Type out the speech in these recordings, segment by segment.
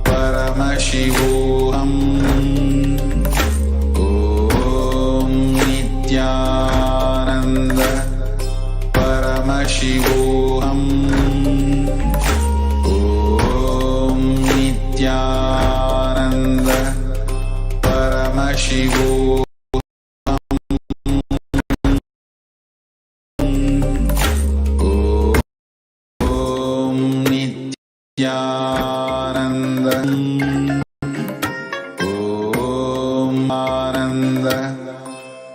Paramashivoham. Om Nithyananda Paramashivoham. Om Nithyananda Paramashivoham. Paramashivoham. Om Nithyananda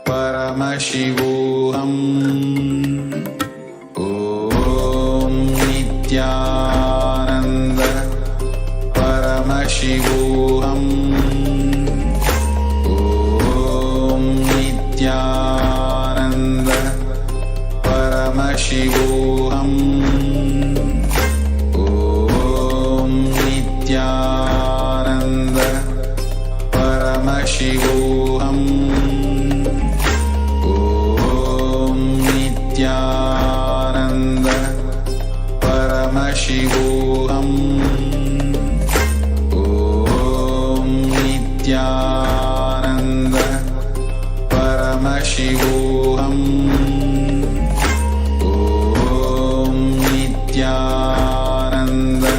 Paramashivoham. Om Nithyananda Paramashivoham. Om Nithyananda Paramashivoham. Nithyananda Paramashivoham. Om Nithyananda Paramashivoham. Om Nithyananda Paramashivoham. Om Nithyananda Paramashivoham. Om Nithyananda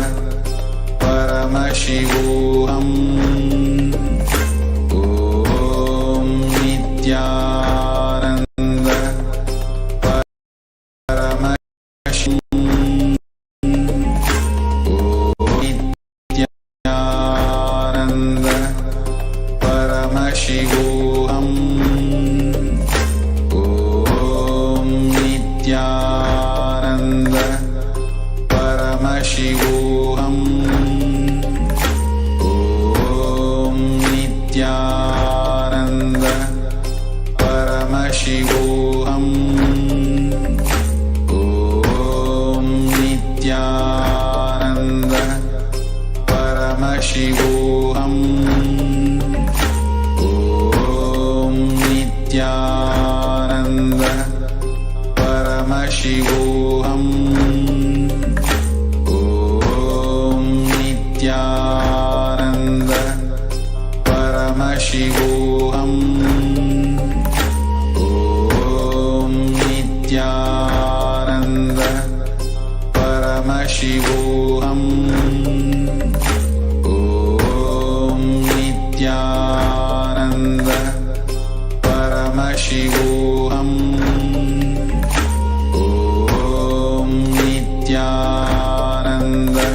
Paramashivoham. Om Nithyananda Paramashivoham. Om Nithyananda Paramashivoham. Om Nithyananda Paramashivoham. Om Nithyananda Paramashivoham. Om Nithyananda Paramashivoham. Om Nithyananda Paramashivoham. Om Nithyananda Paramashivoham. Om Nithyananda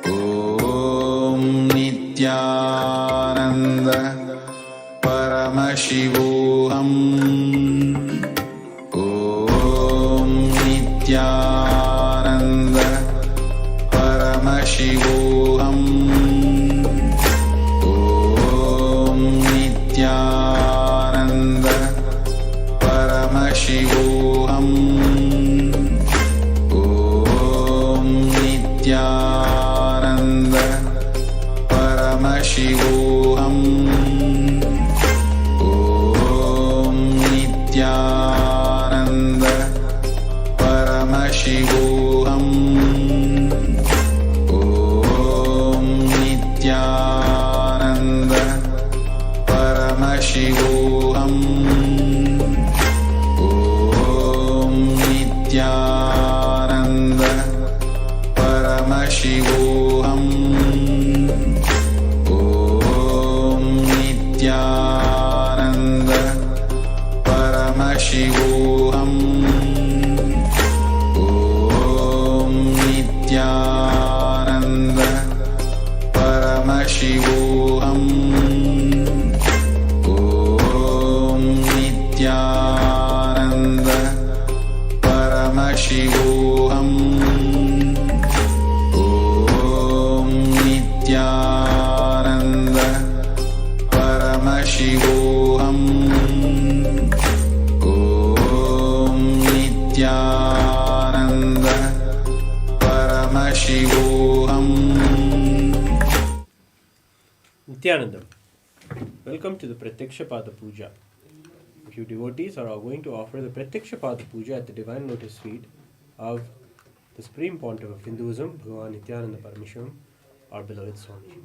Om Nithyananda Paramashivoham. Om Nithyananda Paramashivoham. Om Nithyananda Paramashivoham. Om Nithyananda Paramashivoham. Om Nithyananda Paramashivoham. Om Nithyananda Paramashivoham. Om Nithyananda Paramashivoham. Om Nithyananda Paramashivoham. Om Nithyananda Paramashivoham. Om Nithyananda Paramashivoham. Om Nithyananda Paramashivoham. Om Nithyananda Paramashivoham. Nithyanandam, welcome to the Pratyaksha Pada Puja. A few devotees are going to offer the Pratyaksha Pada Puja at the Divine Lotus feet of the Supreme Pontiff of Hinduism, Bhagavan Nithyananda Paramashivam, our beloved Swamiji.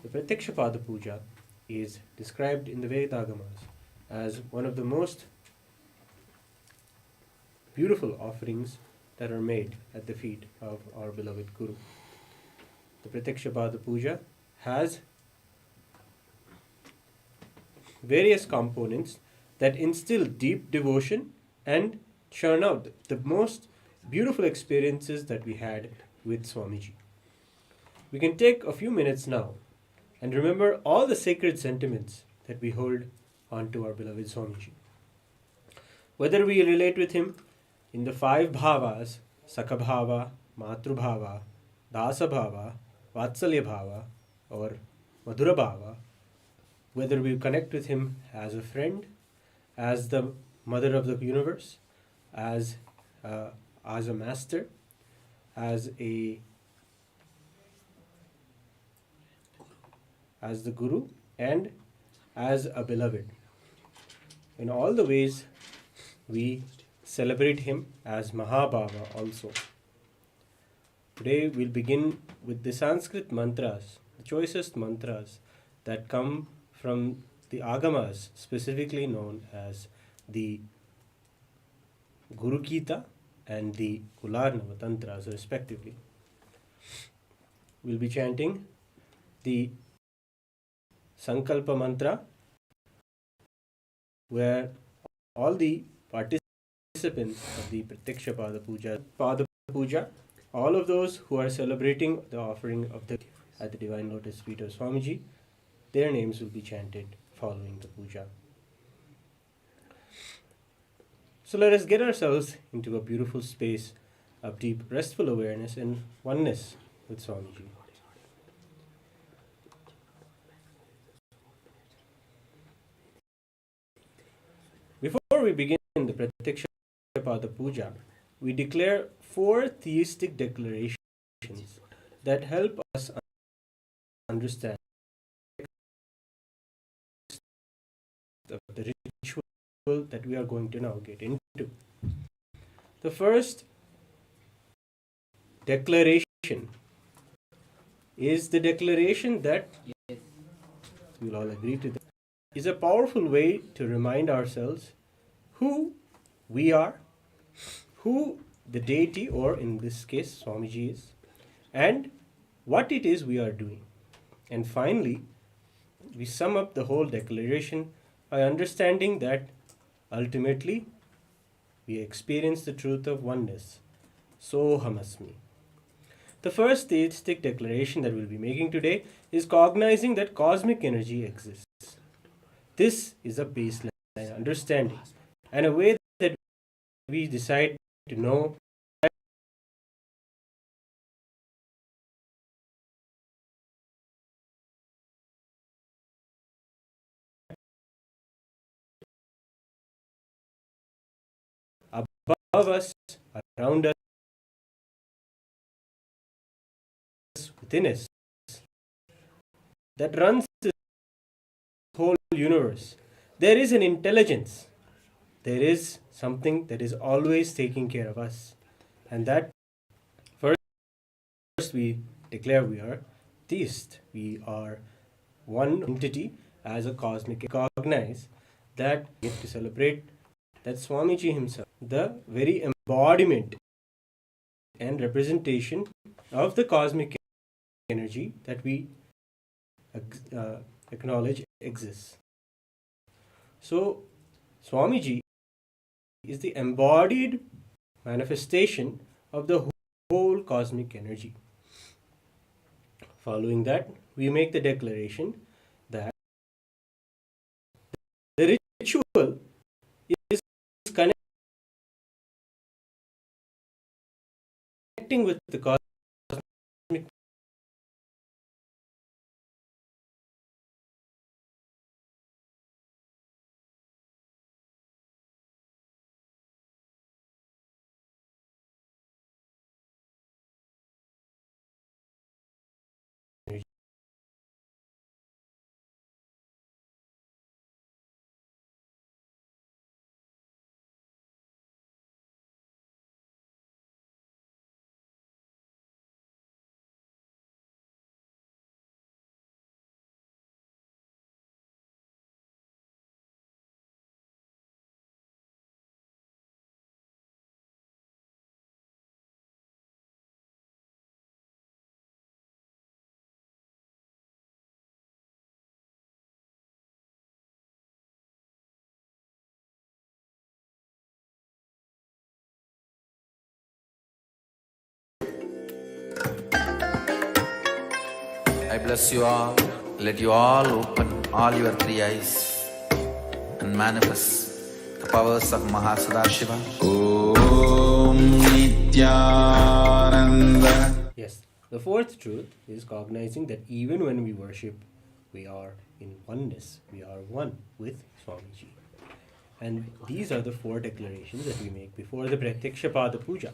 The Pratyaksha Pada Puja is described in the Vedagamas as one of the most beautiful offerings that are made at the feet of our beloved Guru. The Pratyaksha Pada Puja has various components that instill deep devotion and churn out the most beautiful experiences that we had with Swamiji. We can take a few minutes now and remember all the sacred sentiments that we hold onto our beloved Swamiji. Whether we relate with him in the 5 bhavas, Sakabhava, Matrubhava, Dasabhava, Vatsalya Bhava, or Madhura Bhava, whether we connect with him as a friend, as the mother of the universe, as a master, as the guru, and as a beloved. In all the ways, we celebrate him as Mahabhava also. Today we'll begin with the Sanskrit mantras, the choicest mantras that come from the Agamas, specifically known as the Guru Gita and the Kularnava Tantras, respectively. We'll be chanting the Sankalpa mantra, where all the participants of the Pratyaksha Pada Puja, all of those who are celebrating the offering of the at the Divine Lotus feet of Swamiji, their names will be chanted following the puja. So let us get ourselves into a beautiful space of deep, restful awareness and oneness with Swamiji. Before we begin the Pratyaksha Pada Puja, we declare 4 theistic declarations that help us understand the ritual that we are going to now get into. The first declaration is the declaration that, we'll all agree to that, is a powerful way to remind ourselves who we are, who the deity, or in this case Swamiji, is, and what it is we are doing. And finally, we sum up the whole declaration by understanding that ultimately we experience the truth of oneness. Soham asmi. The first theistic declaration that we'll be making today is cognizing that cosmic energy exists. This is a baseline understanding and a way that we decide to know above us, around us, within us, that runs this whole universe. There is an intelligence. There is something that is always taking care of us. And that first we declare we are theist. We are one entity as a cosmic. Recognize that we have to celebrate that Swamiji himself, the very embodiment and representation of the cosmic energy that we acknowledge exists. So, Swamiji is the embodied manifestation of the whole cosmic energy. Following that, we make the declaration that the ritual is connecting with the cosmic energy. I bless you all. Let you all open all your three eyes and manifest the powers of Mahasudashiva. Om Nithyananda. Yes, the fourth truth is cognizing that even when we worship, we are in oneness. We are one with Swamiji. And these are the four declarations that we make before the Pratyakshapada Puja.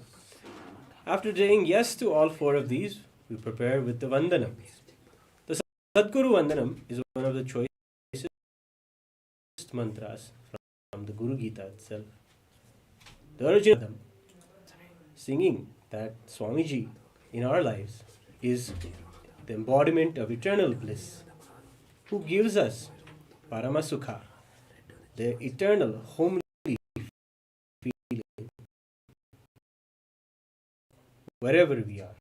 After saying yes to all four of these, we prepare with the Vandanam. The Sadguru Vandanam is one of the choicest mantras from the Guru Gita itself. The original singing that Swamiji in our lives is the embodiment of eternal bliss, who gives us Paramasukha, the eternal homely feeling wherever we are.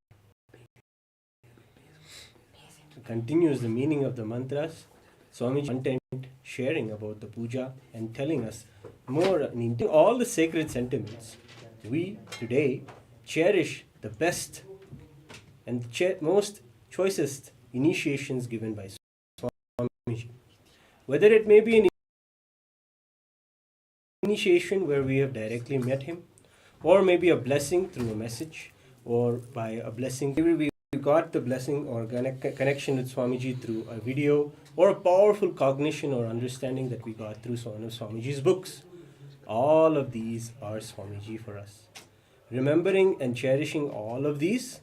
Continues the meaning of the mantras. Swamiji content sharing about the puja and telling us more in all the sacred sentiments. We today cherish the best and most choicest initiations given by Swamiji. Whether it may be an initiation where we have directly met him, or maybe a blessing through a message, or by a blessing we got the blessing or connection with Swamiji through a video, or a powerful cognition or understanding that we got through one of Swamiji's books. All of these are Swamiji for us. Remembering and cherishing all of these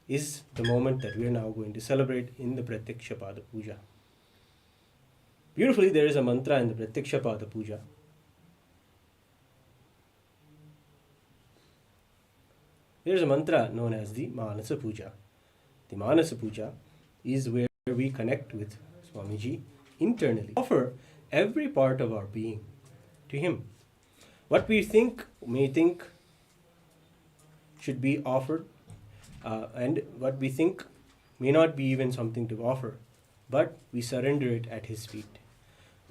is the moment that we are now going to celebrate in the Pratyakshapada Puja. Beautifully, there is a mantra in the Pratyakshapada Puja. There is a mantra known as the Manasa Puja. The Manasa Puja is where we connect with Swamiji internally. Offer every part of our being to him. What we may think should be offered, and what we think may not be even something to offer, but we surrender it at his feet.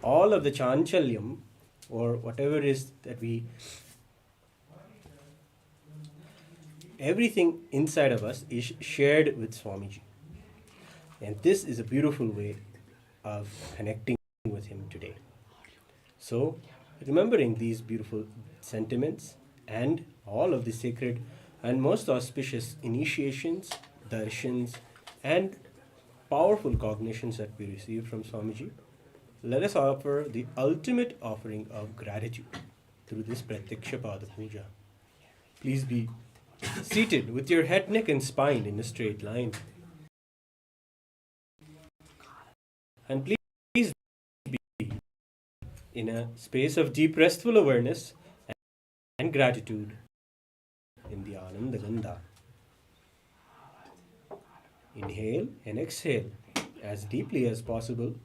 All of the chanchalyam, or whatever it is that everything inside of us is shared with Swamiji. And this is a beautiful way of connecting with him today. So, remembering these beautiful sentiments and all of the sacred and most auspicious initiations, darshans, and powerful cognitions that we receive from Swamiji, let us offer the ultimate offering of gratitude through this Pratyakshapada Puja. Please be seated with your head, neck, and spine in a straight line. And please be in a space of deep restful awareness and gratitude in the Ananda Gandha. Inhale and exhale as deeply as possible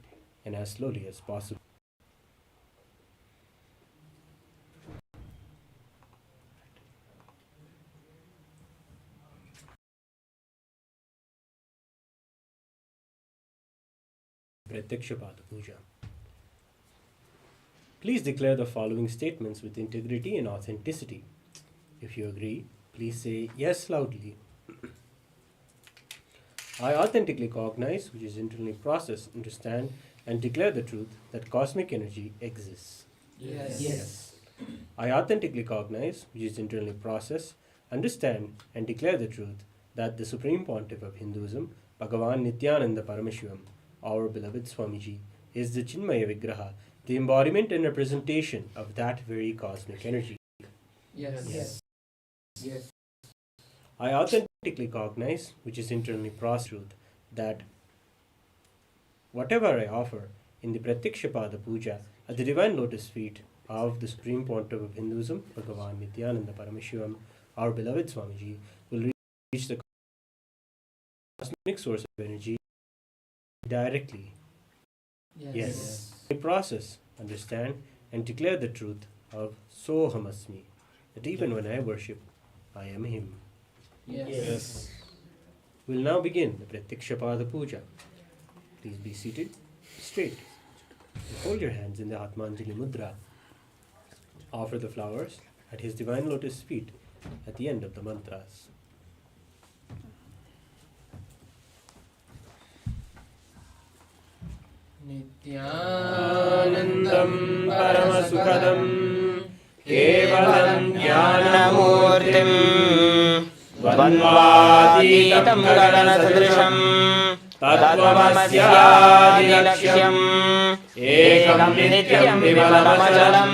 and as slowly as possible. Pratyakshapada Puja. Please declare the following statements with integrity and authenticity. If you agree, please say yes loudly. I authentically cognize, which is internally process, understand, and declare the truth that cosmic energy exists. Yes. I authentically cognize, which is internally process, understand, and declare the truth that the Supreme Pontiff of Hinduism, Bhagavan Nithyananda Paramashivam, our beloved Swamiji, is the Chinmaya Vigraha, the embodiment and representation of that very cosmic energy. Yes. I authentically cognize, which is internally processed, truth that whatever I offer in the Pratyakshapada Puja at the divine lotus feet of the Supreme Pontiff of Hinduism, Bhagavan Nithyananda Paramashivam, our beloved Swamiji, will reach the cosmic source of energy directly. Yes. I process, understand, and declare the truth of Soham Asmi, that even when I worship, I am him. Yes. We'll now begin the Pratyakshapada Puja. Please be seated straight. And hold your hands in the Atmanjali Mudra. Offer the flowers at his divine lotus feet at the end of the mantras. Nityanandam Paramasukadam Kevalam Jnanamurtim Dvandvatitam Gaganasadrisham Tattvamasyaadilaksham Ekam Nityam Vimalamachalam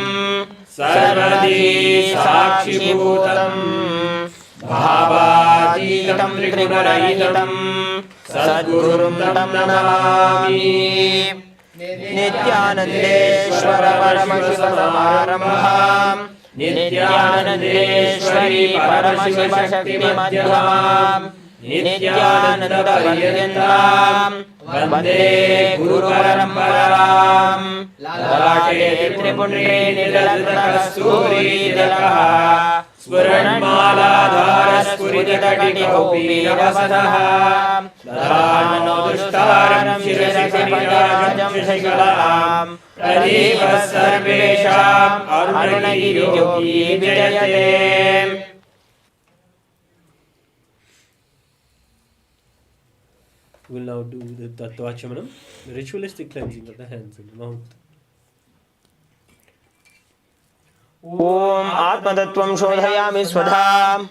Sarvadi Sakshibhutam Bhavajitam Trigunahitam Sadgurum Tam Namami Nithyanandeshwara Paramashivoham Nithyanandeshwari Paramashiva Shakti Madhyamam Nithyananda Paryantam Vande Guru Paramparam Lalate Tripundre Niladra Kasturi Dilakaha Spuranmaladhara Spuritati Gopinavasataha Dharano Dushtaram Shirasipanirajam Shashikalam Pradeeva Sarvesham Arunagi Yogi Vijayate. We will now do the Tattvachamanam, the ritualistic cleansing of the hands and the mouth. Om Atmatattvam Shodhayami Swadha.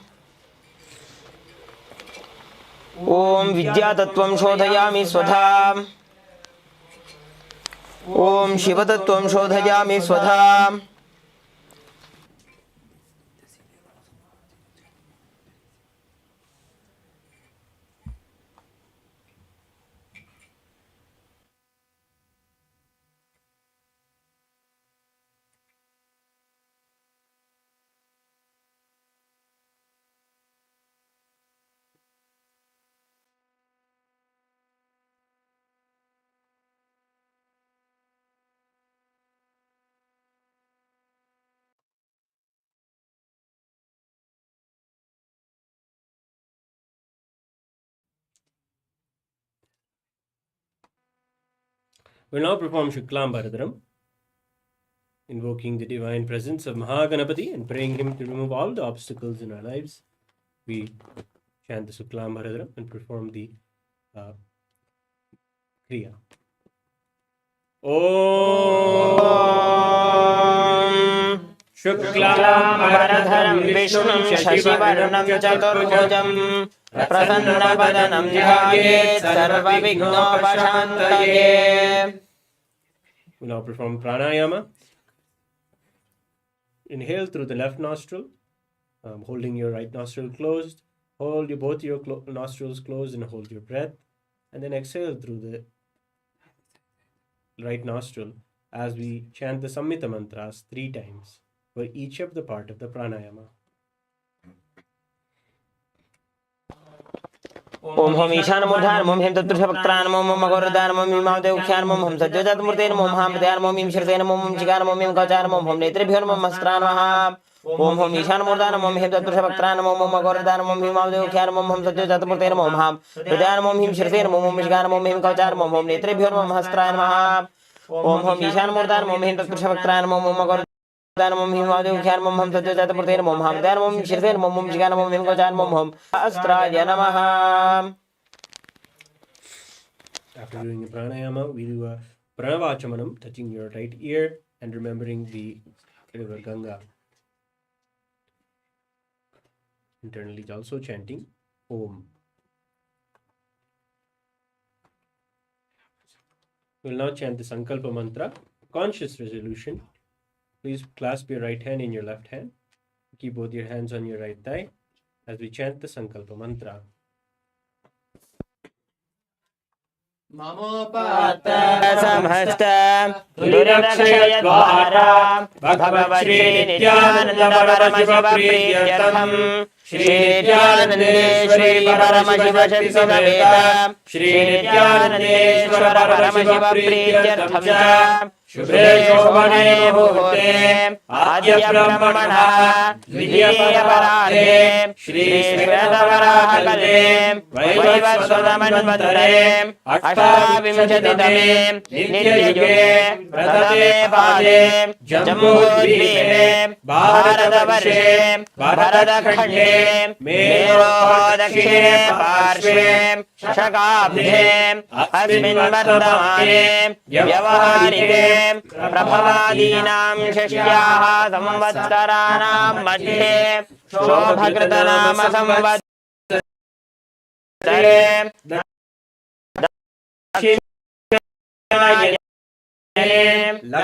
Om Vidyatattvam Shodhayami Swadha. Om Shivatattvam Shodhayami Swadha. We will now perform Shuklam Bharadram, invoking the divine presence of Mahaganapati and praying him to remove all the obstacles in our lives. We chant the Shuklam Bharadram and perform the Kriya. Om Shuklam Bharadharam Vishnum Shashivarnam Chaturbhujam Prasannapadanam Jayet Sarva Vignopashantaye. We now perform Pranayama. Inhale through the left nostril, holding your right nostril closed. Hold both your nostrils closed and hold your breath. And then exhale through the right nostril as we chant the Samhita mantras 3 times for each of the part of the pranayama. Om Hom Ishan Mudhan Mom Him Tatrapakran Mom Magordan Mom Maudeukhan Mom Hom Sajat Murten Mom Hamdan Mom Im Shirten Mom Chigan Mom Gachar Mom Hom Netribhur Mom Mastran Maham Om Hom Ishan Murdan Mom Him Tatrapakran Mom Magordan Mom Maudeukhan Mom Sajat Murten Mom Ham Radan Mom Him Shirten Mom Chigan Mom Gachar Mom Hom Netribhur Mom Mastran Maham Om Hom Ishan Murdan Mom Him Tatrapakran Mom Magordan Mom Him Maudeukhan Mom Sajat Murten Mom Hamdan Mom Shirten Mom Chigan Mom Gachar Mom Hom Astraya Namaha. After doing the pranayama, we do a pranavachamanam, touching your right ear and remembering the river Ganga. Internally also chanting Om. We will now chant the Sankalpa mantra, conscious resolution. Please clasp your right hand in your left hand. Keep both your hands on your right thigh as we chant the Sankalpa mantra. Samhasta Durakshayadvara Bhagavan Nithyananda Paramashivam Priyatham Shri Nithyanandeshwari Paramashiva Shakti Sameta Shri Nithyanandeshwara Paramashivam Priyatham Shubhe Shobhane Bhute Adya Brahmana Vidya Parade Shri Shvetavaraha Kale Vaivasvadamanvantare Ashtavinshatitame Nityayuge Pradame Pade Jambudvipe Bharatavarshe Bharatakhande Mero Dakshine Parshve शकाब्दे अस्मिन् वर्तमाने व्यवहारिके प्रभवादीनां षष्ट्याः संवत्सराणां मध्ये शोभकृतनाम संवत्सरे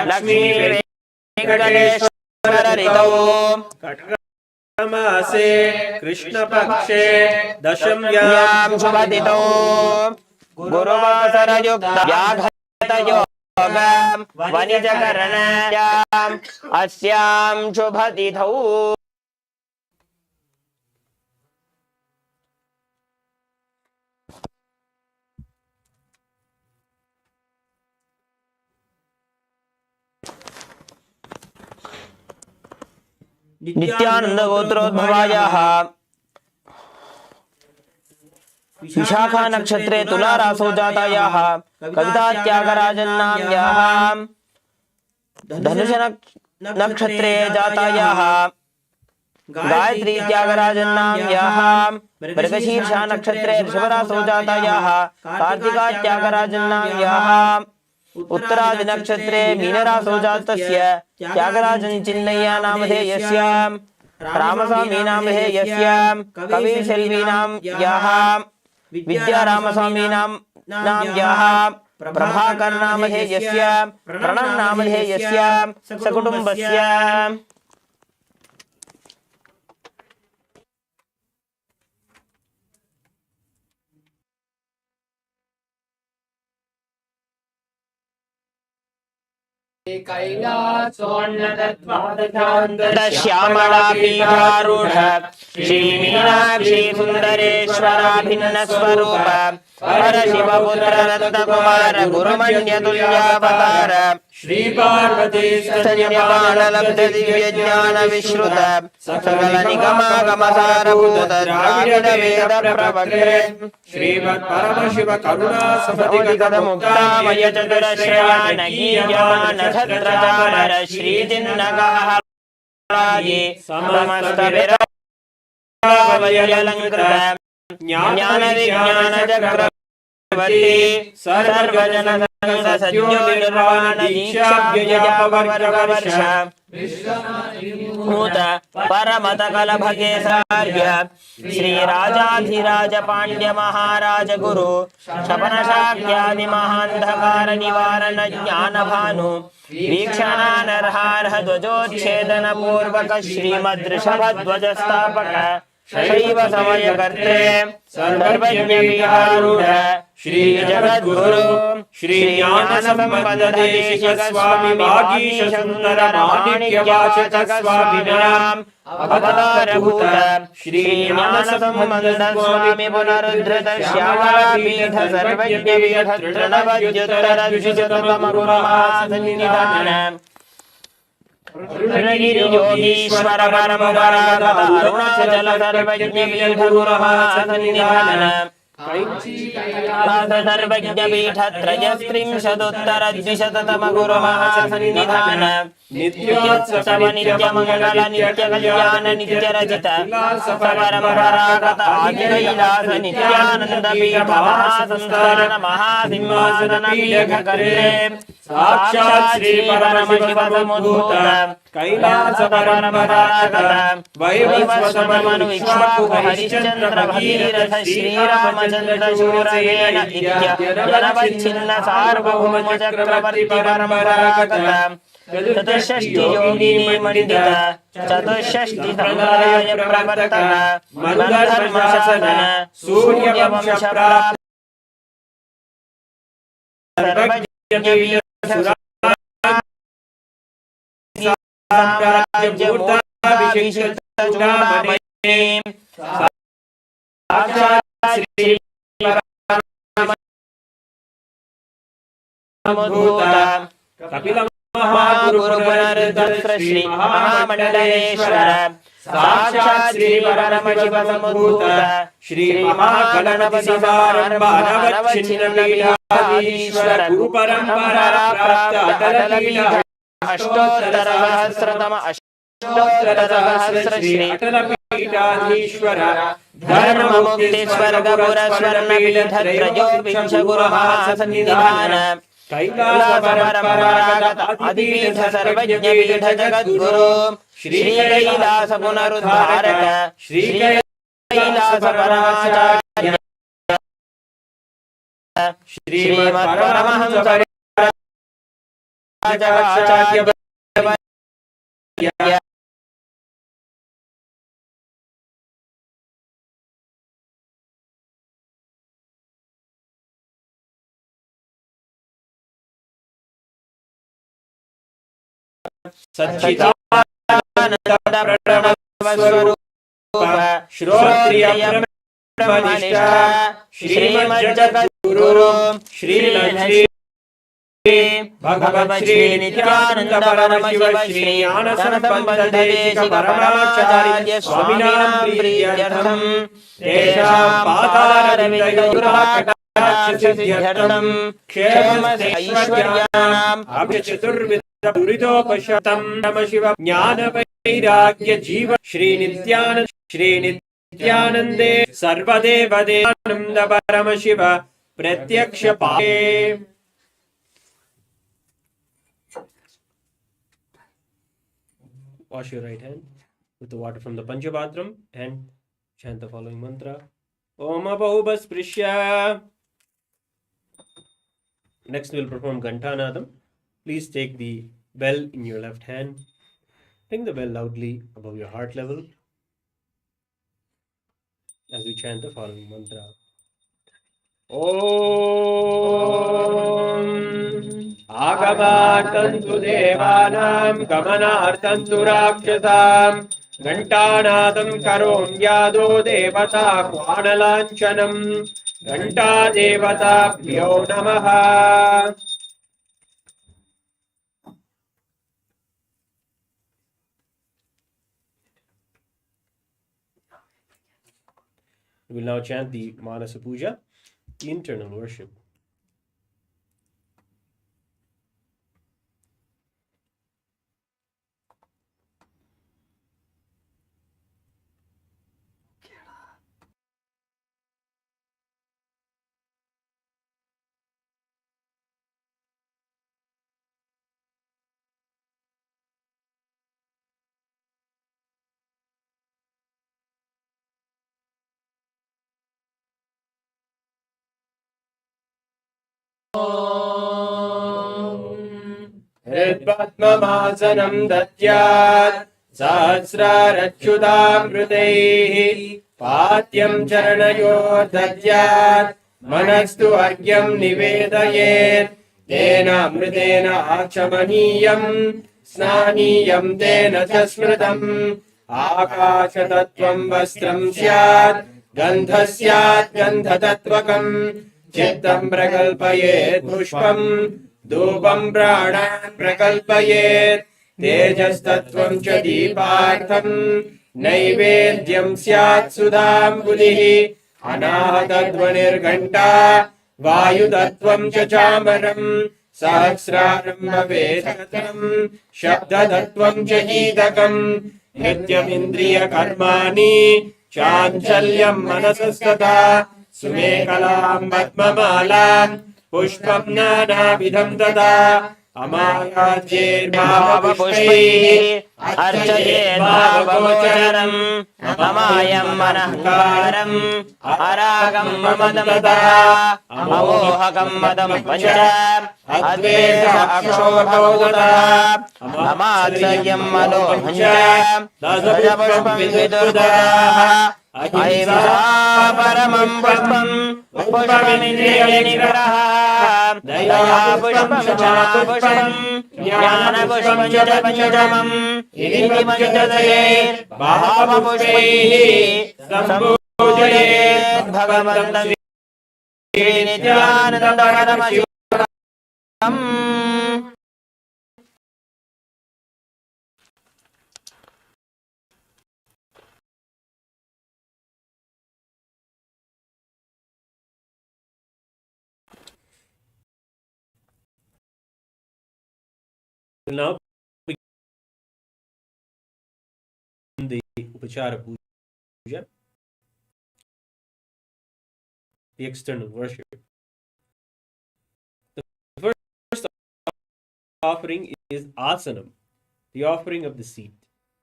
लक्ष्मी वेंकटेश्वर ऋतौ मासे कृष्ण पक्षे दशम्यां शुभतिथौ गुरुवासर युक्त व्याघ्रत योगं वनिजकरणायाम् अस्यां शुभतिथौ नित्यानंद गोत्रोद्भवायाः विशाखा नक्षत्रे तुला रासो जातायाः कविता त्यागराजन्नाम्याः धनुष नक्षत्रे जातायाः गायत्री त्यागराजन्नाम्याः मृगशीर्षा नक्षत्रे ऋषभरासो जातायाः कार्तिका त्यागराजन्नाम्याः उत्तरादि नक्षत्रे मीनरासो जातस्य त्यागराजन चिन्नय्या नामधेयस्य रामस्वामी नामधेयस्य कविशेल्वी नाम्याः विद्यारामस्वामी नाम्याः प्रभाकर नामधेयस्य प्रणव नामधेयस्य सकुटुम्बस्य श्यामलापीठारूढ़ श्री मीनाक्षी सुंदरेश्वराभिन्न स्वरूप पर शिवपुत्र रत्नकुमार गुरुमन्य तुल्यावतार श्री पार्वती स्तन्यपानलब्ध दिव्य ज्ञान विश्रुत सकल निगमागम सारभूत द्राविड वेद प्रवक्त्रे श्रीमत् परमशिव करुणा सपदिगत मुक्तामय चतुरश्रयान गीयमान छत्रचामर श्री जिन्नगाहलाये समस्त विरावयलंकृत ज्ञान विज्ञान चक्रवर्ती सर्वजन सद्यो निर्वाण दीक्षाव्ययापवर्गवर्ष भूत परमत कलभकेसार्य श्री राजाधिराज पांड्य महाराज गुरु शपन शाक्यादि महांधकार निवारण ज्ञान भानु वीक्षणानर्हार्ह ध्वजोच्छेदन पूर्वक श्रीमद्ऋषभ ध्वज स्थापक शैव समय कर्ते सर्वज्ञ विहारूढ़ श्री जगद्गुरु श्री ज्ञान संपद देशिक स्वामी वागीश सुंदर माणिक्य वाचक स्वामिनाम अवतार भूत श्री ज्ञान संबंध स्वामी पुनरुद्धृत श्यामलापीठ सर्वज्ञ पीठ तृणवद्युत्तर द्विशततम गुरुमहासन्निधान अरुणगिरि योगीश्वर परम परागत अरुणाचल सर्वज्ञ पीठ गुरुमहासन्निधान सर्वज्ञ पीठ त्रयस्त्रिंशदुत्तर द्विशततम गुरुमहासन्निधान नित्योत्सव नित्य मंगल नित्य कल्याण नित्य रचित परम्परागत आदि कैलास नित्यानंद पीठ महासंस्थान महासिंहासन पीठ कर्ते साक्षात् श्री परमशिव समुद्भूत कैलास परम्परागत वैवस्वतमनु इक्ष्वाकु हरिश्चंद्र भगीरथ श्रीरामचंद्र शूरसेन जनवच्छिन्न सार्वभौम चक्रवर्ती परम्परागत चतुष्षष्टि योगिनी मंडित चतुष्षष्टि संप्रदाय प्रवर्तक मनधर्म शासन सूर्यवंश प्राप्त सर्वज्ञ साम्राज्य मूर्ताभिषिक्त चूड़ामणि साक्षात् श्री परमभूत कपिल महागुरु पुनरुद्धृत श्री महामंडलेश्वर साक्षात् श्री परमशिव समुद्भूत श्री महागणपति समारंभ अनवच्छिन्न पीठाधीश्वर गुरु परंपरा प्राप्त अटल पीठ अष्टोत्तर सहस्रतम स्तोत्रसहस्र श्री अटल पीठाधीश्वर धर्म मुक्ति स्वर्ग पुर स्वर्ण पीठ त्रयो विंश गुरु महासन्निधान कैलास परंपरागत आदिपीठ सर्वज्ञ पीठ जगद्गुरु श्री कैलास पुनरुद्धारक श्री कैलास परमाचार्य श्रीमद् परमहंस आचार्य सच्चिदानंद प्रणव स्वरूप श्रोत्रिय ब्रह्मनिष्ठ श्रीमज्जगद्गुरु श्री भगवन् श्री नित्यानंद परमशिव श्री ज्ञान संबंध देशिक परमाचार्य स्वामिनां प्रीत्यर्थं तेषां पादारविन्दयुगकटाक्षसिद्ध्यर्थं क्षेमैश्वर्याणाम् अभ्यचतुर्विधपुरितोपशतं नमः ज्ञान वैराग्य जीव श्री नित्यानन्दे सर्वदेव देवानन्द परमशिव प्रत्यक्ष पाये। Wash your right hand with the water from the Panchabatram and chant the following mantra. Om Abhaubasprishya. Next we will perform Ghantanadam. Please take the bell in your left hand. Ring the bell loudly above your heart level as we chant the following mantra. Om Agamartantu Devanam Gamanartantu Rakshasam Ghantanadam Karom Yado Devata Kvanalanchanam Ghanta Devata Pyo Namaha. We will now chant the Manasa Puja, internal worship. हृद्पद्ममासनं दद्यात् सहस्रारच्युतामृतैः पाद्यं चरणयोर्दद्यात् मनस्तु अर्घ्यं निवेदयेत् तेन अमृतेन आचमनीयं स्नानीयं तेन च स्मृतम् आकाशतत्त्वं वस्त्रं स्यात् गन्धः स्यात् गन्धतत्त्वकम् चित्तं प्रकल्पयेत् पुष्पम् धूपं प्राणान् प्रकल्पयेत् तेजस्तत्त्वं च दीपार्थं नैवेद्यं स्यात् सुधाम्बुधिः अनाहतध्वनिर्घण्टा वायुतत्त्वं च चामरं सहस्रारं भवेत् शब्दतत्त्वं च गीतकं नित्यमिन्द्रियकर्माणि चाञ्चल्यं मनसस्तथा सुमेकलां पद्ममालां पुष्पं नानाविधं तदा अमायाद्यैर्भावपुष्पैः अर्चयेद्भावगोचरम् अमायं मनःकारम् अरागं ममदं तदा अमोहकं मदं पञ्च अद्वेष अक्षोभौतदा अमात्सर्यं मदोहं च दशपुष्पं विदुर्ददाः अहिंसा परमं पुष्पं पुष्पमिन्द्रियनिग्रहः दया पुष्पं पुष्पं ज्ञानपुष्पं च पञ्चमम् इति पञ्चदशैः भावपुष्पैः सम्पूजयेत् भगवन्तं Shri Nityanand Paramashivam. Now Upachara Puja, the external worship. The first offering is Asanam, the offering of the seat.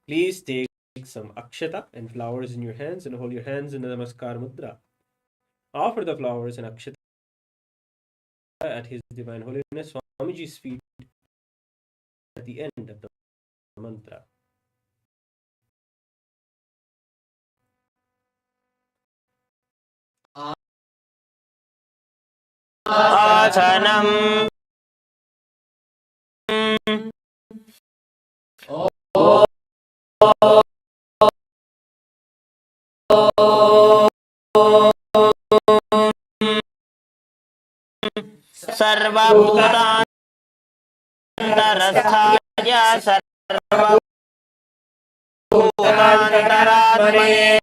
Please take some akshata and flowers in your hands and hold your hands in the Namaskar Mudra. Offer the flowers and akshata at His Divine Holiness Swamiji's feet at the end of the mantra. Asanam. सर्वभूतान्तरस्थाय सर्वभूतान्तरात्मने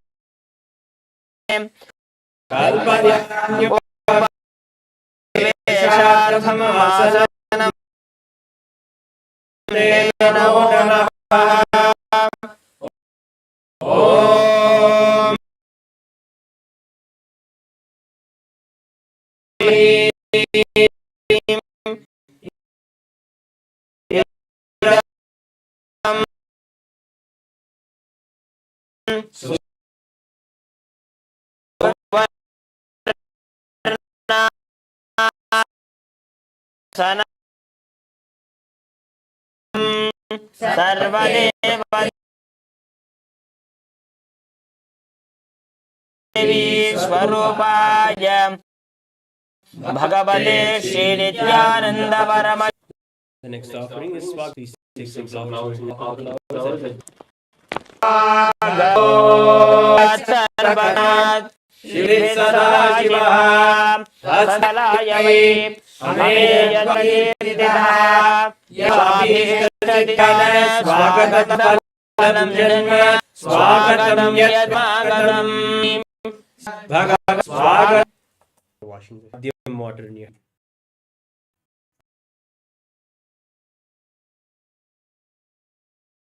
कल्पवेशार्थमासनम् तेन नमो नमः। सर्वदेव देवी स्वरूपाय भगवते श्री नित्यानंद परम। The next offering is Swag. Please take some flowers and Sarvanath Shri सदा शिवः वत्सलाय वै अमेयतीर्थितः याभिष्टदिनं स्वागतं जन्म स्वागतं यद्मागतम् Bhagavan स्वागत. Washing the water near.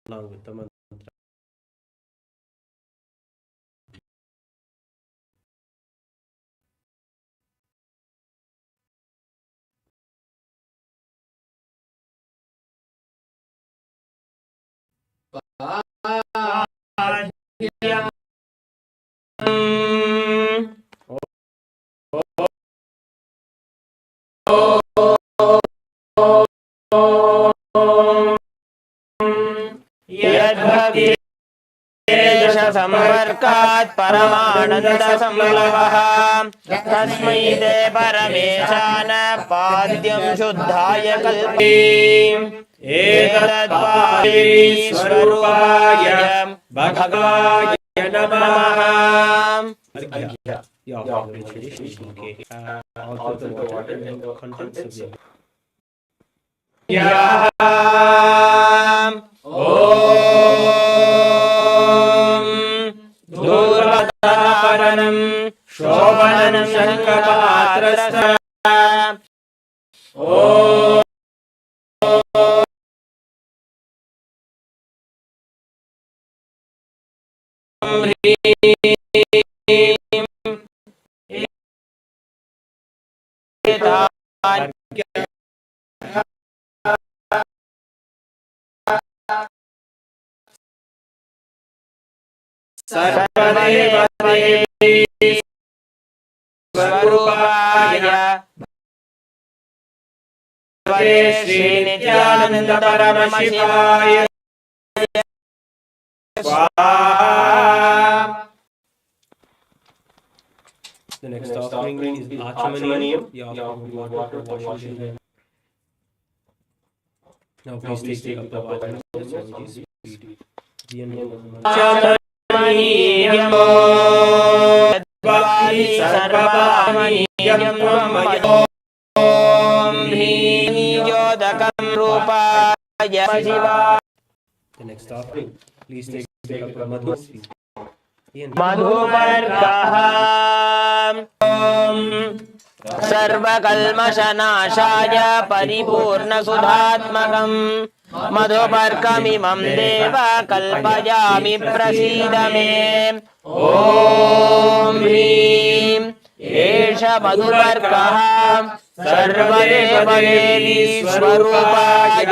Along with the mantra. संपर्कात् परमानंद संलभः तस्मै ते परमेशान पाद्यं शुद्धाय कल्पे एतद्वारीश्वरूपाय भगवाय नमः। Also the water and the contents of दूर्वतापरं शोभनं शङ्खपात्रस्य स्वरूपाय श्री नित्यानंद परमशिवाय स्वाहा। The next offering is Achamaniyam, the offering of water washing hands. Now please take up the water and Swamiji's feet. The end of the mantra. The next offering, please take up the Madhu's feet. मधुवर्गः सर्वकल्मषनाशाय परिपूर्णसुधात्मकं मधुपर्कमिमं देव कल्पयामि प्रसीद मे ॐ ह्रीं एष मधुपर्कः सर्वदेवदेवी स्वरूपाय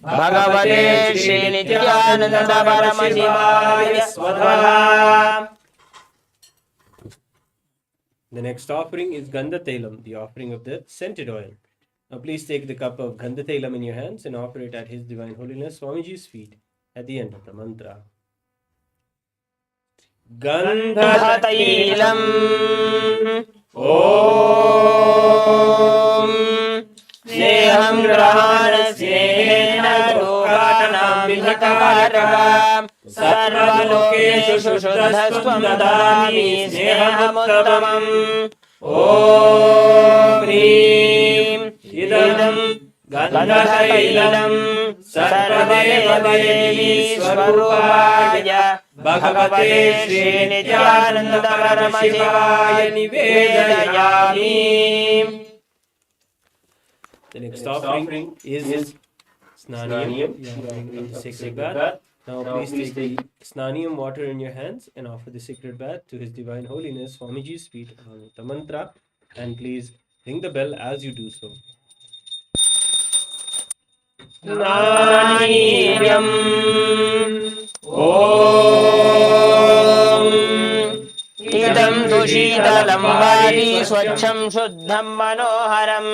भगवते श्रीनित्यानन्द परमशिवाय स्वाहा. The next offering is Gandha Tailam, the offering of the scented oil. Now please take the cup of Gandha Tailam in your hands and offer it at His Divine Holiness Swamiji's feet at the end of the mantra. Gandha तैलम् ॐ स्नेहं ग्रहाण स्नेहेन लोकानां विहितकारकम् सर्वलोकेषु शुद्धस्त्वं ददामि स्नेहमुत्तमम् ॐ ह्रीं इदं गन्धतैलं सर्वदेवदेवी स्वरूपाय भगवते श्रीनित्यानन्द परमशिवाय निवेदयामि. The next offering is Snaniyam, the offering of the sacred bath. Now please take the Snaniyam water in your hands and offer the sacred bath to His Divine Holiness Swamiji's feet along with the mantra, and please ring the bell as you do so. Snaniyam idam dushitalam vadi swachham shuddham manoharam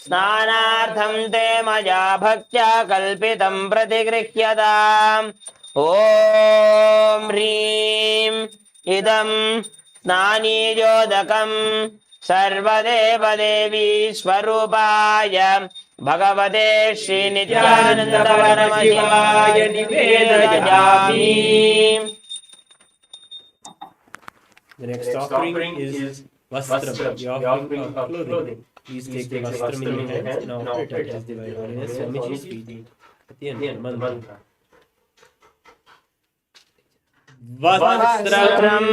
स्नानार्थं ते मया भक्त्या कल्पितं प्रतिगृह्यताम् ॐ ह्रीं इदं स्नानीयोदकं सर्वदेवदेवी स्वरूपाय भगवते श्रीनित्यानन्द परमशिवाय निवेदयामि. The next offering is Vastram, the offering of clothing. Please take the Vastram in your hands and offer it at His Divine Holiness Swamiji's feet at the end of the mantra. Vastram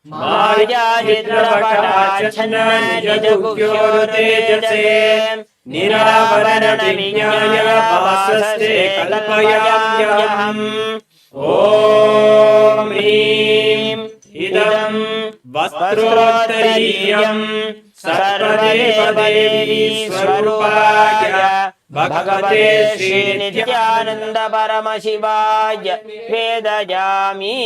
Maya Chitrapatachana Nijagukyodejase Niravarana Vinyaya Vasaste Kalpayamyaham Om Hrim Idam Vastrotariyam Sarvadevadevi Swarupaya Bhagavate Srinityananda Paramashivaya Vedayami.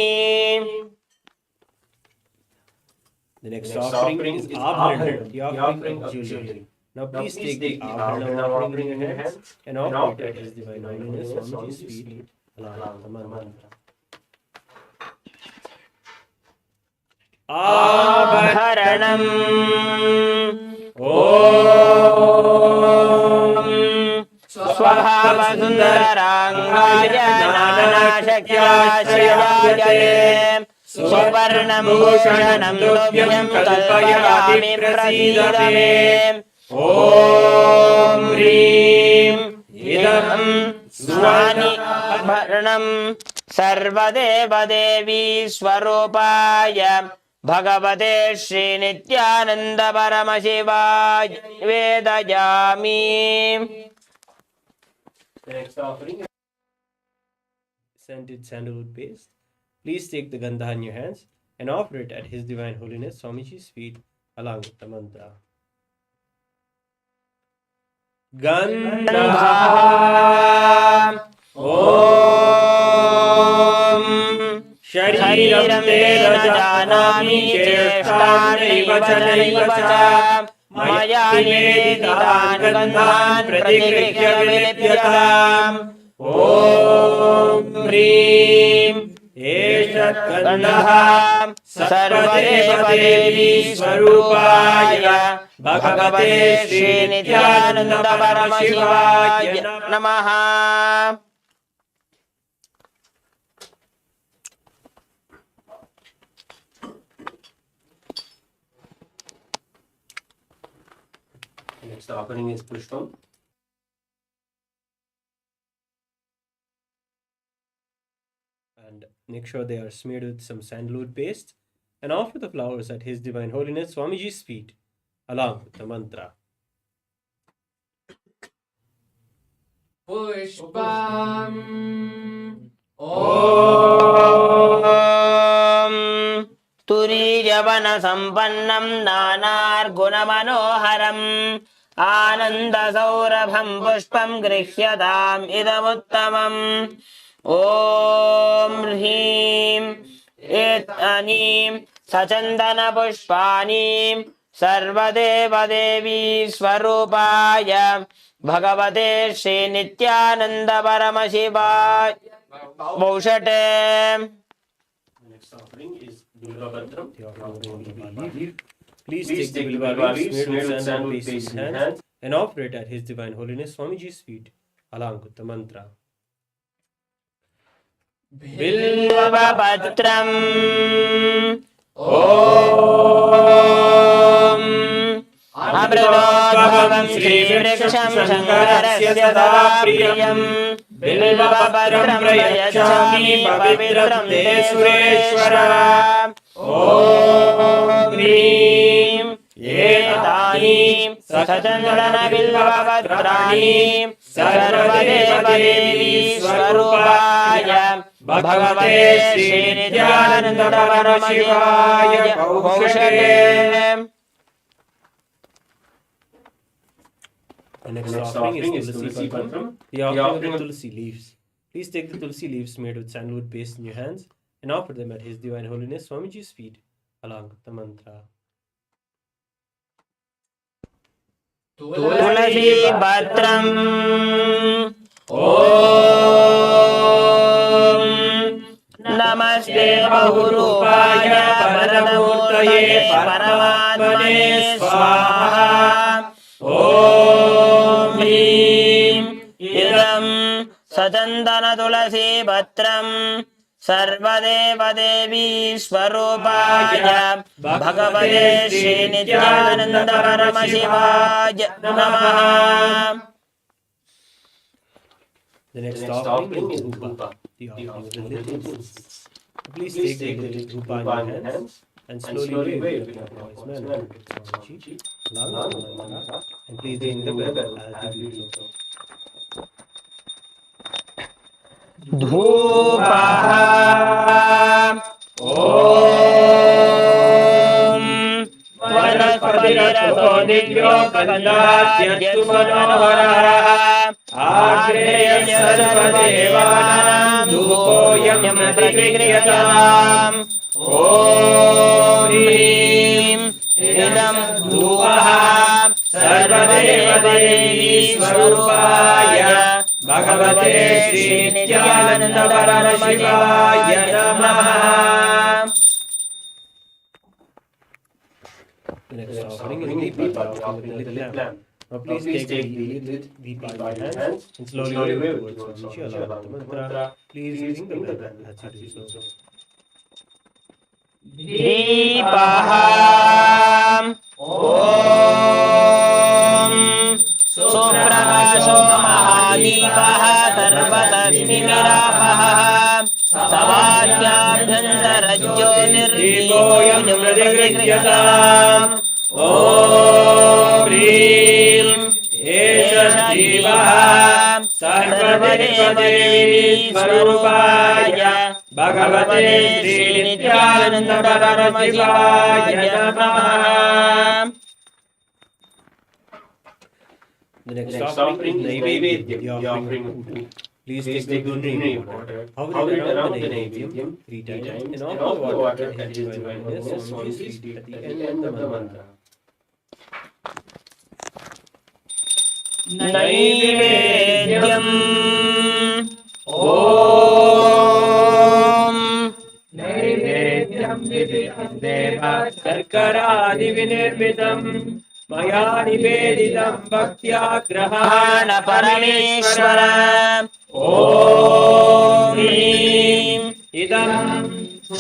The next offering is Ardhanarishwara, the offering of jewelry. Now please take the Ardhanarishwara offering in your hands and offer it at His Divine Holiness Swamiji's feet along the mantra. Abharanam Om Swabhava Sundarangaya Nanashakyaashayajate Suvarnam Bhushanam Dobhyam Kalpayami Prasidame Om Hrim Idam Swani Abharanam Sarvadevadevi Swarupaya Bhagavate Srinityananda Paramashivaya Vedayami. The next offering is scented sandalwood paste. Please take the Gandha in your hands and offer it at His Divine Holiness Swamiji's feet along with the mantra. Gandha Om Shariram Te Janami Cheshtanaiva Cha Maya Neditan Gandhan Pratigrikhya Vilipyatam Om Hrim Eshat Gandha Sarvadevadevi Swarupaya Bhagavate Srinityananda Paramashivaya Namaha. Next offering is Pushpam. And make sure they are smeared with some sandalwood paste and offer the flowers at His Divine Holiness Swamiji's feet along with the mantra. पुष्पम् ॐ तुरीयवनसम्पन्नं नानार्गुणमनोहरम् आनन्दसौरभं पुष्पं गृह्यताम् इदमुत्तमम् ॐ ह्रीं ऐं सचन्दनपुष्पाणि सर्वदेवदेवी स्वरूपाय भगवते श्रीनित्यानन्दपरमशिवाय वौषटे। Next offering is Bilvapatram, the offering of Bilva leaf. Please take the Bilva leaf, smeared with sand and paste in hands, and offer it at His Divine Holiness Swamiji's feet, along with the mantra. बिल्वपत्रम् ॐ अमृतोद्भवं श्रीवृक्षं शङ्करस्य सदा प्रियं बिल्वपत्रं प्रयच्छामि पवित्रं ते सुरेश्वर। ॐ ह्रीं एतानि सचन्दनबिल्वपत्राणि सर्वदेवदेवी स्वरूपाय भगवते श्रीनित्यानन्दपरमशिवाय वौषटे। The next offering is Tulsi Patram, the offering of the Tulsi leaves. Please take the Tulsi leaves made with sandalwood paste in your hands and offer them at His Divine Holiness Swamiji's feet, along with the mantra. तुलसी पत्रम् ॐ नमस्ते बहुरूपाय परमूर्तये परमात्मने स्वाहा। ॐ ह्रीं इदं सचन्दनतुलसी पत्रम् सर्वदेवदेवी स्वरूपाय भगवते श्रीनित्यानन्दपरमशिवाय नमः। The next offering is Rupa, the offering of the little incense. Please take the little Rupa in your hands and slowly wave it in a clockwise manner to Swamiji, along with the mantra, and please ring the bell as you do so. धूपः ॐ वनस्पतिरतो दिव्यो गन्धाद्यस्तु मनोहरः आग्नेयः सर्वदेवानां धूपोऽयं प्रतिगृह्यताम्। ॐ ह्रीं इदं धूपः सर्वदेवदेवी स्वरूपाय भगवते श्रीनित्यानन्दपरमशिवाय नमः। The next offering is Deepa, the offering of the lit lamp. Now please take the lit Deepa in your hands and slowly wave it towards Swamiji along with the mantra. Please ring the bell as you do so. दीपः ॐ सुप्रकाशो महादीपः सर्वतस्मिरापः समाज्ञाभ्यन्तरज्योतिर्दीपोऽयं प्रतिगृह्यताम्। ॐ ह्रीं एष जीवः सर्वदेवदेवी स्वरूपाय भगवते श्रीनित्यानन्दपरमशिवाय नमः। The next offering is Naivedya, the offering of food. Please take the ordinary water, hover it around the Naivedyam 3 times, and offer the water at His Divine Holiness Swamiji's feet at the end of the mantra. Naivedyam ॐ नैवेद्यं देव शर्करादिविनिर्मितं मया निवेदितं भक्त्या ग्रहाण परमेश्वर। ॐ ह्रीं इदं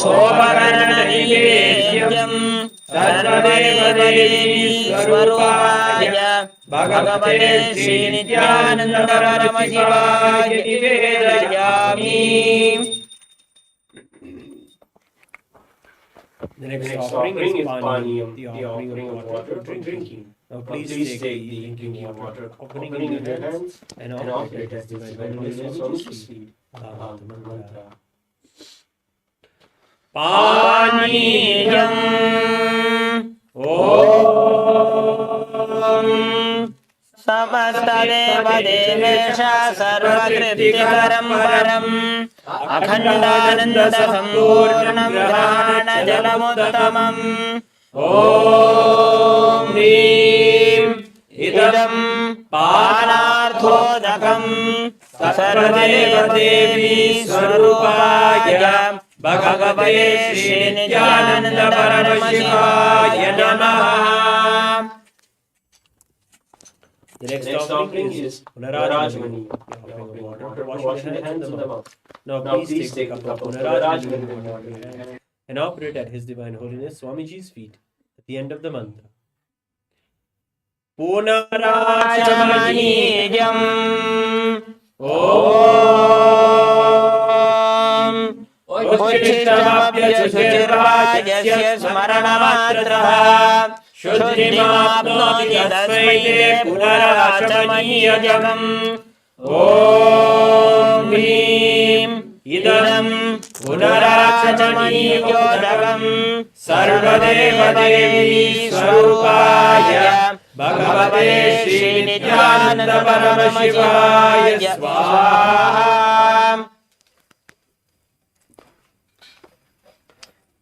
शोभकरणनिवेद्यं सर्वदेवदेवी स्वरूपाय भगवते श्रीनित्यानन्दपरमशिवाय निवेदयामि। The next offering is Paniyam, the offering of water for drinking. Now please take the drinking water offering in your hands and offer it at His Divine Holiness Swamiji's feet, along with the mantra. Paniyam Om समस्तदेवदेवेश सर्वतृप्तिकरं परम् अखण्डानन्दसम्पूर्णं ज्ञानजलमुत्तमम् ॐ ह्रीं इदं पानार्थोदकम् सर्वदेवदेवी स्वरूपाय भगवते श्रीनित्यानन्द परमशिवाय नमः. The next offering is Punarajamani, the offering of water for washing the hands and the mouth. Now please take the cup of Punarajamani water in your hand and offer it at His Divine Holiness Swamiji's feet at the end of the mantra. Punarajamanijam Om Uchishtamapyasuchirvajasya smaranamatraha Shuddhimapnoti tasmai te punarajamaniyajam Om Hrim Idam punarajamaniyodakam Sarvadevadevi Swarupaya Bhagavate Shri Nithyananda Paramashivaya Swaha.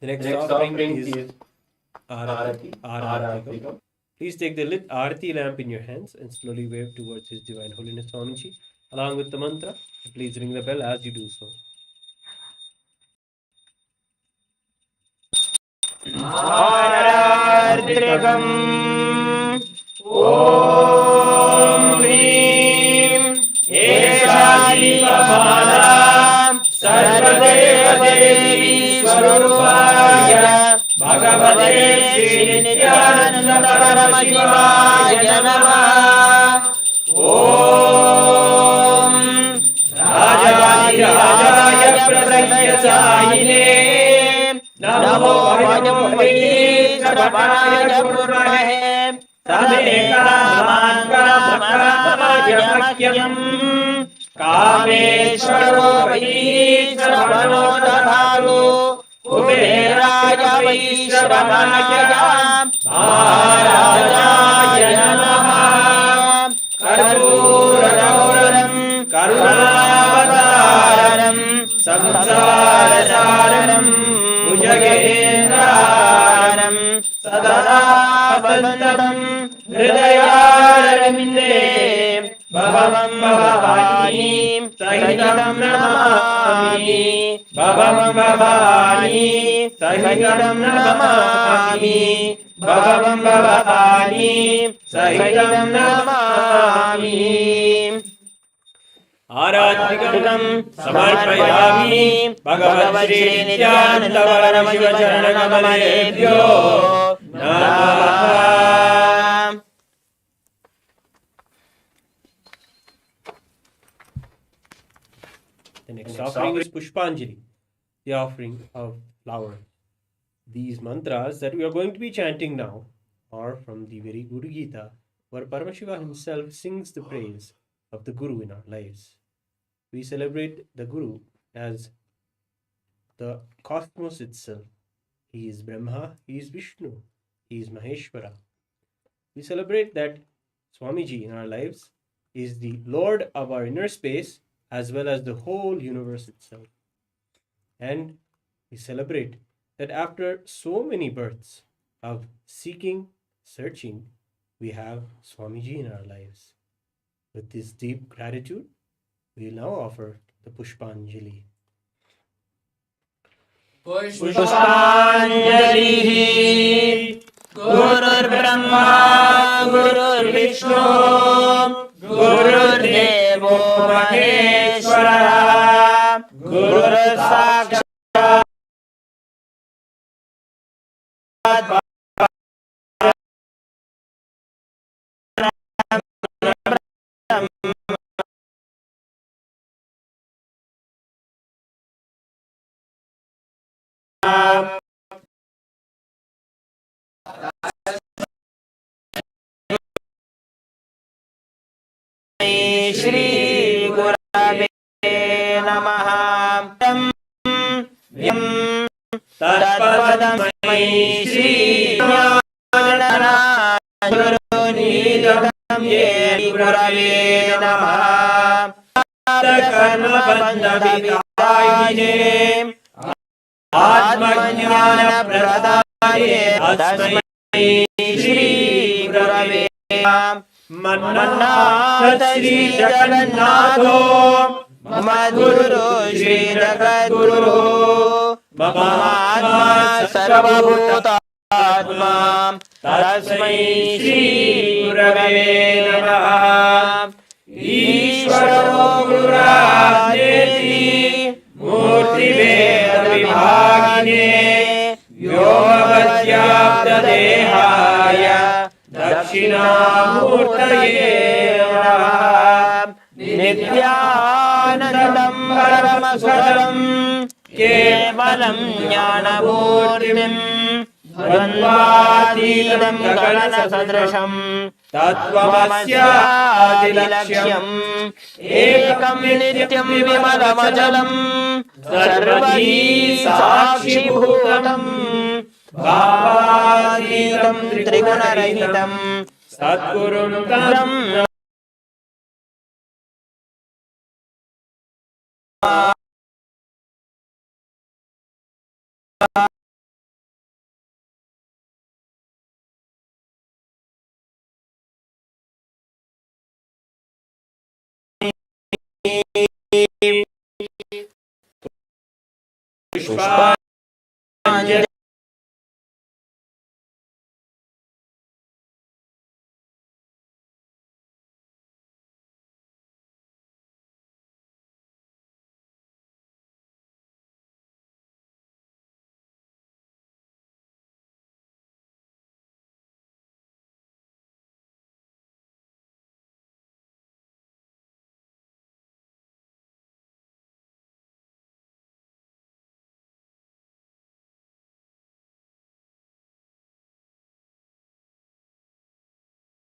The next offering is Arati. Please take the lit Arati lamp in your hands and slowly wave towards His Divine Holiness Swamiji along with the mantra. Please ring the bell as you do so. Arartrikam Om Hrim Esha Sarvadevadevi Swarupaya Bhagavate Shri Nithyananda Paramashivaya Namaha. Om Rajaya Prasadyasayine Namo Vajam Vajrapanaja Purmahe Samekaman Kamakamayamakhyam Kameshwaro Vaishravano Dadharu Kuberaja Vaishravanaya Maharajaya Namaha. Karpuragauram Karunavataram Samsarasaram Bhujagendraram Sada Bantam Hridayarvinde Bhavam Bhavani Sahitam Namami Bhavam Bhavani Sahitam Namami Bhagavan Bhavani Sahitam Namami. Aratikam Samarpayami Bhagavan Shri Nithyananda Paramashivam Charanakamalebhyo Namaha. The next offering is Pushpanjali, the offering of flowers. These mantras that we are going to be chanting now are from the very Guru Gita, where Paramashiva himself sings the praise of the Guru in our lives. We celebrate the Guru as the cosmos itself. He is Brahma, he is Vishnu, he is Maheshwara. We celebrate that Swamiji in our lives is the Lord of our inner space as well as the whole universe itself. And we celebrate that after so many births of seeking, searching, we have Swamiji in our lives. With this deep gratitude, we will now offer the Pushpanjali. Pushpanjali Gurur Brahma Gurur Vishnu Gurur Devo Maheshwara Gurur Sakshat Shri गुरवे नमः। यं तत्पदमस्मै श्री ज्ञानराजगुरुनिधनं येन गुरवे नमः। कर्मबन्धविदायिने आत्मज्ञानप्रदायिने तस्मै श्री गुरवे नमः। मन्नाथ श्री जगन्नाथो मधुरो श्री जगद्गुरु महात्मा सर्वभूतात्मा तस्मै श्री गुरवे नमः। ईश्वरो गुरुरात्मेति मूर्तिभेदविभागिने व्योमवद्व्याप्तदेहाय दक्षिणामूर्तये नमः। नित्यानन्दं परमसुखदं केवलं ज्ञानमूर्तिं द्वन्द्वातीतं गगनसदृशं तत्त्वमस्यादिलक्ष्यम् एकं नित्यं विमलमचलं सर्वधी साक्षिभूतम् भावातीतं त्रिगुणरहितं सद्गुरुं ब्रह्म पुष्पाञ्जलि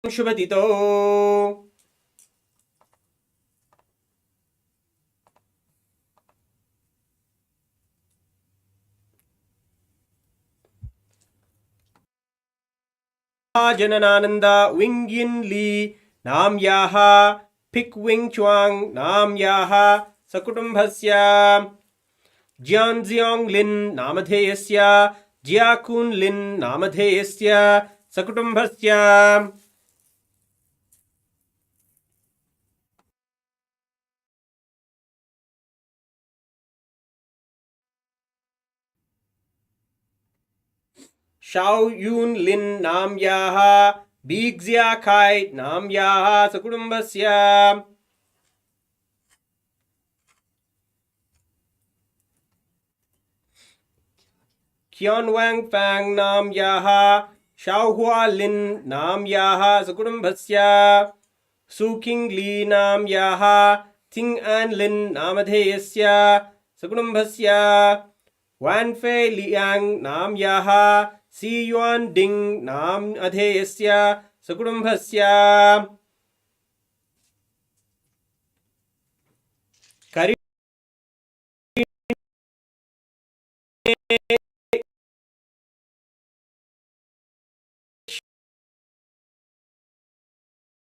शुभदितो जननानंदा विंग यिन ली नाम याः फिक विंग च्वांग नाम याः सकुटुंबस्य जियान जियोंग लिन नामधेयस्य जियाकुन लिन नामधेयस्य सकुटुंबस्य शाओ यून लिन नाम याः बीग्जिया खाई नाम याः सकुटुंबस्य क्यान वांग फैंग नाम याः शाओ हुआ लिन नाम याः सकुटुंबस्य सुकिंग ली नाम याः थिंग एन लिन नामधेयस्य सकुटुंबस्य वान फे लियांग नाम याः सी युआन डिंग नाम अधेयस्य सकुटुंबस्य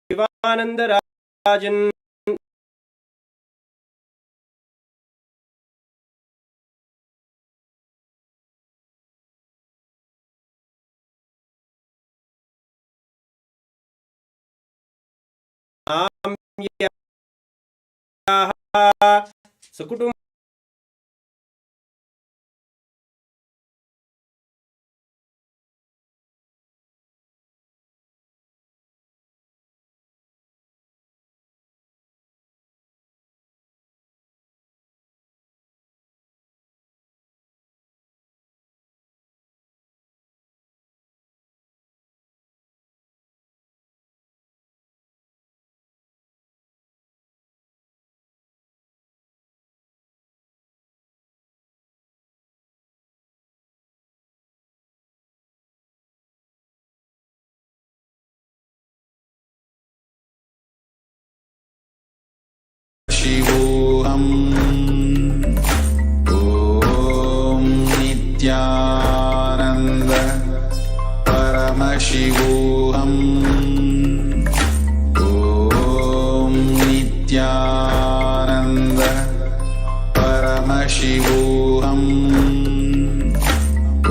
शिवानंद राजन नाम याः सकुटुंब Paramashivoham. Om Nithyananda Paramashivoham.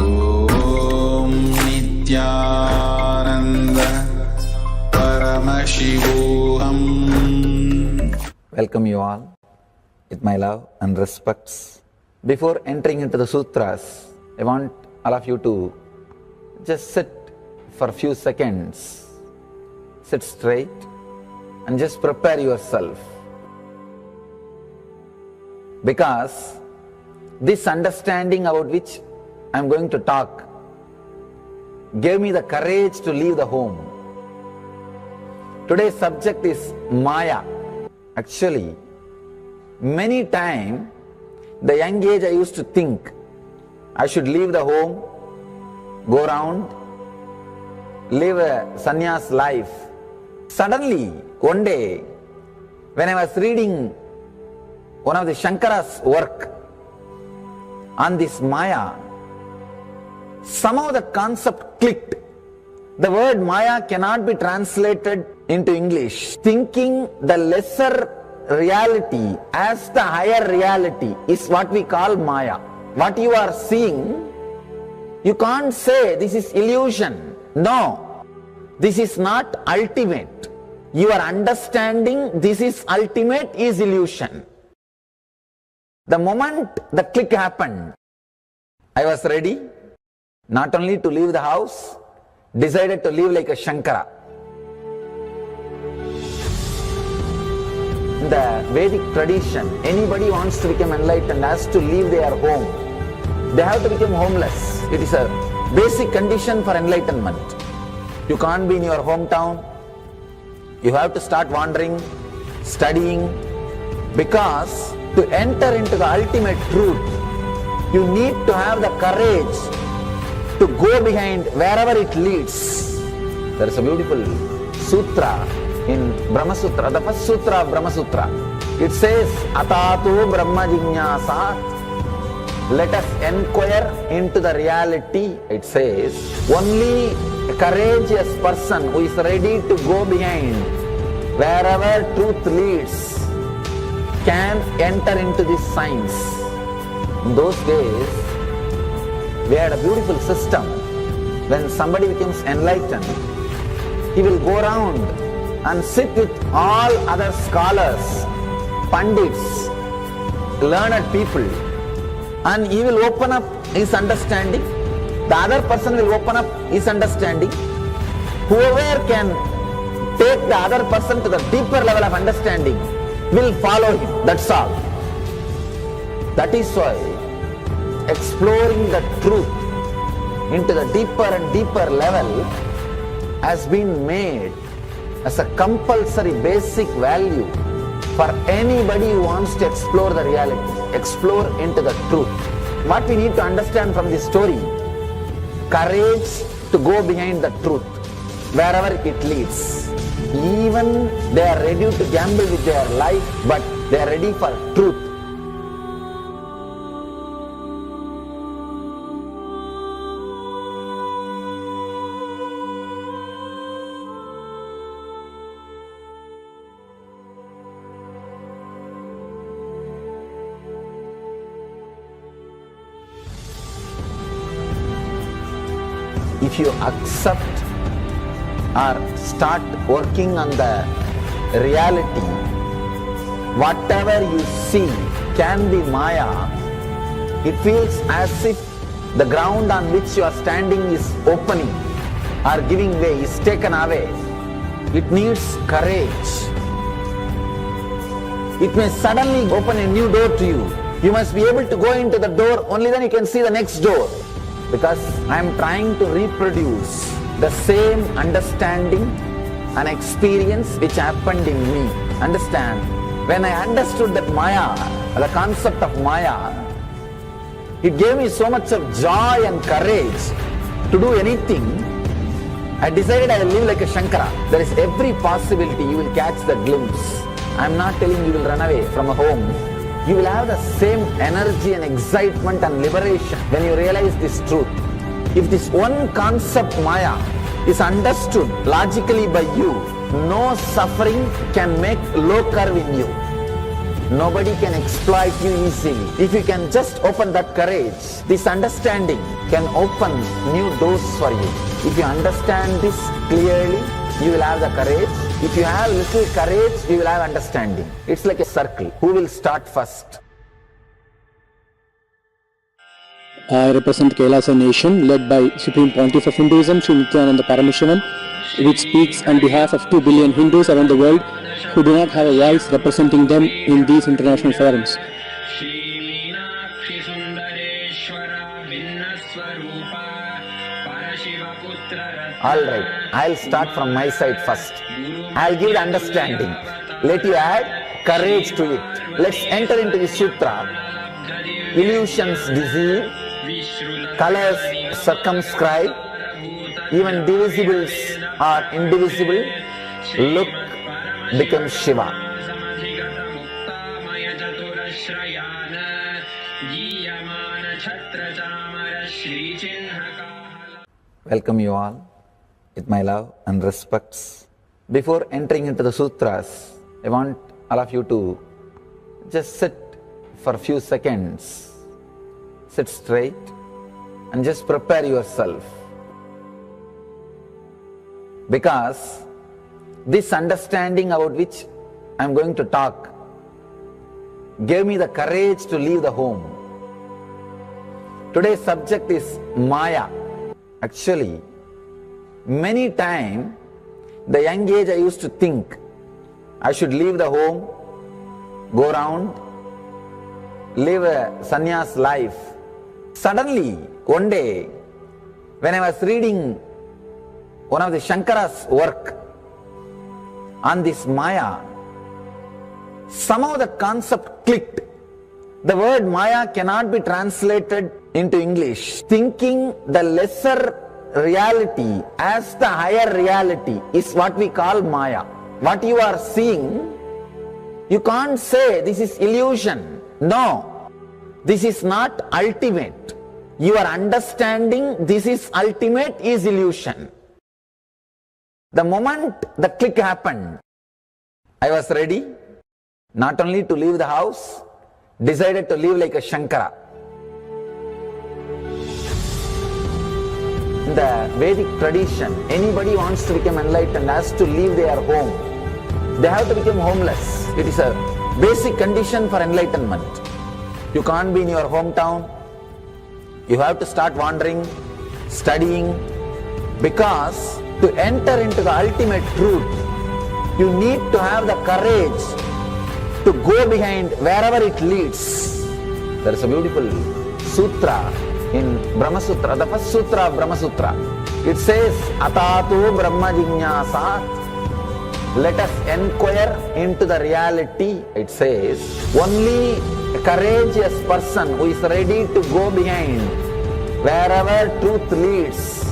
Om Nithyananda Paramashivoham. Welcome you all with my love and respects. Before entering into the sutras, I want all of you to just sit for a few seconds. Sit straight and just prepare yourself. Because this understanding about which I am going to talk gave me the courage to leave the home. Today's subject is Maya. Actually, many times, the young age I used to think I should leave the home, go around, live a sannyas life. Suddenly, one day, when I was reading one of the Shankara's work on this Maya, somehow the concept clicked. The word Maya cannot be translated into English. Thinking the lesser reality as the higher reality is what we call Maya. What you are seeing, you can't say this is illusion. No, this is not ultimate. Your understanding this is ultimate is illusion. The moment the click happened, I was ready not only to leave the house, decided to live like a Shankara. In the Vedic tradition, anybody wants to become enlightened has to leave their home. They have to become homeless. It is a basic condition for enlightenment. You can't be in your hometown. You have to start wandering, studying, because to enter into the ultimate truth, you need to have the courage to go behind wherever it leads. There is a beautiful sutra in Brahma Sutra, the first sutra of Brahma Sutra. It says, Atato Brahma Jignasa, let us inquire into the reality. It says, only a courageous person who is ready to go behind wherever truth leads can enter into this science. In those days, we had a beautiful system. When somebody becomes enlightened, he will go around and sit with all other scholars, pandits, learned people, and he will open up his understanding. The other person will open up his understanding. Whoever can take the other person to the deeper level of understanding will follow him. That's all. That is why exploring the truth into the deeper and deeper level has been made as a compulsory basic value for anybody who wants to explore the reality, explore into the truth. What we need to understand from this story, courage to go behind the truth, wherever it leads. Even they are ready to gamble with their life, but they are ready for truth. If you accept or start working on the reality, whatever you see can be Maya. It feels as if the ground on which you are standing is opening or giving way, is taken away. It needs courage. It may suddenly open a new door to you. You must be able to go into the door, only then you can see the next door. Because I am trying to reproduce the same understanding and experience which happened in me. Understand? When I understood that Maya, the concept of Maya, it gave me so much of joy and courage to do anything. I decided I will live like a Shankara. There is every possibility you will catch the glimpse. I am not telling you will run away from a home. You will have the same energy and excitement and liberation when you realize this truth. If this one concept Maya is understood logically by you, no suffering can make low curve in you. Nobody can exploit you easily. If you can just open that courage, this understanding can open new doors for you. If you understand this clearly, you will have the courage. If you have little courage, you will have understanding. It's like a circle. Who will start first? I represent Kailasa nation led by Supreme Pontiff of Hinduism, Shiva and Nithyananda Paramashivam, which speaks on behalf of 2 billion Hindus around the world who do not have a voice representing them in these international forums. Alright, I'll start from my side first. I'll give the understanding. Let you add courage to it. Let's enter into the sutra. Illusions deceive, colors circumscribe, even divisibles are indivisible. Look becomes Shiva. Welcome you all with my love and respects. Before entering into the sutras, I want all of you to just sit for a few seconds. Sit straight and just prepare yourself. Because this understanding about which I am going to talk gave me the courage to leave the home. Today's subject is Maya. Actually, many times, the young age I used to think I should leave the home, go around, live a sannyas life. Suddenly, one day, when I was reading one of the Shankara's work on this Maya, somehow the concept clicked. The word Maya cannot be translated into English. Thinking the lesser reality as the higher reality is what we call Maya. What you are seeing, you can't say this is illusion. No, this is not ultimate. Your understanding this is ultimate is illusion. The moment the click happened, I was ready not only to leave the house, decided to live like a Shankara. In the Vedic tradition, anybody wants to become enlightened has to leave their home. They have to become homeless. It is a basic condition for enlightenment. You can't be in your hometown. You have to start wandering, studying, because to enter into the ultimate truth, you need to have the courage to go behind wherever it leads. There is a beautiful sutra in Brahma Sutra, the first sutra of Brahma Sutra. It says, Atatu Brahma Jignasat. Let us inquire into the reality. It says, only a courageous person who is ready to go behind wherever truth leads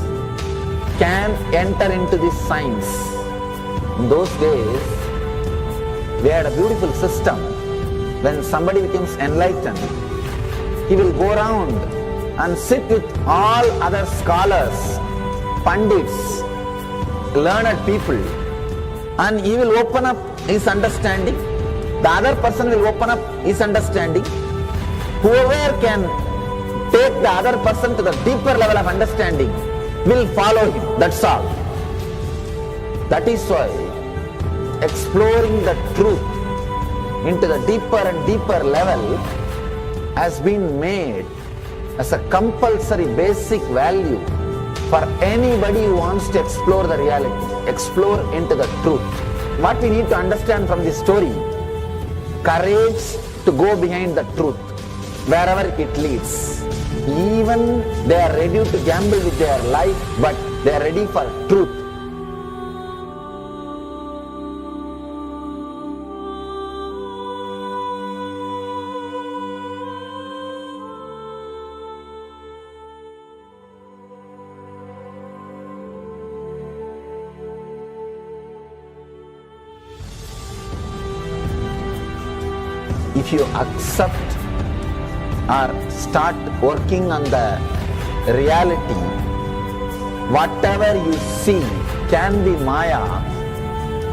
can enter into this science. In those days, we had a beautiful system. When somebody becomes enlightened, he will go around and sit with all other scholars, pandits, learned people, and he will open up his understanding. The other person will open up his understanding. Whoever can take the other person to the deeper level of understanding will follow him. That's all. That is why exploring the truth into the deeper and deeper level has been made as a compulsory basic value for anybody who wants to explore the reality, explore into the truth. What we need to understand from this story, courage to go behind the truth, wherever it leads. Even they are ready to gamble with their life, but they are ready for truth. If you accept or start working on the reality whatever you see can be Maya,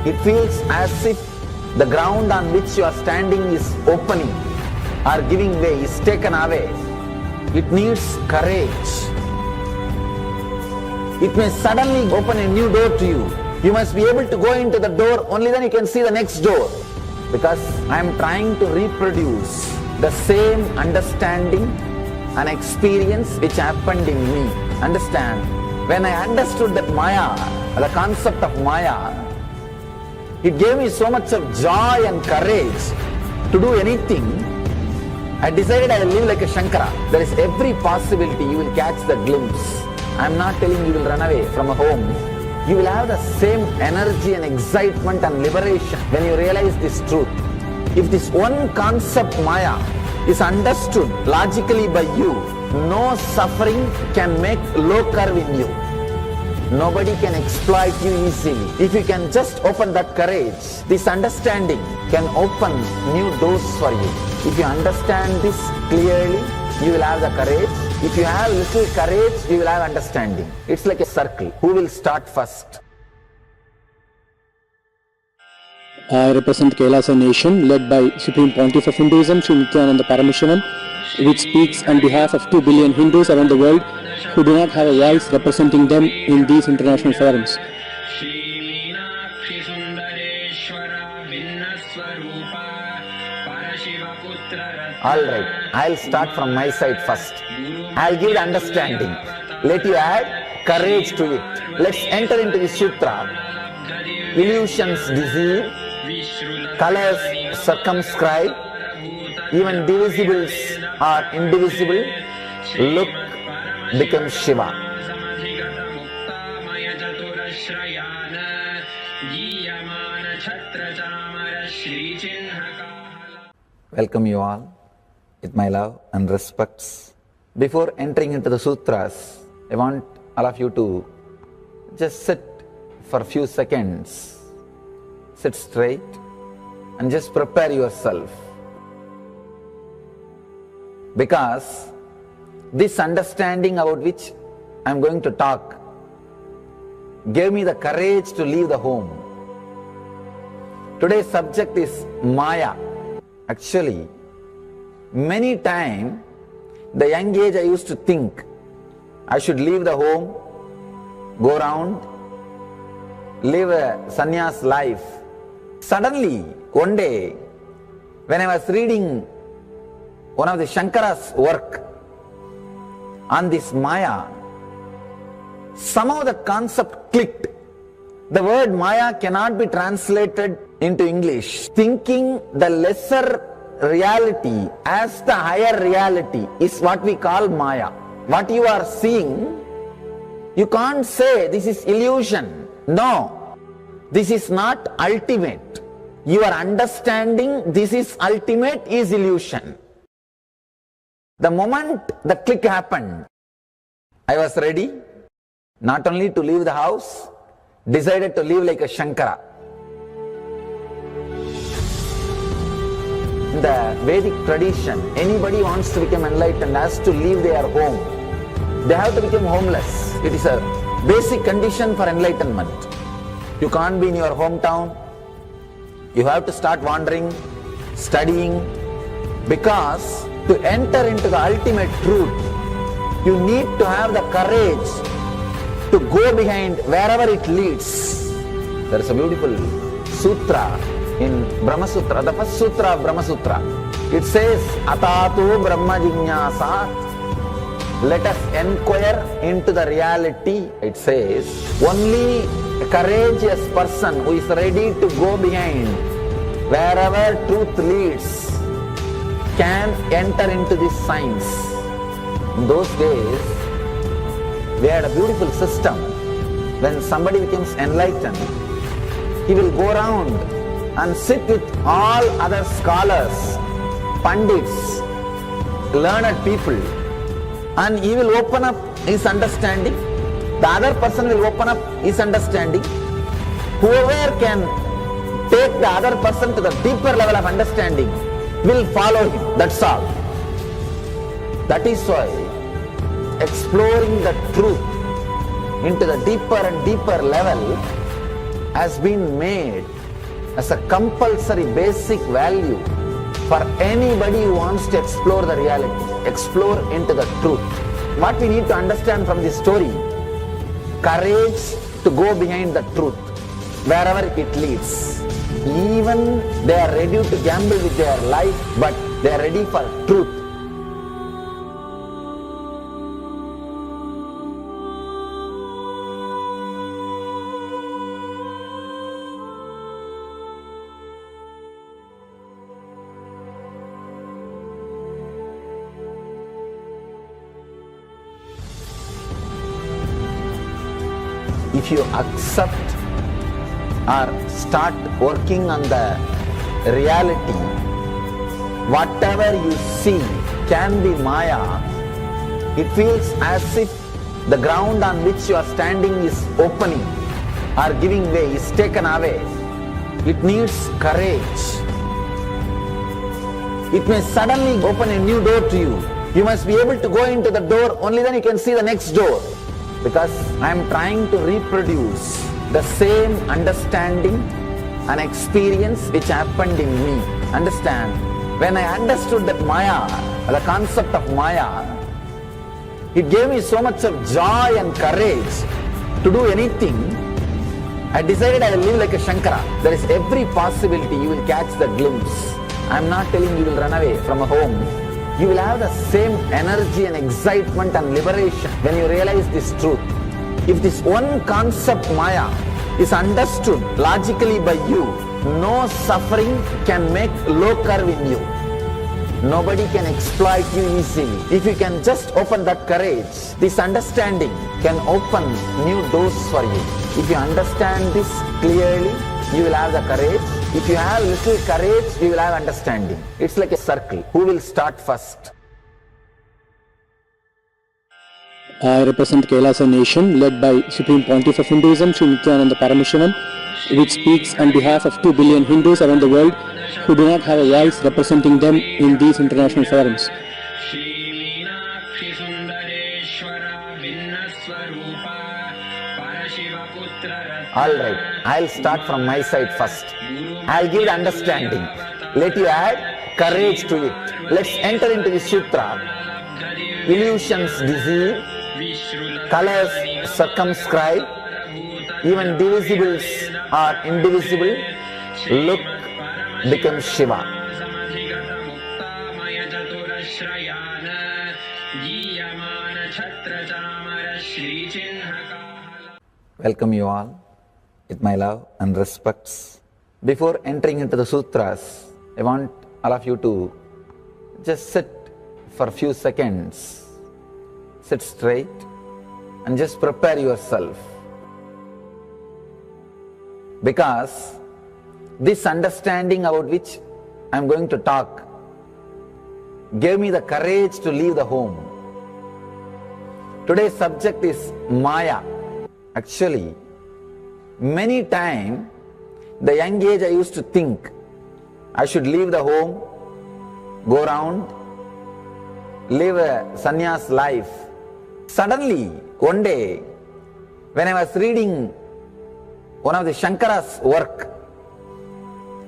it feels as if the ground on which you are standing is opening or giving way, is taken away. It needs courage. It may suddenly open a new door to you. You must be able to go into the door, only then you can see the next door. Because I am trying to reproduce the same understanding and experience which happened in me. Understand? When I understood that Maya, the concept of Maya, it gave me so much of joy and courage to do anything. I decided I will live like a Shankara. There is every possibility you will catch the glimpse. I am not telling you will run away from a home. You will have the same energy and excitement and liberation when you realize this truth. If this one concept Maya is understood logically by you, no suffering can make low curve in you. Nobody can exploit you easily. If you can just open that courage, this understanding can open new doors for you. If you understand this clearly, you will have the courage. If you have little courage, you will have understanding. It's like a circle. Who will start first? I represent Kailasa nation led by Supreme Pontiff of Hinduism, Shiva and Nithyananda Paramashivam, which speaks on behalf of 2 billion Hindus around the world who do not have a voice representing them in these international forums. Alright, I'll start from my side first. I'll give the understanding. Let you add courage to it. Let's enter into the sutra. Illusions deceive, colors circumscribe, even divisibles are indivisible. Look becomes Shiva. Welcome you all with my love and respects. Before entering into the sutras, I want all of you to just sit for a few seconds. Sit straight and just prepare yourself. Because this understanding about which I am going to talk gave me the courage to leave the home. Today's subject is Maya. Actually, many times, the young age I used to think I should leave the home, go around, live a sannyas life. Suddenly, one day, when I was reading one of the Shankara's work on this Maya, somehow the concept clicked. The word Maya cannot be translated into English. Thinking the lesser reality as the higher reality is what we call Maya. What you are seeing, you can't say this is illusion. No, this is not ultimate. Your understanding this is ultimate is illusion. The moment the click happened, I was ready not only to leave the house, decided to live like a Shankara. In the Vedic tradition, anybody wants to become enlightened has to leave their home. They have to become homeless. It is a basic condition for enlightenment. You can't be in your hometown. You have to start wandering, studying, because to enter into the ultimate truth, you need to have the courage to go behind wherever it leads. There is a beautiful sutra in Brahma Sutra, the first sutra of Brahma Sutra. It says, Atatu Brahma Jignasat. Let us inquire into the reality. It says, only a courageous person who is ready to go behind wherever truth leads can enter into this science. In those days, we had a beautiful system. When somebody becomes enlightened, he will go around and sit with all other scholars, pandits, learned people, and he will open up his understanding. The other person will open up his understanding. Whoever can take the other person to the deeper level of understanding will follow him. That's all. That is why exploring the truth into the deeper and deeper level has been made as a compulsory basic value for anybody who wants to explore the reality, explore into the truth. What we need to understand from this story, courage to go behind the truth, wherever it leads. Even they are ready to gamble with their life, but they are ready for truth. If you accept or start working on the reality, whatever you see can be Maya. It feels as if the ground on which you are standing is opening or giving way, is taken away. It needs courage. It may suddenly open a new door to you. You must be able to go into the door, only then you can see the next door. Because I am trying to reproduce the same understanding and experience which happened in me. Understand? When I understood that Maya, the concept of Maya, it gave me so much of joy and courage to do anything. I decided I will live like a Shankara. There is every possibility you will catch the glimpse. I am not telling you will run away from a home. You will have the same energy and excitement and liberation when you realize this truth. If this one concept Maya is understood logically by you, no suffering can make low curve in you. Nobody can exploit you easily. If you can just open that courage, this understanding can open new doors for you. If you understand this clearly, you will have the courage. If you have little courage, you will have understanding. It's like a circle. Who will start first? I represent Kailasa nation led by Supreme Pontiff of Hinduism, Shiva and Nithyananda Paramashivam, which speaks on behalf of 2 billion Hindus around the world who do not have a voice representing them in these international forums. Alright, I'll start from my side first. I'll give the understanding. Let you add courage to it. Let's enter into the sutra. Illusions deceive, colors circumscribe, even divisibles are indivisible. Look becomes Shiva. Welcome you all with my love and respects. Before entering into the sutras, I want all of you to just sit for a few seconds. Sit straight and just prepare yourself. Because this understanding about which I am going to talk gave me the courage to leave the home. Today's subject is Maya. Actually, many times, the young age I used to think I should leave the home, go around, live a sannyas life. Suddenly, one day, when I was reading one of the Shankara's work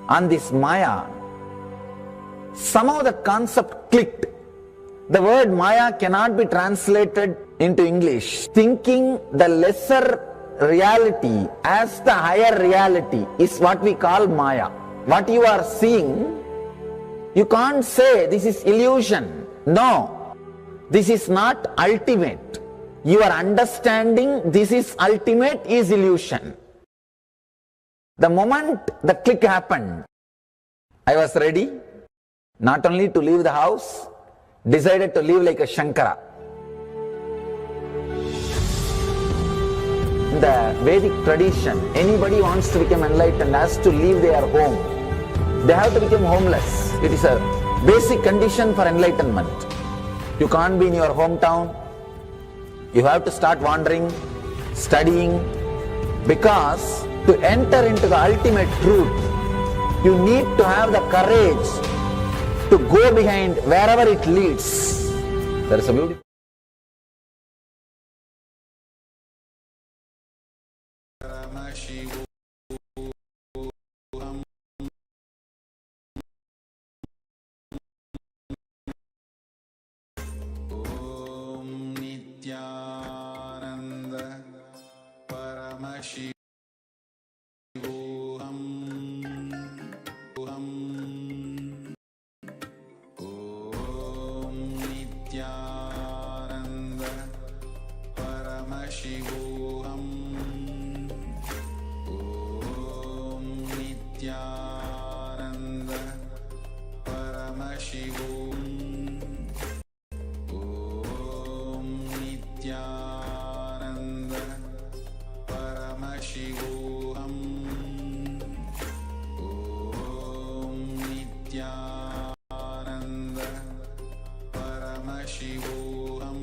on this Maya, somehow the concept clicked. The word Maya cannot be translated into English. Thinking the lesser reality as the higher reality is what we call Maya. What you are seeing, you can't say this is illusion. No, this is not ultimate. Your understanding this is ultimate is illusion. The moment the click happened, I was ready not only to leave the house, decided to live like a Shankara. In the Vedic tradition, anybody wants to become enlightened has to leave their home. They have to become homeless. It is a basic condition for enlightenment. You can't be in your hometown. You have to start wandering, studying, because to enter into the ultimate truth, you need to have the courage to go behind wherever it leads. There is a beautiful Nithyananda Paramashivoham. Om Nithyananda Paramashivoham. Om Nithyananda Paramashivoham. Om Nithyananda Paramashivoham. Om Nithyananda Paramashivoham.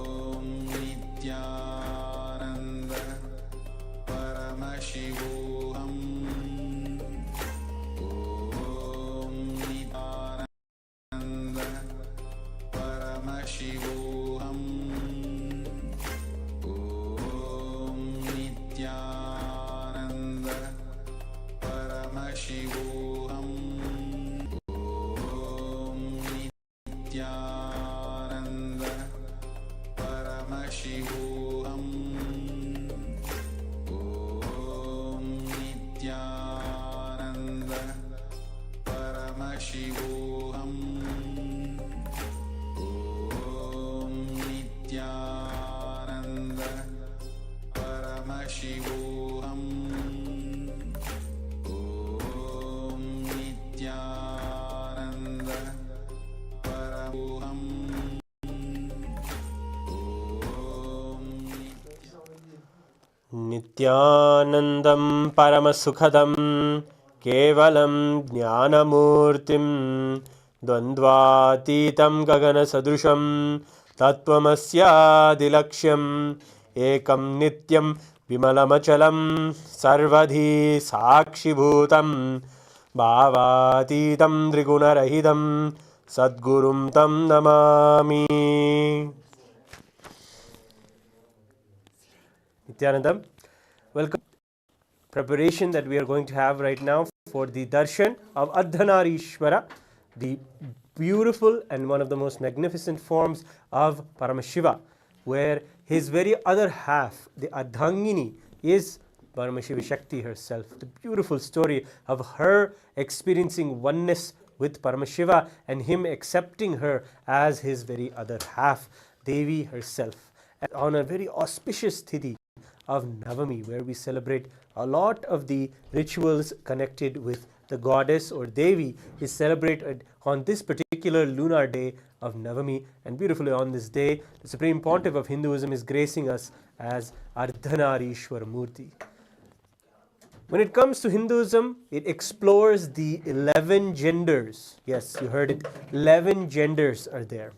Om Nithyananda Paramashivoham. Om Nithyananda Paramashivoham. Om Nithyananda Paramashivoham. Om Nithyananda Paramashivoham. Om Nithyananda Paramashivoham. Om Nithyananda Paramashivoham. Om Nithyananda Paramoham. Nityanandam Paramasukhadam Kevalam Jnanamurtim Dvandvatitam Gagana Sadrusham Tattvamasya Ekam Nityam Vimalamachalam Sarvadhi Sakshibhutam Bhavatitam Trigunarahidam Sadgurum Tam Namami. Nithyanandam, welcome. Preparation that we are going to have right now for the Darshan of Ardhanarishwara, the beautiful and one of the most magnificent forms of Paramashiva, where his very other half, the Ardhangini, is Paramashiva Shakti herself. The beautiful story of her experiencing oneness with Paramashiva and him accepting her as his very other half, Devi herself. And on a very auspicious Tithi of Navami, where we celebrate a lot of the rituals connected with the goddess or Devi, is celebrated on this particular lunar day of Navami. And beautifully on this day, the Supreme Pontiff of Hinduism is gracing us as Ardhanarishwara Murti. When it comes to Hinduism, it explores the 11 genders. Yes, you heard it. 11 genders are there.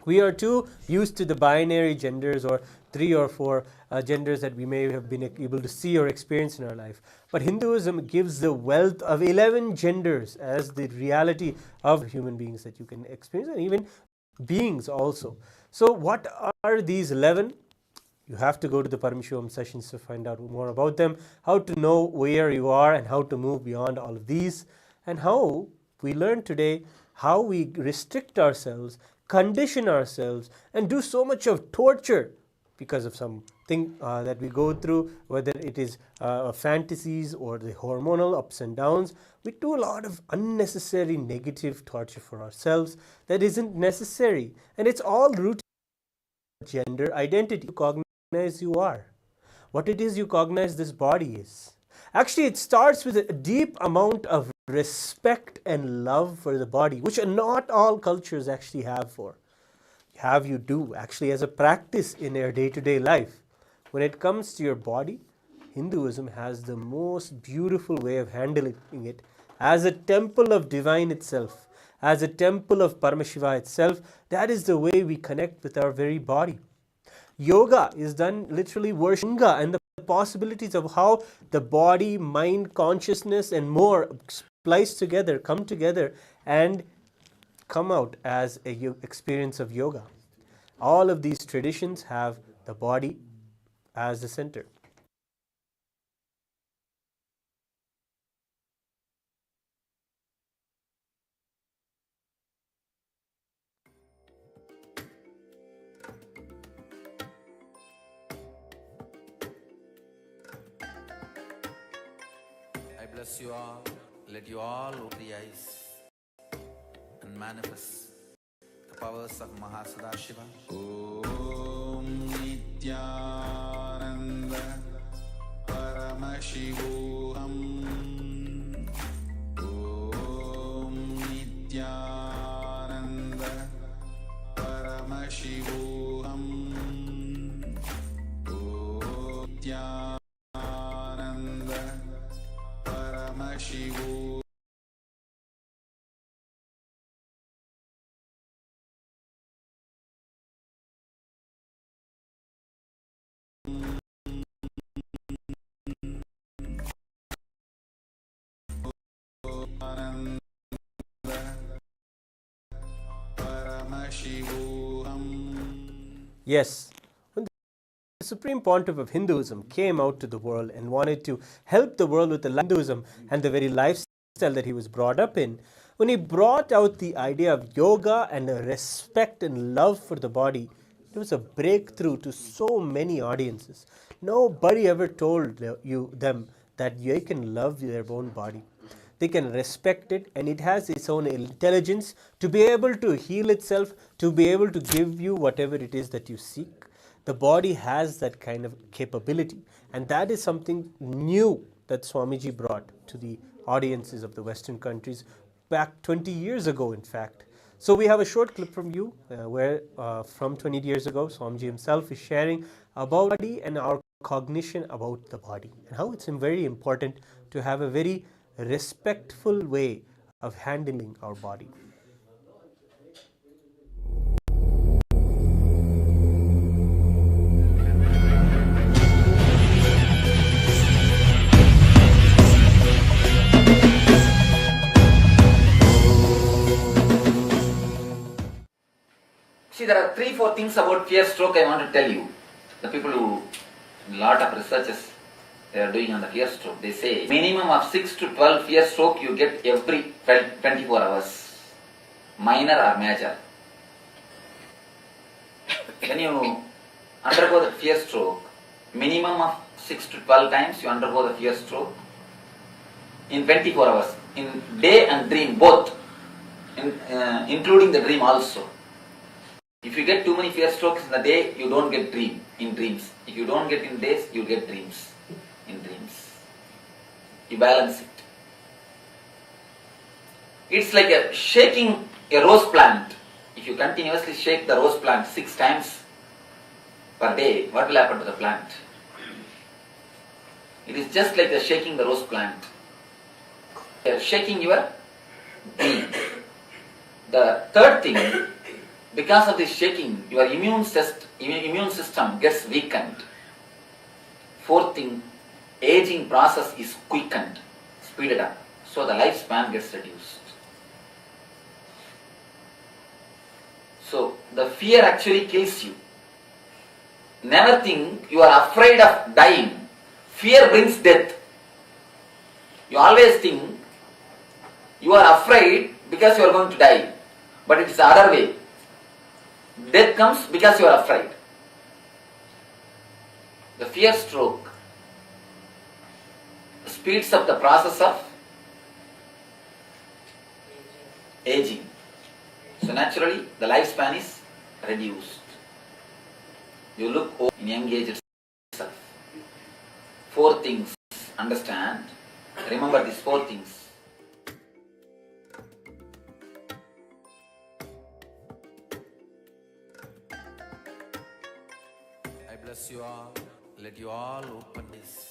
We are too used to the binary genders or 3 or 4 genders that we may have been able to see or experience in our life. But Hinduism gives the wealth of 11 genders as the reality of human beings that you can experience, and even beings also. So what are these 11? You have to go to the Paramashivoham sessions to find out more about them, how to know where you are and how to move beyond all of these, and how we learn today how we restrict ourselves, condition ourselves, and do so much of torture because of something that we go through, whether it is fantasies or the hormonal ups and downs. We do a lot of unnecessary negative torture for ourselves that isn't necessary, and it's all rooted in gender identity. You cognize you are, what it is you cognize this body is. Actually, it starts with a deep amount of respect and love for the body, which not all cultures actually have you do actually as a practice in your day-to-day life. When it comes to your body, Hinduism has the most beautiful way of handling it as a temple of divine itself, as a temple of Paramashiva itself. That is the way we connect with our very body. Yoga is done literally worshiping and the possibilities of how the body, mind, consciousness and more splice together, come together and come out as an experience of yoga. All of these traditions have the body as the center. I bless you all. Let you all open the eyes and manifest the powers of Shiva. Om Nithyananda Paramashivoham. Om Nithyananda Paramashivoham. Om Nithyananda Paramashivoham. Yes, when the Supreme Pontiff of Hinduism came out to the world and wanted to help the world with the Hinduism and the very lifestyle that he was brought up in, when he brought out the idea of yoga and a respect and love for the body, it was a breakthrough to so many audiences. Nobody ever told them that they can love their own body. They can respect it, and it has its own intelligence to be able to heal itself, to be able to give you whatever it is that you seek. The body has that kind of capability, and that is something new that Swamiji brought to the audiences of the Western countries back 20 years ago, in fact. So we have a short clip from you where from 20 years ago, Swamiji himself is sharing about the body and our cognition about the body, and how it's very important to have a very respectful way of handling our body. See, there are 3-4 things about fear stroke I want to tell you. The people who, lot of researches they are doing on the fear stroke, they say minimum of 6 to 12 fear stroke you get every 24 hours, minor or major. When you undergo the fear stroke, minimum of 6 to 12 times you undergo the fear stroke in 24 hours, in day and dream both, including the dream also. If you get too many fear strokes in the day, you don't get in dreams. If you don't get in days, you get dreams. In dreams, you balance it. It's like shaking a rose plant. If you continuously shake the rose plant 6 times per day, what will happen to the plant? It is just like shaking the rose plant. You are shaking your being. The third thing, because of this shaking, your immune system gets weakened. Fourth thing, aging process is quickened, speeded up, so the lifespan gets reduced. So the fear actually kills you. Never think you are afraid of dying. Fear brings death. You always think you are afraid because you are going to die, but it is the other way. Death comes because you are afraid. The fear stroke speeds up the process of aging. So naturally, the lifespan is reduced. You look old in young age itself. 4 things. Understand. Remember these 4 things. I bless you all. Let you all open this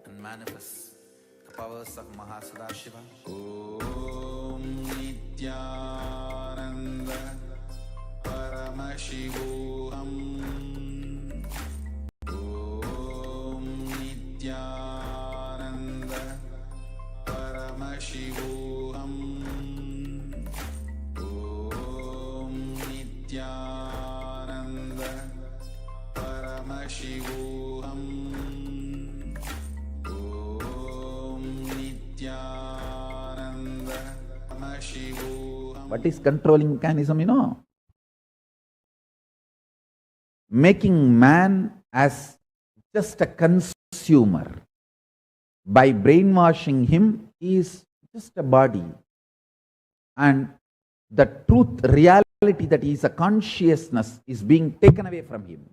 and manifest the powers of Shiva. Om Nithyananda Paramashivoham. Om Nithyananda Paramashivoham. Om Nithyananda Paramashivoham. Om Nithyananda Paramashivoham. What is controlling mechanism, you know? Making man as just a consumer. By brainwashing him, he is just a body. And the truth, reality that he is a consciousness is being taken away from him.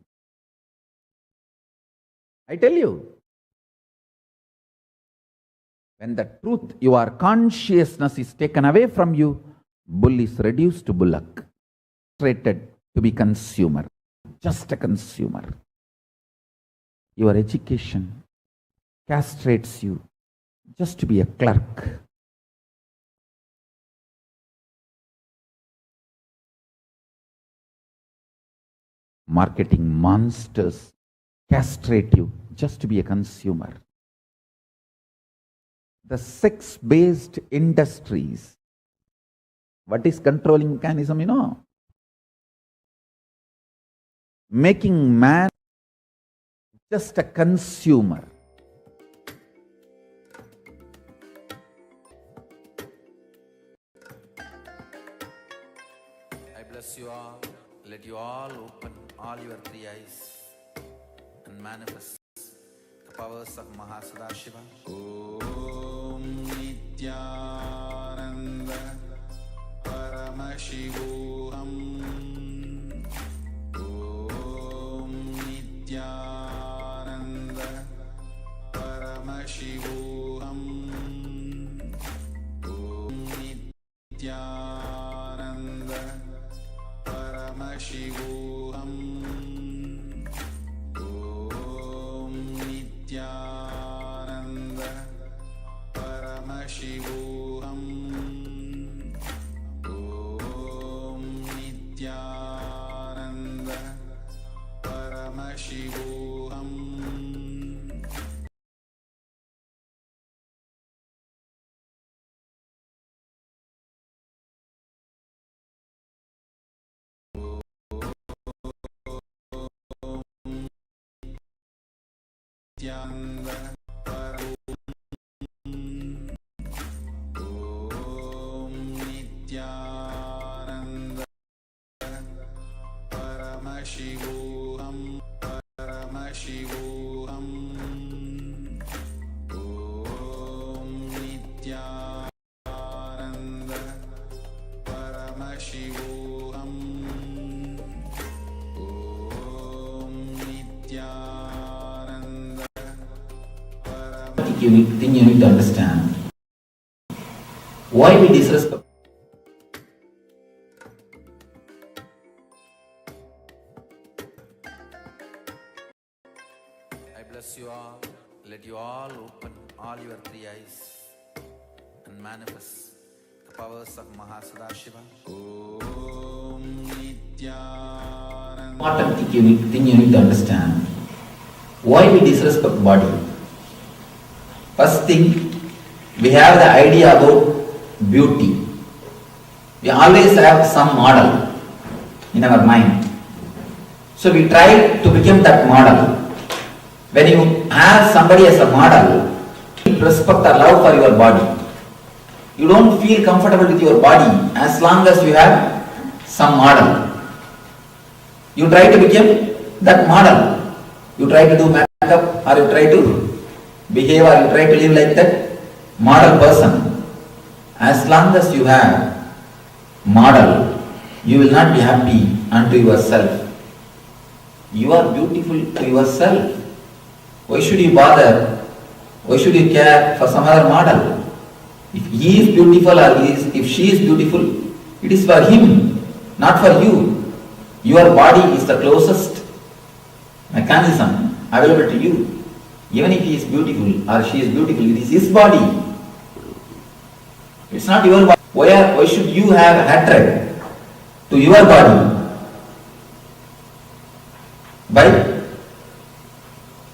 I tell you, when the truth, your consciousness is taken away from you, bull is reduced to bullock, created to be consumer, just a consumer. Your education castrates you just to be a clerk. Marketing monsters castrate you just to be a consumer. The sex-based industries, what is controlling mechanism, you know? Making man just a consumer. I bless you all. Let you all open all your three eyes and manifest the powers of Shiva. Om Nithyananda Paramashivoham. Om Nithyananda Paramashivoham. Om Nithyananda Paramashivoham. Om Nithyananda Paramashivoham. Om Nithyananda Paramashivoham. Nithyananda Om Nithyananda Paramashivoham. Paramashivoham. Om Nithyananda Paramashivoham. Om Nithyananda Unique thing you need to understand. Why we disrespect? I bless you all. Let you all open all your three eyes and manifest the powers of Shiva. Om Nithyananda. Important thing you need to understand. Why we disrespect body? First thing, we have the idea about beauty. We always have some model in our mind. So we try to become that model. When you have somebody as a model, respect or love for your body. You don't feel comfortable with your body as long as you have some model. You try to become that model. You try to do makeup or you try to behave or you try to live like that model person. As long as you have model, you will not be happy unto yourself. You are beautiful to yourself. Why should you bother? Why should you care for some other model? If he is beautiful or if she is beautiful, it is for him, not for you. Your body is the closest mechanism available to you. Even if he is beautiful or she is beautiful, it is his body. It's not your body. Why should you have hatred to your body by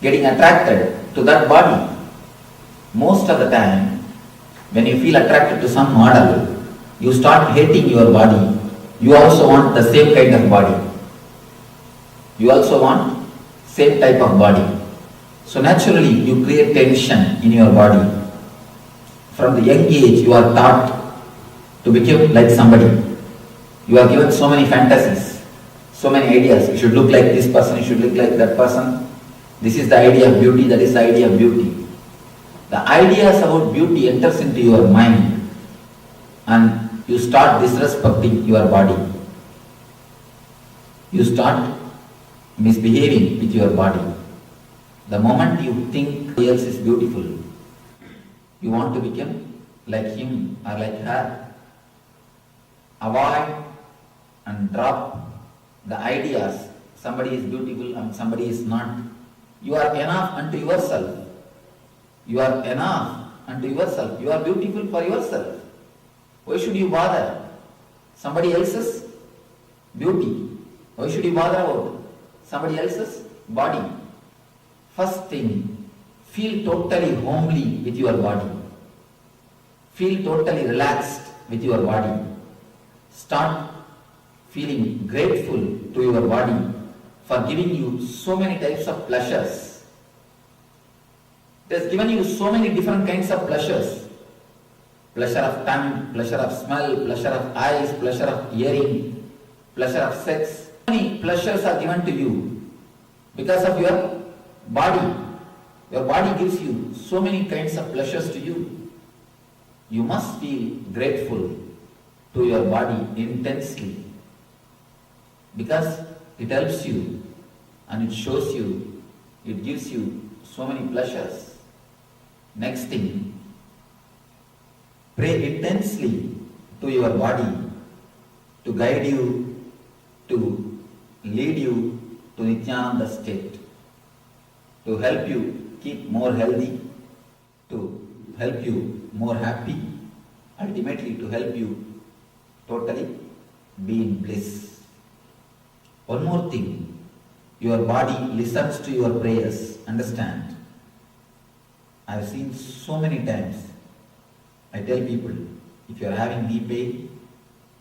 getting attracted to that body? Most of the time, when you feel attracted to some model, you start hating your body. You also want the same kind of body. You also want same type of body. So naturally you create tension in your body. From the young age you are taught to become like somebody. You are given so many fantasies, so many ideas. You should look like this person, you should look like that person. This is the idea of beauty, that is the idea of beauty. The ideas about beauty enters into your mind and you start disrespecting your body. You start misbehaving with your body. The moment you think somebody else is beautiful, you want to become like him or like her. Avoid and drop the ideas somebody is beautiful and somebody is not. You are enough unto yourself. You are enough unto yourself. You are beautiful for yourself. Why should you bother somebody else's beauty? Why should you bother about somebody else's body? First thing, feel totally homely with your body. Feel totally relaxed with your body. Start feeling grateful to your body for giving you so many types of pleasures. It has given you so many different kinds of pleasures. Pleasure of tongue, pleasure of smell, pleasure of eyes, pleasure of hearing, pleasure of sex. So many pleasures are given to you because of your body. Your body gives you so many kinds of pleasures to you. You must feel grateful to your body intensely because it helps you and it shows you, it gives you so many pleasures. Next thing, pray intensely to your body to guide you, to lead you to Nithyananda state, to help you keep more healthy, to help you more happy, ultimately to help you totally be in bliss. One more thing, your body listens to your prayers, understand? I have seen so many times, I tell people, if you are having knee pain,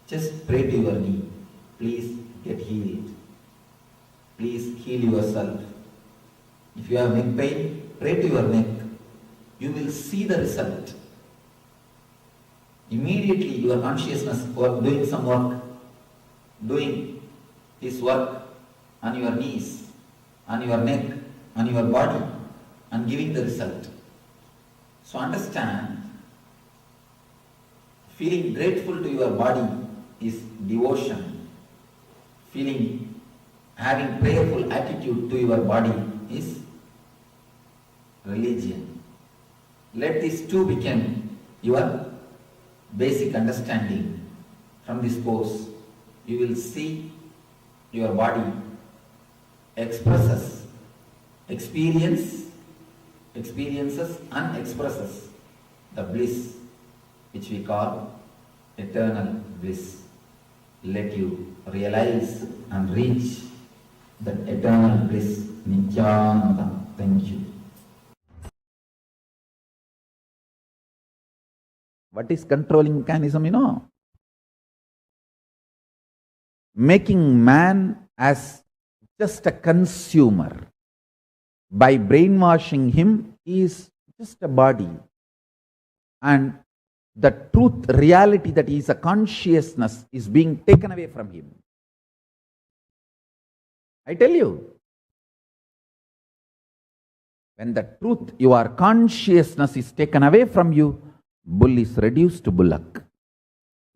just pray to your knee, please get healed. Please heal yourself. If you have neck pain, pray to your neck. You will see the result. Immediately your consciousness or doing some work, doing his work on your knees, on your neck, on your body, and giving the result. So understand, feeling grateful to your body is devotion. Having prayerful attitude to your body is religion. Let these two become your basic understanding. From this course, you will see your body experiences and expresses the bliss which we call eternal bliss. Let you realize and reach that eternal bliss. Nithyananda. Thank you. What is controlling mechanism, you know? Making man as just a consumer. By brainwashing him is just a body. And the truth, reality that he is a consciousness is being taken away from him. I tell you, when the truth, your consciousness is taken away from you, bull is reduced to bullock.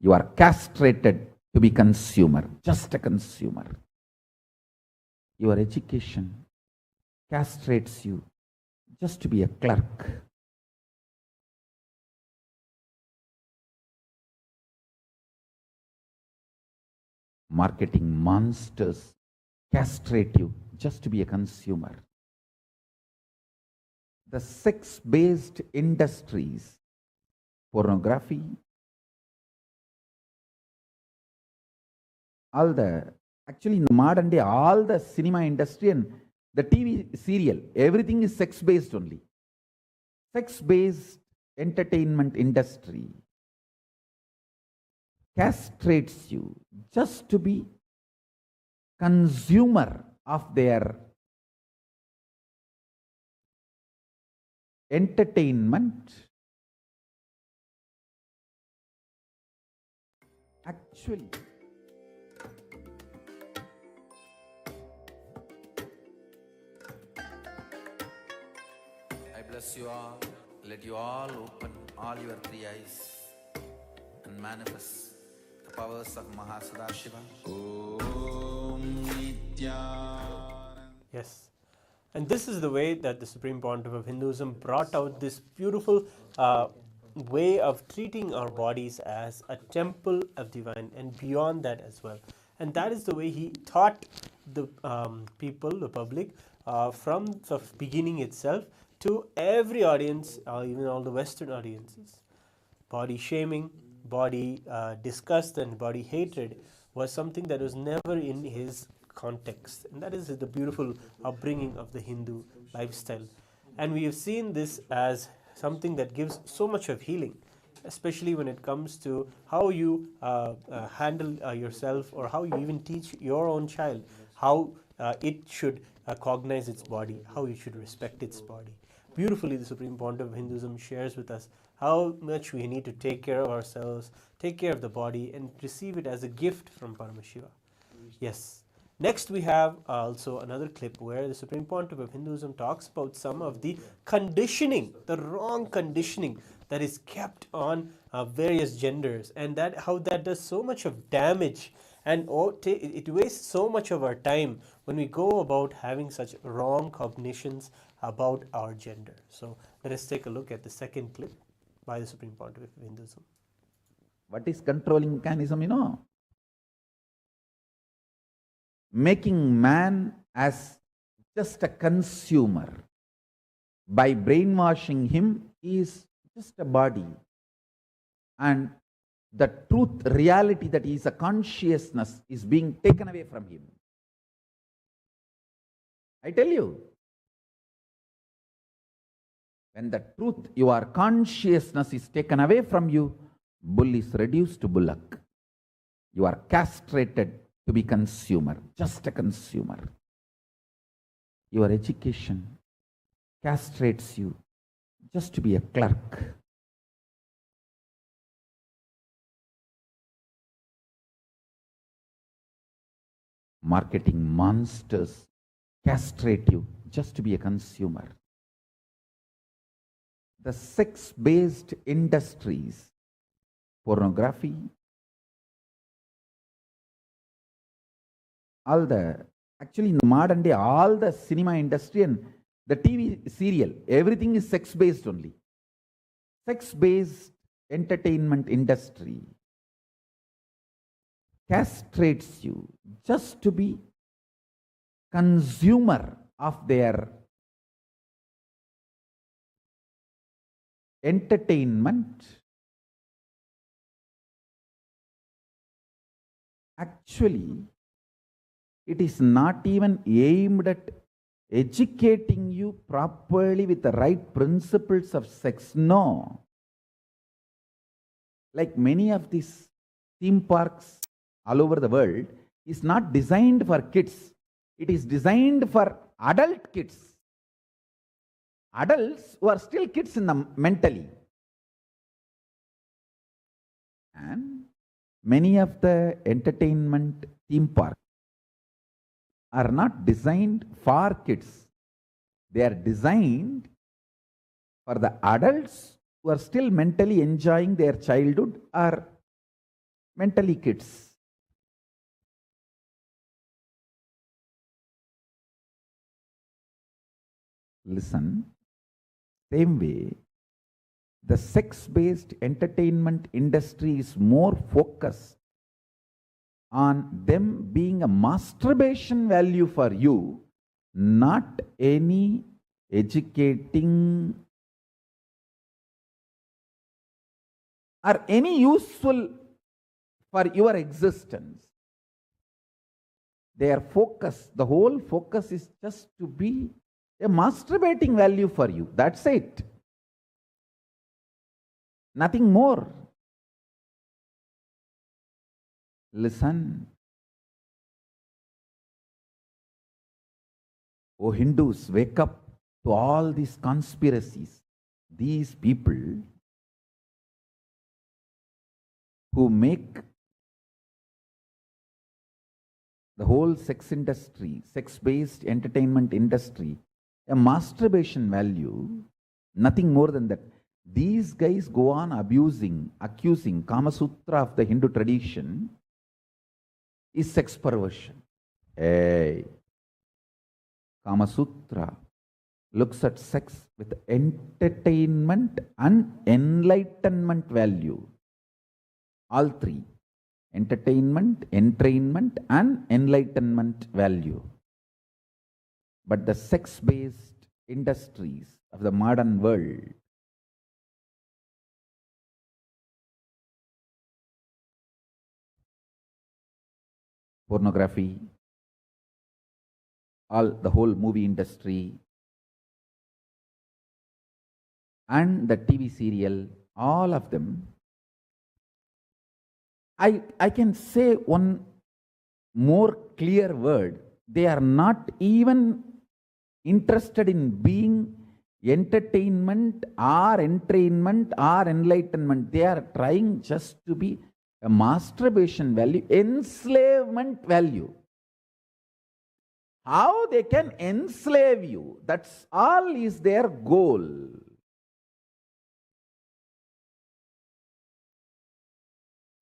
You are castrated to be consumer, just a consumer. Your education castrates you just to be a clerk. Marketing monsters castrate you just to be a consumer. The sex-based industries, pornography, actually in the modern day, all the cinema industry and the TV serial, everything is sex-based only. Sex-based entertainment industry castrates you just to be consumer of their entertainment actually I bless you all. Let you all open all your three eyes and manifest the powers of Shiva. Om Nithyananda. Yes. And this is the way that the Supreme Pontiff of Hinduism brought out this beautiful way of treating our bodies as a temple of divine and beyond that as well. And that is the way he taught the people, the public, from the beginning itself to every audience, even all the Western audiences. Body shaming, body disgust, and body hatred was something that was never in his context. And that is the beautiful upbringing of the Hindu lifestyle. And we have seen this as something that gives so much of healing, especially when it comes to how you handle yourself, or how you even teach your own child how it should cognize its body, how you should respect its body. Beautifully, the Supreme Pontiff of Hinduism shares with us how much we need to take care of ourselves, take care of the body, and receive it as a gift from Paramashiva. Yes. Next, we have also another clip where the Supreme Pontiff of Hinduism talks about some of the conditioning, the wrong conditioning that is kept on various genders, and that how that does so much of damage, and it wastes so much of our time when we go about having such wrong cognitions about our gender. So let us take a look at the second clip by the Supreme Pontiff of Hinduism. What is controlling mechanism, you know? Making man as just a consumer. By brainwashing him, he is just a body. And the truth, reality that he is a consciousness is being taken away from him. I tell you, when the truth, your consciousness is taken away from you, bull is reduced to bullock. You are castrated to be consumer, just a consumer. Your education castrates you just to be a clerk. Marketing monsters castrate you just to be a consumer. The sex-based industries, pornography, actually in the modern day, all the cinema industry and the TV serial, everything is sex-based only. Sex-based entertainment industry castrates you just to be consumer of their entertainment. Actually, it is not even aimed at educating you properly with the right principles of sex. No. Like many of these theme parks all over the world is not designed for kids. It is designed for adult kids. Adults who are still kids mentally. And many of the entertainment theme parks are not designed for kids. They are designed for the adults who are still mentally enjoying their childhood or mentally kids. Listen, same way, the sex-based entertainment industry is more focused on them being a masturbation value for you, not any educating or any useful for your existence. Their focus, the whole focus is just to be a masturbating value for you. That's it. Nothing more. Listen. Oh Hindus, wake up to all these conspiracies. these people who make the whole sex industry, sex-based entertainment industry, a masturbation value, nothing more than that. These guys go on accusing Kama Sutra of the Hindu tradition is sex perversion. Hey, Kama Sutra looks at sex with entertainment and enlightenment value. All three. Entertainment, entrainment, and enlightenment value. But the sex-based industries of the modern world pornography, the whole movie industry, and the TV serial, all of them, I can say one more clear word. They are not even interested in being entertainment or entrainment or enlightenment. They are trying just to be a masturbation value, enslavement value. How they can enslave you, that's all is their goal.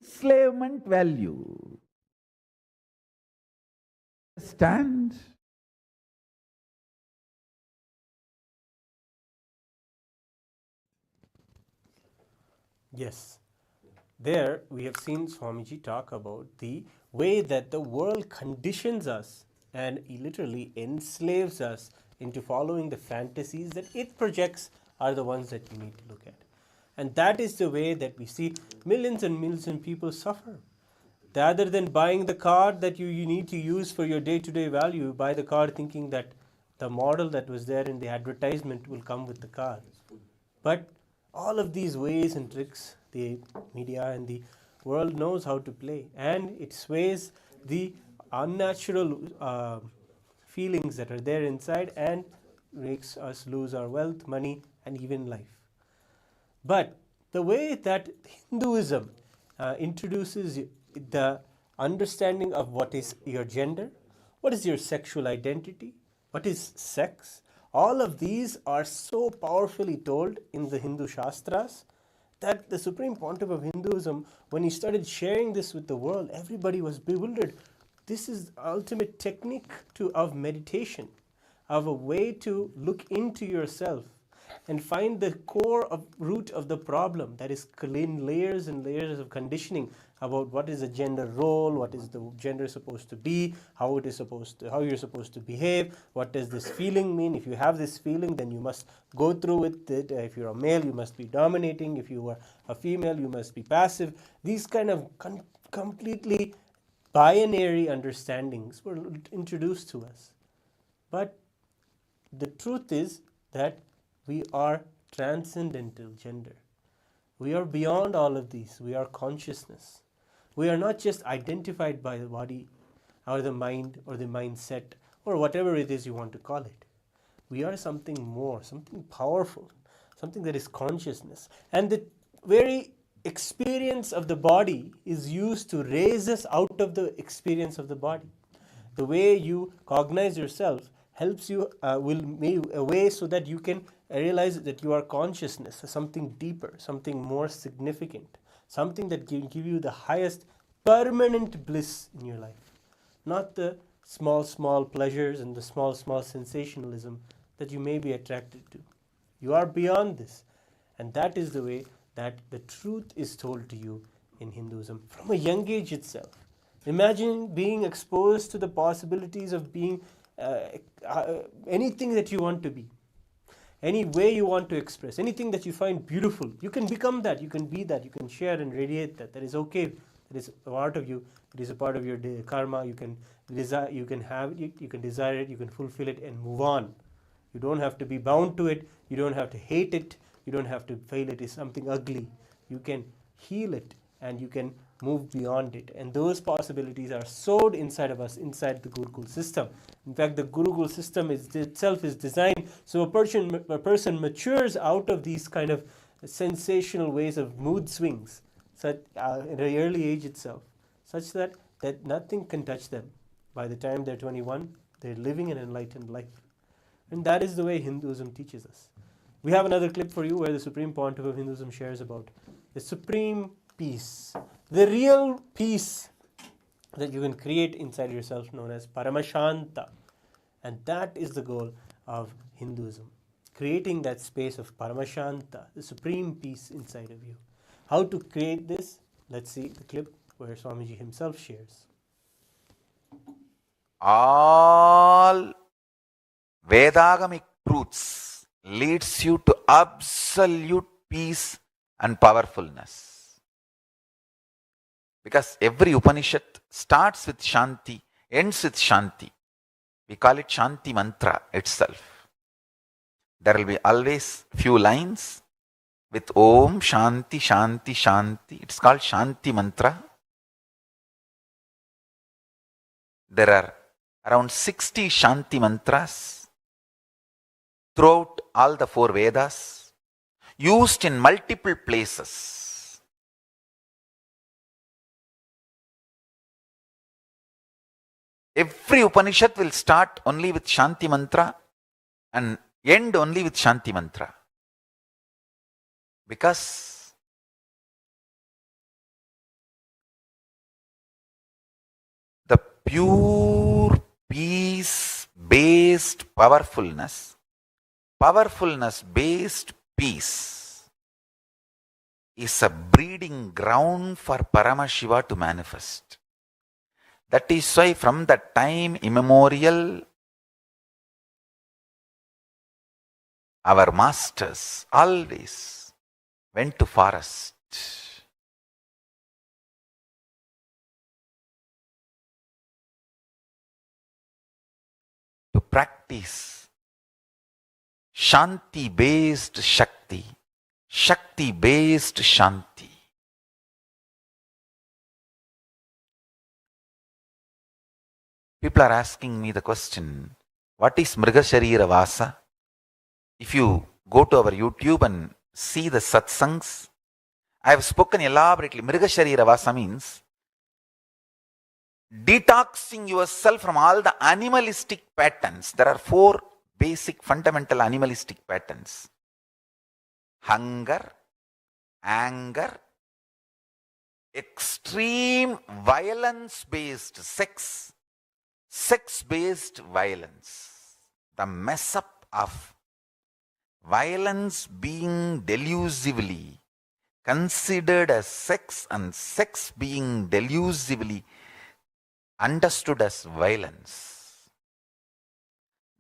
Enslavement value. Understand? Yes. There we have seen Swamiji talk about the way that the world conditions us and literally enslaves us into following the fantasies that it projects are the ones that you need to look at. And that is the way that we see millions and millions of people suffer. Rather than buying the car that you need to use for your day-to-day value, you buy the car thinking that the model that was there in the advertisement will come with the car. But all of these ways and tricks, the media and the world knows how to play, and it sways the unnatural feelings that are there inside and makes us lose our wealth, money, and even life. But the way that Hinduism introduces the understanding of what is your gender, what is your sexual identity, what is sex, all of these are so powerfully told in the Hindu Shastras that the Supreme Pontiff of Hinduism, when he started sharing this with the world, everybody was bewildered. This is the ultimate technique of meditation, of a way to look into yourself and find the core root of the problem that is in layers and layers of conditioning about what is a gender role, what is the gender supposed to be, how you're supposed to behave, what does this feeling mean. If you have this feeling, then you must go through with it. If you're a male, you must be dominating. If you are a female, you must be passive. These kind of completely binary understandings were introduced to us. But the truth is that we are transcendental gender. We are beyond all of these. We are consciousness. We are not just identified by the body or the mind or the mindset or whatever it is you want to call it. We are something more, something powerful, something that is consciousness. And the very experience of the body is used to raise us out of the experience of the body. The way you cognize yourself helps you, will make a way so that you can realize that you are consciousness, something deeper, something more significant, something that can give you the highest permanent bliss in your life, not the small pleasures and the small sensationalism that you may be attracted to. You are beyond this, and that is the way that the truth is told to you in Hinduism from a young age itself. Imagine being exposed to the possibilities of being anything that you want to be, any way you want to express, anything that you find beautiful. You can become that, you can be that, you can share and radiate that. That is okay. That is a part of you. It is a part of your karma. You can desire, you can have it, you can desire it, you can fulfill it and move on. You don't have to be bound to it. You don't have to hate it. You don't have to feel it is something ugly. You can heal it and you can move beyond it. And those possibilities are sowed inside of us, inside the Gurukul system. In fact, the Gurukul system itself is designed so a person matures out of these kind of sensational ways of mood swings such, in an early age itself, such that nothing can touch them. By the time they're 21, they're living an enlightened life. And that is the way Hinduism teaches us. We have another clip for you where the Supreme Pontiff of Hinduism shares about the supreme peace, the real peace that you can create inside yourself, known as Paramashanta. And that is the goal of Hinduism, creating that space of Paramashanta, the supreme peace inside of you. How to create this? Let's see the clip where Swamiji himself shares. All Vedagamic truths leads you to absolute peace and powerfulness. Because every Upanishad starts with Shanti, ends with Shanti. We call it Shanti mantra itself. There will be always few lines with Om, Shanti, Shanti, Shanti. It's called Shanti mantra. There are around 60 Shanti mantras throughout all the 4 Vedas, used in multiple places. Every Upanishad will start only with Shanti mantra and end only with Shanti mantra. Because the pure peace-based powerfulness-based peace is a breeding ground for Paramashiva to manifest. That is why from the time immemorial, our masters always went to forest to practice Shanti-based Shakti, Shakti-based Shanti. People are asking me the question, what is Mrigasharira Vasa? If you go to our YouTube and see the satsangs, I have spoken elaborately. Mrigasharira Vasa means detoxing yourself from all the animalistic patterns. There are 4 basic fundamental animalistic patterns: hunger, anger, extreme violence-based sex, sex-based violence. The mess up of violence being delusively considered as sex and sex being delusively understood as violence.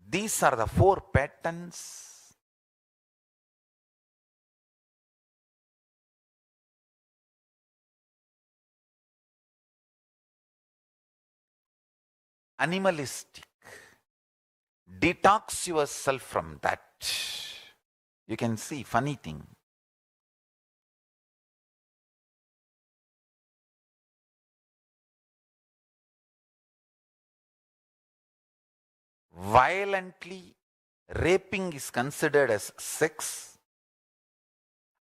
These are the 4 patterns animalistic. Detox yourself from that. You can see funny thing. Violently raping is considered as sex,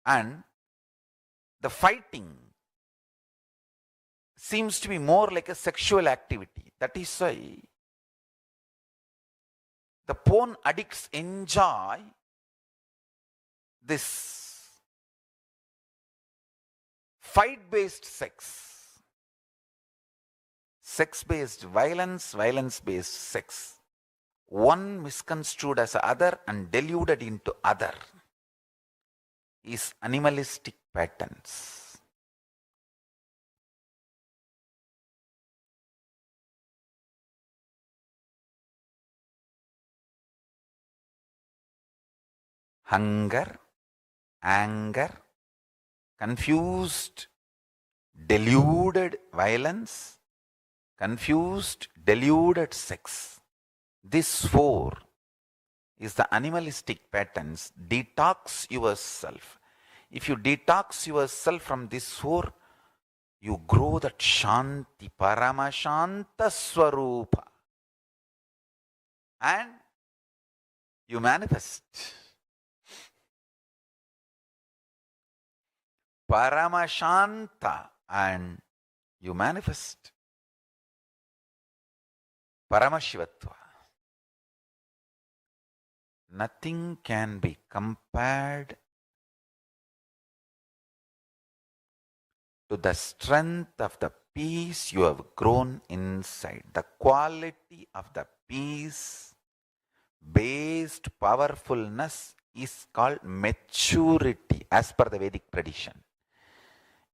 and the fighting seems to be more like a sexual activity. That is why the porn addicts enjoy this fight-based sex, sex-based violence, violence-based sex. One misconstrued as other and deluded into other is animalistic patterns. Hunger, anger, confused, deluded violence, confused, deluded sex. This 4 is the animalistic patterns. Detox yourself. If you detox yourself from this 4, you grow that Shanti, Paramashanta Swarupa, and you manifest. Paramashanta, and you manifest. Paramashivatva. Nothing can be compared to the strength of the peace you have grown inside. The quality of the peace based powerfulness is called maturity as per the Vedic tradition.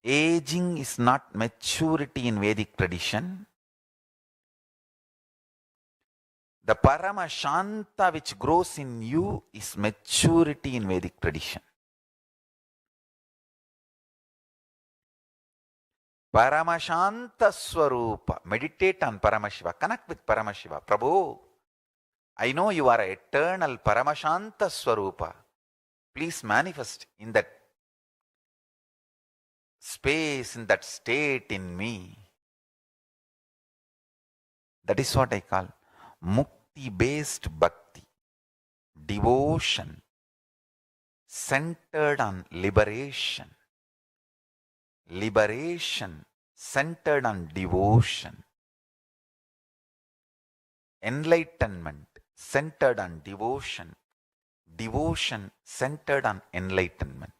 Aging is not maturity in Vedic tradition. The Paramashanta which grows in you is maturity in Vedic tradition. Paramashanta Swarupa. Meditate on Paramashiva. Connect with Paramashiva. Prabhu, I know you are an eternal Paramashanta Swarupa. Please manifest in that space, in that state in me. That is what I call Mukti-based Bhakti. Devotion centered on liberation. Liberation centered on devotion. Enlightenment centered on devotion. Devotion centered on enlightenment.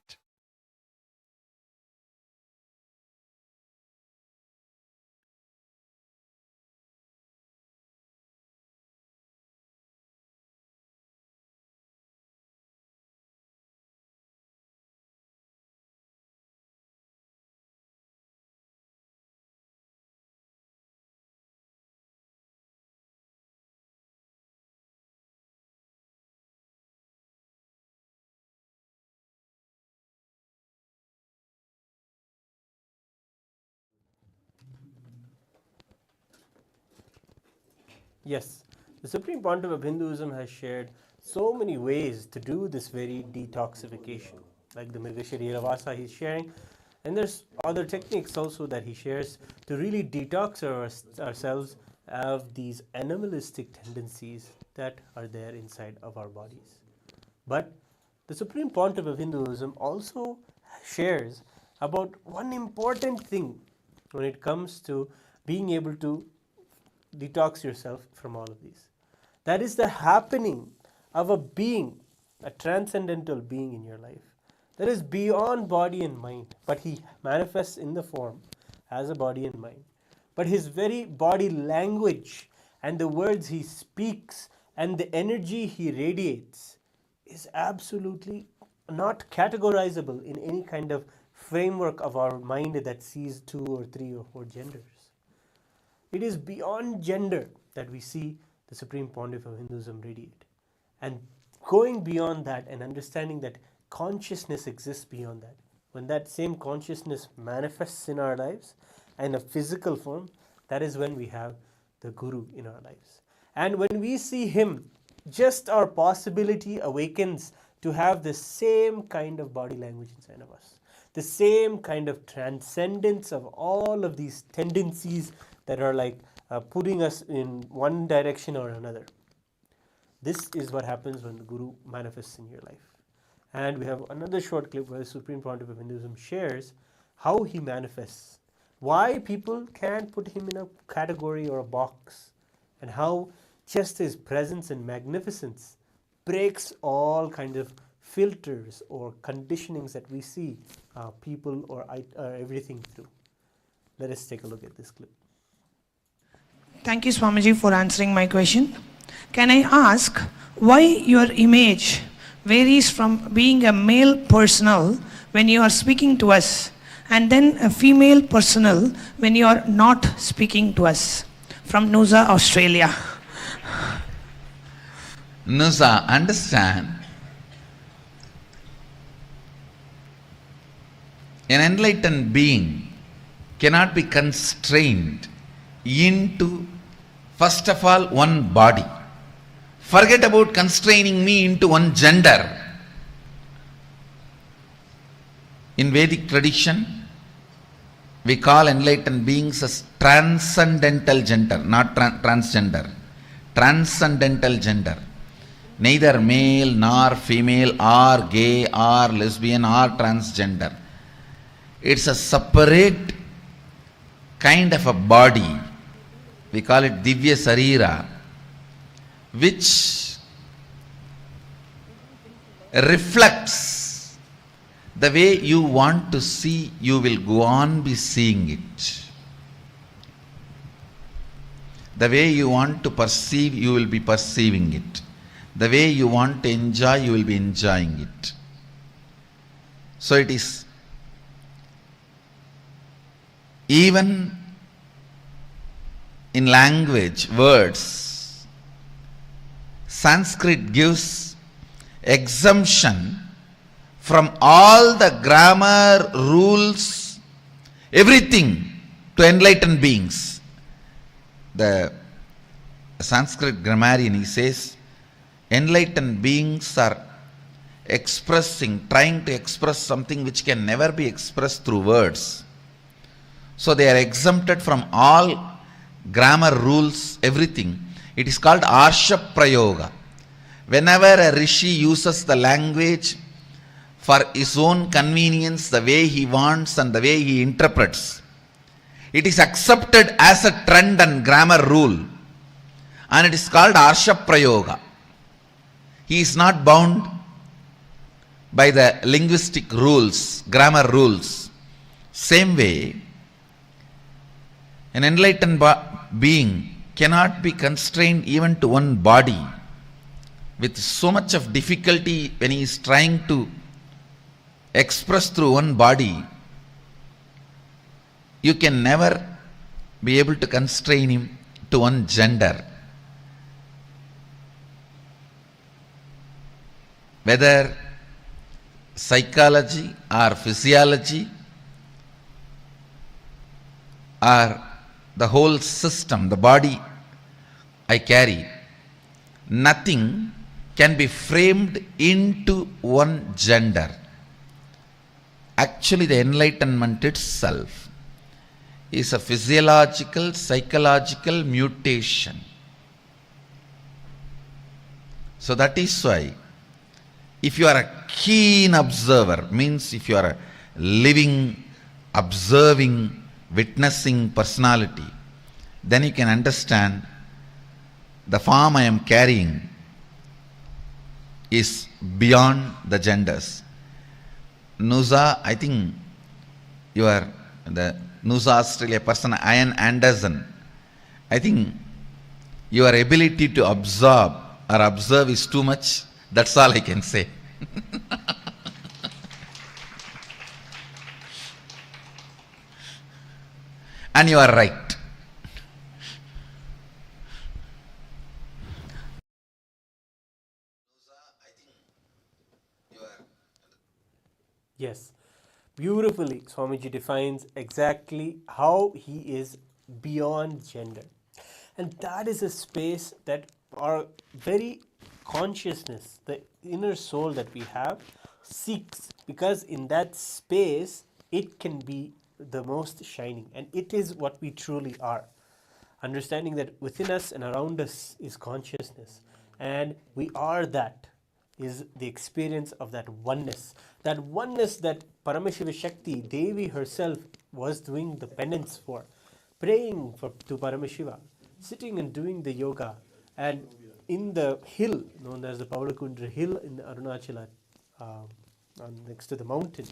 Yes, the Supreme Pontiff of Hinduism has shared so many ways to do this very detoxification, like the Mrigashirira Vasa he's sharing, and there's other techniques also that he shares to really detox ourselves of these animalistic tendencies that are there inside of our bodies. But the Supreme Pontiff of Hinduism also shares about one important thing when it comes to being able to detox yourself from all of these. That is the happening of a being, a transcendental being in your life that is beyond body and mind, but he manifests in the form as a body and mind. But his very body language and the words he speaks and the energy he radiates is absolutely not categorizable in any kind of framework of our mind that sees 2 or 3 or 4 genders. It is beyond gender that we see the Supreme Pontiff of Hinduism radiate. And going beyond that and understanding that consciousness exists beyond that, when that same consciousness manifests in our lives in a physical form, that is when we have the Guru in our lives. And when we see him, just our possibility awakens to have the same kind of body language inside of us, the same kind of transcendence of all of these tendencies that are like putting us in one direction or another. This is what happens when the Guru manifests in your life. And we have another short clip where the Supreme Pontiff of Hinduism shares how he manifests, why people can't put him in a category or a box, and how just his presence and magnificence breaks all kinds of filters or conditionings that we see people or everything through. Let us take a look at this clip. Thank you, Swamiji, for answering my question. Can I ask why your image varies from being a male personal when you are speaking to us and then a female personal when you are not speaking to us? From Noosa, Australia. Noosa, understand, an enlightened being cannot be constrained into, first of all, one body. Forget about constraining me into one gender. In Vedic tradition, we call enlightened beings as transcendental gender, not transgender. Transcendental gender. Neither male nor female or gay or lesbian or transgender. It's a separate kind of a body. We call it Divya Sarira, which reflects the way you want to see, you will go on be seeing it. The way you want to perceive, you will be perceiving it. The way you want to enjoy, you will be enjoying it. So it is even in language, words, Sanskrit gives exemption from all the grammar, rules, everything to enlightened beings. The Sanskrit grammarian, he says, enlightened beings are trying to express something which can never be expressed through words. So they are exempted from all grammar rules, everything. It is called Arsha Prayoga. Whenever a rishi uses the language for his own convenience, the way he wants and the way he interprets, it is accepted as a trend and grammar rule, and it is called Arsha Prayoga. He is not bound by the linguistic rules, grammar rules. Same way, an enlightened being cannot be constrained even to one body with so much of difficulty when he is trying to express through one body. You can never be able to constrain him to one gender. Whether psychology or physiology or the whole system, the body I carry, nothing can be framed into one gender. Actually, the enlightenment itself is a physiological, psychological mutation. So that is why, if you are a keen observer, means if you are a living, observing, witnessing personality, then you can understand the form I am carrying is beyond the genders. Nusa, I think you are the Nusa Australia person, Ian Anderson. I think your ability to absorb or observe is too much. That's all I can say. And you are right. Yes, beautifully, Swamiji defines exactly how he is beyond gender. And that is a space that our very consciousness, the inner soul that we have, seeks. Because in that space, it can be the most shining. And it is what we truly are. Understanding that within us and around us is consciousness. And we are that. Is the experience of that oneness. That oneness that Paramashiva Shakti, Devi herself, was doing the penance for, praying to Paramashiva, sitting and doing the yoga, and in the hill known as the Pavalakundra hill in Arunachala, next to the mountain,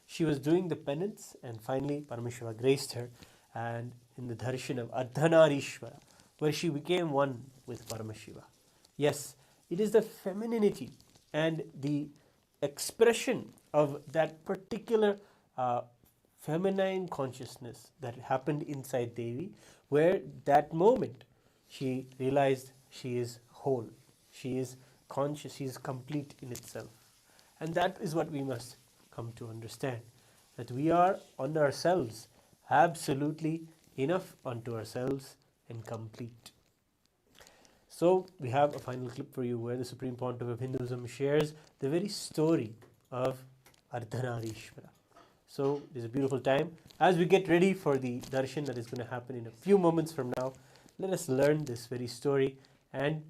she was doing the penance, and finally Paramashiva graced her, and in the darshan of Ardhanaareshwara, where she became one with Paramashiva. Yes, it is the femininity and the expression of that particular feminine consciousness that happened inside Devi, where that moment she realized she is whole, she is conscious, she is complete in itself. And that is what we must come to understand, that we are on ourselves, absolutely enough unto ourselves and complete. So we have a final clip for you where the Supreme Pontiff of Hinduism shares the very story of Ardhanarishwara. So it's a beautiful time. As we get ready for the darshan that is going to happen in a few moments from now, let us learn this very story and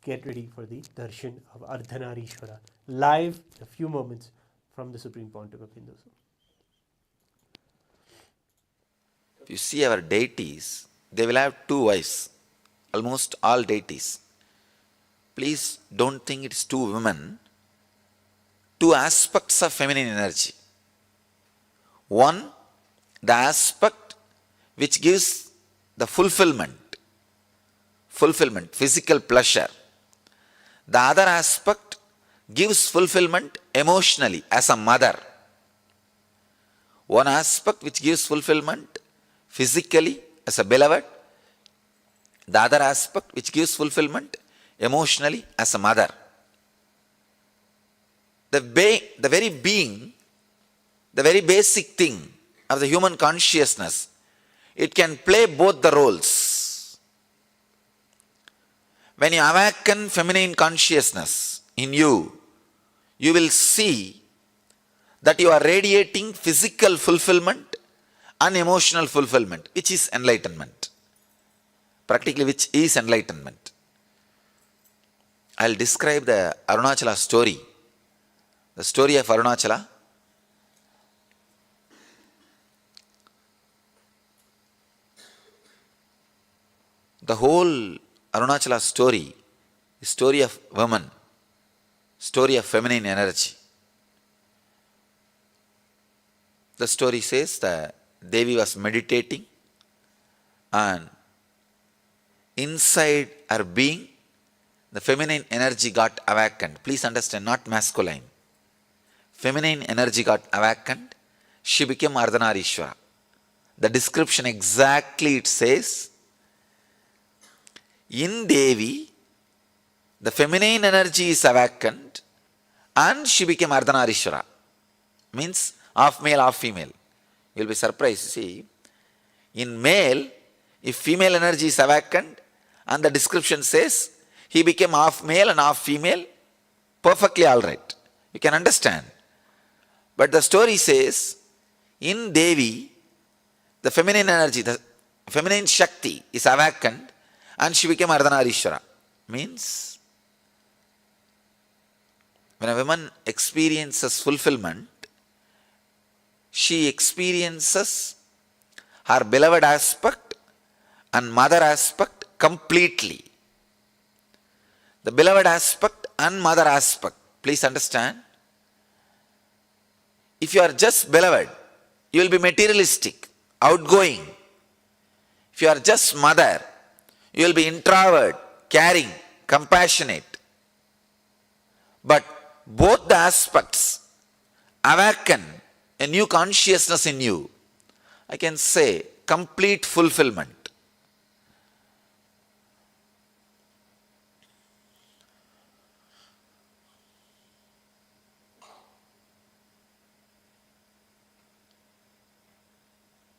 get ready for the darshan of Ardhanarishwara live in a few moments from the Supreme Pontiff of Hinduism. If you see our deities, they will have two wives, almost all deities. Please don't think it's two women, two aspects of feminine energy. One, the aspect which gives the fulfillment, physical pleasure. The other aspect gives fulfillment emotionally as a mother. One aspect which gives fulfillment physically as a beloved, the other aspect which gives fulfillment emotionally as a mother. The very being, the very basic thing of the human consciousness, it can play both the roles. When you awaken feminine consciousness in you, you will see that you are radiating physical fulfillment and emotional fulfillment, which is enlightenment. Practically, which is enlightenment. I'll describe the Arunachala story. The story of Arunachala. The whole Arunachala story is story of women, story of feminine energy. The story says that Devi was meditating and inside her being, the feminine energy got awakened. Please understand, not masculine. Feminine energy got awakened. She became Ardhanarishwara. The description exactly it says, in Devi, the feminine energy is awakened and she became Ardhanarishwara. Means half male, half female. You will be surprised. See, in male, if female energy is awakened and the description says he became half male and half female, perfectly all right. You can understand. But the story says, in Devi, the feminine energy, the feminine Shakti is awakened and she became Ardhanarishwara. Means, when a woman experiences fulfillment, she experiences her beloved aspect and mother aspect completely. The beloved aspect and mother aspect, please understand. If you are just beloved, you will be materialistic, outgoing. If you are just mother, you will be introvert, caring, compassionate. But both the aspects awaken a new consciousness in you. I can say complete fulfillment.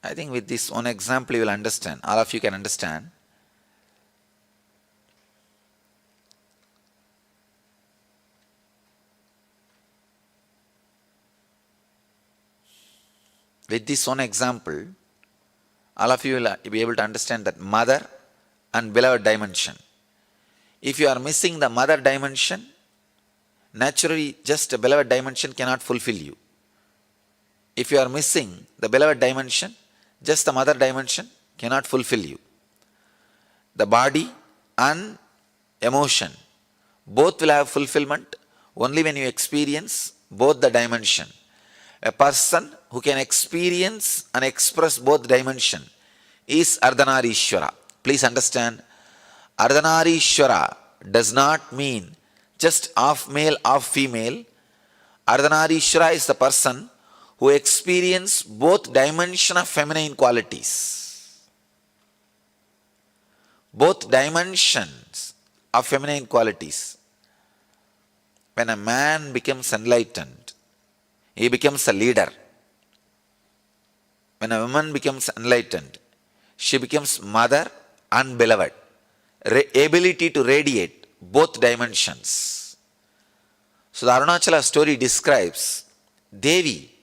I think with this one example you will understand. All of you can understand. With this one example, all of you will be able to understand that mother and beloved dimension. If you are missing the mother dimension, naturally just a beloved dimension cannot fulfill you. If you are missing the beloved dimension, just the mother dimension cannot fulfill you. The body and emotion, both will have fulfillment only when you experience both the dimension. A person who can experience and express both dimension is Ardhanarishwara. Please understand, Ardhanarishwara does not mean just half male, half female. Ardhanarishwara is the person who experience both dimension of feminine qualities. Both dimensions of feminine qualities. When a man becomes enlightened, he becomes a leader. When a woman becomes enlightened, she becomes mother and beloved. Ability to radiate both dimensions. So the Arunachala story describes Devi.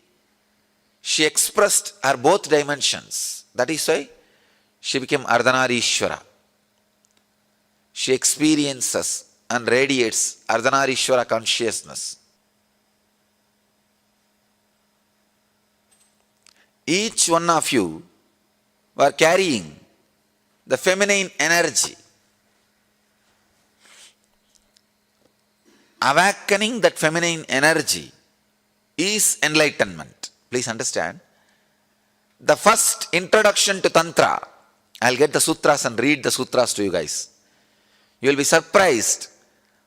she expressed her both dimensions. That is why she became Ardhanarishwara. She experiences and radiates Ardhanarishwara consciousness. Each one of you were carrying the feminine energy. Awakening that feminine energy is enlightenment. Please understand. The first introduction to Tantra, I'll get the sutras and read the sutras to you guys. You will be surprised.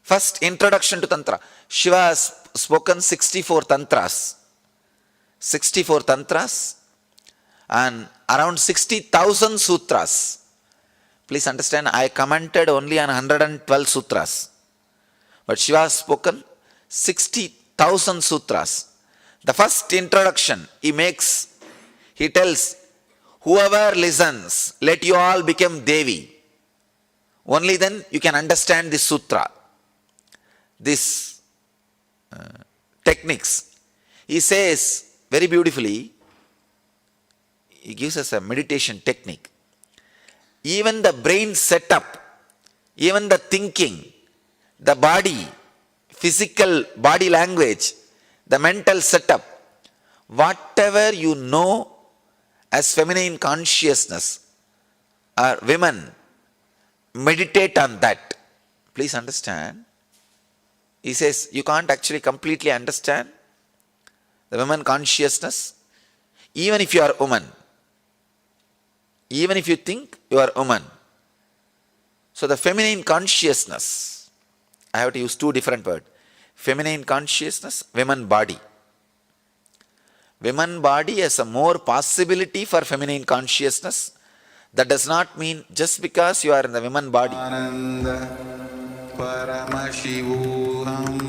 First introduction to Tantra. Shiva has spoken 64 Tantras. 64 Tantras and around 60,000 sutras. Please understand, I commented only on 112 sutras. But Shiva has spoken 60,000 sutras. The first introduction he tells, whoever listens, let you all become Devi. Only then you can understand this sutra, this techniques. He says very beautifully, he gives us a meditation technique. Even the brain setup, even the thinking, the body, physical body language, the mental setup, whatever you know as feminine consciousness, women meditate on that. Please understand. He says you can't actually completely understand the women consciousness, even if you are a woman. Even if you think you are a woman. So the feminine consciousness, I have to use two different words. Feminine consciousness, women body. Women body has a more possibility for feminine consciousness. That does not mean just because you are in the women body. Paramashivoham.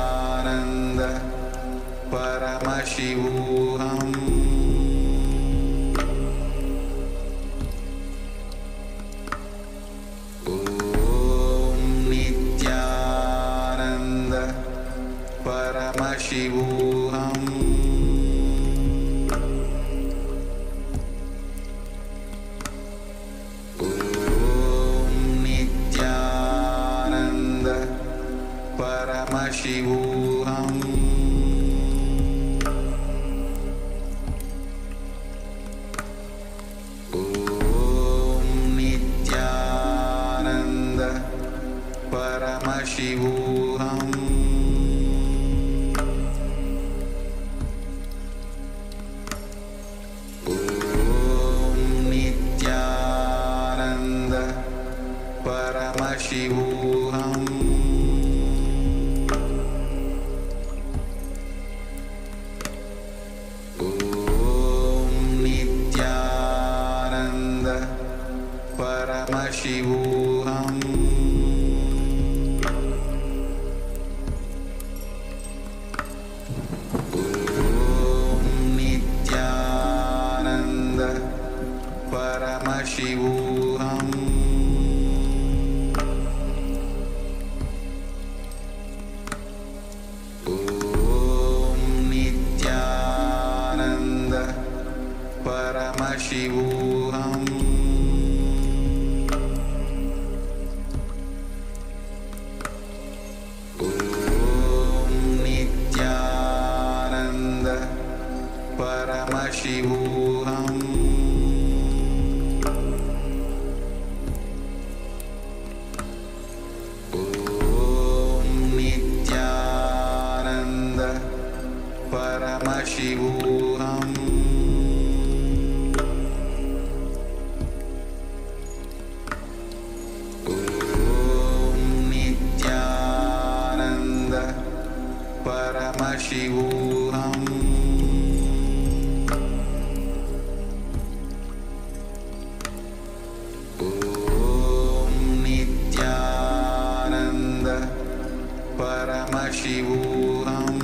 Nithyananda Paramashivoham. Nithyananda Paramashivoham. Nithyananda Paramashivoham. Nithyananda Paramashivoham. Nithyananda Paramashivoham. Nithyananda Paramashivoham. Nithyananda Paramashivoham. Nithyananda Paramashivoham. Nithyananda Paramashivoham. Nithyananda Paramashivoham. Nithyananda Paramashivoham. Nithyananda Paramashivoham.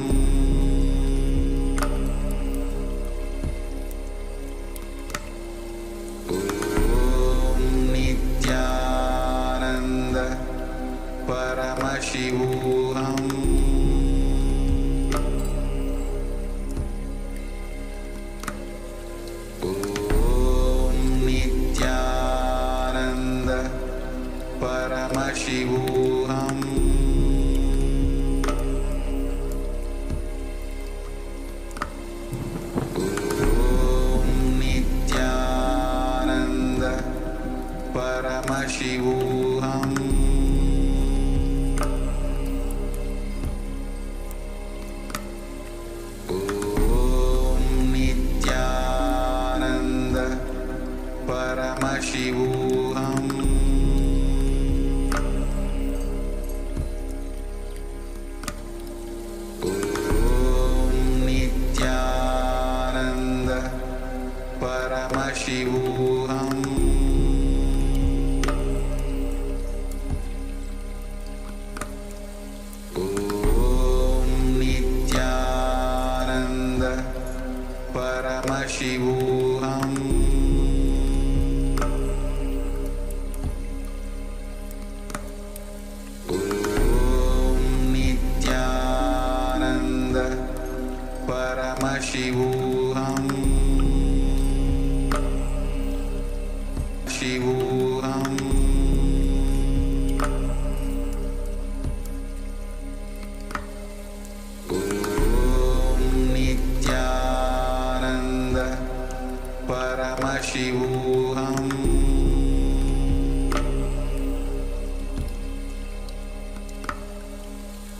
Nithyananda Paramashivoham. Om Nithyananda Paramashivoham. Om Nithyananda Paramashivoham. Om Nithyananda Paramashivoham. Om Nithyananda Paramashivoham. Om Nithyananda Paramashivoham. Om Nithyananda Paramashivoham. Shivoham. Om Nithyananda Paramashivoham.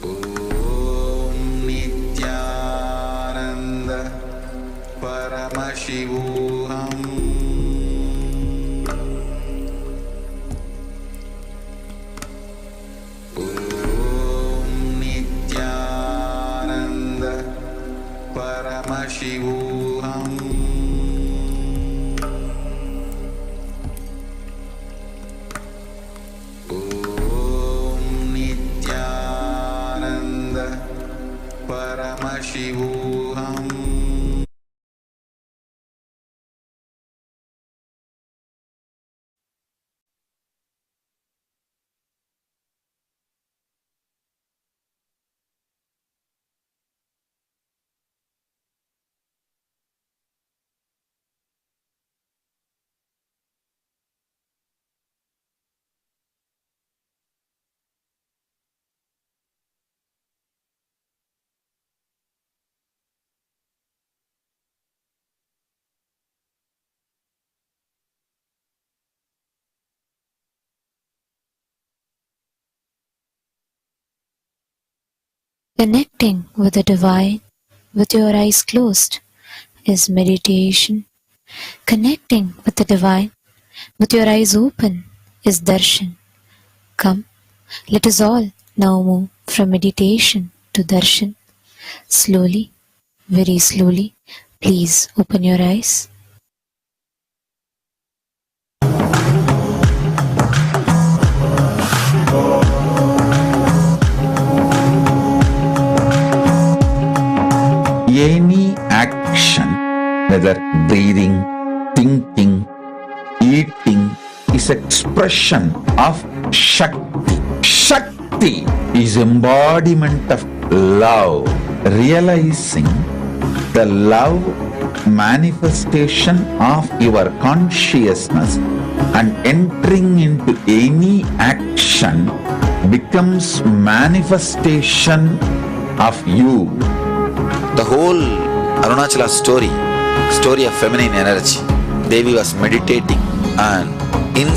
Om Nithyananda Paramashivoham. Om Nithyananda Paramashivoham. Om Nithyananda Paramashivoham. Connecting with the divine with your eyes closed is meditation. Connecting with the divine with your eyes open is darshan. Come, let us all now move from meditation to darshan. Slowly, very slowly, please open your eyes. Any action, whether breathing, thinking, eating, is expression of Shakti. Shakti is embodiment of love, realizing the love manifestation of your consciousness and entering into any action becomes manifestation of you. The whole Arunachala story of feminine energy, Devi was meditating and in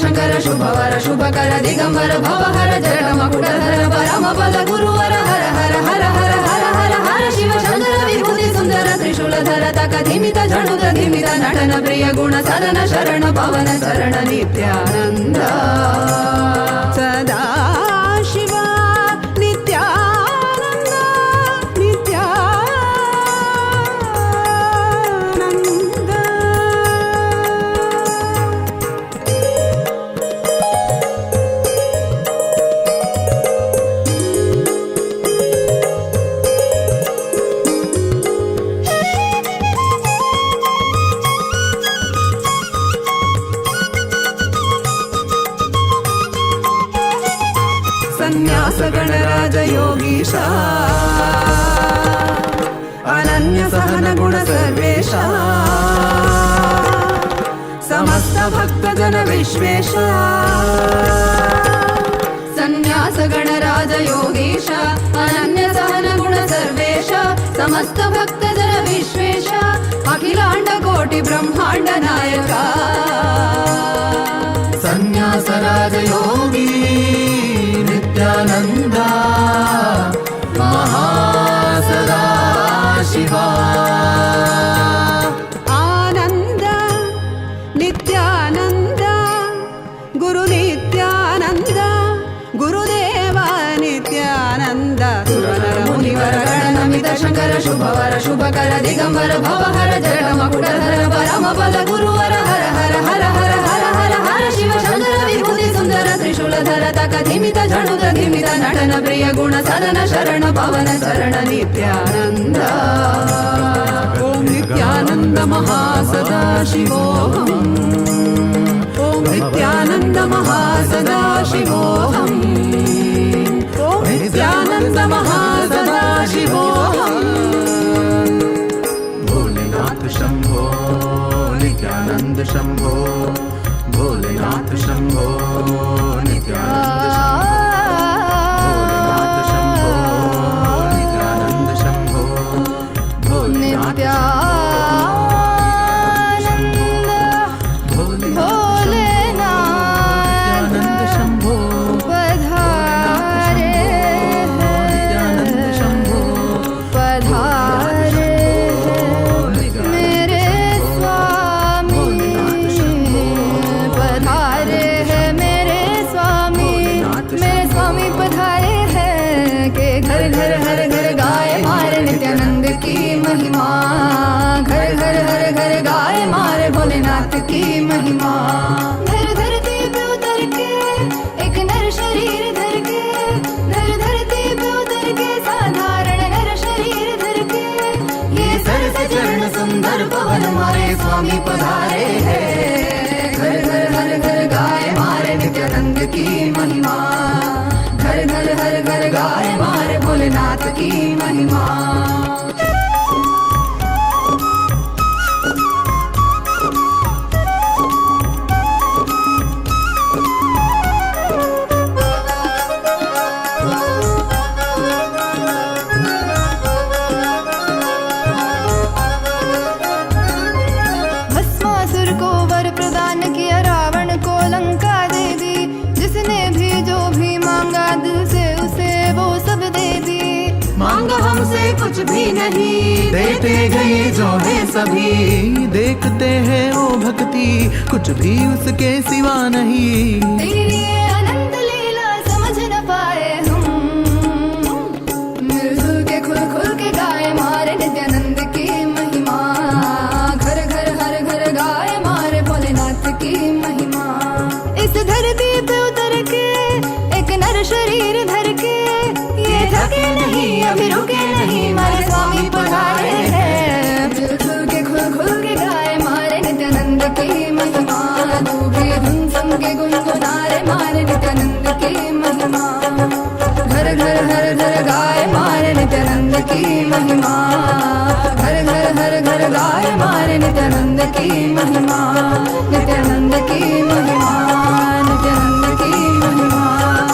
Shankar शुभवर Shubhkar Digambar भवहर जटमकुटधर परमपद गुरुवर हर हर हर हर हर हर हर शिव शंकर विभूति धिमित नटन प्रिय गुण सदन शरण पवन शरण नित्यानंद सदा शिवा नित्यानंद नित्यानंद संन्यास गणराज योगीशा अनन्य सहन गुण सर्वेशा समस्त भक्त जन विश्वेशा संन्यास गणराज योगीशा अनन्य सहन गुण सर्वेशा समस्त भक्त जन विश्वेशा अखिलांड कोटि ब्रह्मांड नायका संन्यास राज योगी नित्यानंद महासदा शिवा आनंद नित्यानंद गुरु नित्यानंद गुरुदेव नित्यानंद सुरनर मुनिवर गणनमित शंकर शुभवर शुभकर दिगंबर भवहर जट मकुटधर परम पद गुरुवर हर हर हर हर हर हर हर शिव शंकर विभूति सुंदर त्रिशूलधर तक धिमित झणुत धिमित नटन प्रिय गुण सदन शरण पवन शरण नित्यानंद ओम नित्यानंद महासदा शिवोहम ओम नित्यानंद महासदा शिवोहम ओम नित्यानंद महासदा शिवोहम भोलेनाथ शंभो नित्यानंद शंभो भोलेनाथ शंभो नित्यानंद शंभो नित्यानंद शंभो भोलेनाथ भोलेनाथ शंभो पधारे नित्यानंद शंभो पधारे मेरे स्वामी पधारे हैं मेरे स्वामी पधारे हैं के घर घर हर घर गाए मारे नित्यानंद की महिमा घर घर हर घर गाए मारे भोलेनाथ की महिमा धरती पे उतर के एक नर शरीर धर के धरती पे उतर के साधारण नर शरीर धर के ये सर से चरण सुंदर पवन मारे स्वामी पधारे हैं घर घर हर घर गाए मारे नित्यानंद की महिमा घर घर हर घर गाए मारे भोलेनाथ की महिमा भस्मासुर को वर प्रदान किया रावण को लंका दे दी जिसने भी जो भी मांगा दिल से उसे वो सब दे दी मांगा हमसे कुछ भी नहीं देते गए जो है सभी देखते हैं वो भक्ति कुछ भी उसके सिवा नहीं तेरी ये अनंत लीला समझ न पाए हम मिलजुल के खुल खुल के गाए मारे नित्यानंद की महिमा घर घर हर घर गाए मारे भोलेनाथ की महिमा इस धरती पे उतर के एक नर शरीर धर के ये थके नहीं अभी रुके नहीं मारे स्वामी पधारे हैं मिलजुल के खुल खुल के गाए मारे नित्यानंद की महिमा तू भी धुन सम के गुनगुनारे मारे नित्यानंद की महिमा घर घर हर घर गाए मारे नित्यानंद की महिमा घर घर हर घर गाए मारे नित्यानंद की महिमा नित्यानंद की महिमा नित्यानंद की महिमा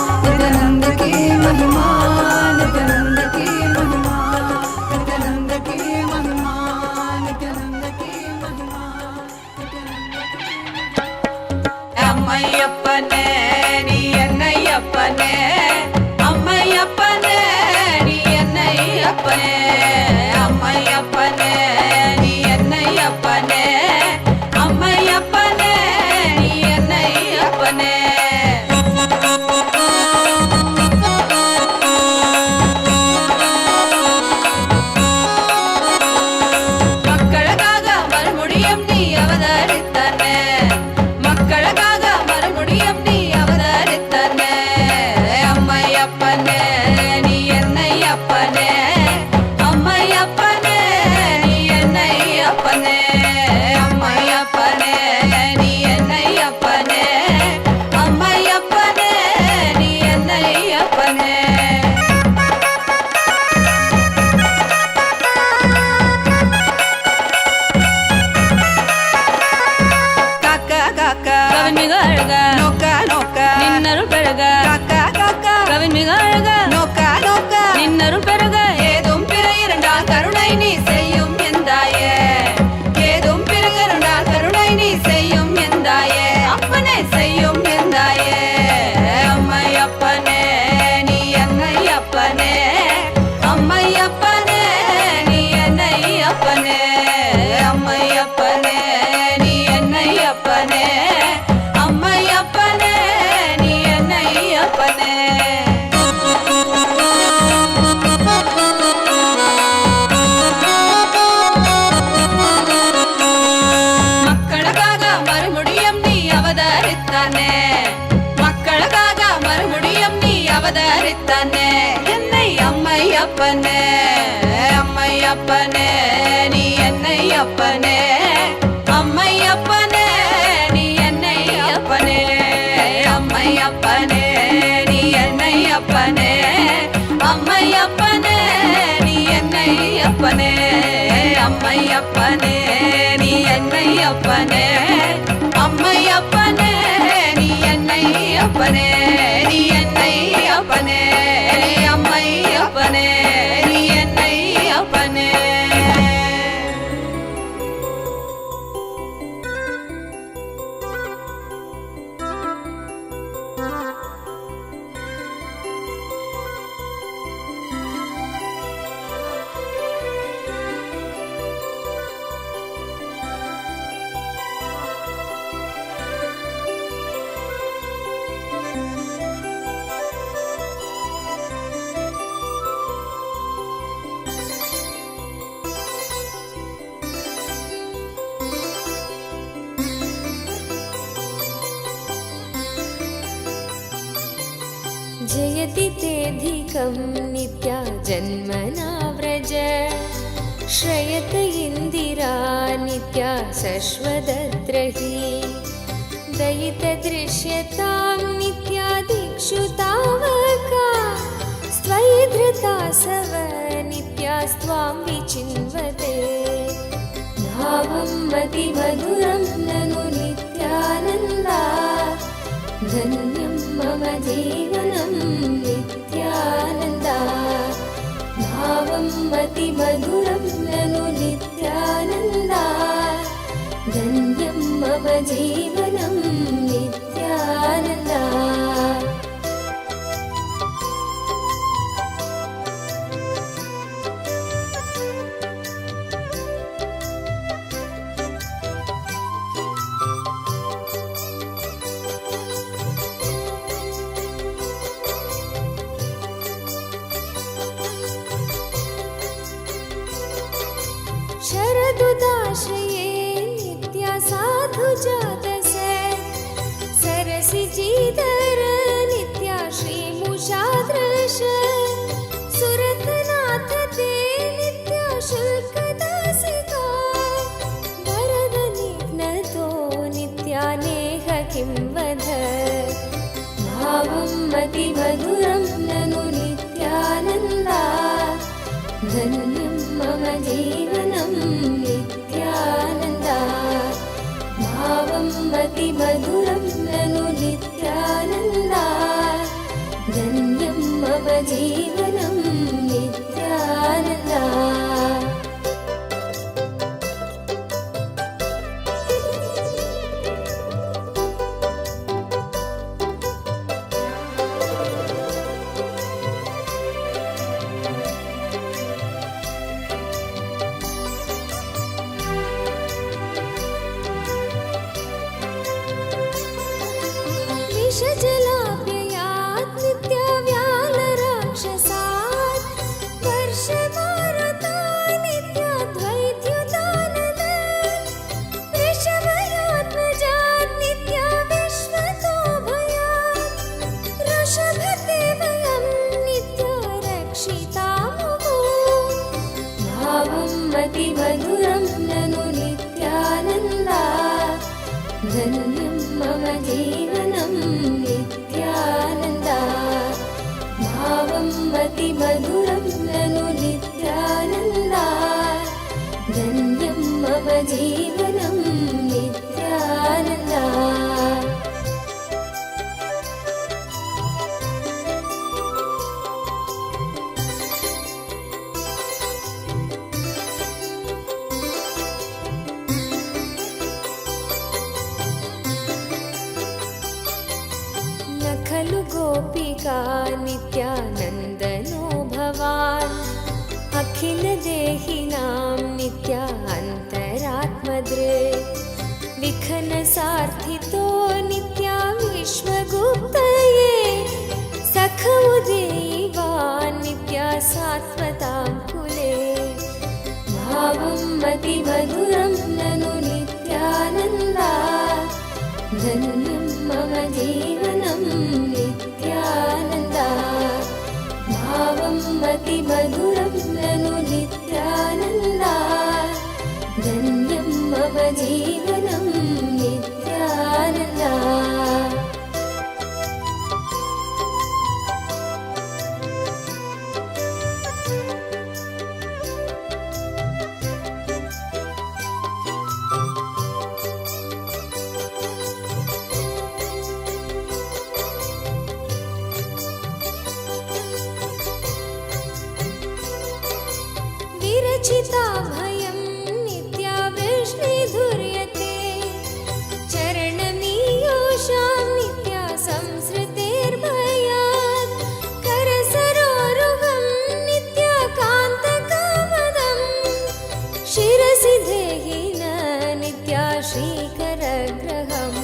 नित्यानंद की महिमा नित्यानंद की महिमा नित्यानंद की महिमा नित्यानंद की महिमा अम्मय्यप्पने नी अन्नय्यप्पने अम्मय्यप्पने नी अन्नय्यप्पने अम्मय्यप्पने नी अन्नय्यप्पने அம்மையப்பனே நீ என்னை அப்பனே அம்மையப்பனே நீ என்னை அப்பனே அம்மையப்பனே நீ என்னை அப்பனே அம்மையப்பனே நீ என்னை அப்பனே நின்னருள் பெருக கவின் மிக அழக நின்னருள் பெருக ஏதும் பிற இரண்டால் கருணை நீ செய்யும் எந்தாயே ஏதும் பிற இரண்டால் கருணை நீ செய்யும் எந்தாயே அப்பனே செய்யும் எந்தாயே அம்மையப்பனே நீ என்னை அப்பனே அம்மையப்பனே நீ என்னை அப்பனே அம்மையப்பனே நீ என்னை அப்பனே அம்மையப்பனே நீ என்னை அப்பனே மக்களுக்காக மறுபடியும் நீ அவதரித்தானே மக்களுக்காக மறுபடியும் நீ அவதரித்தானே என்னை அம்மையப்பனே அம்மையப்பனே நீ என்னை அப்பனே அம்மையப்பனே நீ என்னை அப்பனே அம்மையப்பனே நீ என்னை அப்பனே அம்மையப்பனே நீ என்னை அப்பனே அம்மையப்பனே நீ என்னை அப்பனே அம்மையப்பனே நீ என்னை அப்பனே நீ என்னை அப்பனே அம்மையப்பனே நீ என்னை அப்பனே जयति तेऽधिकं नित्या जन्मना व्रज श्रयत इन्दिरा नित्या शश्वदद्रहि दयितदृश्यतां नित्या दिक्षु तावका स्त्वयि धृतासव नित्यास्त्वां विचिन्वते भावं मतिमधुरं ननु नित्यानन्दा धन्यं मम जीवनं नित्यानन्दा भावं मतिमधुरं ननु नित्यानन्दा धन्यं मम जीवनं नित्यानन्दा शरदुदाश्रये नित्या साधु जातसे सरसिजीधर नित्या श्रीमुषादृश सुरतनाथ ते नित्या शुल्कदासिका वरदनिघ्नतो नित्या नेह किं वद भावं मतिमधुरं ननु नित्यानन्दा धन्यं मम जीवनं नित्यानन्दा भावं मतिमधुरं ननु नित्यानन्दा धन्यं मम जीवनं नित्यानन्दा विषजलाप्ययात् नित्या व्यालराक्षसा अतिमधुरं ननु नित्यानन्दा धन्यं मम जीवनं नित्यानन्दा भावम् अतिमधुरं ननु नित्यानन्दा धन्यं मम जीवनं नित्यानन्दा गोपिका नित्यानन्दनो भवान् अखिलदेहिनां नित्यान्तरात्मदृ विखनसार्थितो नित्या विश्वगुप्तये सखमुदेवान् नित्या सात्वतां कुले भावम् अतिमधुरं ननु नित्यानन्दा धन्यं मम जीवनं नित्यानन्दा भावम् अतिमधुरं ननु नित्यानन्दा धन्यं मम जीवनं नित्यानन्दा भयं नित्या वृष्णिधुर्यते चरणमीयोषां नित्या संसृतेर्भयात् करसरोरुहं नित्या कान्तकामदं शिरसि देहिन नित्या श्रीकरग्रहम्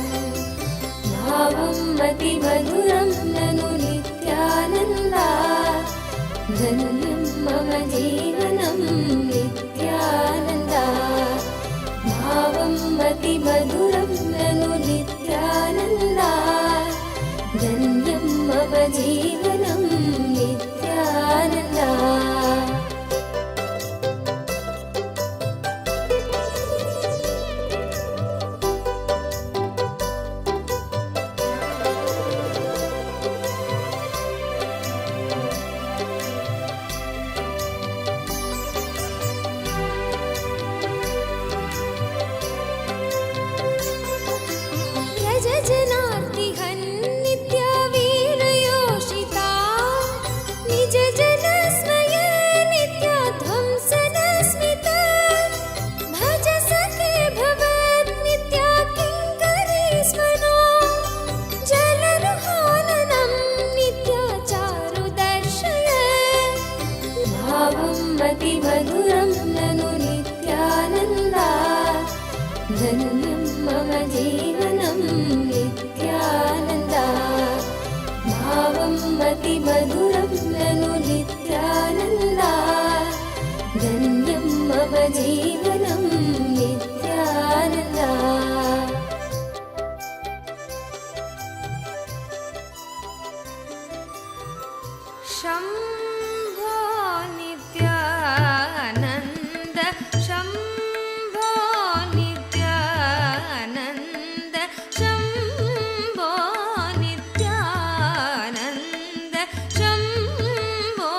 भावम् अतिमधुरं ननु नित्यानन्दा धन्यं मम जीवनं नित्यानन्दा भावम् अतिमधुरं ननु नित्यानन्दा धन्यं मम जीवनं नित्यानन्दा अतिमधुरं ननु नित्यानन्दा धन्यं मम जीवनं नित्यानन्दा भावम् अतिमधुरं ननु नित्यानन्दा धन्यं मम जीवनं नित्यानन्दा शम्भो नित्यानन्द शम्भो नित्यानन्द शम्भो नित्यानन्द शम्भो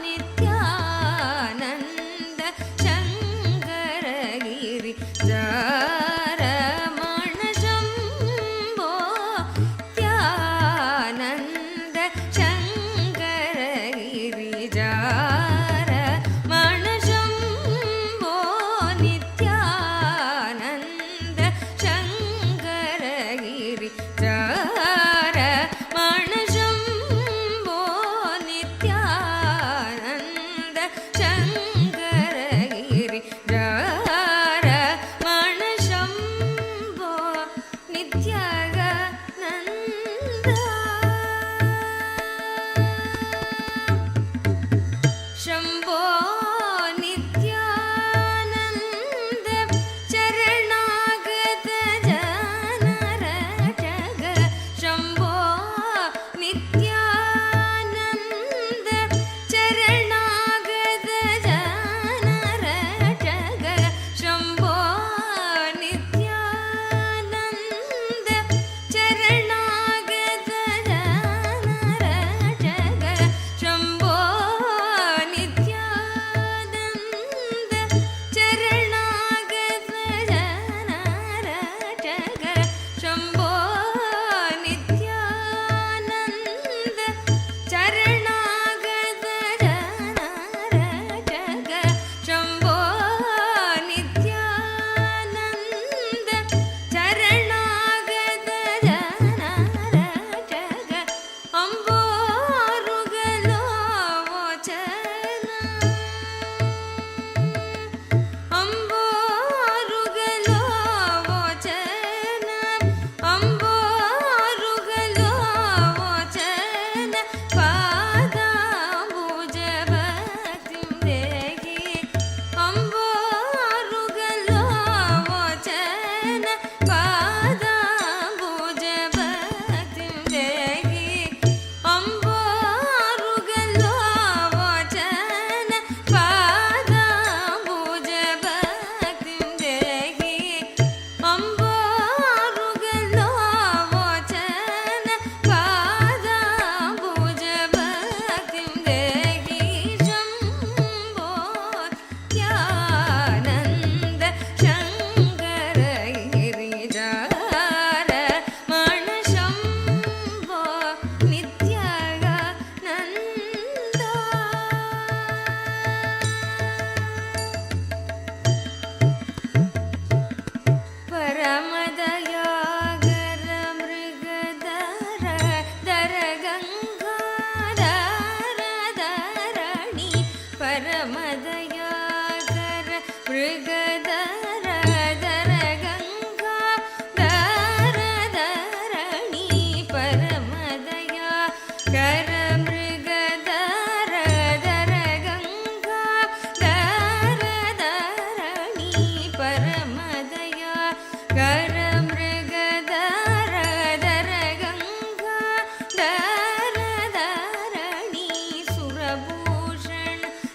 नित्यानन्द शङ्करगिरि रमण शम्भो नित्यानन्द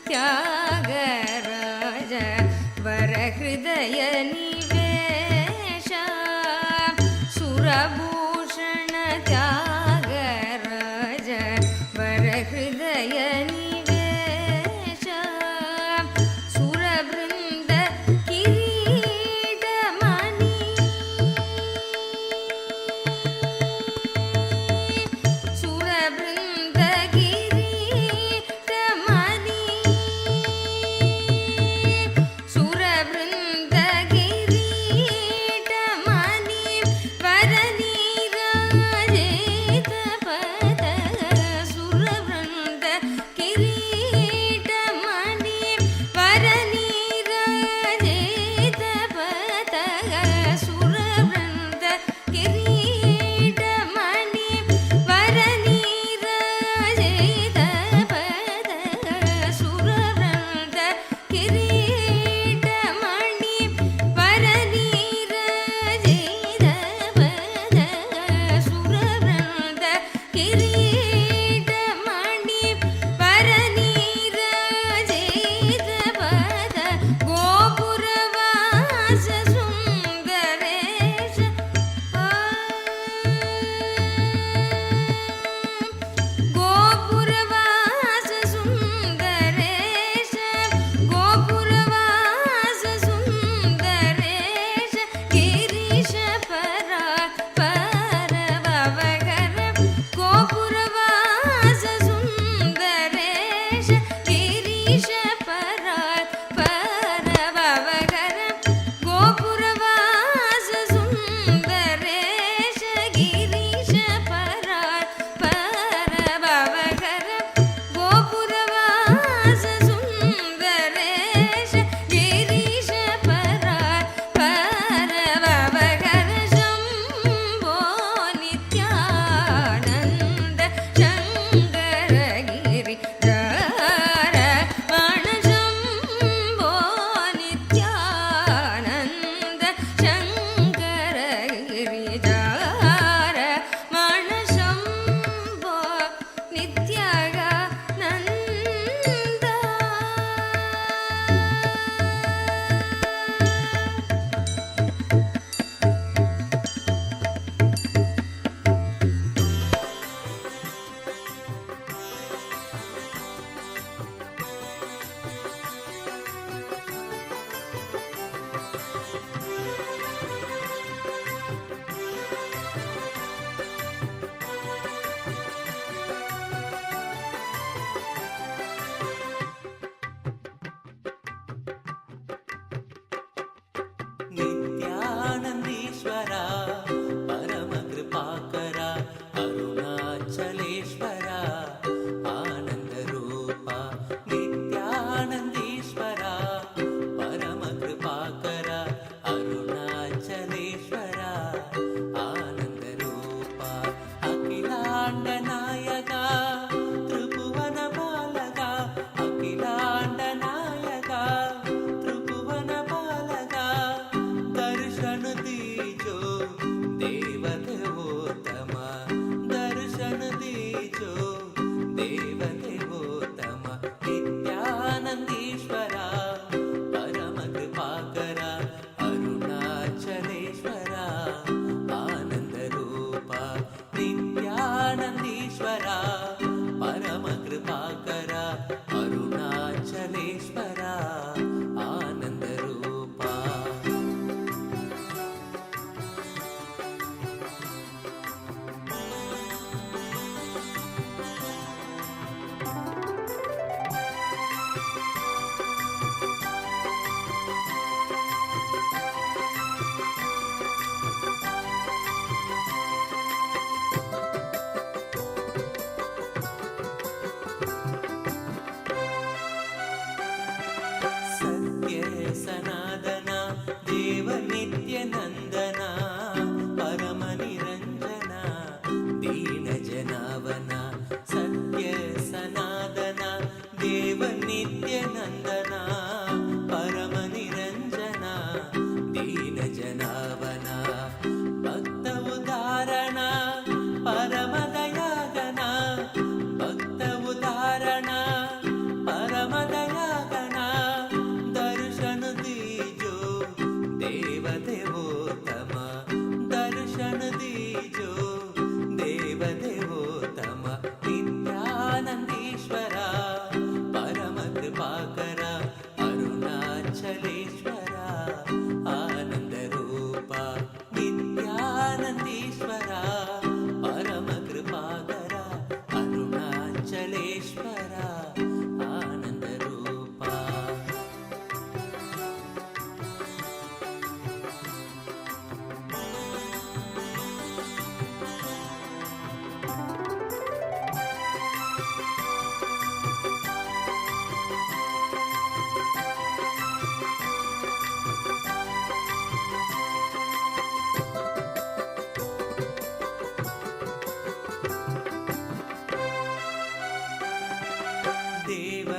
त्यागराज वरहृदय निवेश सुरभूषण त्यागराज वरहृदय निवेश सुरवृन्द किरीटमणि सुरवृन्द किरीटमणि सुरवृन्द किरीटमणि वरनीराजित पद सुरवृन्द किरीटमणि वरनीराजित पद सुरवृन्द किरीटमणि वरनीराजित पद सुरवृन्द किरीटमणि वरनीराजित पद सुरवृन्द किरीटमणि वरनीराजित पद गोपुरवास सुन्दरेश गोपुरवास सुन्दरेश गोपुरवास सुन्दरेश गिरीश परा परवगर गोपुरवास सुन्दरेश गिरीश परा परवगर गोपुरवास सुन्दरेश गिरीश परा परवगर गोपुरवास सुन्दरेश गिरीश परा परवगर शम्भो नित्यानन्द शङ्कर गिरिधर वण शम्भो नित्यानन्द शङ्कर गिरिधर वण शम्भो नित्यानन्द नित्यानन्दीश्वरा परमकृपाकरा अरुणाचलेश्वरा आनन्दरूपा नित्यानन्दीश्वरा परमकृपाकरा अरुणाचलेश्वरा आनन्दरूपा अखिलाण्डनायका त्रिभुवनपालका अखिलाण्डनायका त्रिभुवनपालका दर्शन दीजो देवदेवोत्तम दर्शन दीजो देवदेवोत्तम नित्यानन्दीश्वरा परमकृपाकरा अरुणाचलेश्वरा आनन्दरूपा नित्यानन्दीश्वरा परमकृपाकरा अरुणाचलेश्वरा आनन्दरूपा सत्य सनादना देव नित्यनन्दना परमनिरञ्जना दीनजनावना सत्य सनादना देव नित्यनन्दना परमनिरञ्जना दीनजनावना भक्त उदाहरणा परमदयागना भक्त उदाहरणा परमदया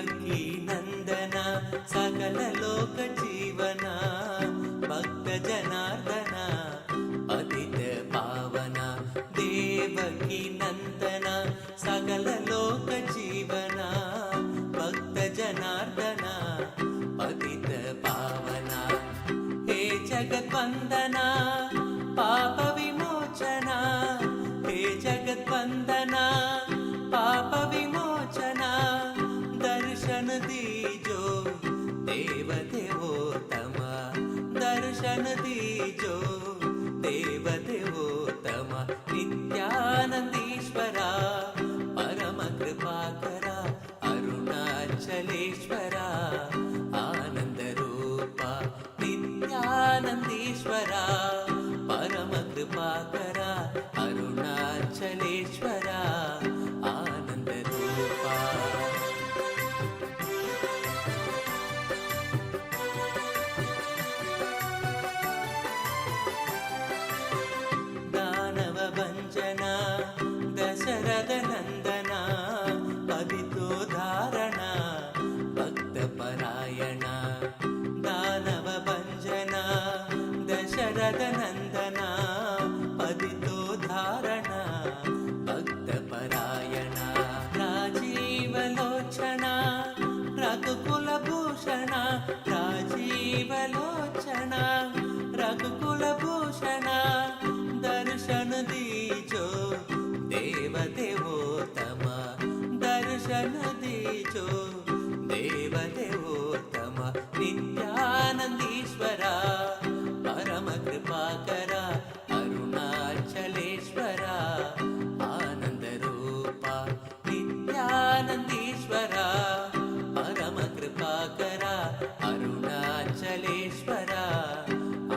देवकी नंदन सकल लोक जीवन भक्त जनार्दन पतित पावन देवकी नंदन सकल लोक जीवन भक्त जनार्दन पतित पावन हे जगद्वंदना पाप विमोचना हे जगद्वंदना पाप विमोचना दर्शन दीजो देव देवोत्तम दर्शन दीजो देव देवोत्तम नित्यानंदीश्वरा परम कृपाकरा अरुणाचलेश्वरा आनंद रूपा नित्यानंदीश्वरा परम कृपाकरा अरुणाचलेश्वरा आनंद रूपा दानव भंजना दशरथ नंदना पतितो धारणा भक्त परायण दानव भंजना दशरथ नंदना पतितो धारणा भक्त परायण राजीव लोचना रघुकुल भूषण राजीव लोचना रघुकुल भूषण दर्शन दीजो देव देवोत्तम दर्शन दीजो देव देवोत्तम नित्यानंदीश्वरा परम कृपाकरा अरुणाचलेश्वरा आनंद रूपा नित्यानंदीश्वरा परम कृपाकरा अरुणाचलेश्वरा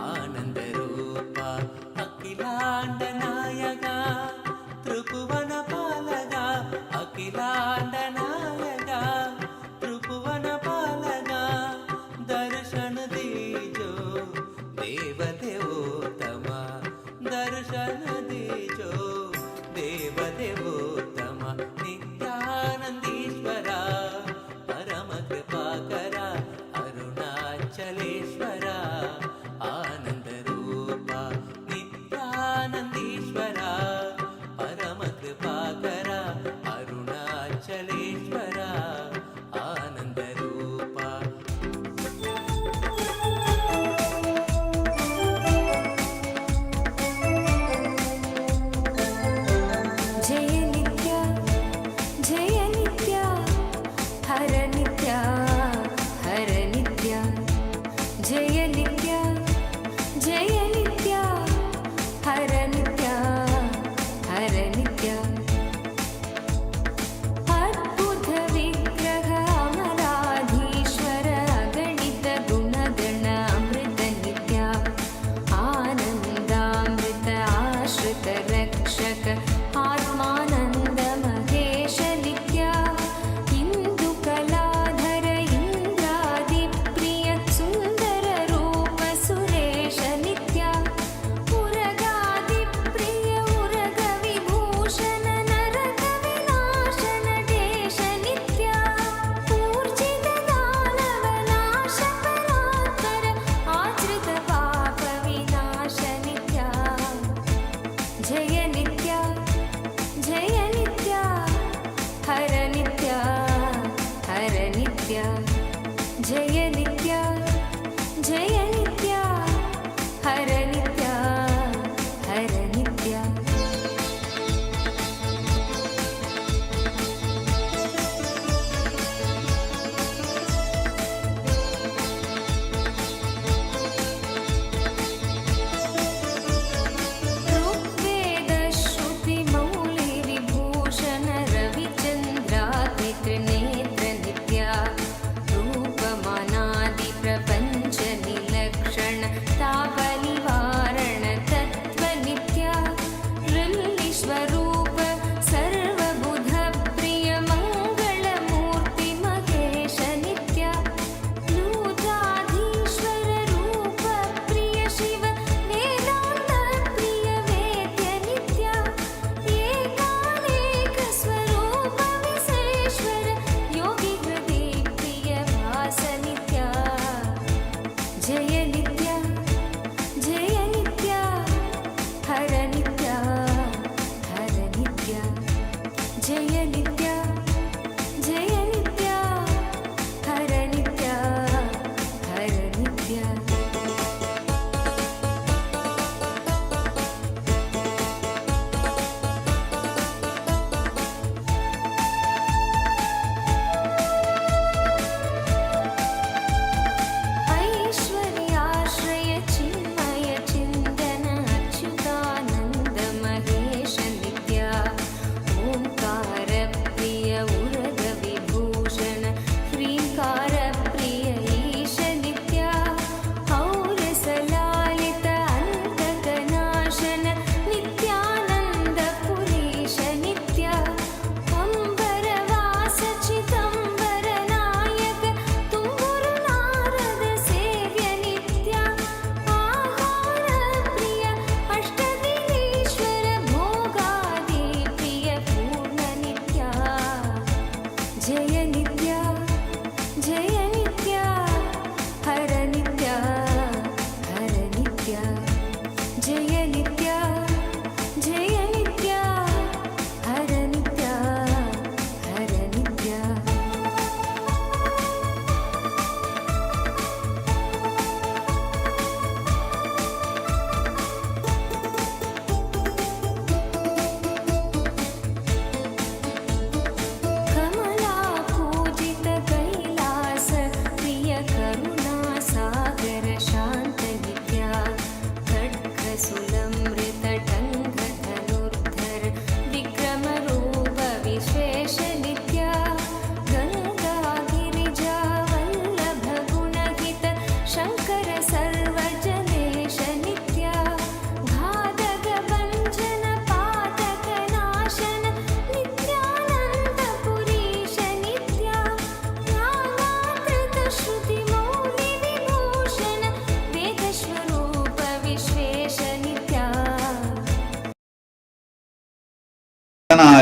आनंद रूपा अखिलांड नायका त्रिभुवन पालका अखिलांड नायका त्रिभुवन पालका दर्शन दीजो देव देवोत्तम दर्शन दीजो देव देवोत्तम नित्यानंदीश्वरा परम कृपाकरा अरुणाचलेश्वरा आनंद रूपा नित्यानंदीश्वरा परम कृपाकरा अरुणाचलेश्वरा आनंद रूपा जय नित्या हर नित्या हर नित्या जय नित्या हर नित्या हर नित्या अद्भुत विग्रह अमराधीश्वर अगणित गुणगण अमृत नित्या आनन्दामृत आश्रित रक्षक आत्मानन्द महेश नित्या हिन्दु कला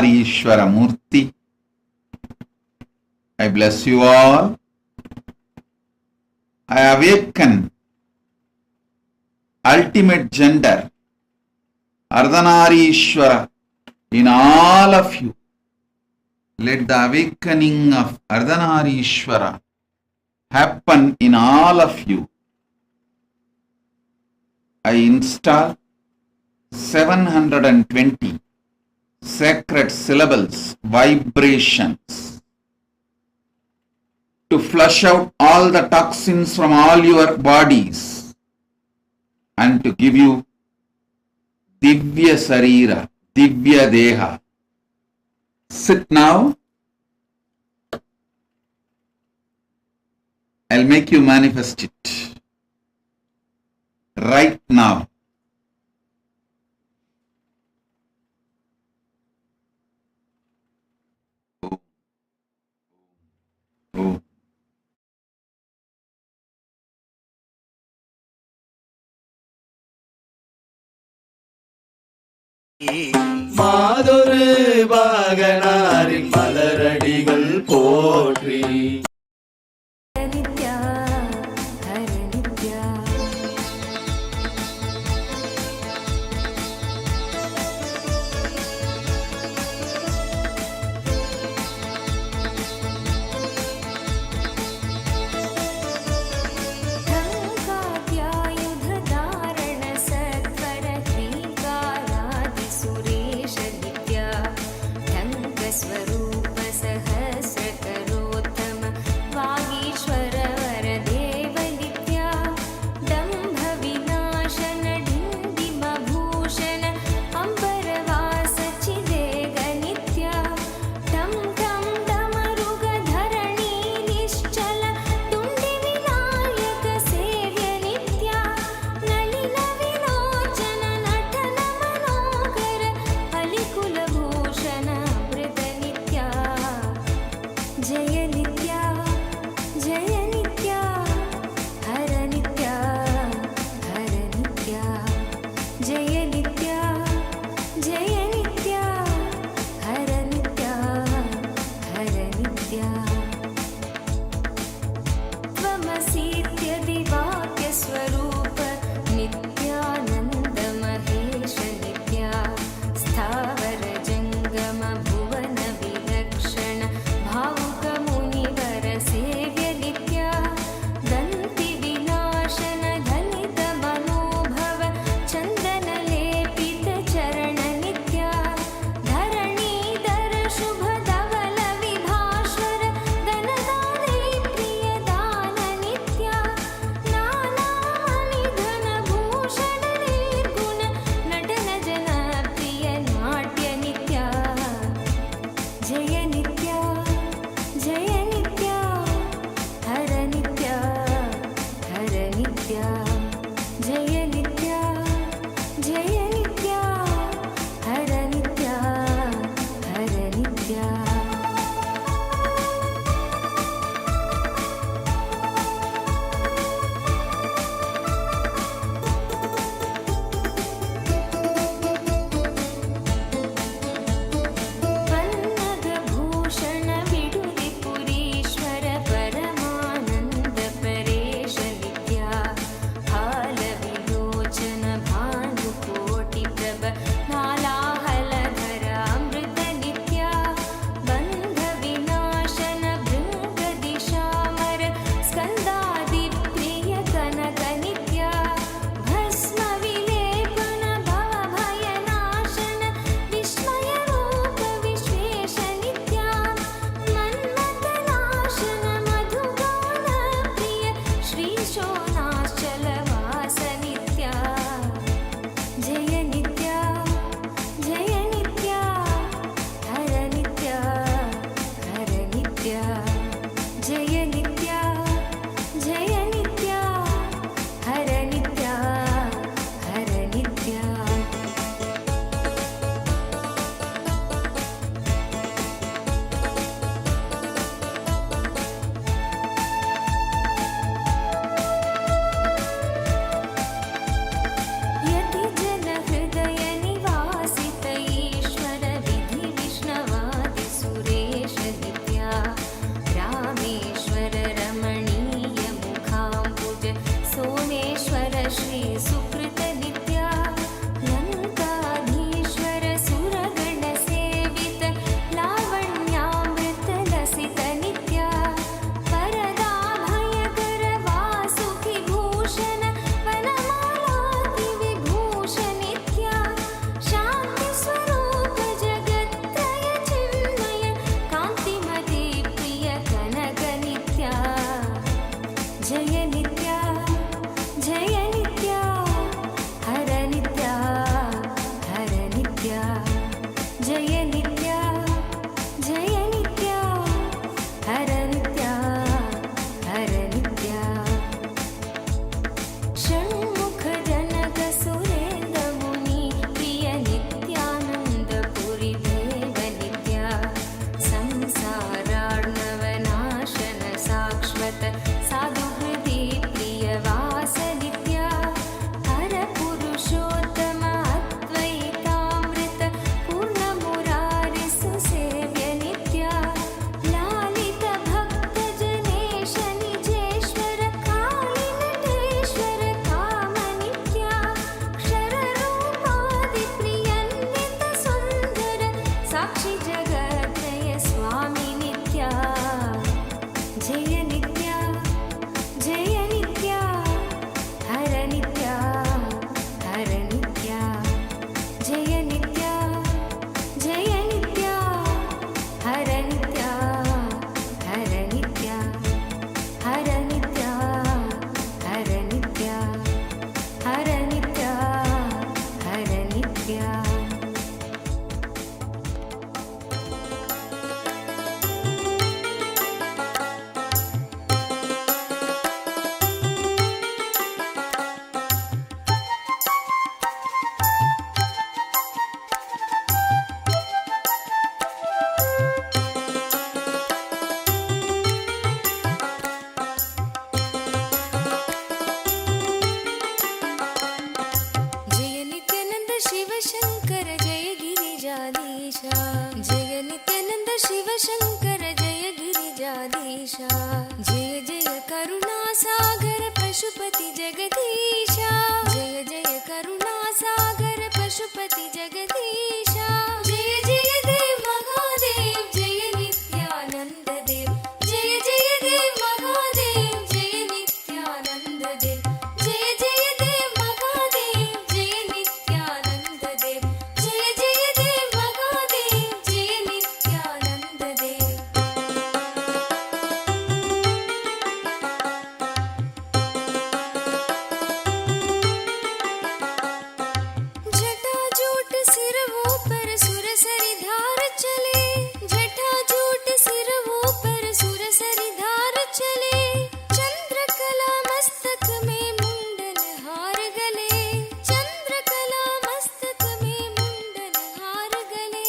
Ardhanarishwara Murti. I bless you all. I awaken ultimate gender, Ardhanarishwara, in all of you. Let the awakening of Ardhanarishwara happen in all of you. I install 720 sacred syllables, vibrations, to flush out all the toxins from all your bodies and to give you Divya Sarira, Divya Deha. Sit now. I'll make you manifest it right now. Oh. மாதொரு பாகனாரின் மலரடிகள் போற்றி. நித்யா ஹர நித்யா ढङ्कात्यायुधधारण सत्वर ह्रीङ्कारादि सुरेश नित्या ढङ्कस्वरूप सहस्रकरोत्तम वागीश्वर वरदेव नित्या दम्भ विनाशन डिम्बिमभूषण अम्बरवास चिदेग नित्या टं टं डमरुगधरणी निश्चल तुण्डि विनायक सेव्य नित्या नलिन विलोचन नटन मनोहर अलिकुलभूषण अमृत नित्या जय नित्या हर नित्या जय नित्या हर नित्या त्वमसीत्यदिवाक्यस्वरूप नित्यानन्द महेश नित्या स्थावर जङ्गम भुवन विलक्षण भावुक मुनिवर श्री सुकृत नित्या लङ्काधीश्वर सुरगण सेवित लावण्यामृत लसित नित्या वरदा भयकर वासुकि भूषण वनमालाति विभूष नित्या शान्ति स्वरूप जगत्त्रय चिन्मय कान्तिमती प्रिय कनक नित्या जय नित्या जय नित्या हर नित्या जय नित्या हर नित्या षण्मुख जनक सुरेन्द्र मुनि प्रिय नित्यानन्द पुरि देव नित्या संसारार्णवनाशन शाश्वत साधु हृदि प्रिय वास नित्या हर पुरुषोत्तम अद्वैतामृत पूर्ण मुरारि सुसेव्य नित्या लालित भक्त जनेश निजेश्वर काली नटेश्वर काम नित्या क्षर रूपादि प्रियन्वित सुन्दर साक्षी जगत्रय स्वामी नित्या जय नित्या हर नित्या जय नित्या हर नित्या हर नित्या हर नित्या जय नित्यानंद शिव शंकर जय गिरिजाधीशा जय नित्यानंद शिव शंकर जय गिरिजाधीशा जय जय करुणा सागर पशुपति जगदीशा जय जय करुणा सागर पशुपति जगदीशा जय जय देव महादेव जय नित्यानंद देव जय जय देव महादेव जय नित्यानंद देव जय जय देव महादेव जय नित्यानंद देव जय जय देव महादेव जय नित्यानंद देव जटाजूट सिरवों पर सुरसरी धार चले जटाजूट सिरवों पर सुरसरी धार चले चंद्रकला मस्तक में मुंडन हार गले चंद्रकला मस्तक में मुंडन हार गले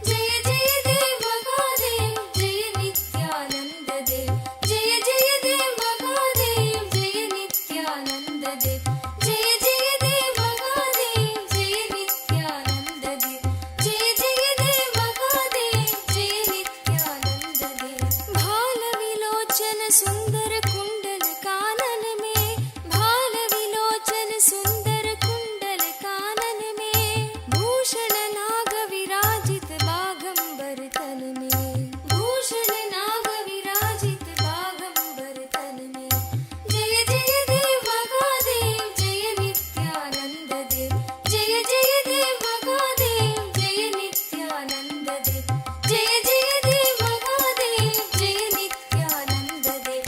जय जय देव महादेव जय नित्यानंद देव जय जय देव महादेव जय नित्यानंद देव जय जय देव महादेव जय नित्यानंद देव जय जय देव महादेव जय नित्यानंद देव भाल विलोचन सुंदर कुंडल कानन में भाल विलोचन सुंदर कुंडल कानन में भूषण नाग विराजित बागंबर तन में भूषण नाग विराजित बागंबर तन में जय जय देव महादेव जय नित्यानंद देव जय जय देव महादेव जय नित्यानंद देव जय जय देव महादेव जय नित्यानंद देव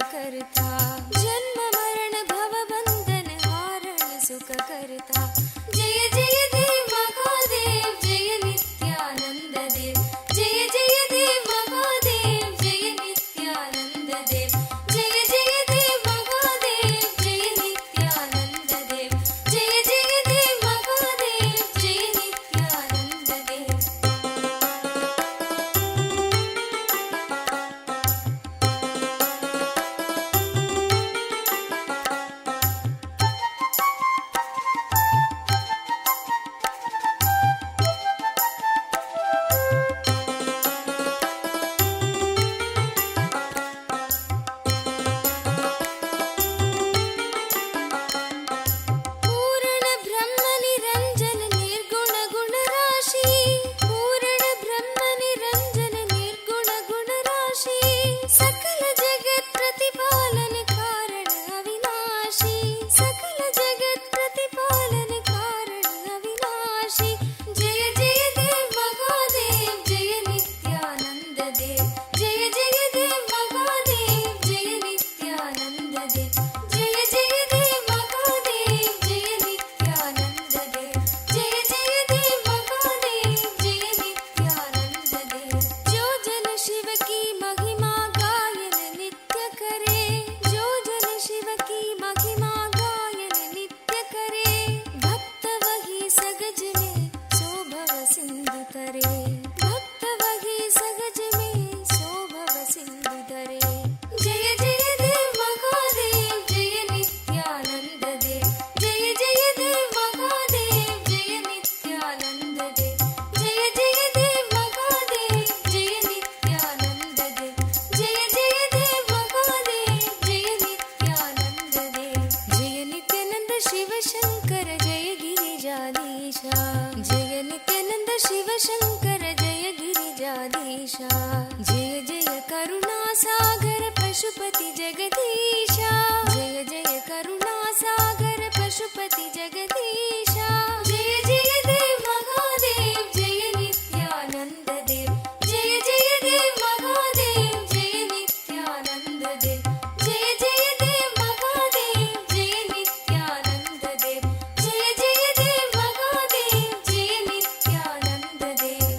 करता, जन्म मरण भव बंधन हारण सुख करता। जय जय देव महादेव जय नित्यानंद देव, जय जय देव महादेव जय नित्यानंद देव, जय जय देव महादेव जय नित्यानंद देव, जय जय देव महादेव जय नित्यानंद देव। पूर्ण ब्रह्म निरंजन निर्गुण गुण राशि, पूर्ण ब्रह्म निरंजन निर्गुण गुण राशि, सकल जगत प्रतिपालन कारण अविनाशी, सकल जगत प्रतिपालन कारण अविनाशी। जय जय देव महादेव जय नित्यानंद देव, जय जय देव महादेव जय नित्यानंद देव, जय जय देव महादेव जय नित्यानंद देव, जय जय देव महादेव जय नित्यानंद देव। जो जन शिव की महिमा गायन नित्य करे, जो जन शिव की महिमा गायन नित्य करे, भक्त वही सगज में सो भव सिंधु तरे, भक्त वही सगज में सो भव सिंधु तरे। जय जय देव महादेव जय नित्यानंद देव, जय जय देव महादेव जय नित्यानंद देव, जय जय देव महादेव जय नित्यानंद देव, जय जय देव महादेव जय नित्यानंद देव। जय नित्यानंद शिव शंकर जय गिरिजाधीशा, जय नित्यानंद शिव शंकर जय गिरिजाधीशा, जय जय करुणा सागर पशुपति जगदीशा, जय जय करुणा सागर पशुपति जगदीशा। जय जय देव महादेव जय नित्यानंद देव, जय जय देव महादेव जय नित्यानंद देव, जय जय देव महादेव जय नित्यानंद देव, जय जय देव महादेव जय नित्यानंद देव।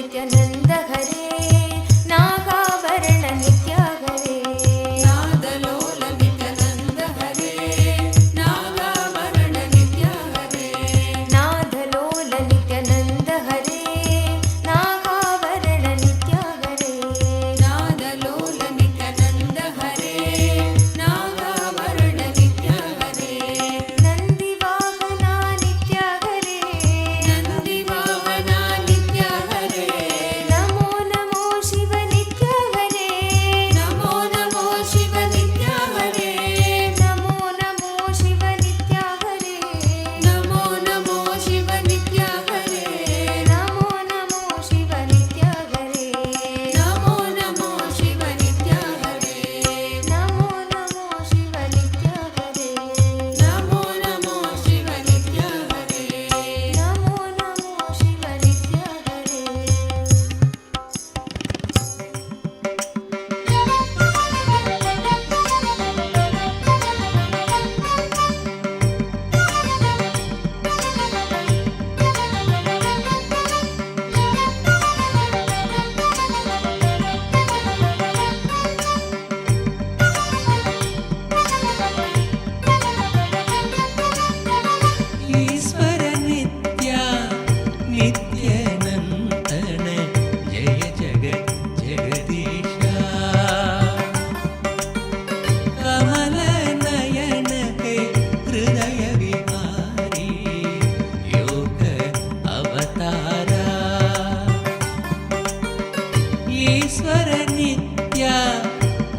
नित्यानन्द हरे नागाभरण नित्य हरे नादलोल नित्यानन्द हरे नागाभरण नित्य हरे नादलोल नित्यानन्द हरे नागाभरण नित्य हरे नादलोल नित्यानन्द हरे नागाभरण नित्य हरे नन्दिवाहना नित्य हरे नन्दिवाहना नित्य हरे नमो नमो शिव नित्य हरे नमो नमो शिव नित्य हरे नमो नमो शिव नित्य हरे नमो नमो शिव नित्य हरे नमो नमो शिव नित्य हरे नमो नमो शिव नित्य हरे नमो नमो शिव नित्य हरे नमो नमो शिव नित्य हरे नमो नमो शिव नित्य हरे ईश्वर नित्य नित्यानन्दन जय जगत् जगदीशा कमलनयन हे हृदय विहारी योग अवतारा ईश्वर नित्य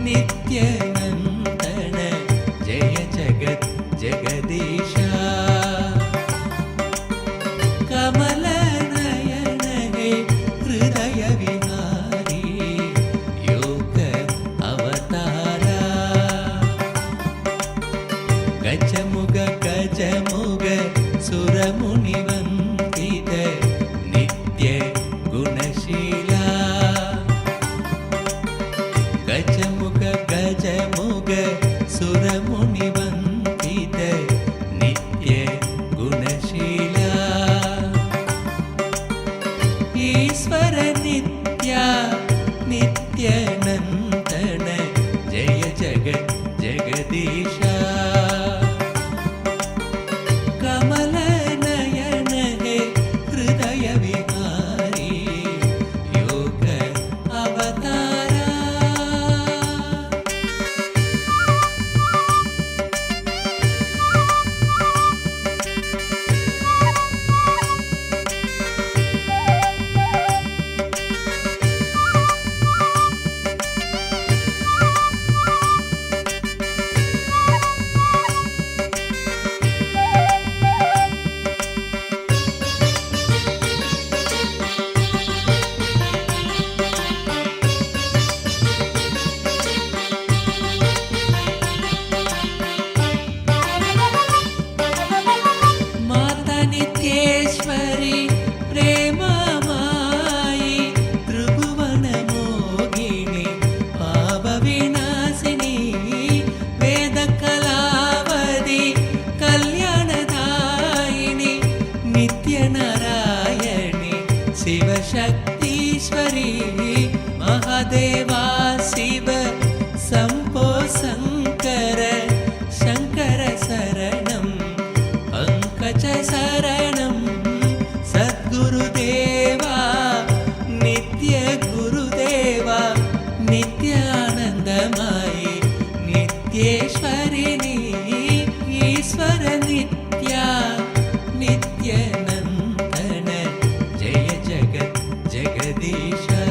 नित्यानन्दन जय जगत् जगदीशा कमलनयन हे हृदय विहारी योग अवतारा गजमुग गजमुग सुरमुनिवन्दित नित्य गुणशीला गजमुग गजमुग सुरमुनिवन्दित नित्य गुणशीला ईश्वर नित्य नित्यानन्दन जय जगत् जगदीशा कमलनयन हे हृदय विहारी योग अवतारा माता नित्येश्वरी प्रेममायि त्रिभुवन मोगिनी पापविनाशिनी वेदकलावधि कल्याणदायिनी नित्यनारायणी शिवशक्तीश्वरी महादेवा शिव शम्भो शङ्कर शङ्कर शरणं पङ्कज शरणं सद्गुरुदेवा नित्य गुरुदेवा नित्यानन्दमयि नित्येश्वरिणी ईश्वर नित्य नित्यानन्दन जय जगत् जगदीशा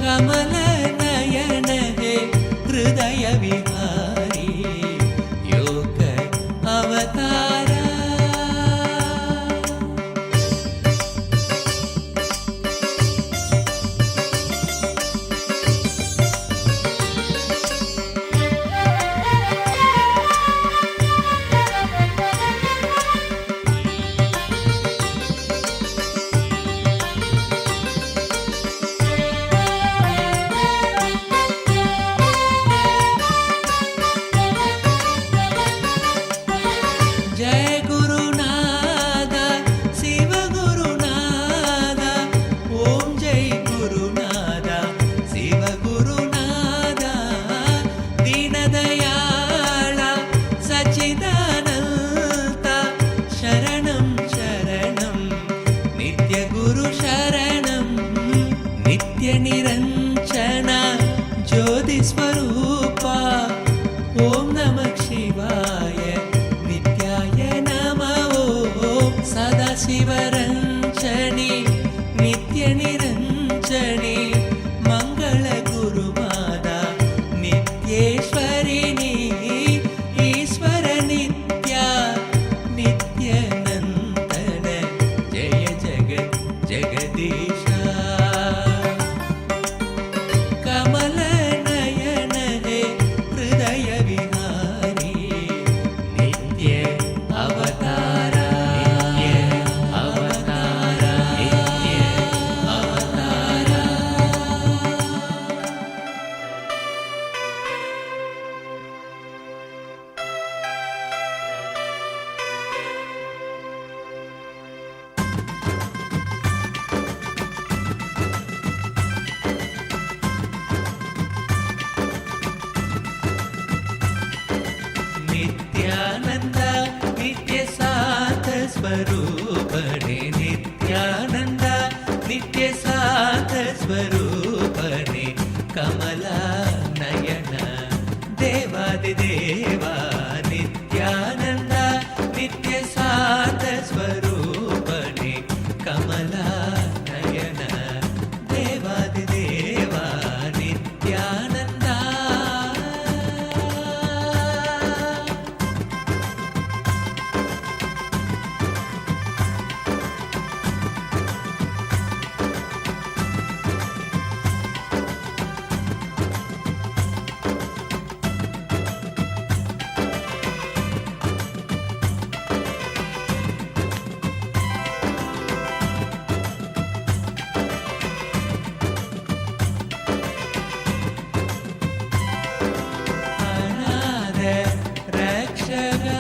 कमलनयन हे हृदय विहारी योग अवतारा शिवरञ्जनी नित्यनिरञ्जनी मङ्गलगुरुमादा नित्येश्वरिणी ईश्वर नित्या नित्यनन्दन जय जगत् जगदीशा कमलनयन हे हृदय विहारी नित्य अवतारा नित्य अवतारा नित्य अवतारा नित्यानंद नित्य साथ स्वरूपणे नित्यानंद नित्य साथ स्वरूपणे कमला नयन देवादिदेवा नित्यानंद नित्य साथ स्वरूपणे कमला नयन देवादिदेवा नित्यानंदा अनाथ रक्षगा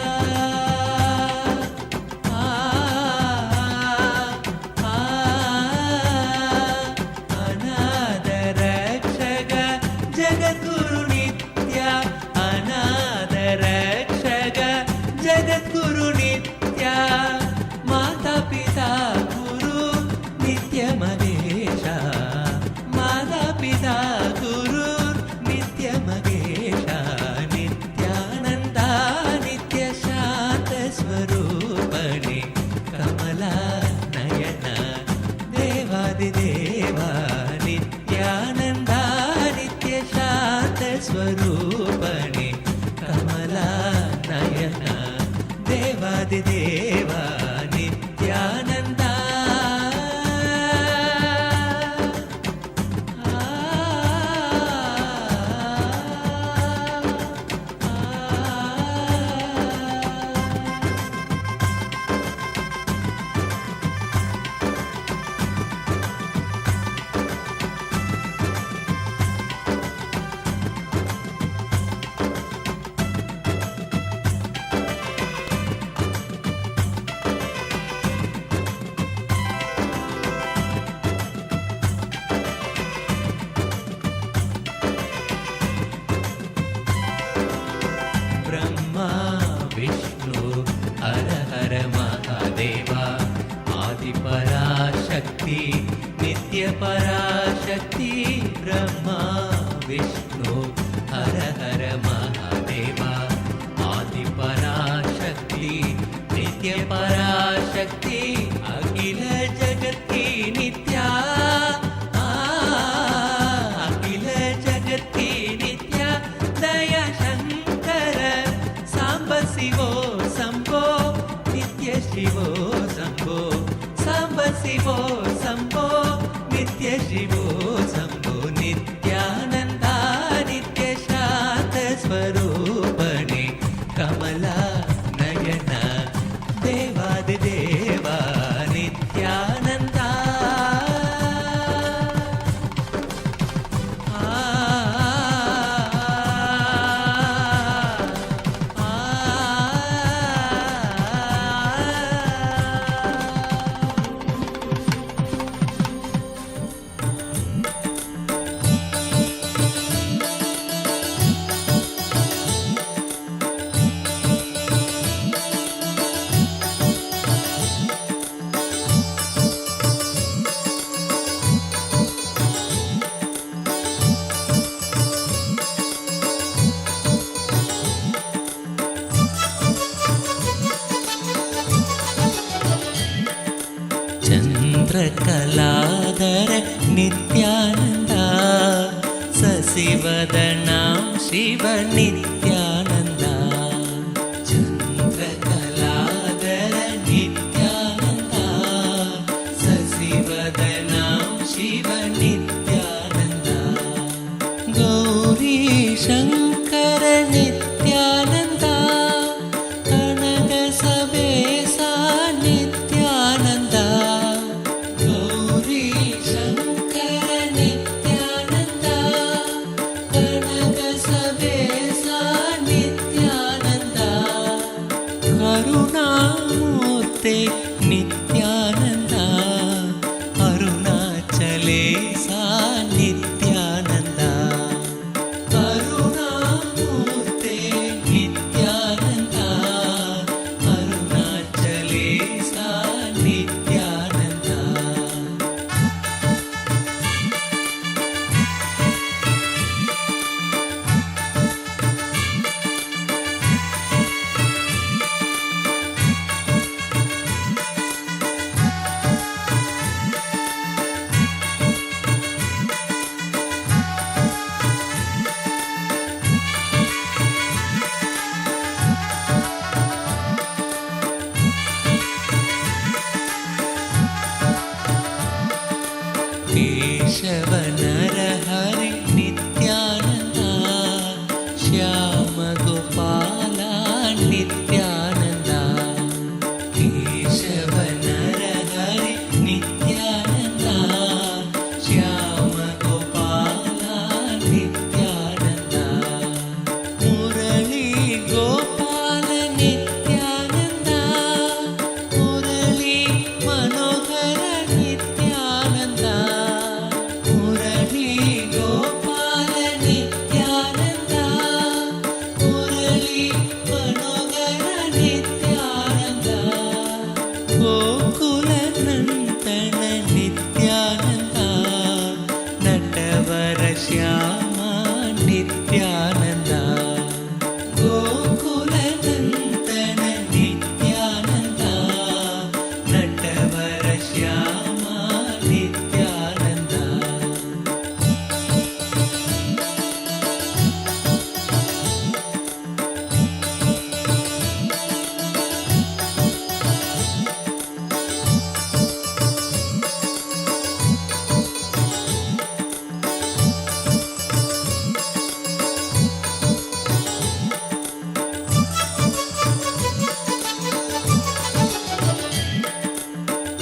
अनाथ रक्षग जगद्गुरु नित्या अनाथ रक्षग जगद्गुरु नित्या माता पिता गुरु नित्य महेशा माता पिता गुरु नित्य महेशा नित्यानंदा नित्य शांत स्वरूपणे कमला नयन देवादिदेवा नित्यानंदा नित्य शांत स्वरूपणे कमला नयन देवादिदेवा नित्यानंदा ब्रह्मा विष्णु हर हर महादेवा आदि पराशक्ति नित्य पराशक्ति ब्रह्मा विष्णु हर हर महादेवा आदि पराशक्ति नित्य पराशक्ति अखिल जगत की नित्या अखिल जगत की नित्या दया शंकर सांब शिवो शंभो नित्य शिवो शंभो सांब शिवो शंभो नित्य शिवो शंभो नित्यानंदा नित्य शांत स्वरूपणे कमला नयन देवादिदेवा चन्द्रकलाधर नित्यानन्द शशिवदनां शिव नित्यानन्द चन्द्रकलाधर नित्यानन्द शशिवदनां शिव नित्यानन्द गौरी शङ्कर नित्यानन्द कनक सवेसा नित्यानन्द गौरी शङ्कर नित्यानन्द कनक सवेसा नित्यानन्द करुणामूर्ते नित्यानन्द अरुणाचलेसा नित्यानन्द करुणामूर्ते नित्यानन्द अरुणाचलेसा नित्यानन्द केशव नरहरि नित्यानन्द श्याम गोपाला नित्यानन्द केशव नरहरि नित्यानन्द श्याम गोपाला नित्यानन्द मुरली गोपाल नित्यानन्द मुरली मनोहर नित्यानन्द मुरली गोपाल नित्यानन्द मुरली मनोहर नित्यानन्द गोकुल नन्दन नित्यानन्द नटवर श्यामा नित्यानन्द गोकुल नन्दन नित्यानन्द नटवर श्यामा नित्यानन्द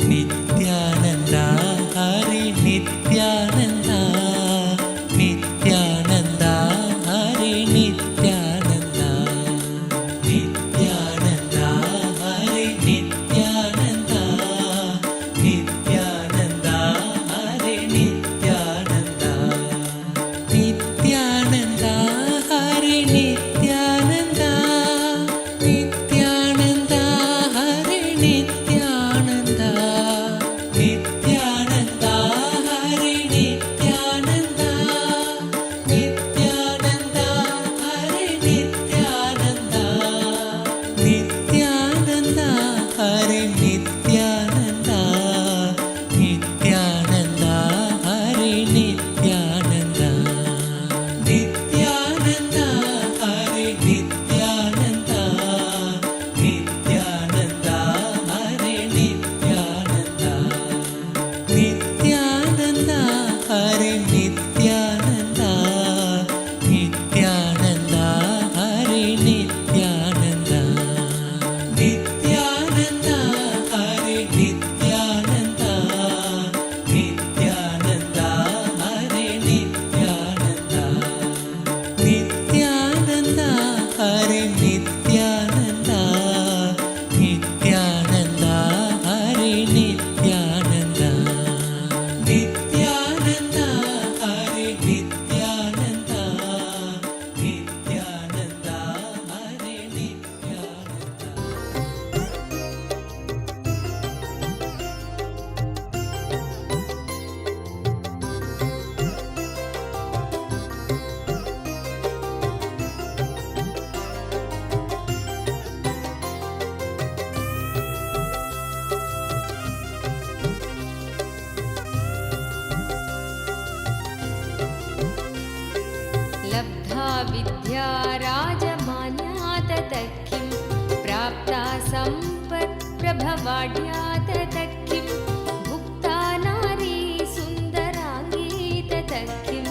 नित्यानन्द हरि नित्यानन्द नित्यानन्द हरि नित्यानन्द नित्यानन्द हरि नित्यानन्द नित्यानन्द हरि नित्यानन्द नित्यानन्द हरि नित्यानन्द नित्यानन्द हरि नित्यानन्द विद्या राजमान्या ततः किं प्राप्ता सम्पत्प्रभवाढ्या ततः किं भुक्ता नारी सुन्दराङ्गी ततः किं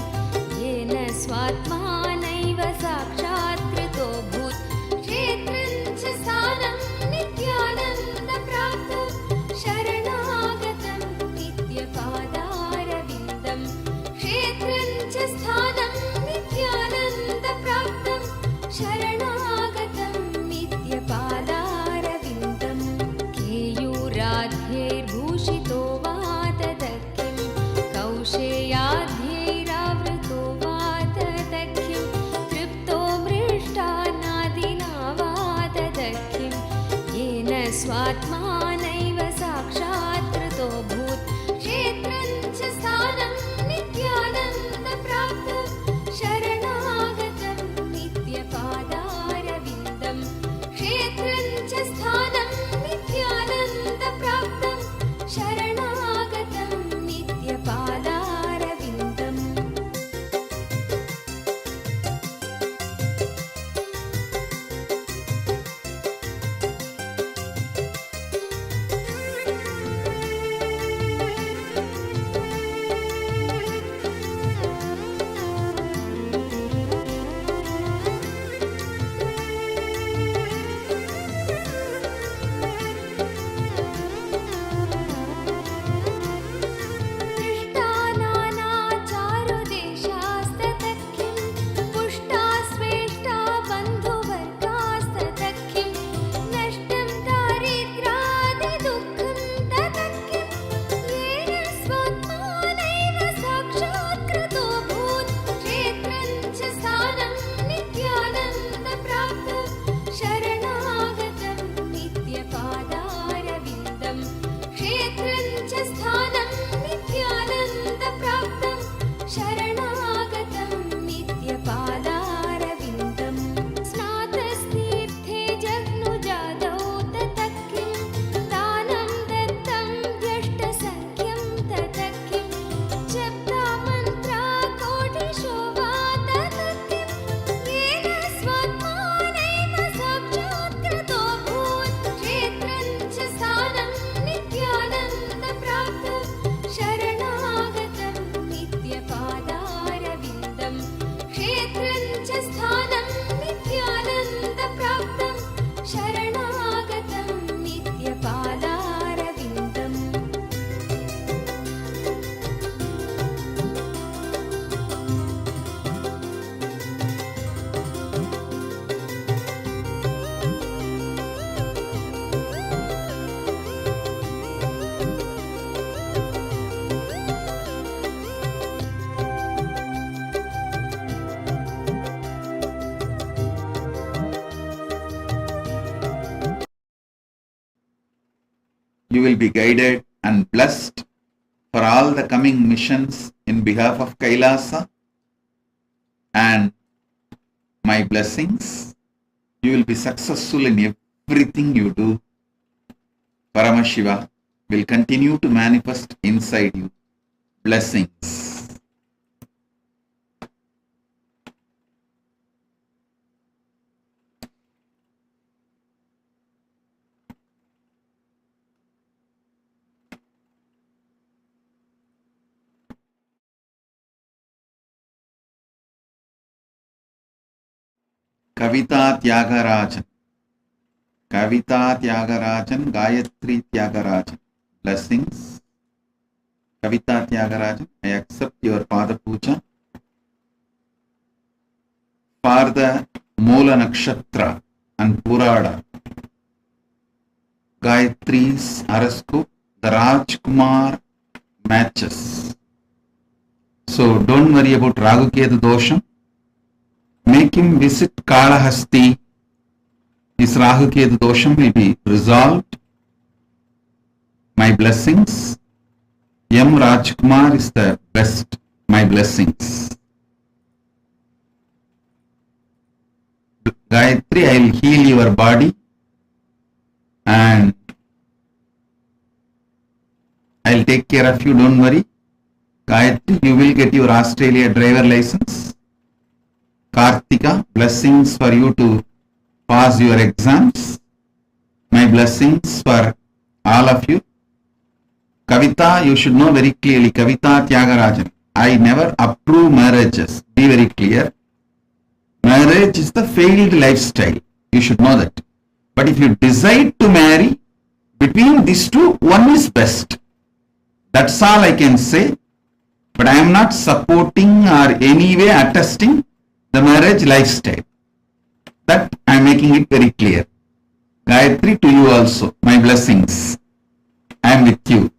येन स्वात्मानैव साक्षात्कृतो भूत् क्षेत्रं च स्थानं नित्यानन्दप्राप्तं शरणागतं नित्यपादारविन्दं क्षेत्रं च स्थानं नित्यानन्दप्राप्तं शरणागतं नित्यपादारविन्दं केयूराध्यैर्भूषितो वा ततः किं कौशेयाध्यैरावृतो वा ततः किं तृप्तो मृष्टान्नादिना वा ततः किं येन स्वात्मानैव साक्षात्कृतो भूत् क्षेत्रं च स्थानं नित्यानन्दप्राप्तं शरणागतं नित्यपादारविन्दं क्षेत्रं च स्थानं नित्यानन्दप्राप्तं शरणागतं नित्यपादारविन्दम् दृष्टानानाचारुदेशास्ततः किं पुष्टा स्वेष्टा बन्धुवर्गास्ततः किं नष्टं दारिद्र्यादिदुःखं ततः किं येन स्वात्मानैव साक्षात्कृतो भूत् क्षेत्रं च स्थानं नित्यानन्दप्राप्तं शरणागतं नित्यपादारविन्दं क्षेत्रं च स्थानं नित्यानन्दप्राप्तं शरणागतं नित्यपादारविन्दम् स्नातस्तीर्थे जग्नुजादौ ततः किं दानं दत्तं व्यष्टसङ्ख्यं ततः किं जप्ता मन्त्रा कोटिशो वा ततः किं येन स्वात्मानैव साक्षात्कृतो भूत् क्षेत्रं च स्थानं नित्यानन्दप्राप्तं शरणागतं नित्यपादारविन्दं क्षेत्रं च स्थानं नित्यानन्दप्राप्तं शरणागतं नित्यपादारविन्दम् You will be guided and blessed for all the coming missions in behalf of Kailasa, and my blessings. You will be successful in everything you do. Paramashiva will continue to manifest inside you. Blessings. Kavita Tyagarajan, Gayatri Tyagarajan. Blessings. Kavita Tyagarajan, I accept your Pada Puja for the Moola Nakshatra and Purada. Gayatri's horoscope, the Rajkumar matches. So don't worry about Ragu Ketu Dosham. Make him visit Kalahasti. His Rahu Ketu Dosham will be resolved. My blessings. M. Rajkumar is the best. My blessings. Gayatri, I will heal your body and I will take care of you, don't worry. Gayatri, you will get your Australia driver license. Kartika, blessings for you to pass your exams. My blessings for all of you. Kavita, you should know very clearly, Kavita Tyagarajan, I never approve marriages. Be very clear. Marriage is the failed lifestyle. You should know that. But if you decide to marry, between these two, one is best. That's all I can say. But I am not supporting or anyway attesting the marriage lifestyle. That I am making it very clear. Gayatri, to you also, my blessings. I am with you.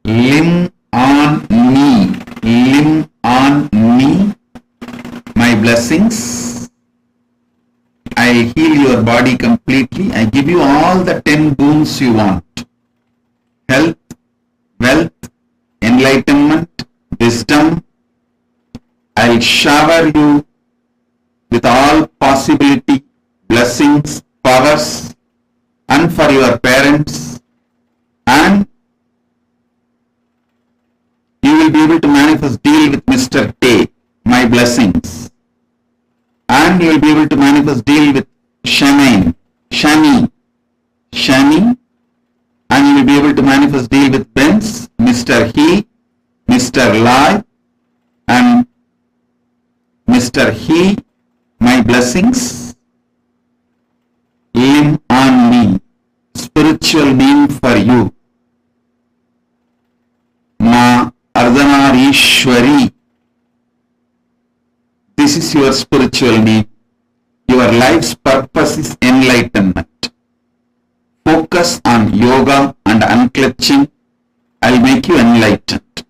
Limb on me, my blessings. I heal your body completely. I give you all the 10 boons you want. Health, wealth, enlightenment, wisdom. I'll shower you with all possibility, blessings, powers, and for your parents, and you will be able to manifest deal with Mr. A, my blessings, and you will be able to manifest deal with Shami, and you will be able to manifest deal with Benz, Mr. He, Mr. Lai, and Mr. He, my blessings. Limb on me, spiritual name for you. Ma Ardhanarishwari. This is your spiritual name. Your life's purpose is enlightenment. Focus on yoga and unclutching. I'll make you enlightened.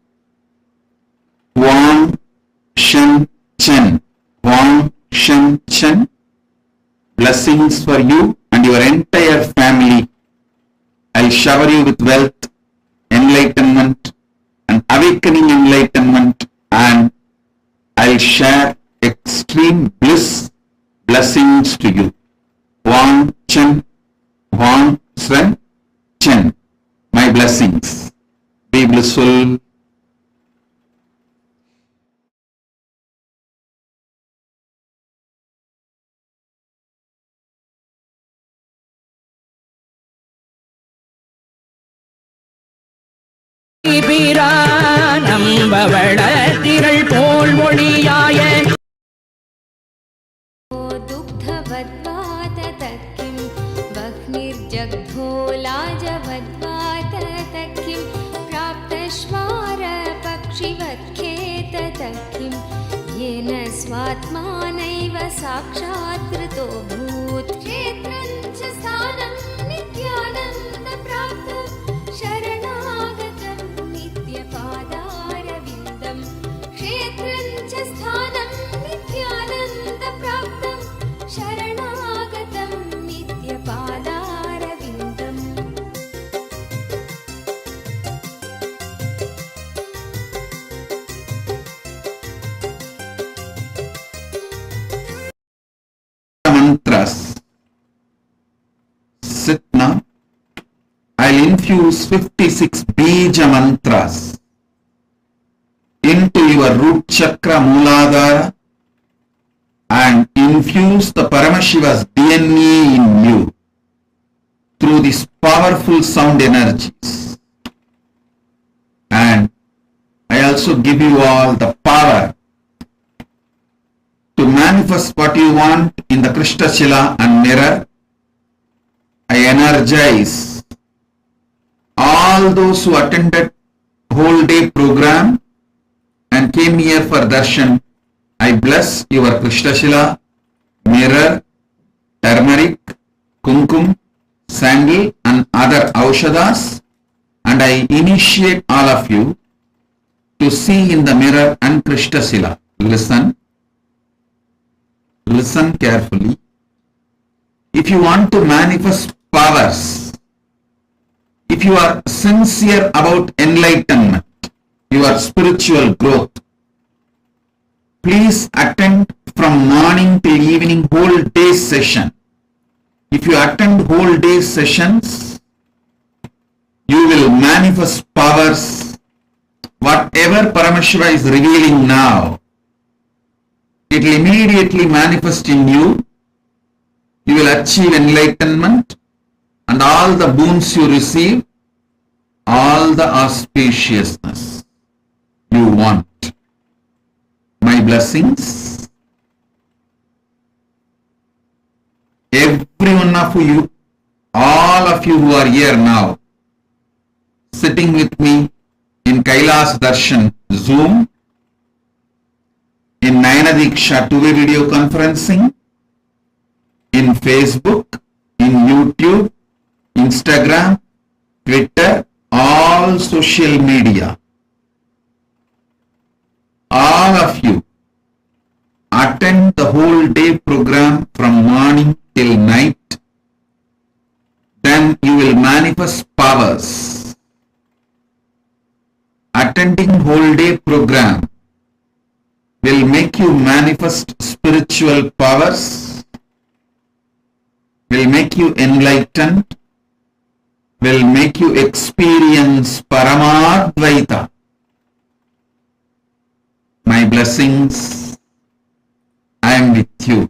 Wang Shen Chen. Wang Shen Chen. Blessings for you and your entire family. I'll shower you with wealth, enlightenment, and awakening enlightenment, and I'll share extreme bliss blessings to you. Wang Chen, Wang Sren Chen, my blessings. Be blissful. நம்பவளத்திரள் போல் ஒளியாய दुग्धवद्वाततकिं वह्निर्जग्धोलाजवद्वाततकिं प्राप्तश्वारपक्षिवत्खेततकिं येन स्वात्मानैव साक्षात्कृतो भूत् क्षेत्रं च स्थानं नित्यानन्दप्राप्तं शरणागतं नित्यपादारविन्दं क्षेत्रं च स्थानं नित्यानन्दप्राप्तं शरणागतं नित्यपादारविन्दम् Mantras. Sit now. I'll infuse 56 Bija mantras into your root chakra Mooladhara and infuse the Paramashiva's DNA in you through these powerful sound energies. And I also give you all the power to manifest what you want in the Krishna Shila and mirror. I energize all those who attended whole day program and came here for darshan. I bless your Krishna Shila, mirror, turmeric, kumkum, sandal and other aushadas, and I initiate all of you to see in the mirror and Krishna Shila. Listen. Listen carefully. If you want to manifest powers, if you are sincere about enlightenment, your spiritual growth, please attend from morning till evening whole day session. If you attend whole day sessions, you will manifest powers. Whatever Paramashiva is revealing now, it will immediately manifest in you. You will achieve enlightenment, and all the boons you receive, all the auspiciousness you want. My blessings. Every one of you, all of you who are here now, sitting with me in Kailasa Darshan Zoom, in Nayanadiksha two-way video conferencing, in Facebook, in YouTube, Instagram, Twitter, all social media. All of you attend the whole day program from morning till night. Then you will manifest powers. Attending whole day program will make you manifest spiritual powers, will make you enlightened, will make you experience Paramadvaita. My blessings, I am with you.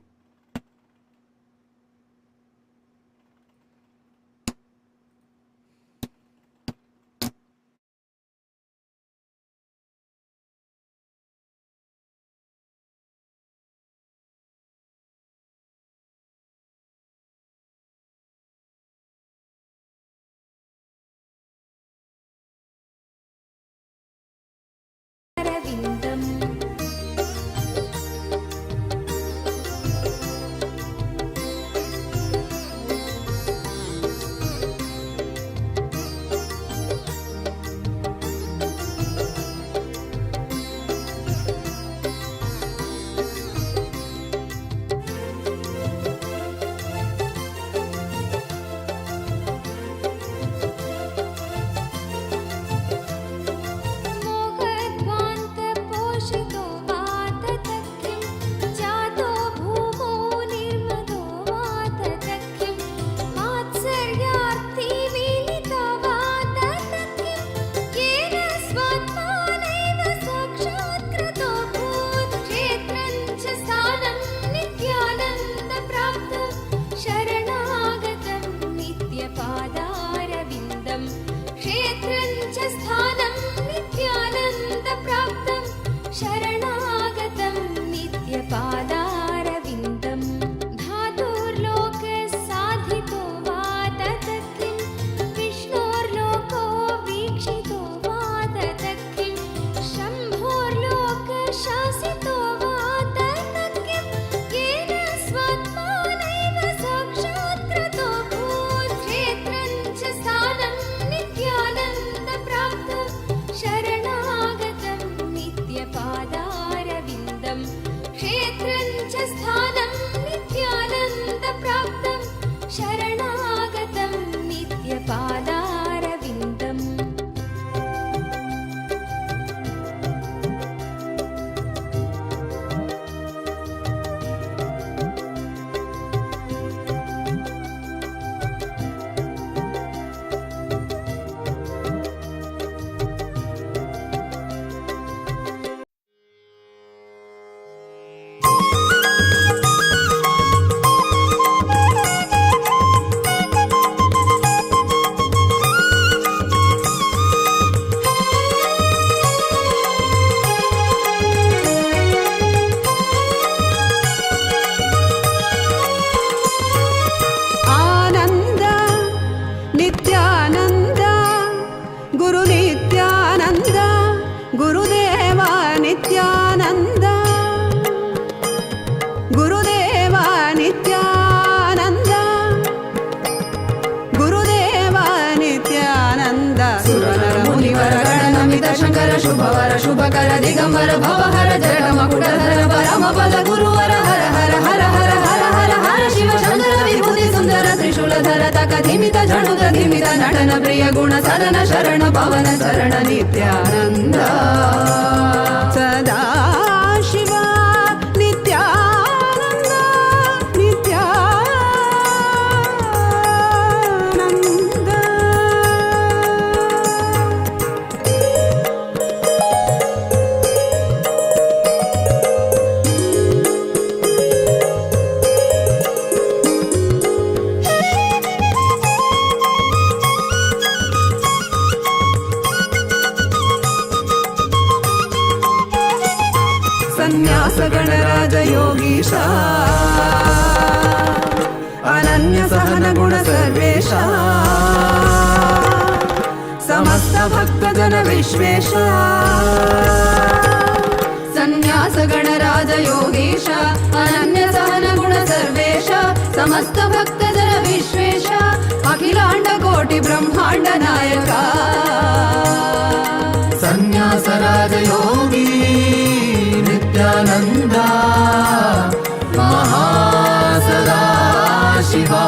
शुभवर Shubhkar Digambar भवहर जटमकुटधर परमपद गुरुवर हर हर हर हर हर हर हर शिव शंकर विभूति सुंदर त्रिशूलधर तकधिमित झणुत धिमित नटन प्रिय गुण सदन शरण पवन शरण नित्यानंद सदा शिव नित्यानंद नित्यानंद सन्न्यास गणराज योगीशा अनन्य सहन गुण सर्वेशा समस्त भक्त जन विश्वेशा सन्न्यास गणराज योगीशा अनन्य सहन गुण सर्वेशा समस्त भक्त जन विश्वेशा अखिलांड कोटि ब्रह्मांड नायका सन्यास राज योगी नित्यानंदा महासदा शिवा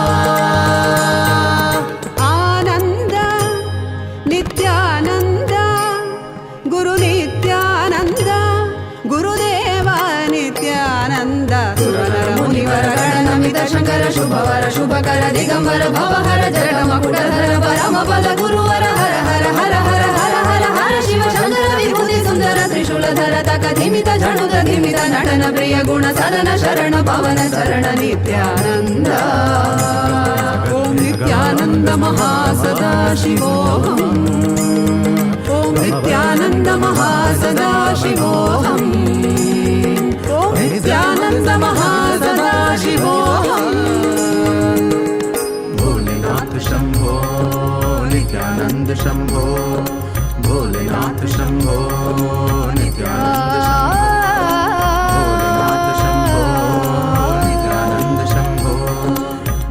आनंद नित्यानंद गुरु नित्यानंद गुरुदेवा नित्यानंद सुरनर मुनिवर गणनमित शंकर शुभवर शुभकर दिगंबर भवहर जट मकुटधर परम पद गुरुवर हर हर हर हर हर हर हर शिव शंकर विभूति सुंदर त्रिशूलधर तकधिमित झणुत धिमित नटन प्रिय गुण सदन शरण पवन शरण नित्यानंद ओम नित्यानंद महासदा शिवोऽहम् ओम नित्यानंद महासदा शिवोऽहम् ओम नित्यानंद महासदा शिवोऽहम् भोलेनाथ शंभो नित्यानंद शंभो भोलेनाथ शंभो नित्यानंद शंभो नित्यानंद शंभो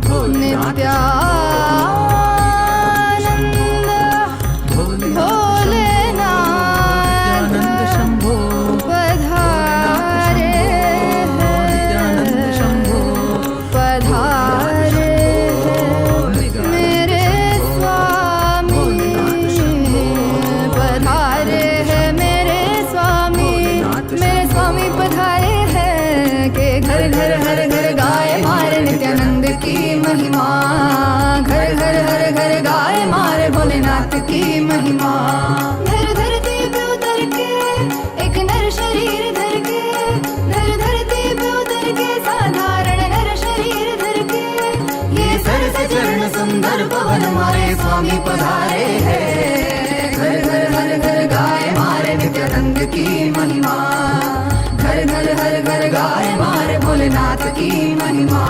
भोलेनाथ महिमा घर घर हर घर गाए मारे भोलेनाथ की महिमा धर धरती पे उतर के एक नर शरीर धर के धर धरती पे उतर के साधारण नर शरीर धर के ये सरस चरण सुंदर पवन मारे स्वामी पधारे हैं घर घर हर घर गाए मारे नित्यानंद की महिमा घर घर हर घर गाए मारे भोलेनाथ की महिमा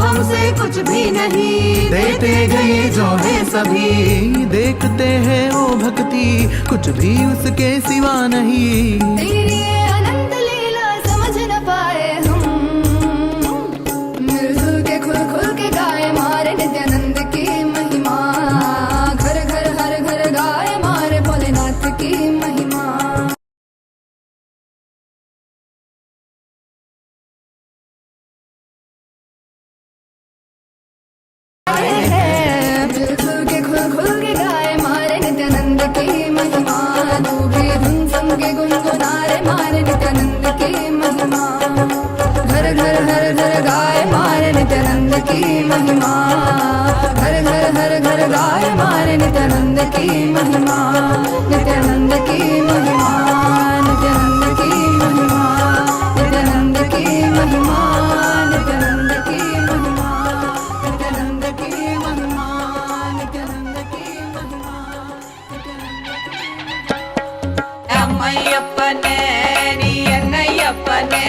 हमसे कुछ भी नहीं देते गए जो है सभी देखते हैं वो भक्ति कुछ भी उसके सिवा नहीं तेरी अनंत लीला समझ न पाए हम मिलजुल के खुल खुल के गाए मारे नित्यानंद की महिमा घर घर हर घर गाए मारे भोलेनाथ की महिमा के गुनगुनारे मारे नित्यानंद की महिमा घर घर हर घर गाए मारे नित्यानंद की महिमा घर घर हर घर गाए मारे नित्यानंद की महिमा नित्यानंद की महिमा नित्यानंद की महिमा नित्यानंद की महिमा नित्यानंद की महिमा नित्यानंद की महिमा नित्यानंद की महिमा அம்மையப்பனே நீ என்னையப்பனே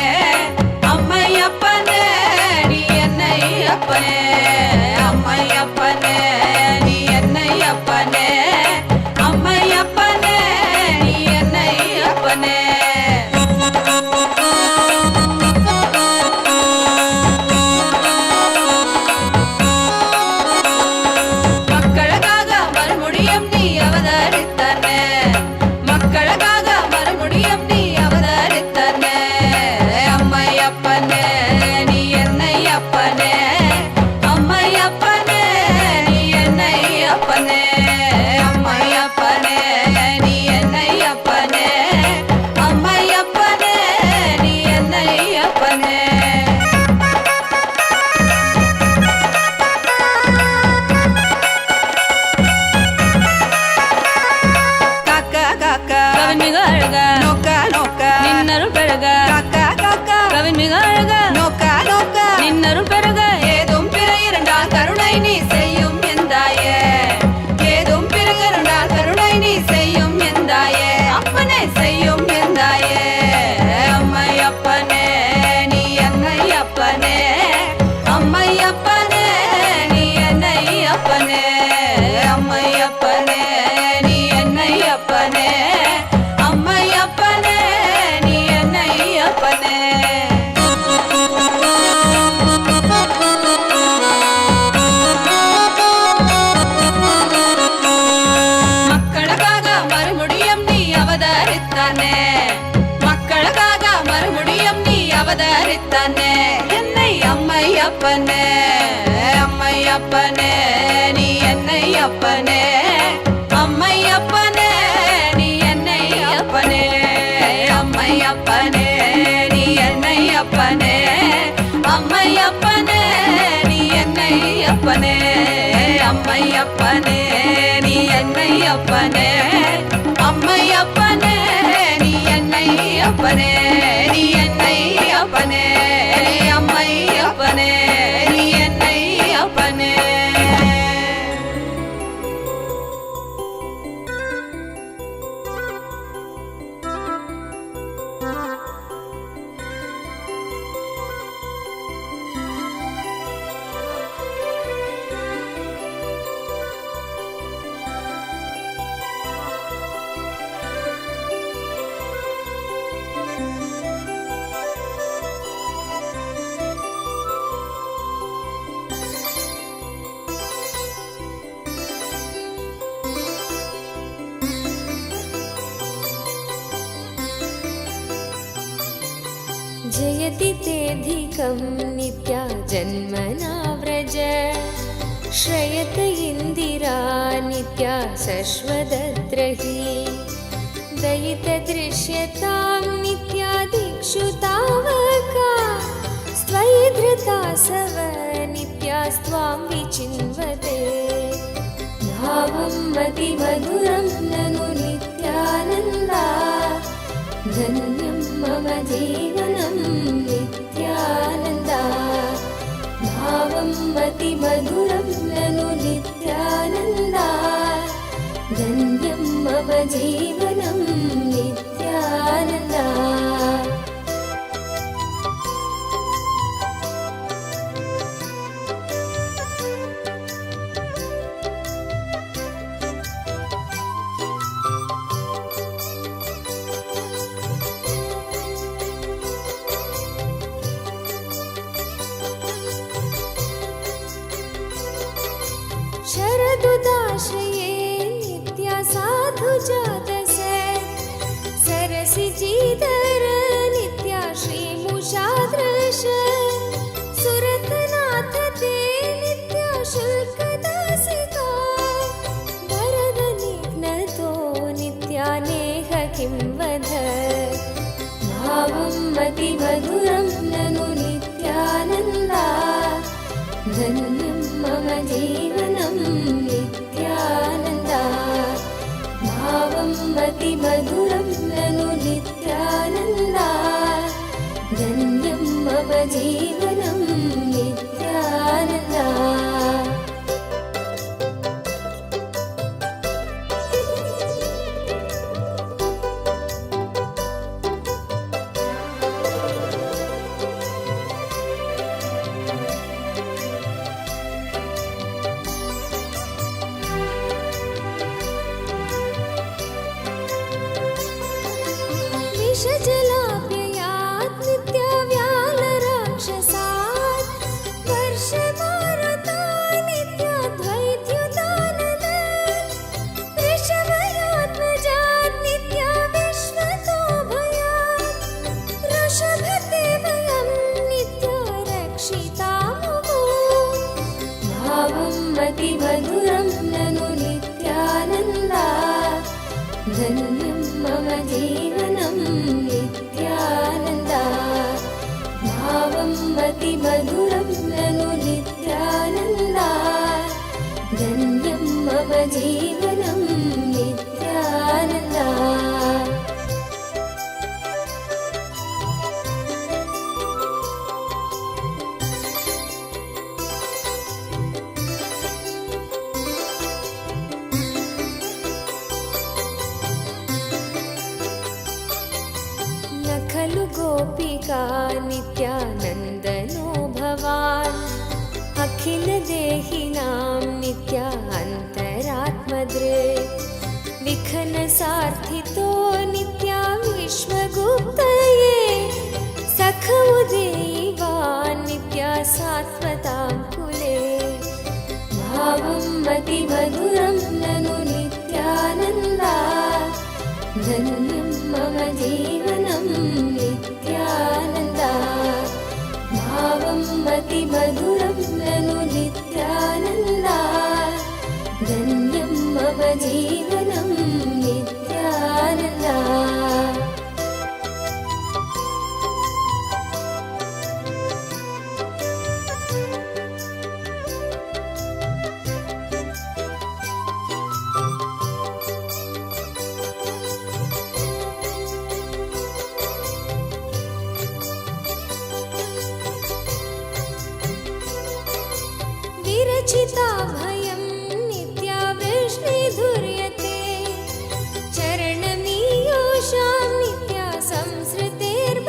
அம்மையப்பனே நீ என்னையப்பனே அம்மையப்பனே நீ என்னையப்பனே அம்மையப்பனே நீ என்னையப்பனே மக்களுக்காக மறுபடியும் நீ அவதரித்தனே மக்களுக்காக மறுபடியும் நீ அவதரித்தனே அம்மையப்பனே நீ என்னையப்பனே அம்மை அழக காக்கா காக்கா கவின் மிக அழக நோக்கா நோக்கா நின்னருள் பெருக ஏதும் பிற இரண்டால் கருணை நீ செய்யும் எந்தாயே ஏதும் பிறகு இரண்டால் கருணை நீ செய்யும் எந்தாயே அப்பனே செய்யும் எந்தாயே அம்மை அப்பனே நீ என்னை அப்பனே அம்மை அப்பனே நீ என்னை அப்பனே அம்மை அப்பனே நீ என்னை அப்பனே அம்மை அப்பனே நீ என்னை அப்பனே மக்களுக்காக மறுபடியும் நீ அவதரித்தானே மக்களுக்காக மறுபடியும் நீ அவதரித்தானே என்னை அம்மை அப்பனே அம்மை அப்பனே நீ என்னை அப்பனே அம்மை அப்பனே நீ என்னை அப்பனே அம்மை அப்பனே நீ என்னை அப்பனே அம்மை அப்பனே நீ என்னை அப்பனே அம்மை அப்பனே நீ என்னை அப்பனே அம்மை அப்பனே நீ என்னை அப்பனே நீ என்னை அப்பனே அம்மை அப்பனே நீ என்னை அப்பனே जयति तेऽधिकं नित्या जन्मना व्रज श्रयत इन्दिरा नित्या शश्वतत्र हि दयितदृश्यतां नित्या दिक्षु तावका स्त्वयि धृता सव नित्यास्त्वां विचिन्वते भावं मतिमधुरं ननु नित्यानन्दा धन्यं मम जीवनं नित्यानन्दा भावं मतिमधुरं ननु नित्यानन्दा धन्यं मम जीवनं नित्यानन्दा शरदुदाशये नित्या साधु जातसे सरसिजीधर नित्या श्रीमुषादृश सुरतनाथ ते नित्या शुल्कदासिका वरदनिघ्नतो नित्या नेह किं वद भावं मतिमधुरं ननु नित्यानन्दा धन्यं मम जीवनं नित्यानन्दा भावं मतिमधुरं ननु नित्यानन्दा धन्यं मम जीवनं नित्यानन्दा विषजलाप्ययात् नित्यव्यालराक्षसात् वर्षमारुतात् नित्याद्वैत्युदानद वृषभयात्मजात् नित्या विश्वतोभयात् वृषभते वयं नित्या रक्षितामुः भावं मतिमधुरं ननु नित्यानन्दा धन्यं मम जीवनं नित्यानन्दा भावं मतिमधुरं ननु नित्यानन्दा धन्यं मम जीवनं नित्यानन्दा गोपिका नित्यानन्दनो भवान् अखिलदेहिनां नित्यान्तरात्मदृक् विघ्नसार्थितो नित्या विश्वगुप्तये सखमुदेवान् नित्या सात्वतां कुले भावं मतिमधुरं ननु नित्यानन्दा धन्यं मम जीवनं नित्यानन्दा भावं मतिमधुरं ननु नित्यानन्दा धन्यं मम जीवनं नित्यानन्दा विरचिता भयं नित्या वृष्णिधुर्यते चरणमीयोषां नित्या संसृतेर्भयात्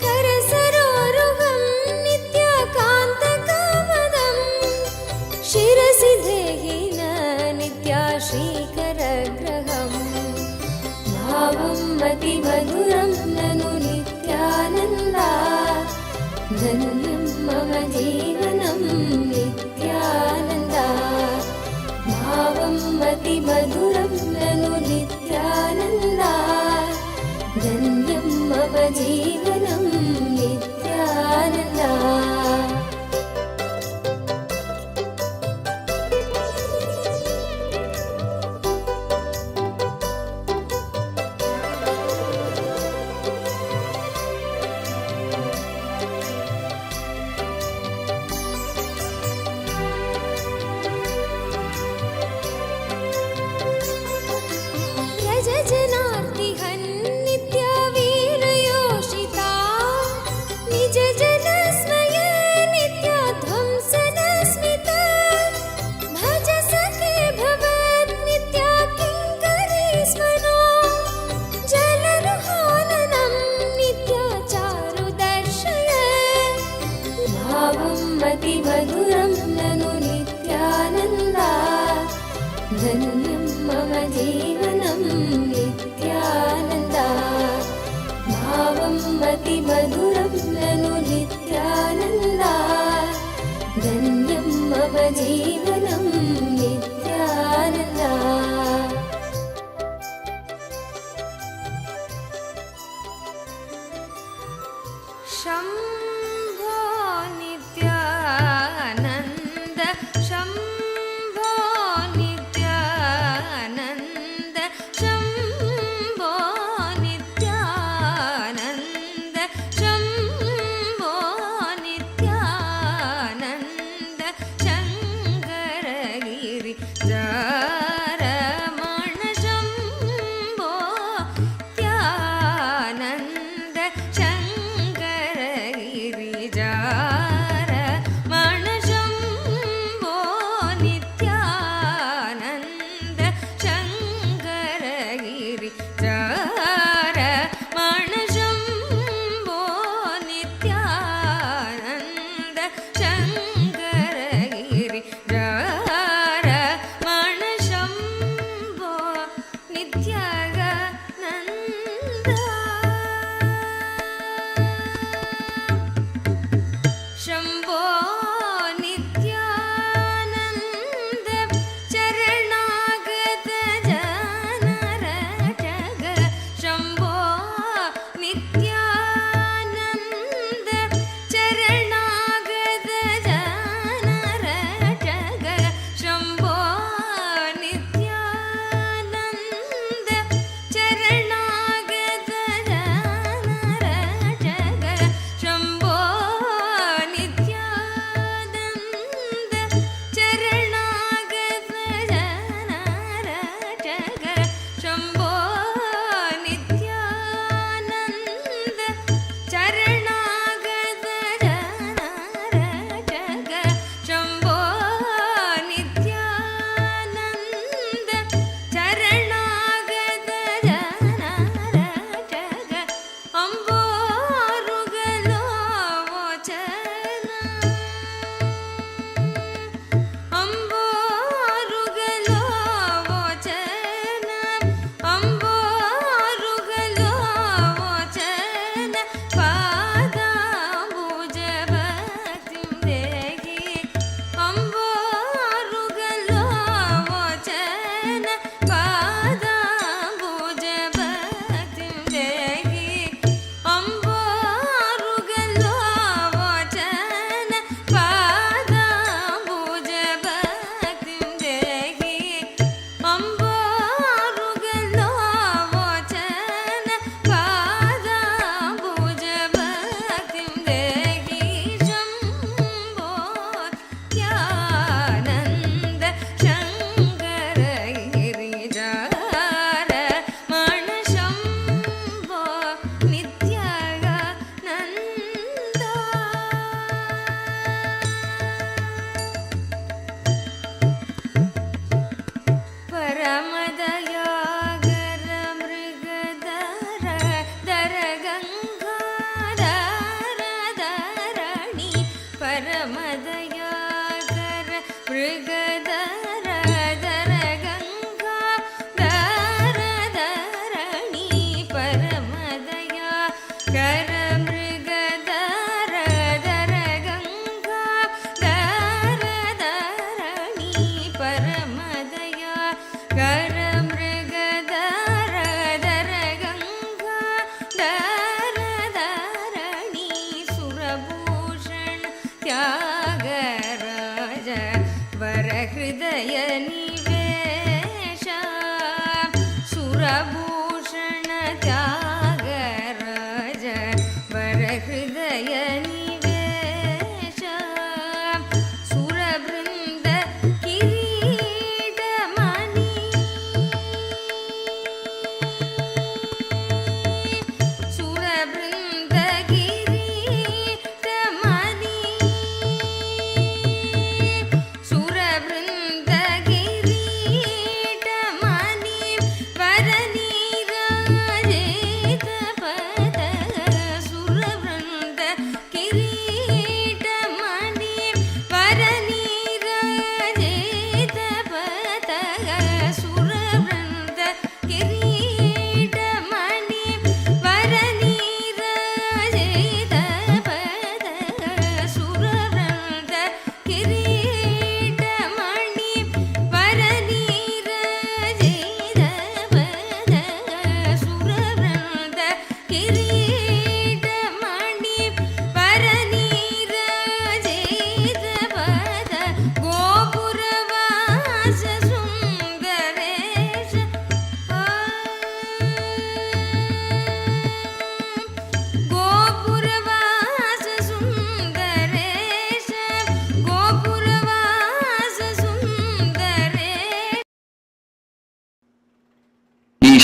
करसरोरुहं नित्या कान्तकामदं शिरसि देहिन नित्या श्रीकरग्रहं भावं मतिमधुरं ननु नित्यानन्दा धन्यं मम जीवनं नित्यानन्दा भावं मतिमधुरं ननु नित्यानन्दा धन्यं मम जीवनं नित्यानन्दा व्रजजनार्तिहन् नित्या वीरयोषिता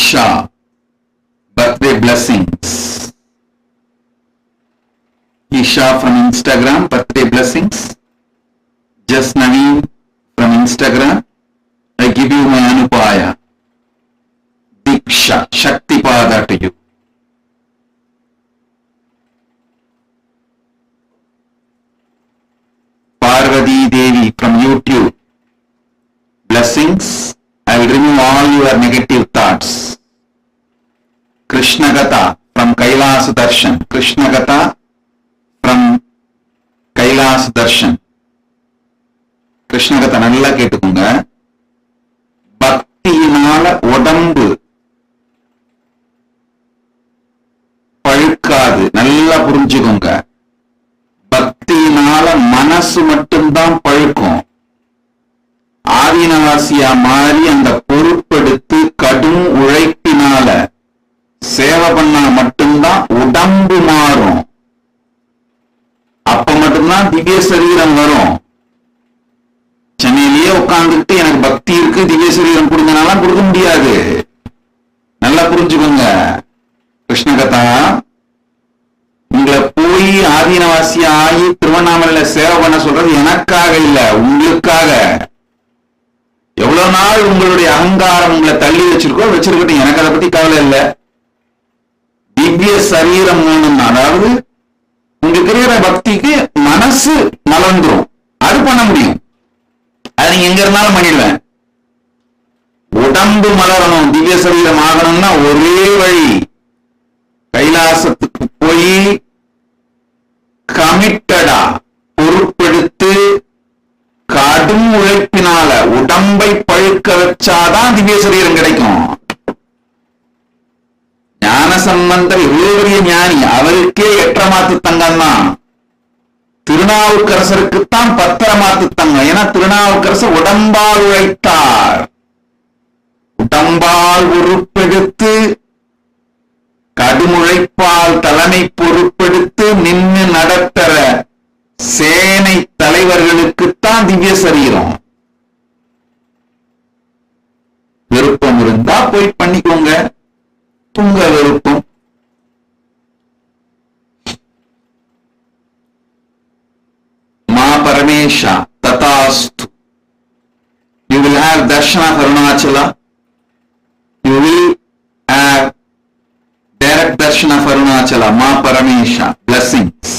Isha, birthday blessings. Isha from Instagram, birthday blessings. Just Naveen from Instagram, I give you my Anupaya. Diksha, Shakti Pada to you. Parvati Devi from YouTube, blessings. I will remove all your negative thoughts. Krishna Gata from Kailasa Darshan. Krishna Gata from Kailasa Darshan. Krishna Gata நல்லா கேட்டுக்கோங்க. பக்தியினால உடம்பு பழுக்காது. நல்லா புரிஞ்சுக்கோங்க. பக்தியினால மனசு மட்டும்தான் பழுக்கும். ஆதீனவாசியா மாறி அந்த பொறுப்பெடுத்து கடும் உழைப்பினால சேவை பண்ணா மட்டும்தான் உடம்பு மாறும். அப்ப மட்டும்தான் திவ்ய சரீரம் வரும். சென்னையிலேயே உட்கார்ந்துட்டு எனக்கு பக்தி இருக்கு திவ்ய சரீரம் கொடுங்கனால கொடுக்க முடியாது. நல்லா புரிஞ்சுக்கோங்க. கிருஷ்ணகதா உங்களை போய் ஆதீனவாசியா ஆகி திருவண்ணாமலையில சேவை பண்ண சொல்றது எனக்காக இல்ல, உங்களுக்காக. எவ்வளவு நாள் உங்களுடைய அகங்காரம் உங்களை தள்ளி வச்சிருக்கட்டும், எனக்கு அதை பத்தி கவலை இல்லை. திவ்ய சரீரம் வேணும். அதாவது உங்களுக்கு இருக்கிற பக்திக்கு மனசு மலர்ந்துரும். அது பண்ண முடியும். அது நீங்க எங்க இருந்தாலும் பண்ணிடுவேன். உடம்பு மலரணும், திவ்ய சரீரம் ஆகணும்னா ஒரே வழி கைலாசத்துக்கு போய் கமிட்டடா பொறுப்பெடுத்து கடும் உழைப்பினால உடம்பை பழுக்க வச்சாதான் திவ்ய சரீரம் கிடைக்கும். ஞான சம்பந்தர் எவ்வளவு பெரிய ஞானி, அவருக்கே 8 மாத்து தங்கம் தான். திருநாவுக்கரசருக்குத்தான் 10 மாத்து தங்கம். ஏன்னா திருநாவுக்கரசர் உடம்பால் உழைத்தார். உடம்பால் பொறுப்பெடுத்து கடுமுழைப்பால் தலைமை பொறுப்பெடுத்து நின்று நடத்துற சேனை தலைவர்களுக்குத்தான் திவ்ய சரீரம். விருப்பம் இருந்தா போய் பண்ணிக்கோங்க, உங்க விருப்பம். மா பரமேஷா ததாஸ்து. You will have Darshan of Arunachala. You will have direct Darshan of Arunachala. Ma Paramesha. Blessings.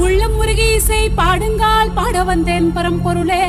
உள்ளம் முருகி இசை பாடுங்கால் பாட வந்தேன் பரம்பொருளே.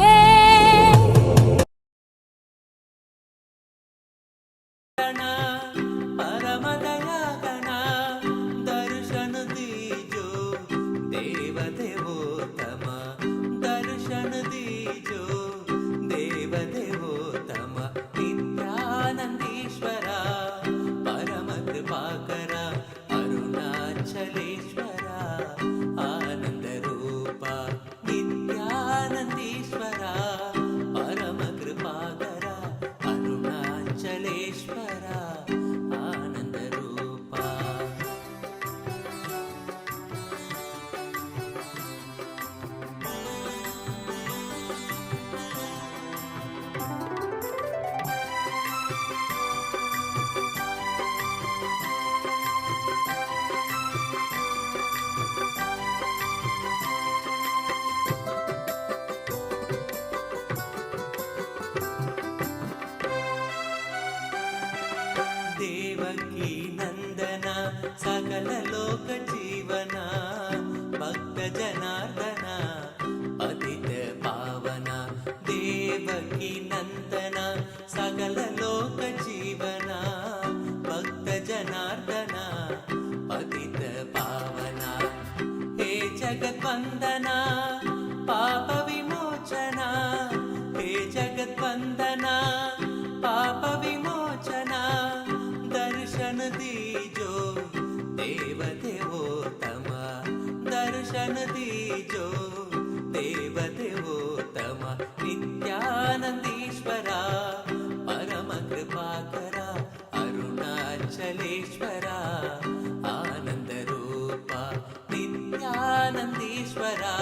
नित्यानन्दीश्वरा परमकृपाकरा अरुणाचलेश्वरा आनन्दरूपा नित्यानन्दीश्वरा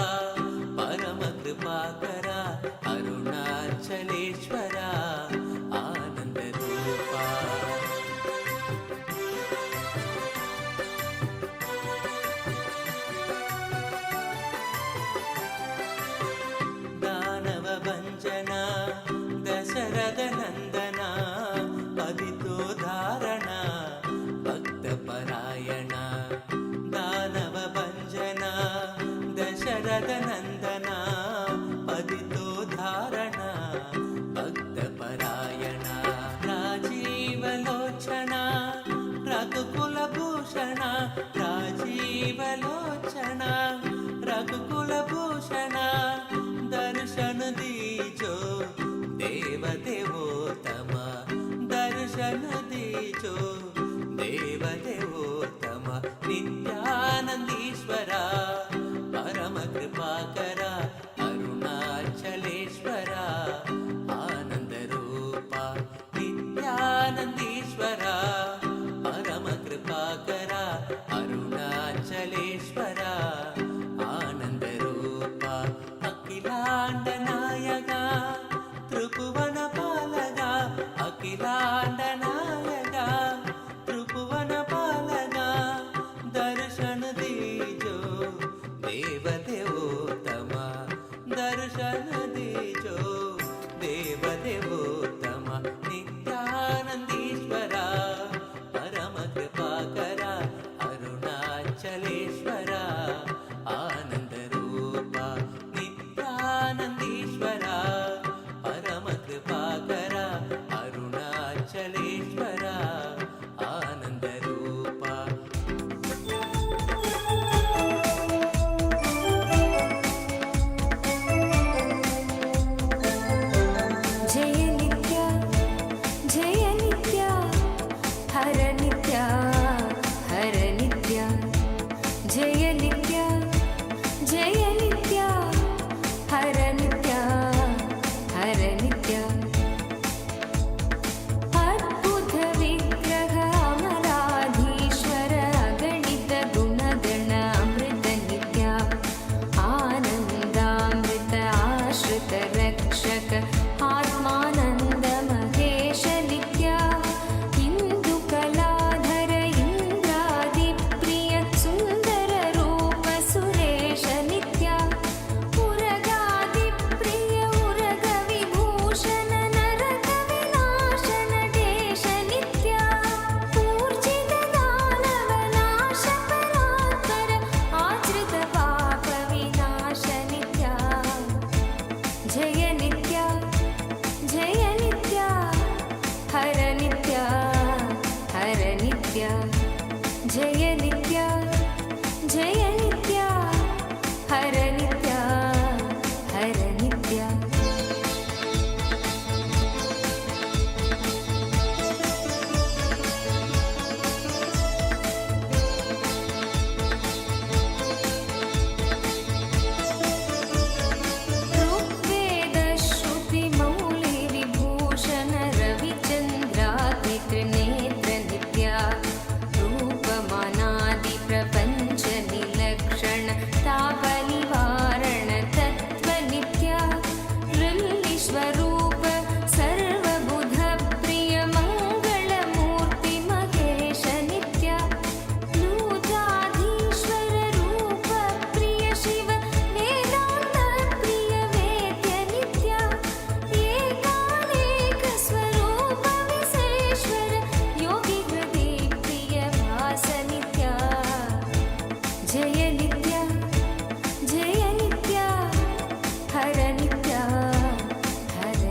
परमकृपाकरा अरुणाचलेश्वरा आनन्दरूपा दानवभञ्जना दशरथनन्दना पतितोद्धारणा भक्तपरायणा दानवभञ्जना दशरथनन्दना पतितोद्धारणा भक्तपरायणा राजीवलोचना रघुकुलभूषणा राजीवलोचना रघुकुलभूषणा दर्शन दीजो देवदेवोत्तमा दर्शन दीजो देवदेवोत्तमा नित्यानन्दीश्वरा परमकृपाकरा अरुणाचलेश्वरा आनन्दरूपा नित्यानन्दीश्वरा परमकृपाकरा अरुणाचलेश्वरा आनन्दरूपा अखिलाण्डनायका त्रिभुवनपालका अखिलाण्डनायका त्रिभुवनपालका दर्शन दीजो देवदेवोत्तमा दर्शन दीजो देवदेवोत्तमा नित्यानन्दीश्वरा परमकृपाकरा अरुणाचलेश्वरा आनन्दरूपा नित्यानन्दीश्वरा परमकृपाकरा अरुणाचलेश्वरा आनन्दरूपा जय नित्या हर नित्या हर नित्या जय नित्या हर नित्या हर नित्या अद्भुत विग्रह अमराधीश्वर अगणित गुणगण अमृत नित्या आनन्दामृत आश्रित रक्षक आत्मानन्द महेश नित्या इंदु कलाधर इंद्रादिप्रिय सुन्दर रूप सुरेश नित्या उरगादिप्रिय उरग विभूषण नरक विनाशन देश नित्या ऊर्जित दानव नाश परात्पर आश्रित पाप विनाश नित्या जय नित्या हर नित्या जय नित्या हर नित्या ऋग्वेद श्रुति मौलि विभूषण रविचन्द्रात्मिक नेत्र नित्या रूपमानादि प्रपञ्च निलक्षण ताप निवारण तत्व नित्या ऋल्लिश्वरूप सर्वबुध प्रिय मंगल मूर्ति महेश नित्या लूजाधीश्वर रूप प्रिय शिव वेदांत प्रिय वेद्य नित्या एकानेक स्वरूप विशेश्वर योगी हृदय प्रिय भास नित्या जय नित्या हर नित्या हर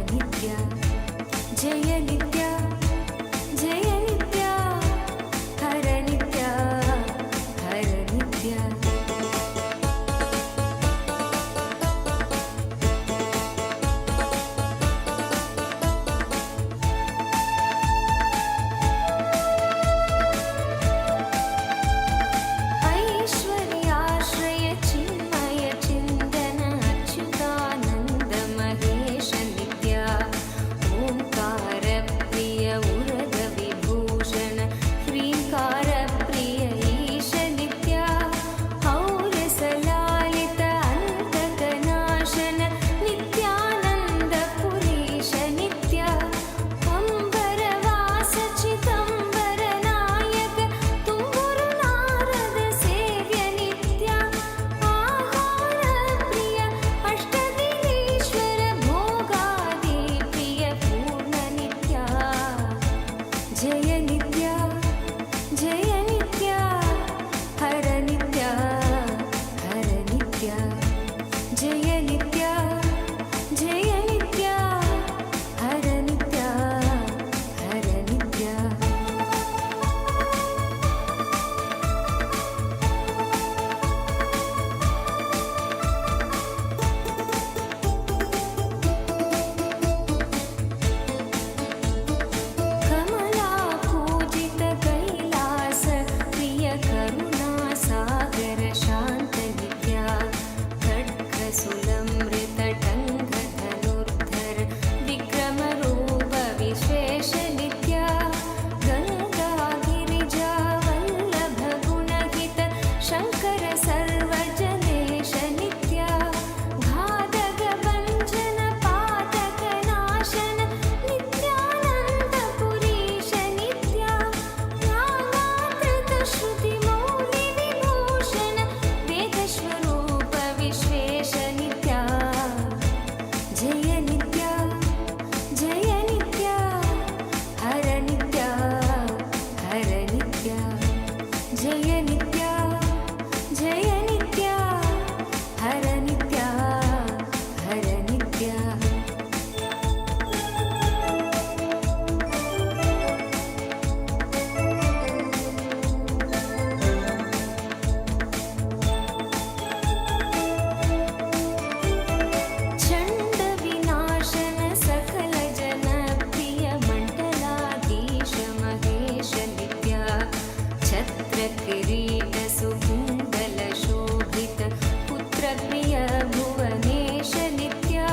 जय नित्या जय नित्या हर नित्या हर नित्या जय नित्या जय नित्या हर नित्या हर नित्या चण्ड विनाशन सकल जन प्रिय मण्डलाधीश महेश नित्या छत्र किरीट सुकुण्डल शोभित पुत्र प्रिय भुवनेश नित्या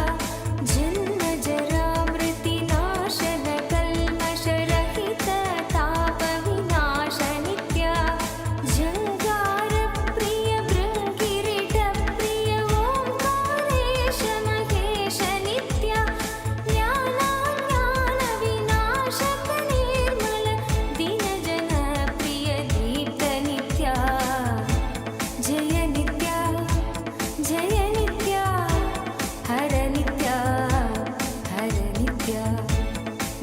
जन्म जरा मृति नाशन कल्मष रहित ताप विनाश नित्या जंगार प्रिय बृंगिरिट प्रिय ओंकारेश महेश नित्या ज्ञानाज्ञान विनाशक निर्मल दीन जन प्रिय दीप्त नित्या जय नित्या हर नित्या हर नित्या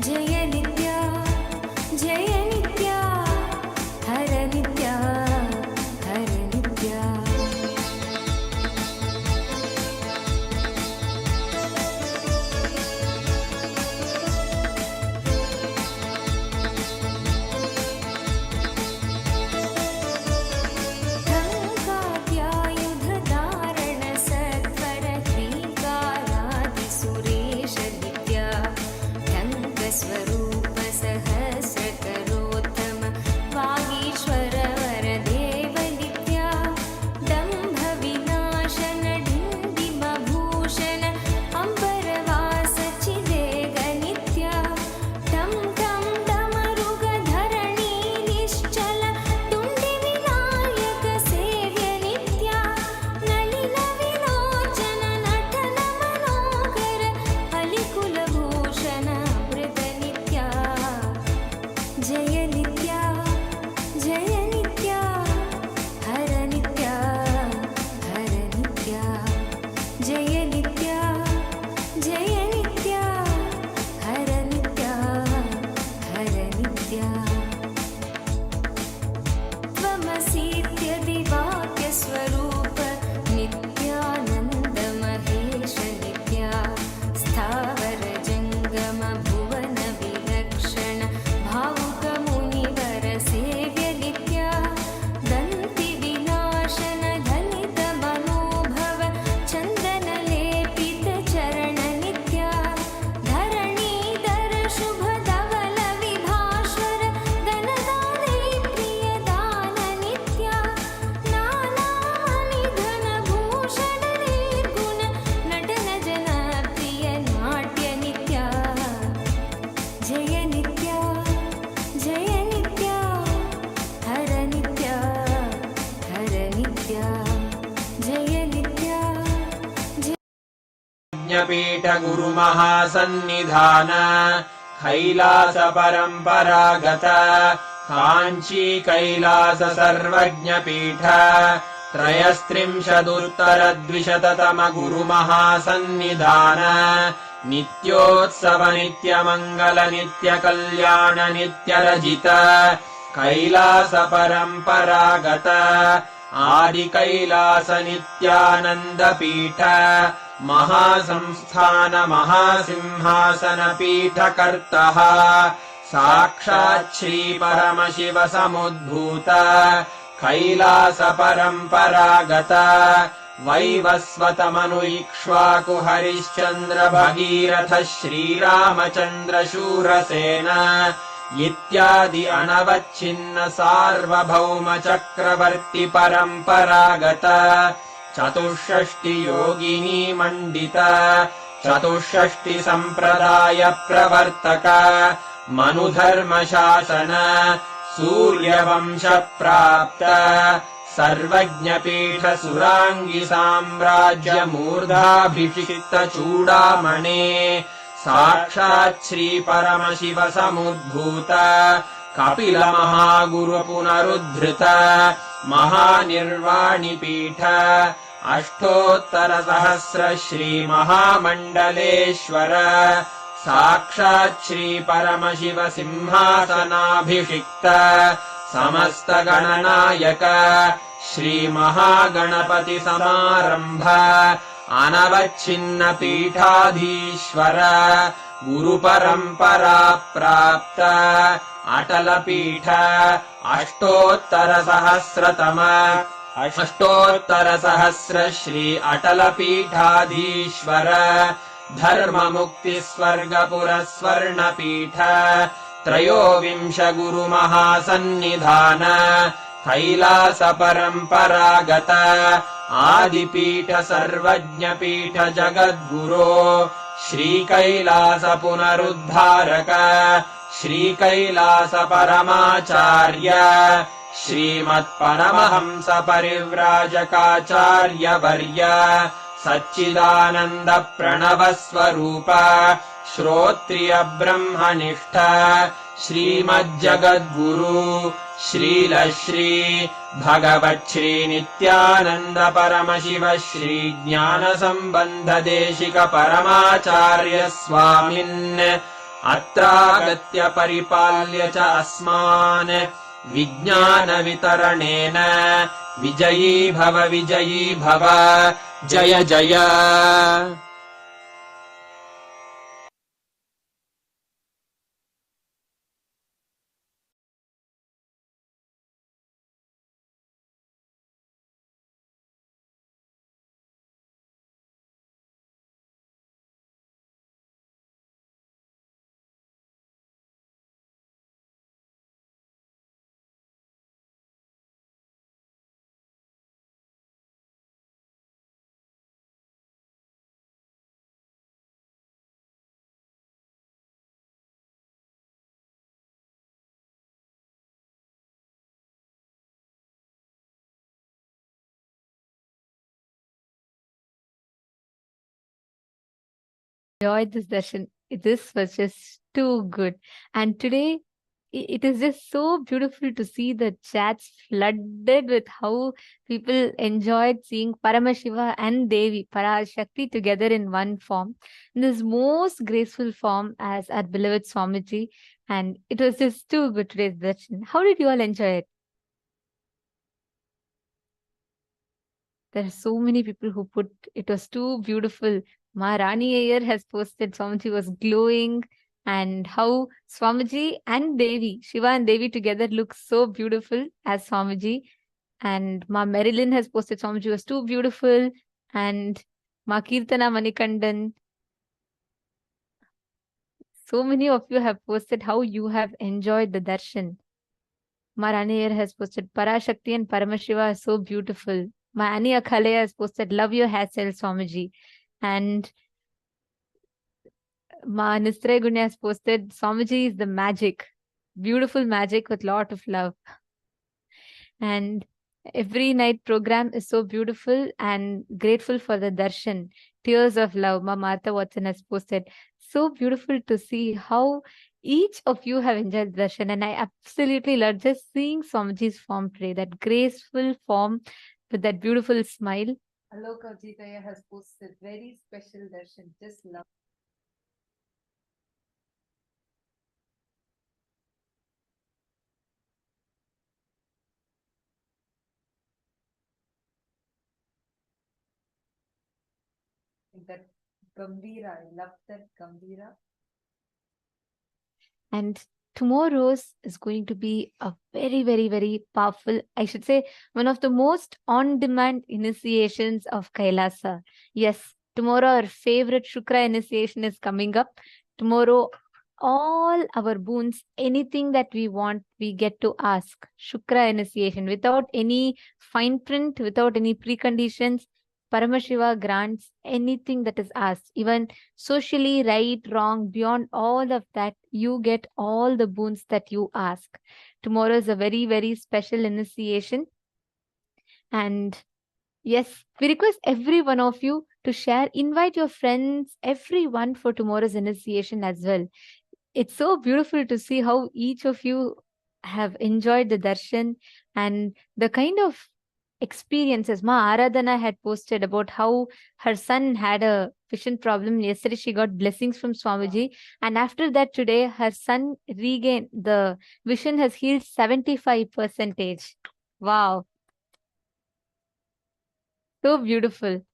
जय नित्या हर नित्या हर नित्या टङ्काद्यायुध धारण सत्वर ह्रीकारादि सुरेश नित्या टङ्क स्वरूप सहस्र करोत्तम वागीश्वर वरदेव नित्या दम्भ विनाशन डिम्बिम भूषण अम्बरवास चिदेग नित्या टं टं डमरुग धरणी निश्चल तुण्डि विनायक सेव्य नित्या नलिन विलोचन नटन मनोहर अलिकुल भूषण अमृत नित्या जय नित्या हर नित्या हर नित्या जय नित्या हर नित्या हर नित्या त्वमसीत्यदिवाक्य स्वरूप नित्यानन्द महेश नित्या स्थावर जङ्गम भुवन विलक्षण भावुक मुनिवर सेव्य नित्या दन्ति विनाशन धनित मनोभव चन्दन लेपित चरण नित्या धरणीधर शुभ धवल विभास्वर गणदादि प्रिय दान नित्या नाना निधन भूषण निर्गुण नटन जन प्रिय नाट्य नित्या जय नित्या हर नित्या जय नित्या ज्ञपीठ गुरु महासन्निधान कैलास परम्परागत काञ्ची कैलास सर्वज्ञपीठ त्रयस्त्रिंशदुत्तरद्विशततम गुरु महासन्निधान नित्योत्सव नित्यमङ्गल नित्यकल्याण नित्यरजित कैलास परम्परागत आदि कैलास नित्यानन्द पीठ महासंस्थान महासिंहासन पीठकर्तः साक्षात् श्री परमशिव समुद्भूत कैलास परम्परागत वैवस्वत मनु इक्ष्वाकु हरिश्चन्द्र भगीरथ श्रीरामचन्द्र शूरसेन इत्यादि अनवच्छिन्न सार्वभौम चक्रवर्ति परम्परागत चतुष्षष्टि योगिनी मण्डित चतुष्षष्टि सम्प्रदाय प्रवर्तक मनुधर्म शासन सूर्यवंश प्राप्त सर्वज्ञपीठ सुराङ्गि साम्राज्य मूर्धाभिषिक्त चूडामणे साक्षात् श्री परमशिव समुद्भूत कपिल महागुरु पुनरुद्धृत महानिर्वाणि पीठ अष्टोत्तरसहस्र श्रीमहामण्डलेश्वर साक्षात् श्रीपरमशिव सिंहासनाभिषिक्त समस्तगणनायक श्रीमहागणपतिसमारम्भ अनवच्छिन्नपीठाधीश्वर गुरुपरम्परा प्राप्त अटलपीठ अष्टोत्तरसहस्र श्री अटलपीठाधीश्वर धर्ममुक्तिस्वर्गपुरस्वर्णपीठ त्रयोविंश गुरुमहासन्निधान कैलास परम्परागत आदिपीठ सर्वज्ञपीठ जगद्गुरो श्रीकैलास पुनरुद्धारक श्रीकैलास परमाचार्य श्रीमत्परमहंस परिव्राजकाचार्यवर्य सच्चिदानन्द प्रणव स्वरूप श्रोत्रिय ब्रह्मनिष्ठ श्रीमज्जगद्गुरु श्रील श्री भगवच्छ्री नित्यानन्द परमशिव श्री ज्ञान संबंध देशिक परमाचार्य स्वामिन् अत्रागत्य परिपाल्य च अस्मान् विज्ञान वितरणेन विजयी भव जय जय। Enjoyed this darshan. This was just too good. And today, it is just so beautiful to see the chats flooded with how people enjoyed seeing Paramashiva and Devi, Parashakti, together in one form, in this most graceful form as our beloved Swamiji. And it was just too good today's darshan. How did you all enjoy it? There are so many people who put it was too beautiful. Maharani Ayer has posted Swamiji was glowing, and how Swamiji and Devi, Shiva and Devi together look so beautiful as Swamiji. And Ma Marilyn has posted Swamiji was too beautiful, and Ma Kirtana Manikandan. So many of you have posted how you have enjoyed the darshan. Maharani Ayer has posted Parashakti and Paramashiva are so beautiful. My Annie Akhalaya has posted, love your hairstyle, Swamiji. And Ma Nistre Gunya has posted, Swamiji is the magic. Beautiful magic with lot of love. And every night program is so beautiful and grateful for the darshan. Tears of love, Ma Martha Watson has posted. So beautiful to see how each of you have enjoyed the darshan. And I absolutely love just seeing Swamiji's form today, that graceful form with that beautiful smile. Alok Avjitaya has posted very special darshan. Just love. That Gambira, I love that Gambira. And tomorrow's is going to be a very, very, very powerful, I should say, one of the most on-demand initiations of Kailasa. Yes, tomorrow our favorite Shukra initiation is coming up. Tomorrow, all our boons, anything that we want, we get to ask. Shukra initiation, without any fine print, without any preconditions. Paramashiva grants anything that is asked, even socially right, wrong, beyond all of that, you get all the boons that you ask. Tomorrow is a very, very special initiation. And yes, we request every one of you to share, invite your friends, everyone for tomorrow's initiation as well. It's so beautiful to see how each of you have enjoyed the darshan and the kind of experiences. Ma Aradhana had posted about how her son had a vision problem. Yesterday, she got blessings from Swamiji. And after that, today, her son regained the vision, has healed 75%. Wow. So beautiful.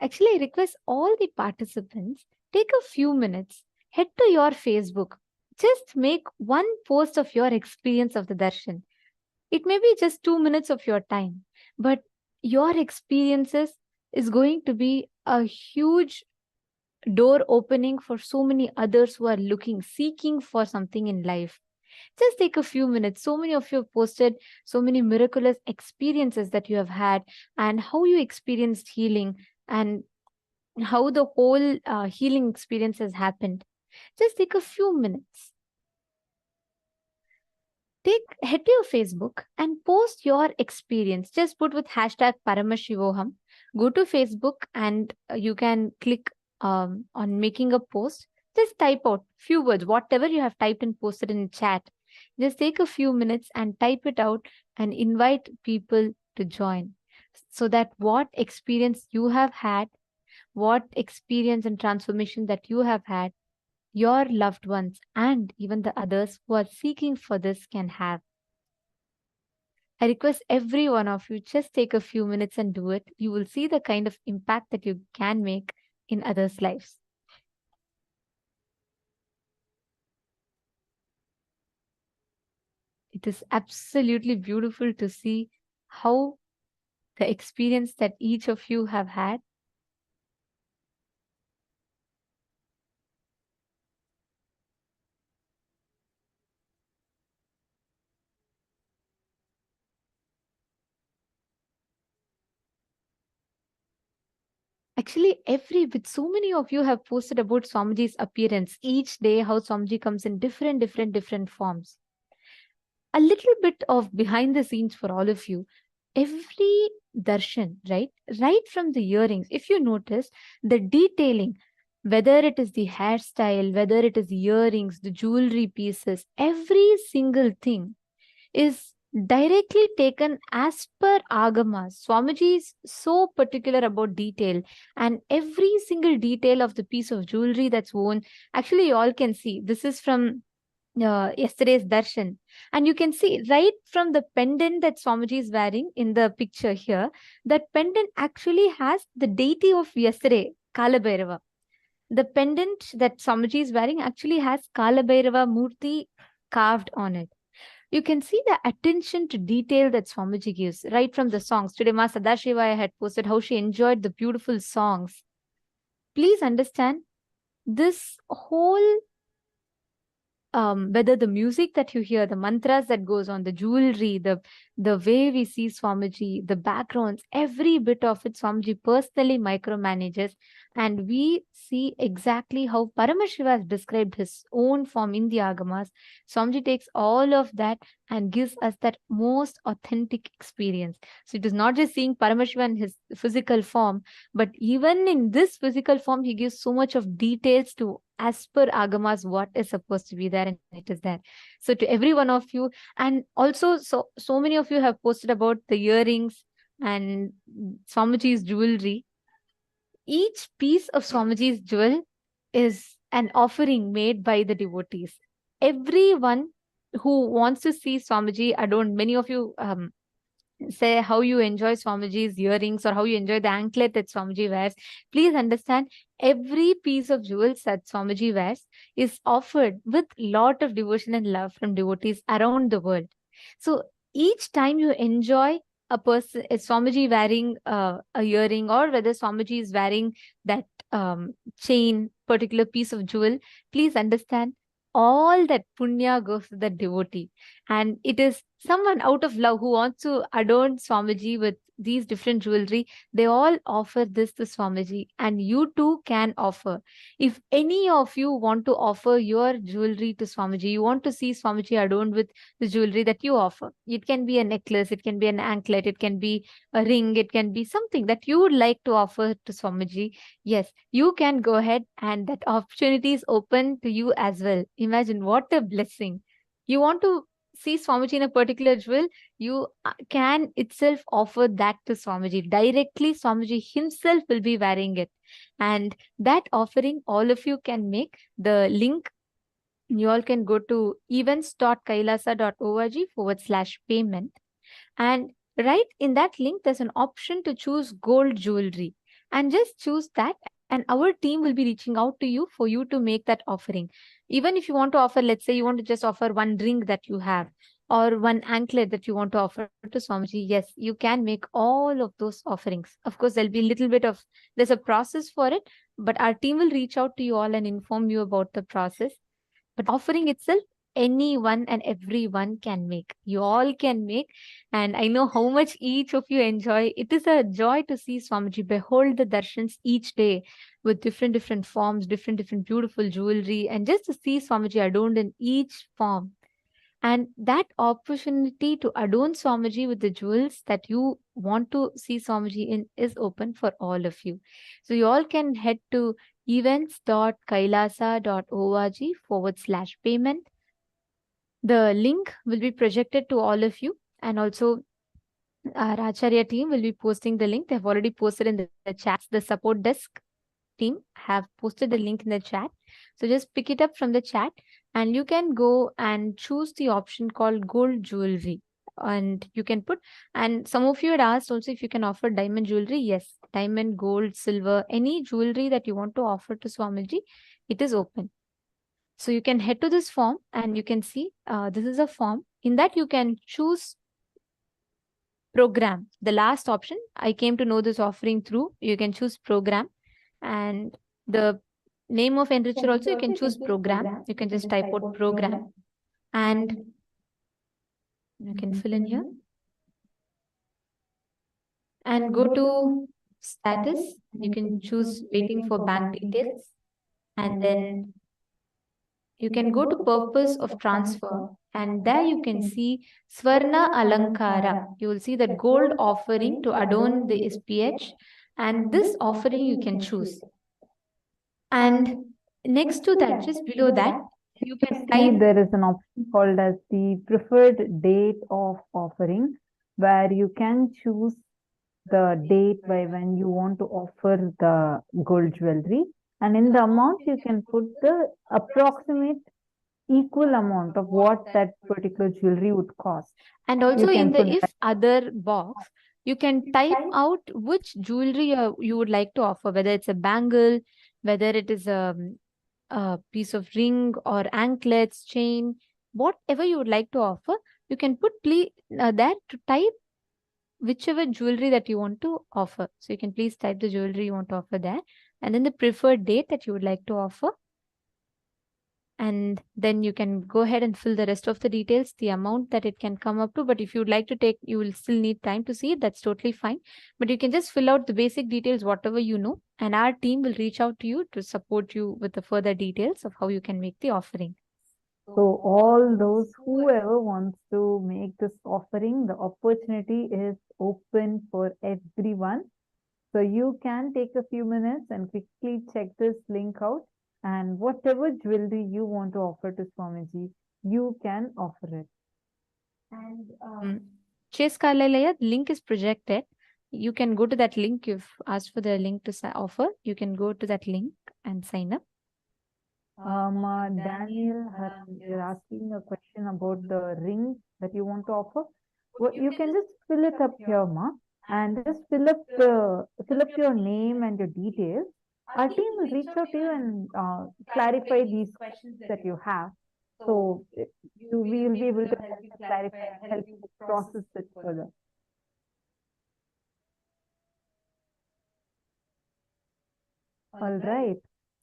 Actually, I request all the participants, take a few minutes, head to your Facebook. Just make one post of your experience of the darshan. It may be just 2 minutes of your time, but your experiences is going to be a huge door opening for so many others who are looking, seeking for something in life. Just take a few minutes. So many of you have posted so many miraculous experiences that you have had, and how you experienced healing, and how the whole healing experience has happened. Just take a few minutes. Head to your Facebook and post your experience. Just put with hashtag Paramashivoham. Go to Facebook and you can click on making a post. Just type out few words, whatever you have typed and posted in chat. Just take a few minutes and type it out and invite people to join, so that what experience you have had, what experience and transformation that you have had, your loved ones and even the others who are seeking for this can have. I request every one of you, just take a few minutes and do it. You will see the kind of impact that you can make in others' lives. It is absolutely beautiful to see how the experience that each of you have had actually with so many of you have posted about Swamiji's appearance each day, how Swamiji comes in different forms. A little bit of behind the scenes for all of you. Every darshan, right from the earrings, if you notice the detailing, whether it is the hairstyle, whether it is the earrings, the jewelry pieces, every single thing is directly taken as per agamas. Swamiji is so particular about detail, and every single detail of the piece of jewelry that's worn, actually you all can see, this is from yesterday's darshan, and you can see right from the pendant that Swamiji is wearing in the picture here, that pendant actually has the deity of yesterday, Kalabhairava. The pendant that Swamiji is wearing actually has Kalabhairava Murti carved on it. You can see the attention to detail that Swamiji gives right from the songs. Today, Ma Sadashivaya had posted how she enjoyed the beautiful songs. Please understand, this whole whether the music that you hear, the mantras that goes on, the jewelry, the way we see Swamiji, the backgrounds, every bit of it Swamiji personally micromanages, and we see exactly how Paramashiva has described his own form in the Agamas. Swamiji takes all of that and gives us that most authentic experience. So it is not just seeing Paramashiva in his physical form, but even in this physical form, he gives so much of details to, as per Agamas, what is supposed to be there, and it is there. So to every one of you, and also so many of you have posted about the earrings and Swamiji's jewelry. Each piece of Swamiji's jewel is an offering made by the devotees. Everyone who wants to see Swamiji adorned, many of you say how you enjoy Swamiji's earrings or how you enjoy the anklet that Swamiji wears. Please understand, every piece of jewels that Swamiji wears is offered with lot of devotion and love from devotees around the world. So each time you enjoy a person, is Swamiji wearing a earring, or whether Swamiji is wearing that chain, particular piece of jewel, please understand, all that punya goes to the devotee. And it is someone out of love who wants to adorn Swamiji with these different jewelry. They all offer this to Swamiji, and you too can offer. If any of you want to offer your jewelry to Swamiji, you want to see Swamiji adorned with the jewelry that you offer. It can be a necklace, it can be an anklet, it can be a ring, it can be something that you would like to offer to Swamiji. Yes, you can go ahead, and that opportunity is open to you as well. Imagine what a blessing. You want to see Swamiji in a particular jewel, you can itself offer that to Swamiji. Directly, Swamiji himself will be wearing it. And that offering, all of you can make. The link, you all can go to events.kailasa.org/payment. And right in that link, there's an option to choose gold jewelry. And just choose that, and our team will be reaching out to you for you to make that offering. Even if you want to offer, let's say you want to just offer one ring that you have, or one anklet that you want to offer to Swamiji, yes, you can make all of those offerings. Of course, there'll be a little bit of, there's a process for it, but our team will reach out to you all and inform you about the process. But offering itself, anyone and everyone can make. You all can make. And I know how much each of you enjoy. It is a joy to see Swamiji behold the darshans each day with different forms, different beautiful jewelry, and just to see Swamiji adorned in each form. And that opportunity to adorn Swamiji with the jewels that you want to see Swamiji in is open for all of you. So you all can head to events.kailasa.org/payment. The link will be projected to all of you, and also our Acharya team will be posting the link. They have already posted in the chat. The support desk team have posted the link in the chat. So just pick it up from the chat, and you can go and choose the option called gold jewelry. And you can put, and some of you had asked also if you can offer diamond jewelry. Yes, diamond, gold, silver, any jewelry that you want to offer to Swamiji, it is open. So you can head to this form and you can see this is a form. In that you can choose program. The last option, I came to know this offering through. You can choose program, and the name of enricher also you can choose program. You can just type out program, and you can fill in here and go to status. You can choose waiting for bank details, and then you can go to purpose of transfer, and there you can see Swarna Alankara. You will see that gold offering to adorn the SPH, and this offering you can choose. And next to that, just below that, you can type. There is an option called as the preferred date of offering, where you can choose the date by when you want to offer the gold jewelry, and in the amount you can put the approximate equal amount of what that particular jewelry would cost. And also in the if other box, you can type out which jewelry you would like to offer, whether it's a bangle, whether it is a piece of ring or anklets, chain, whatever you would like to offer. You can put there to type whichever jewelry that you want to offer. So you can please type the jewelry you want to offer there, and then the preferred date that you would like to offer. And then you can go ahead and fill the rest of the details, the amount that it can come up to. But if you would like to take, you will still need time to see it. That's totally fine. But you can just fill out the basic details, whatever you know, and our team will reach out to you to support you with the further details of how you can make the offering. So all those, whoever wants to make this offering, the opportunity is open for everyone. So you can take a few minutes and quickly check this link out, and whatever jewelry you want to offer to Swamiji, you can offer it. And Chase Kailasa, link is projected. You can go to that link. You've asked for the link to offer. You can go to that link and sign up. Daniel, you're asking a question about the ring that you want to offer. Well, you can just fill it up here, Ma, and just fill up your name and your details. Our team will reach out to you and clarify these questions that you have. So we will be able to help you clarify and help you process it further. All right.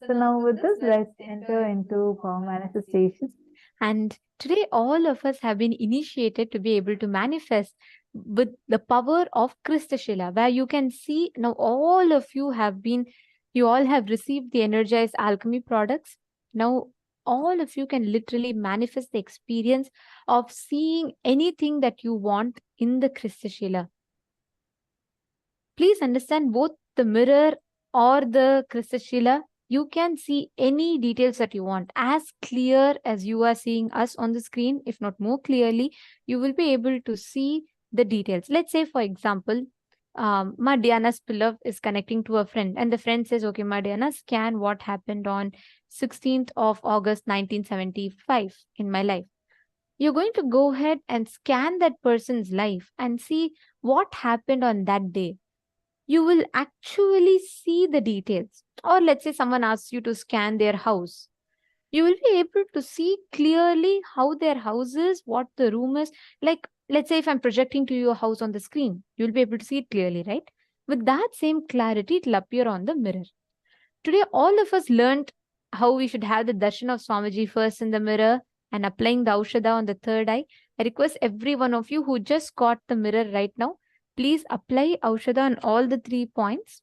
So now with this, let's enter into power manifestation. And today, all of us have been initiated to be able to manifest with the power of Kristashila, where you can see now all of you have been, you all have received the energized alchemy products. Now, all of you can literally manifest the experience of seeing anything that you want in the Kristashila. Please understand, both the mirror or the Kristashila You can see any details that you want, as clear as you are seeing us on the screen, if not more clearly. You will be able to see the details. Let's say, for example, Diana's pillow is connecting to a friend, and the friend says, okay, Diana, scan what happened on 16th of August 1975 in my life. You're going to go ahead and scan that person's life and see what happened on that day. You will actually see the details. Or let's say someone asks you to scan their house. You will be able to see clearly how their house is, what the room is. Like, let's say if I'm projecting to your house on the screen, you'll be able to see it clearly, right? With that same clarity, it'll appear on the mirror. Today, all of us learned how we should have the darshan of Swamiji first in the mirror and applying the Aushadha on the third eye. I request every one of you who just got the mirror right now, please apply Aushadha on all the 3 points.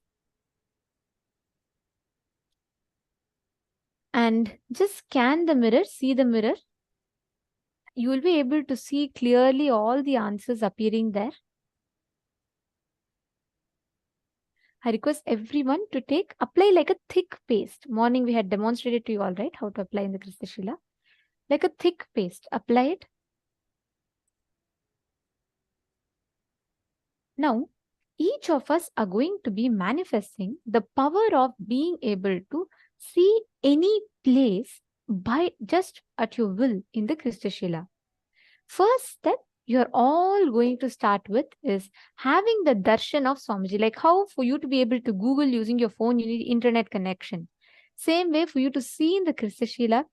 And just scan the mirror, see the mirror. You will be able to see clearly all the answers appearing there. I request everyone to apply like a thick paste. Morning we had demonstrated to you all, right, how to apply in the Krista Shila. Like a thick paste, apply it. Now, each of us are going to be manifesting the power of being able to see any place by just at your will in the Krista Shila. First step you're all going to start with is having the darshan of Swamiji. Like how for you to be able to Google using your phone, you need internet connection. Same way for you to see in the Krista Shila,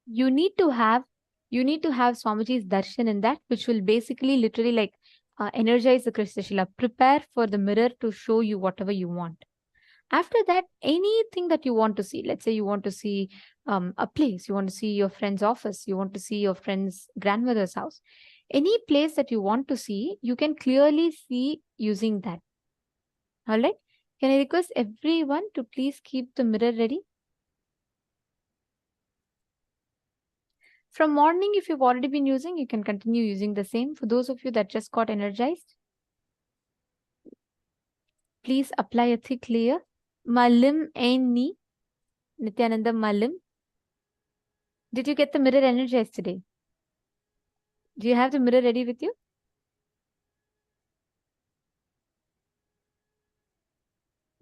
you need to have Swamiji's darshan in that, which will basically literally like energize the Krista Shila. Prepare for the mirror to show you whatever you want. After that, anything that you want to see, let's say you want to see a place, you want to see your friend's office, you want to see your friend's grandmother's house, any place that you want to see, you can clearly see using that. All right. Can I request everyone to please keep the mirror ready? From morning, if you've already been using, you can continue using the same. For those of you that just got energized, please apply a thick layer. Malim and ni. Nithyananda Malim. Did you get the mirror energized today? Do you have the mirror ready with you?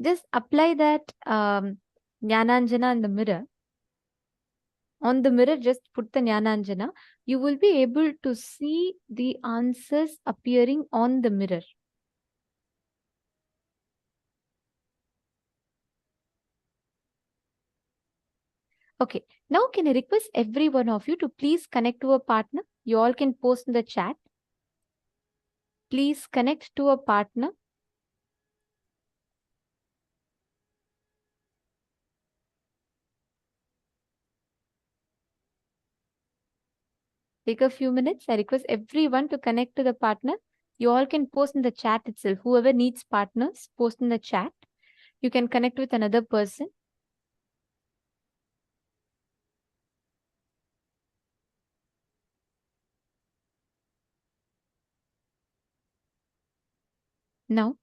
Just apply that Jnananjana in the mirror. On the mirror, just put the Jnananjana. You will be able to see the answers appearing on the mirror. Okay, now can I request every one of you to please connect to a partner? You all can post in the chat. Please connect to a partner. Take a few minutes. I request everyone to connect to the partner. You all can post in the chat itself. Whoever needs partners, post in the chat. You can connect with another person. Now,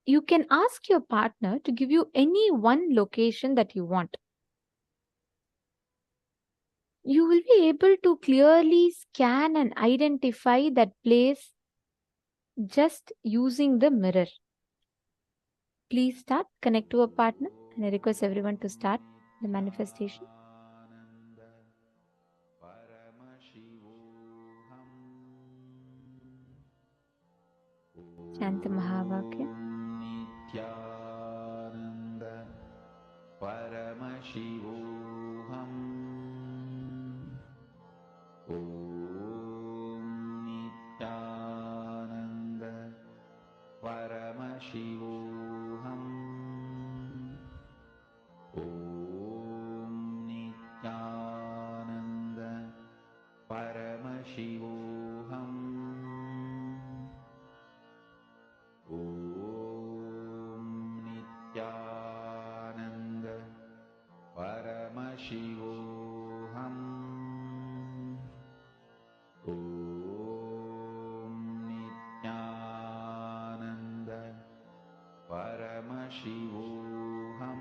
you can ask your partner to give you any one location that you want. You will be able to clearly scan and identify that place just using the mirror. Please start, connect to a partner, and I request everyone to start the manifestation. Chant the Mahavakya. Nithyananda Paramashivoham. Om Nithyananda Paramashivoham. Om Nithyananda Paramashivoham. Om Nithyananda Paramashivoham. Om Nithyananda Paramashivoham.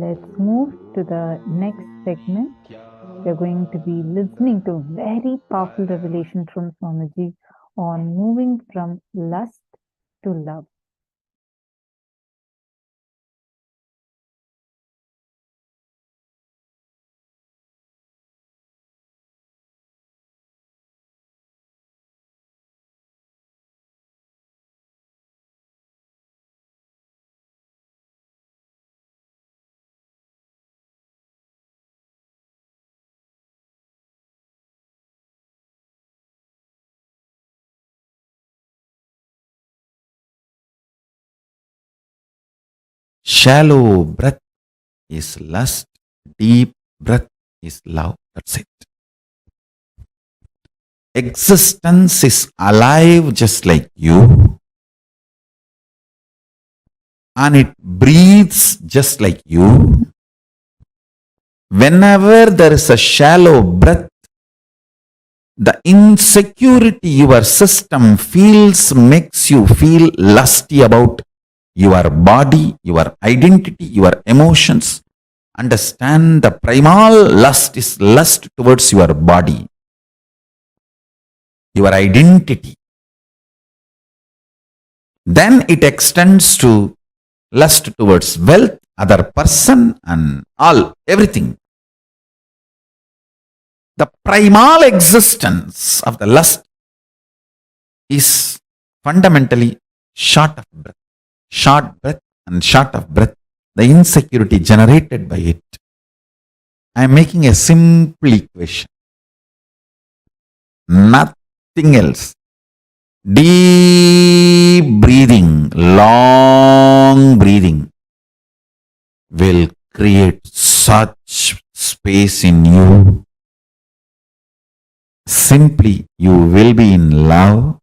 let's move to the next segment. We're going to be listening to very powerful revelation from Swamiji on moving from lust to love. Shallow breath is lust, deep breath is love. That's it. Existence is alive just like you, and it breathes just like you. Whenever there is a shallow breath, the insecurity your system feels makes you feel lusty about your body, your identity, your emotions. Understand, the primal lust is lust towards your body, your identity. Then it extends to lust towards wealth, other person, and everything. The primal existence of the lust is fundamentally short of breath. Short breath and short of breath. The insecurity generated by it. I am making a simple equation. Nothing else. Deep breathing, long breathing will create such space in you. Simply, you will be in love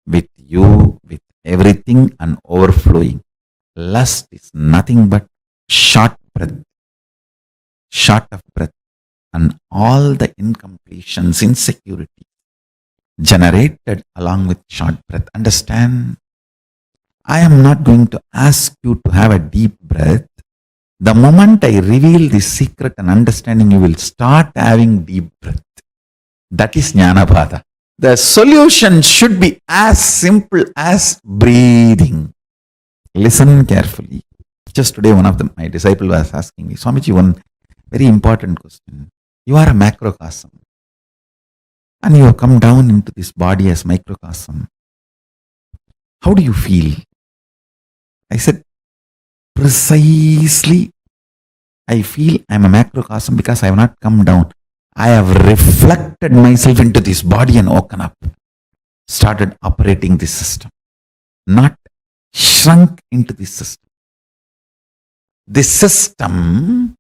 with you, with everything and overflowing. Lust is nothing but short breath, short of breath, and all the incompletions, insecurity generated along with short breath. Understand? I am not going to ask you to have a deep breath. The moment I reveal this secret and understanding, you will start having deep breath. That is Jnanapada. The solution should be as simple as breathing. Listen carefully. Just today, one of my disciples was asking me, Swamiji, one very important question. You are a macrocosm, and you have come down into this body as microcosm. How do you feel? I said, precisely, I feel I am a macrocosm because I have not come down. I have reflected myself into this body and woken up. Started operating this system. Not shrunk into this system. This system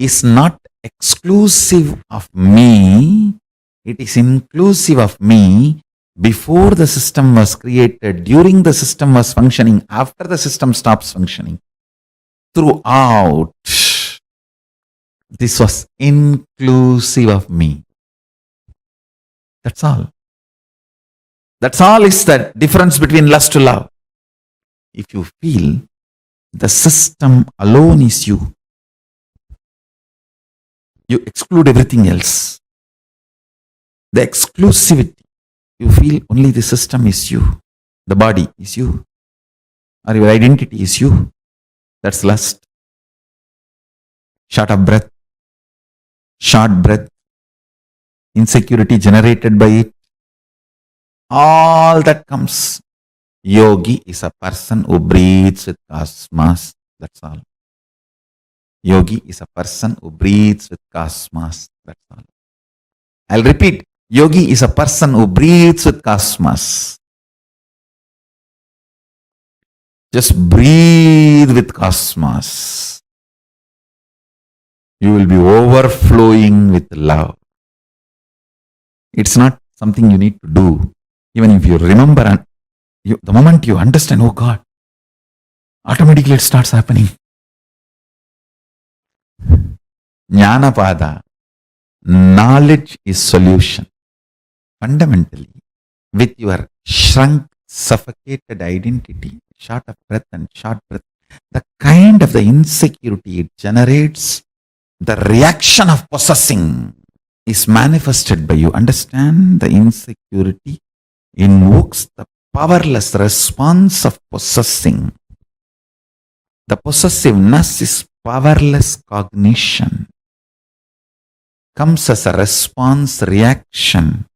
is not exclusive of me. It is inclusive of me. Before the system was created, during the system was functioning, after the system stops functioning. Throughout, this was inclusive of me. That's all. That's all is the difference between lust to love. If you feel the system alone is you, you exclude everything else. The exclusivity, you feel only the system is you, the body is you, or your identity is you. That's lust. Short of breath, short breath, insecurity generated by it. All that comes. Yogi is a person who breathes with cosmos. That's all. Yogi is a person who breathes with cosmos. That's all. I'll repeat. Yogi is a person who breathes with cosmos. Just breathe with cosmos. You will be overflowing with love. It's not something you need to do. Even if you remember, and the moment you understand, oh God, automatically it starts happening. Jnanapada, knowledge is solution. Fundamentally, with your shrunk, suffocated identity, short of breath and short breath, the kind of the insecurity it generates, the reaction of possessing is manifested by you. Understand? The insecurity invokes the powerless response of possessing. The possessiveness is powerless cognition. Comes as a response reaction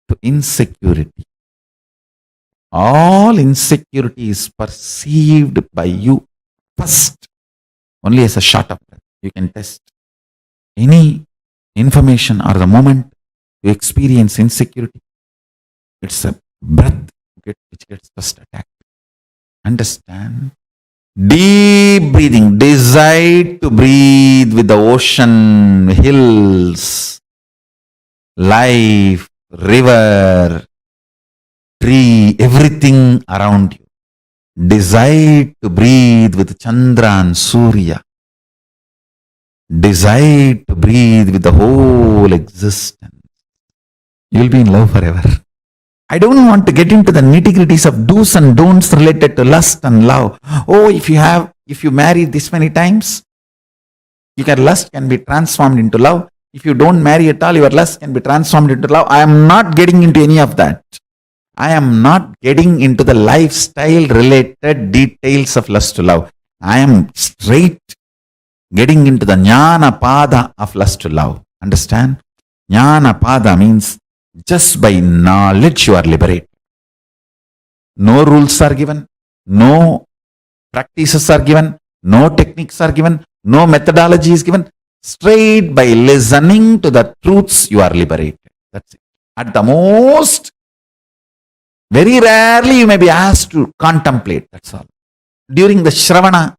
to insecurity. All insecurity is perceived by you first, only as a short of breath. You can test any information or the moment you experience insecurity. It's a breath which gets first attacked. Understand? Deep breathing. Decide to breathe with the ocean, hills, life, river, tree, everything around you. Decide to breathe with Chandra and Surya. Decide to breathe with the whole existence. You will be in love forever. I don't want to get into the nitty-gritties of do's and don'ts related to lust and love. Oh, if you marry this many times, lust can be transformed into love. If you don't marry at all, your lust can be transformed into love. I am not getting into any of that. I am not getting into the lifestyle related details of lust to love. I am straight getting into the jnana pada of lust to love. Understand? Jnana pada means just by knowledge you are liberated. No rules are given, no practices are given, no techniques are given, no methodology is given. Straight by listening to the truths you are liberated. That's it. At the most, very rarely you may be asked to contemplate. That's all. During the Shravana,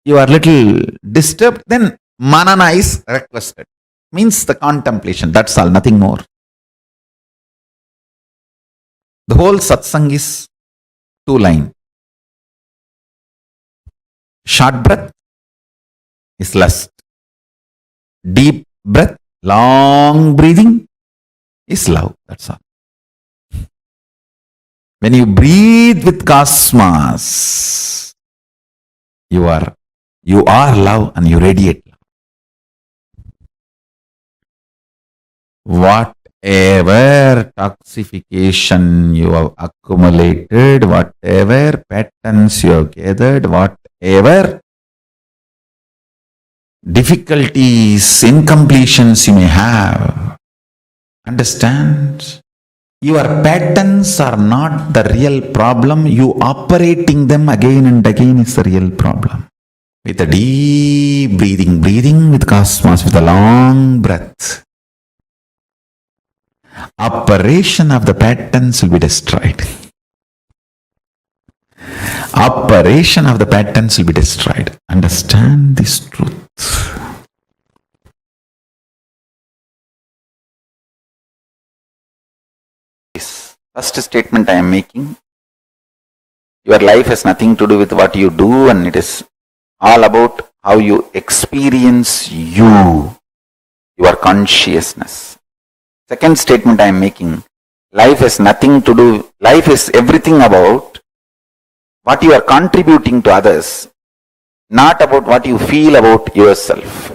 you are little disturbed, then manana is requested. Means the contemplation. That's all, nothing more. The whole satsang is 2 lines. Short breath is lust. Deep breath, long breathing is love. That's all. When you breathe with cosmos, you are love and you radiate love. Whatever toxification you have accumulated, whatever patterns you have gathered, whatever difficulties, incompletions you may have, understand? Your patterns are not the real problem. You operating them again and again is the real problem. With a deep breathing with cosmos, with a long breath, operation of the patterns will be destroyed. Operation of the patterns will be destroyed. Understand this truth. This first statement I am making, your life has nothing to do with what you do, and it is all about how you experience your consciousness. Second statement I am making, life has nothing to do, life is everything about what you are contributing to others, not about what you feel about yourself.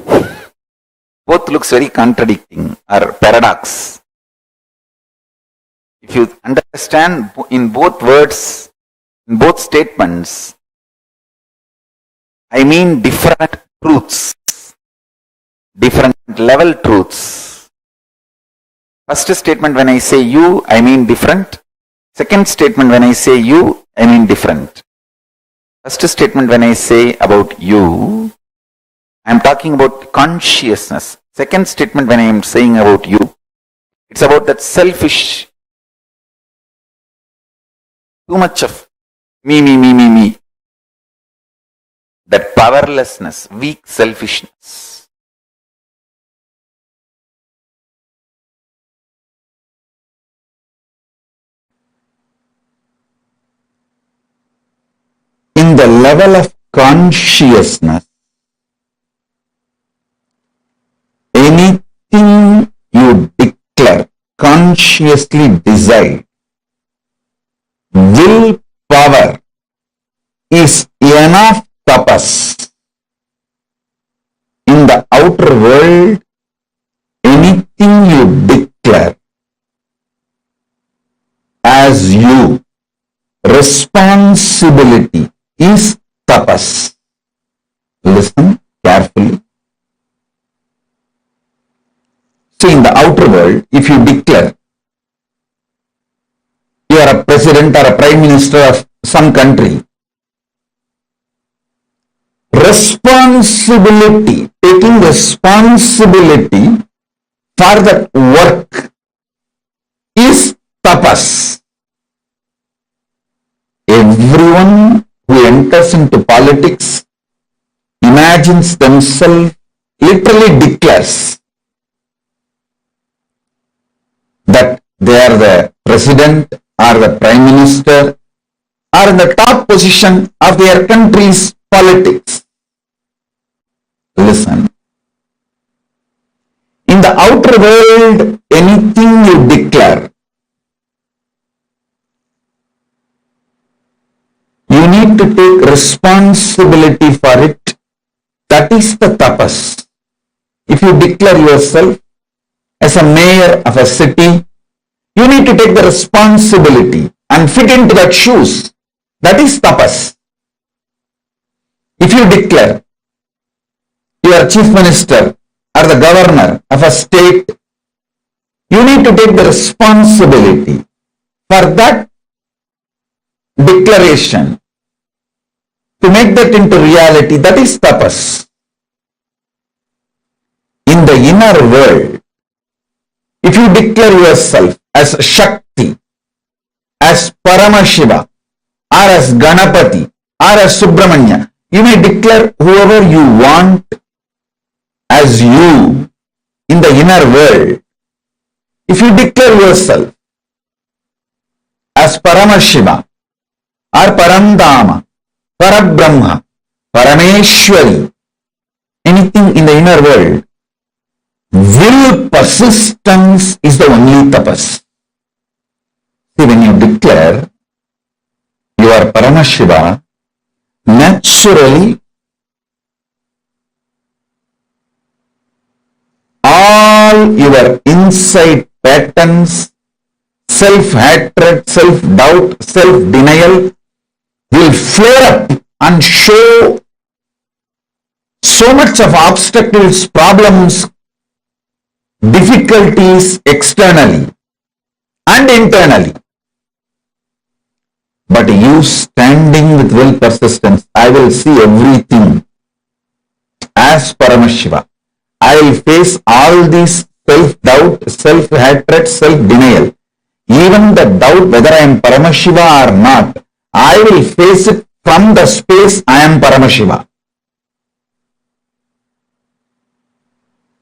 Both looks very contradicting or paradox. If you understand in both words, in both statements, I mean different truths, different level truths. First statement, when I say you, I mean different. Second statement, when I say you, I mean different. First statement, when I say about you, I am talking about consciousness. Second statement, when I am saying about you, it's about that selfish, too much of me. That powerlessness, weak selfishness. In the level of consciousness, anything you declare, consciously decide, willpower is enough capacity outer world, anything you declare as you, responsibility is tapas. Listen carefully. See, in the outer world, if you declare you are a president or a prime minister of some country, responsibility, taking responsibility for that work is tapas. Everyone who enters into politics imagines themselves, literally declares that they are the president or the prime minister or in the top position of their country's politics. Listen. In the outer world, anything you declare, you need to take responsibility for it. That is the tapas. If you declare yourself as a mayor of a city, you need to take the responsibility and fit into that shoes. That is tapas. If you declare you are chief minister or the governor of a state, you need to take the responsibility for that declaration to make that into reality. That is tapas. In the inner world, if you declare yourself as Shakti, as Paramashiva, or as Ganapati, or as Subramanya, you may declare whoever you want as you in the inner world. If you declare yourself as Paramashiva, or Paramdama, Parabrahma, Parameshwari, anything in the inner world, will persistence is the only tapas. See, when you declare you are Paramashiva, naturally all your inside patterns, self-hatred, self-doubt, self-denial will flare up and show so much of obstacles, problems, difficulties externally and internally. But you standing with will persistence, I will see everything as Paramashiva. I will face all these self-doubt, self-hatred, self-denial. Even the doubt whether I am Paramashiva or not, I will face it from the space I am Paramashiva.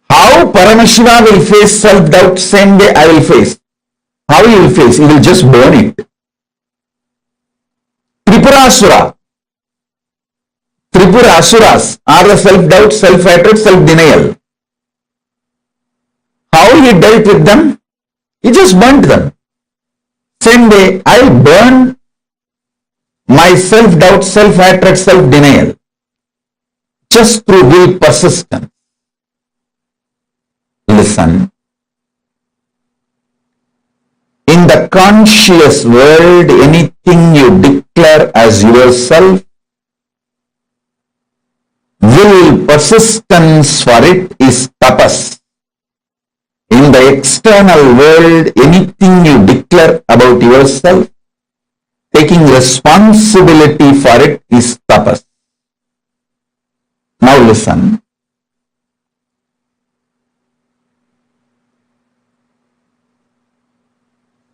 How Paramashiva will face self-doubt, same way I will face. How he will face? He will just burn it. Tripurasura. Tripurasuras are the self-doubt, self-hatred, self-denial. How he dealt with them? He just burnt them. Same way, I burn my self-doubt, self-hatred, self-denial just through will persistence. Listen. In the conscious world, anything you declare as yourself, will persistence for it is tapas. In the external world, anything you declare about yourself, taking responsibility for it is tapas. Now listen.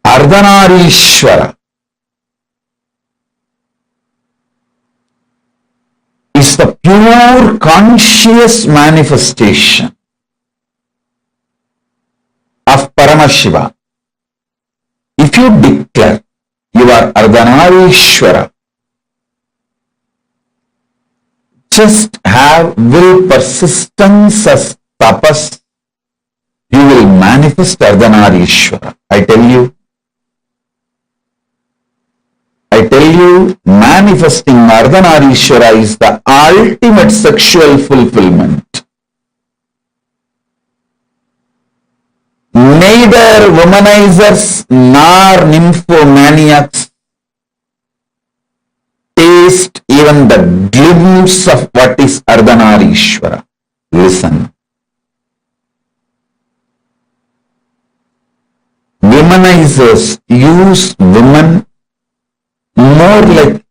Ardhanarishwara is the pure conscious manifestation of Paramashiva. If you declare you are Ardhanaareshwara, just have will persistence as tapas, you will manifest Ardhanarishwara. I tell you, manifesting Ardhanarishwara is the ultimate sexual fulfillment. neither womanizers nor nymphomaniacs taste even the glimpse of what is Ardhanaareshwara. Listen. Womanizers use women more like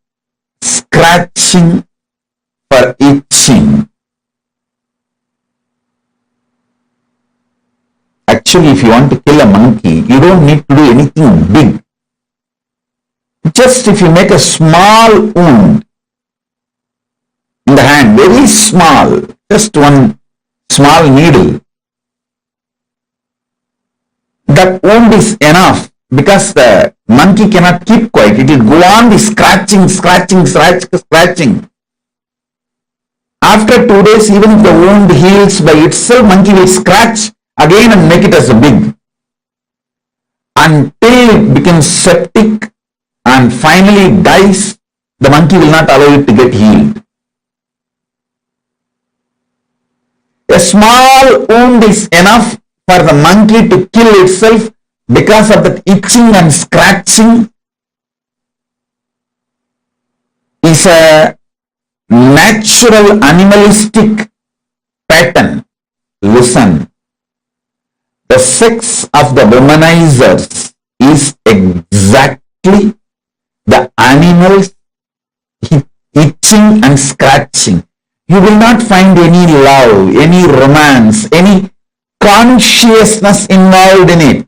scratching for itching. Actually, if you want to kill a monkey, you don't need to do anything big. Just if you make a small wound in the hand, very small, just one small needle, that wound is enough because the monkey cannot keep quiet. It will go on the scratching. After 2 days, even if the wound heals by itself, monkey will scratch again and make it as a big until it becomes septic and finally dies. The monkey will not allow it to get healed. A small wound is enough for the monkey to kill itself because of that itching and scratching is a natural animalistic pattern. Listen. The sex of the womanizers is exactly the animals itching and scratching. You will not find any love, any romance, any consciousness involved in it.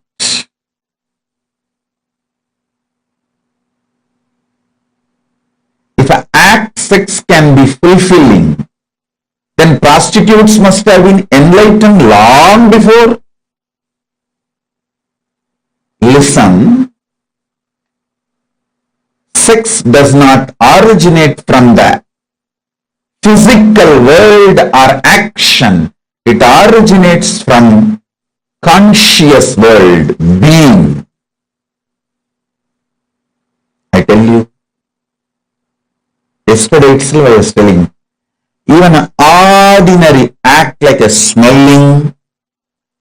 If an act sex can be fulfilling, then prostitutes must have been enlightened long before. Listen, sex does not originate from the physical world or action. It originates from conscious world, being. I tell you, yesterday itself I was telling, even an ordinary act like a smelling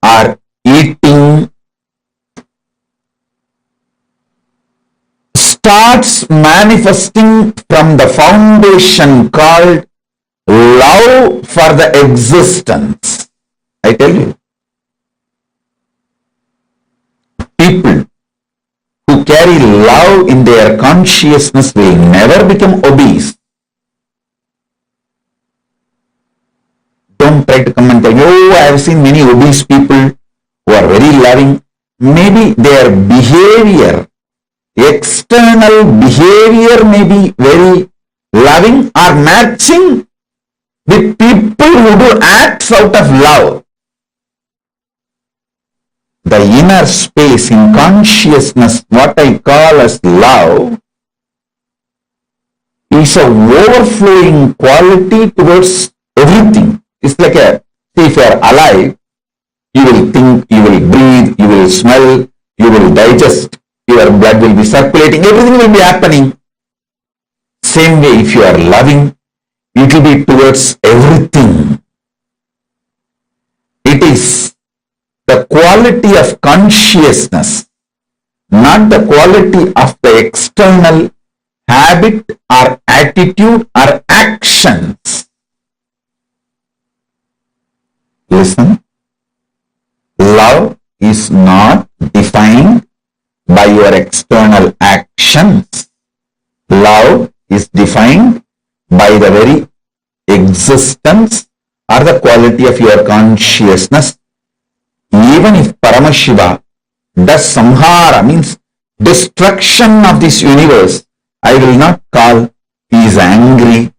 or eating starts manifesting from the foundation called love for the existence. I tell you, people who carry love in their consciousness will never become obese. Don't try to come and tell me, oh, I have seen many obese people who are very loving. Maybe their behavior, external behavior may be very loving or matching with people who do acts out of love. The inner space in consciousness, what I call as love, is a overflowing quality towards everything. It's like if you are alive, you will think, you will breathe, you will smell, you will digest, your blood will be circulating, everything will be happening. Same way, if you are loving, it will be towards everything. It is the quality of consciousness, not the quality of the external habit or attitude or actions. Listen, love is not defined by your external actions. Love is defined by the very existence or the quality of your consciousness. Even if Paramashiva does samhara, means destruction of this universe, I will not call he is angry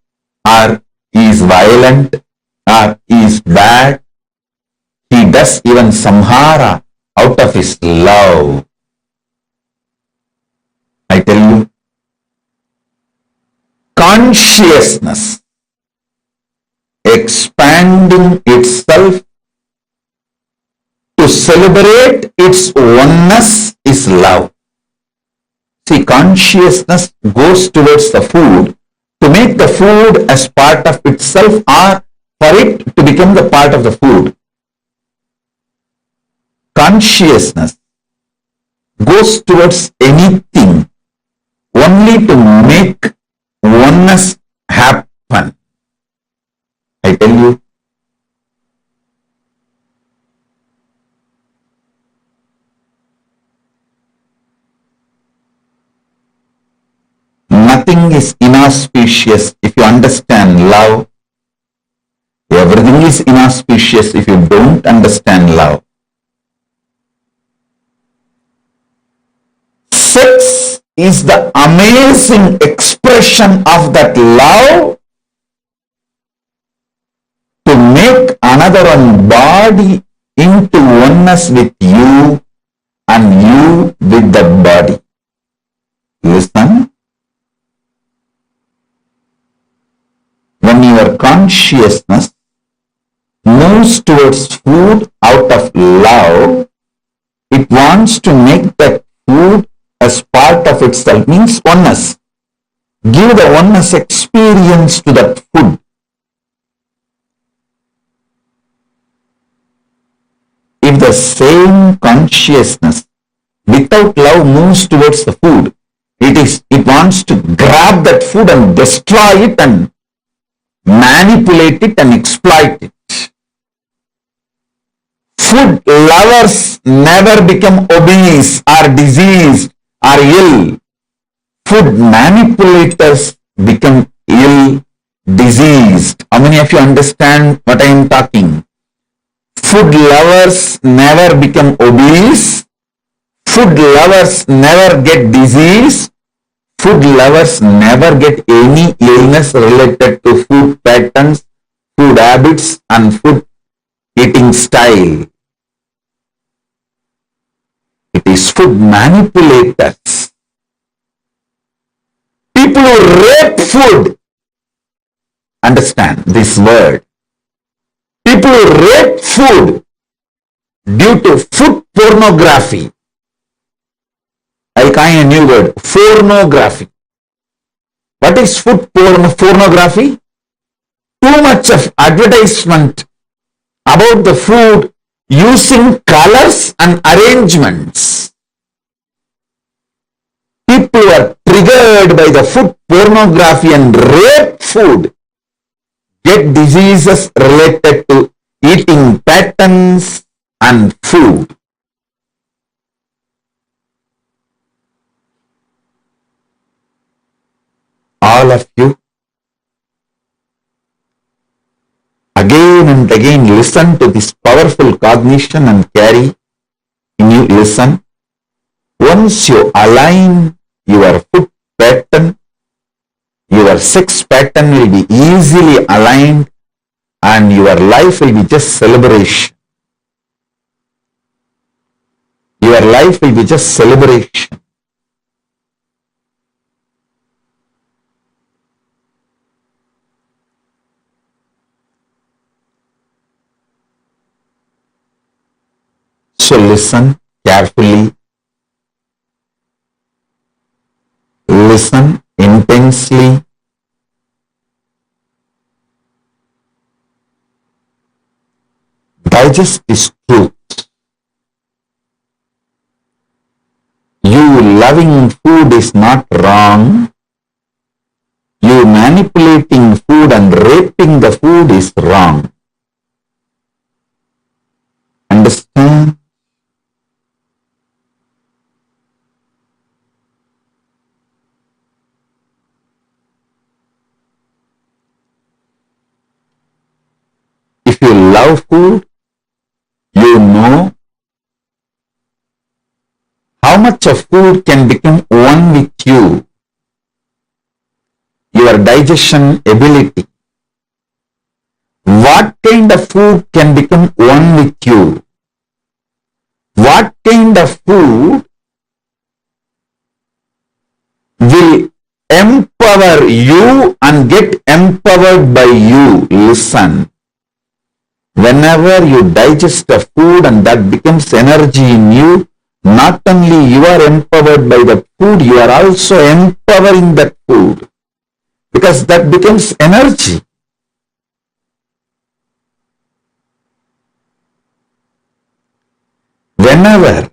or he is violent or he is bad. He does even samhara out of his love. I tell you, consciousness expanding itself to celebrate its oneness is love. See, consciousness goes towards the food to make the food as part of itself or for it to become the part of the food. consciousness goes towards anything only to make oneness happen, I tell you, nothing is inauspicious if you understand love. Everything is inauspicious if you don't understand love. Sex is the amazing expression of that love to make another one body into oneness with you and you with the body. Listen. When your consciousness moves towards food out of love, it wants to make that food as part of itself, means oneness. Give the oneness experience to that food. If the same consciousness without love moves towards the food, it wants to grab that food and destroy it and manipulate it and exploit it. Food lovers never become obese or diseased or ill. Food manipulators become ill, diseased. How many of you understand what I am talking? Food lovers never become obese. Food lovers never get disease. Food lovers never get any illness related to food patterns, food habits, and food eating style. It is food manipulators. People who rape food, understand this word. People who rape food due to food pornography. I'll coin a new word, pornography. What is food pornography? Too much of advertisement about the food using colors and arrangements. People are triggered by the food pornography and rape food, get diseases related to eating patterns and food. All of you, again and again listen to this powerful cognition and carry in you, listen. Once you align your food pattern, your sex pattern will be easily aligned and your life will be just celebration. Your life will be just celebration. So listen carefully, listen intensely, digest this truth. You loving food is not wrong. You manipulating food and raping the food is wrong. Understand? If you love food, you know how much of food can become one with you. Your digestion ability. What kind of food can become one with you? What kind of food will empower you and get empowered by you? Listen. Whenever you digest a food and that becomes energy in you, not only you are empowered by the food, you are also empowering that food. Because that becomes energy. Whenever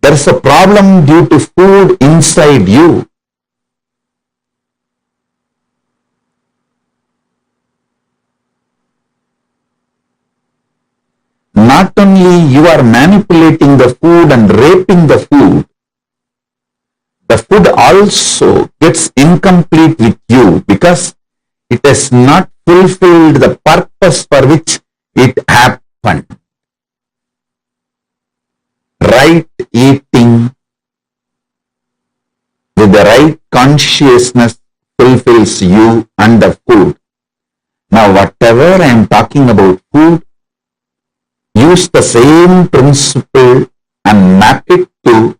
there is a problem due to food inside you, not only you are manipulating the food and raping the food also gets incomplete with you because it has not fulfilled the purpose for which it happened. Right eating with the right consciousness fulfills you and the food. Now, whatever I am talking about food, use the same principle and map it to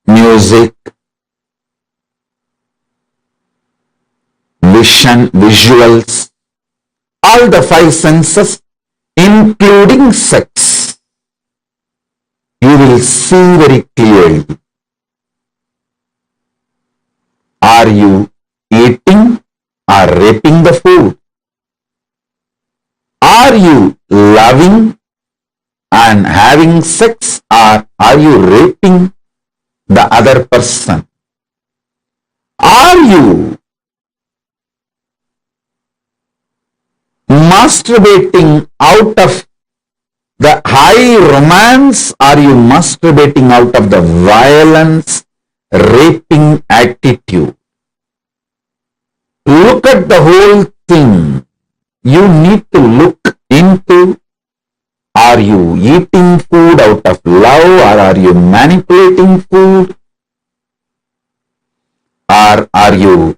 music, vision, visuals, all the five senses, including sex. You will see very clearly. Are you eating or raping the food? Are you loving and having sex, or are you raping the other person? Are you masturbating out of the high romance? Are you masturbating out of the violence, raping attitude? Look at the whole thing. You need to look into, are you eating food out of love, or are you manipulating food? Or are you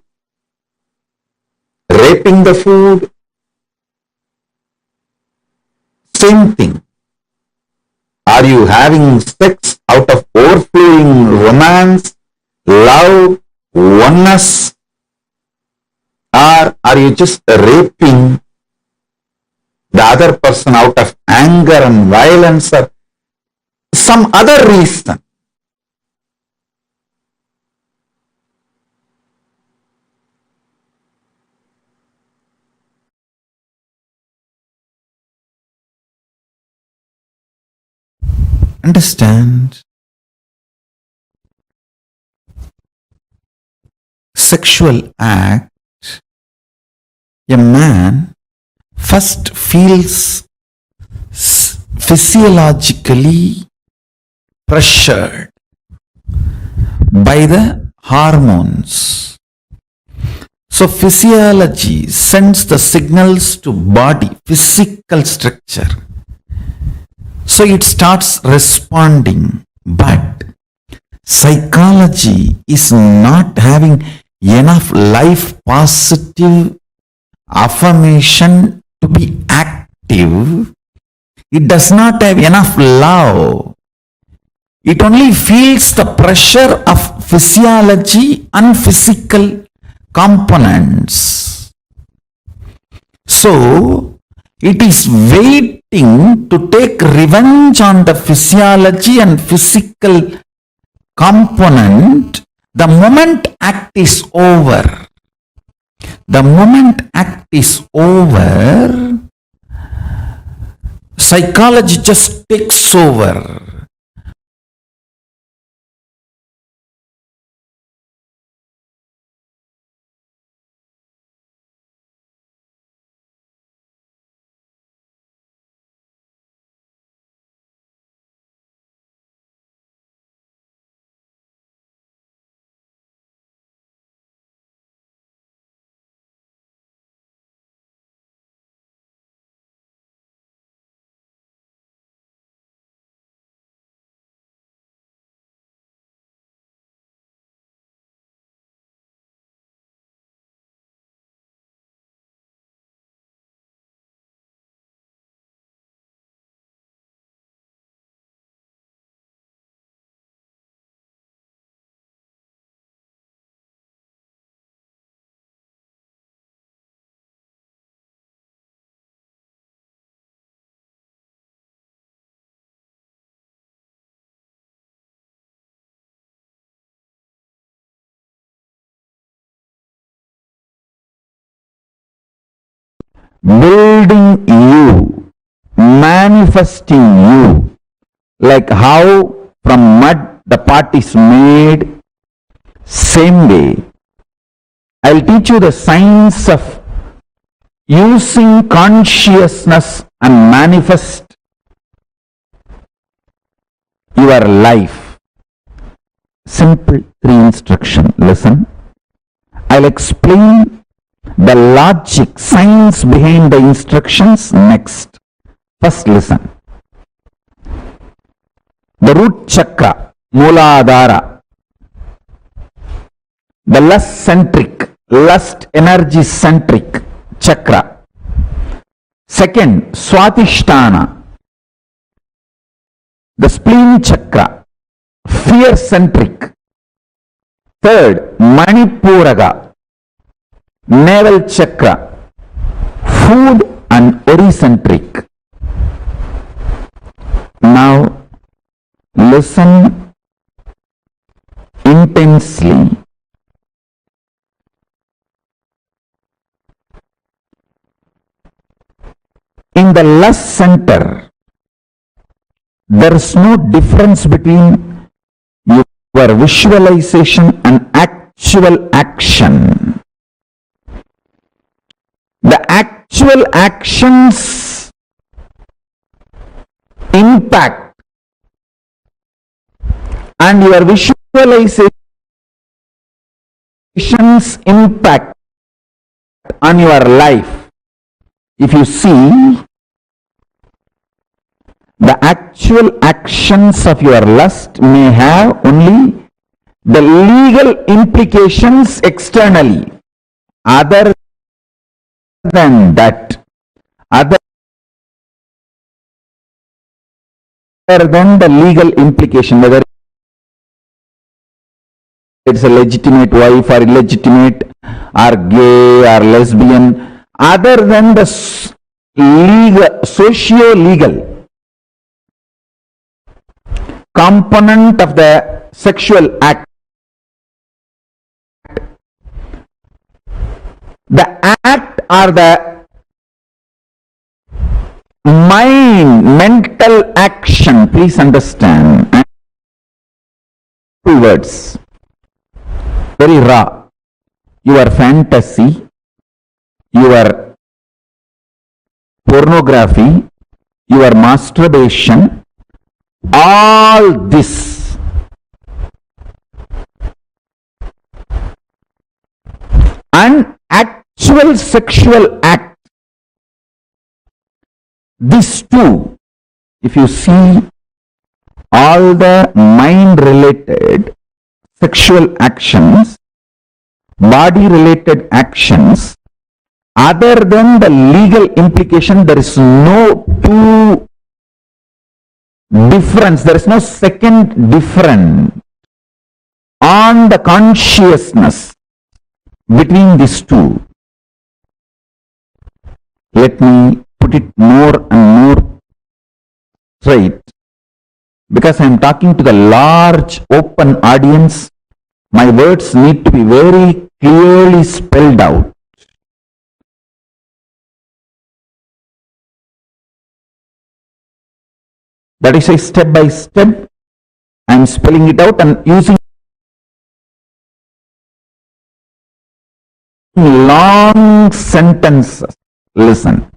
raping the food? Same thing. Are you having sex out of overflowing romance, love, oneness? Or are you just raping the other person out of anger and violence or some other reason? Understand? Sexual act, a man first feels physiologically pressured by the hormones. So physiology sends the signals to body, physical structure. So it starts responding, but psychology is not having enough life positive affirmation to be active. It does not have enough love. It only feels the pressure of physiology and physical components. So it is waiting to take revenge on the physiology and physical component the moment act is over. The moment act is over, psychology just takes over. Building you, manifesting you, like how from mud the pot is made, same way. I'll teach you the science of using consciousness and manifest your life. Simple 3 instruction. Listen. I'll explain the logic, science behind the instructions next. First listen. The root chakra, Mooladhara, the lust energy centric chakra. Second, Swatisthana, the spleen chakra, fear centric. Third, Manipuraga, navel chakra, food and ori-centric. Now, listen intensely. In the lust center, there is no difference between your visualization and actual action. The actual actions impact and your visualizations impact on your life. If you see, the actual actions of your lust may have only the legal implications externally. Other than that, other than the legal implication, whether it's a legitimate wife or illegitimate or gay or lesbian, other than the legal, socio-legal component of the sexual act, the act or the mental action, please understand, 2 words, very raw, your fantasy, your pornography, your masturbation, all this and actual sexual act, these two, if you see all the mind related sexual actions, body related actions, other than the legal implication, there is no difference, there is no second difference on the consciousness between these two. Let me put it more and more straight, because I am talking to the large open audience. My words need to be very clearly spelled out. That is a step by step. I am spelling it out and using long sentences. Listen.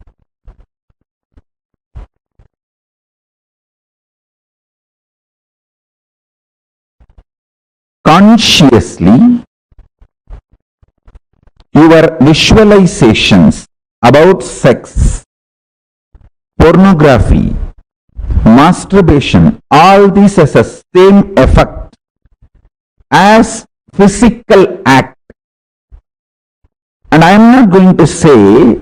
Consciously, your visualizations about sex, pornography, masturbation, all these has the same effect as physical act. And I am not going to say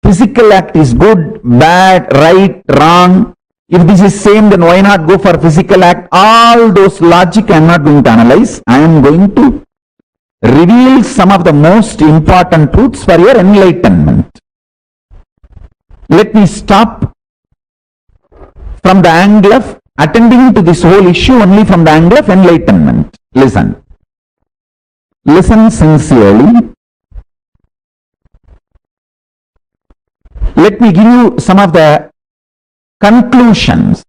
physical act is good, bad, right, wrong. If this is same, then why not go for physical act? All those logic I am not going to analyze. I am going to reveal some of the most important truths for your enlightenment. Let me stop from the angle of attending to this whole issue only from the angle of enlightenment. Listen. Listen sincerely. Let me give you some of the conclusions.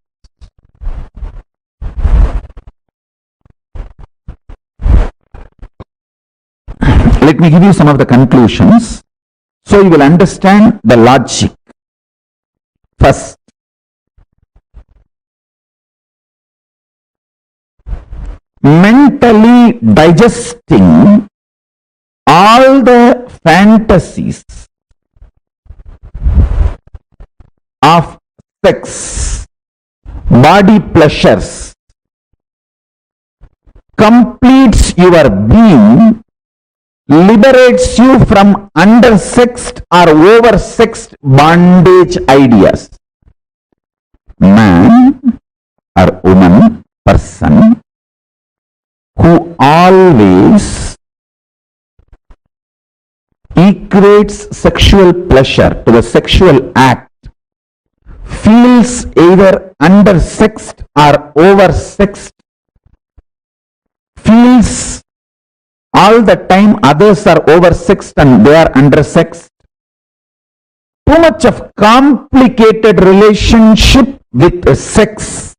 Let me give you some of the conclusions so you will understand the logic. First, mentally digesting all the fantasies of sex, body pleasures, completes your being, liberates you from undersexed or oversexed bondage ideas. Man or woman, person, who always equates sexual pleasure to the sexual act, feels either undersexed or oversexed, feels all the time others are oversexed and they are undersexed. Too much of complicated relationship with sex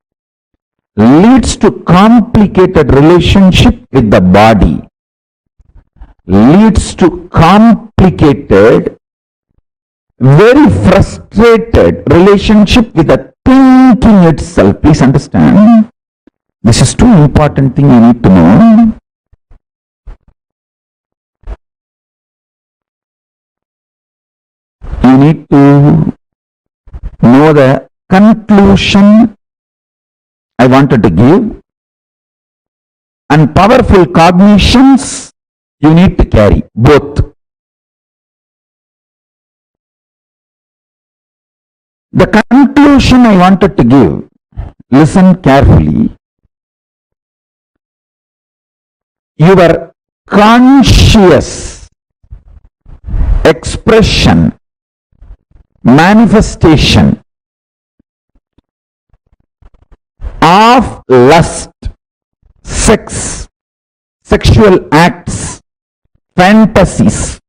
leads to complicated relationship with the body, leads to complicated, very frustrated relationship with the thinking itself. Please understand, this is too important thing you need to know. You need to know the conclusion I wanted to give, and powerful cognitions you need to carry, both. The conclusion I wanted to give, listen carefully. Your conscious expression, manifestation of lust, sex, sexual acts, fantasies,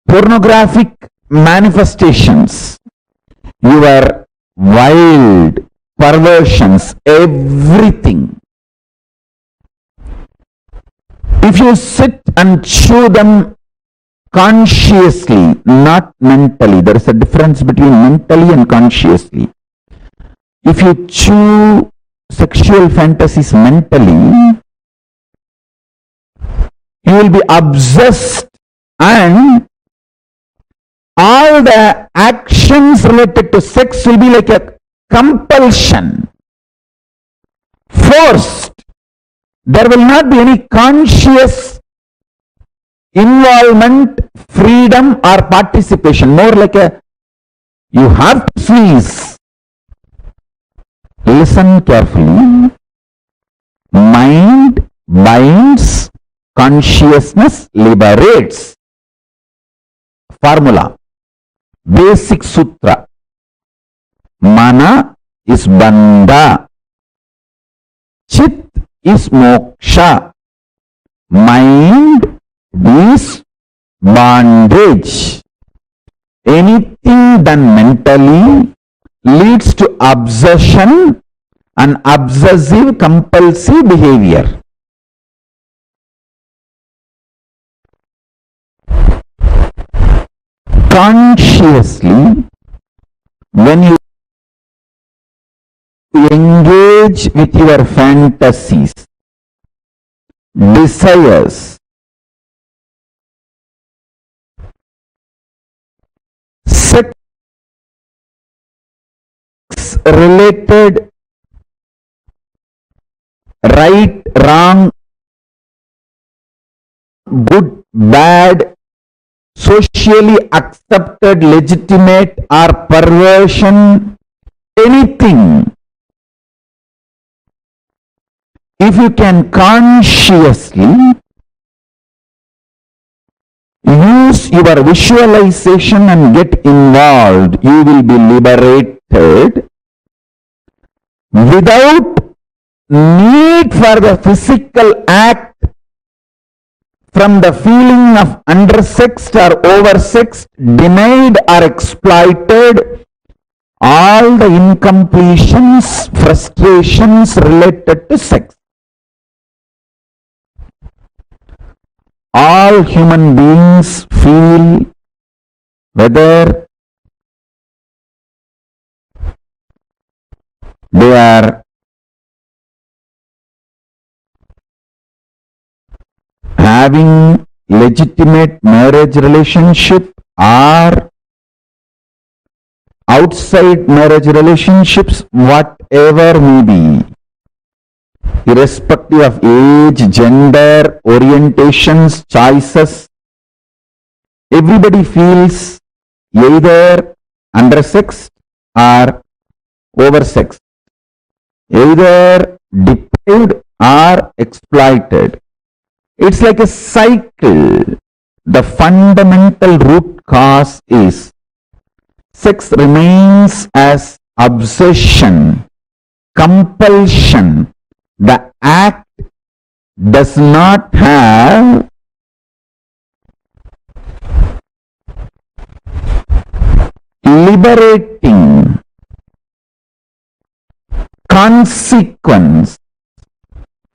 pornographic manifestations, your wild perversions, everything. If you sit and chew them consciously, not mentally, there is a difference between mentally and consciously. If you chew sexual fantasies mentally, you will be obsessed, and all the actions related to sex will be like a compulsion, forced. There will not be any conscious involvement, freedom or participation. More like a, you have to seize. Listen carefully. Mind binds, consciousness liberates. Formula, basic sutra. Mana is bandha, chit is moksha, mind is bondage. Anything done mentally leads to obsession and obsessive compulsive behavior. Consciously, when you engage with your fantasies, desires, sex related right, wrong, good, bad, socially accepted, legitimate or perversion, anything. If you can consciously use your visualization and get involved, you will be liberated without need for the physical act from the feeling of undersexed or oversexed, denied or exploited, all the incompletions, frustrations related to sex. All human beings feel whether they are having legitimate marriage relationship or outside marriage relationships, whatever may be, irrespective of age, gender, orientations, choices, everybody feels either undersexed or oversexed, either deprived or exploited. It's like a cycle. The fundamental root cause is sex remains as obsession, compulsion. The act does not have liberating consequence,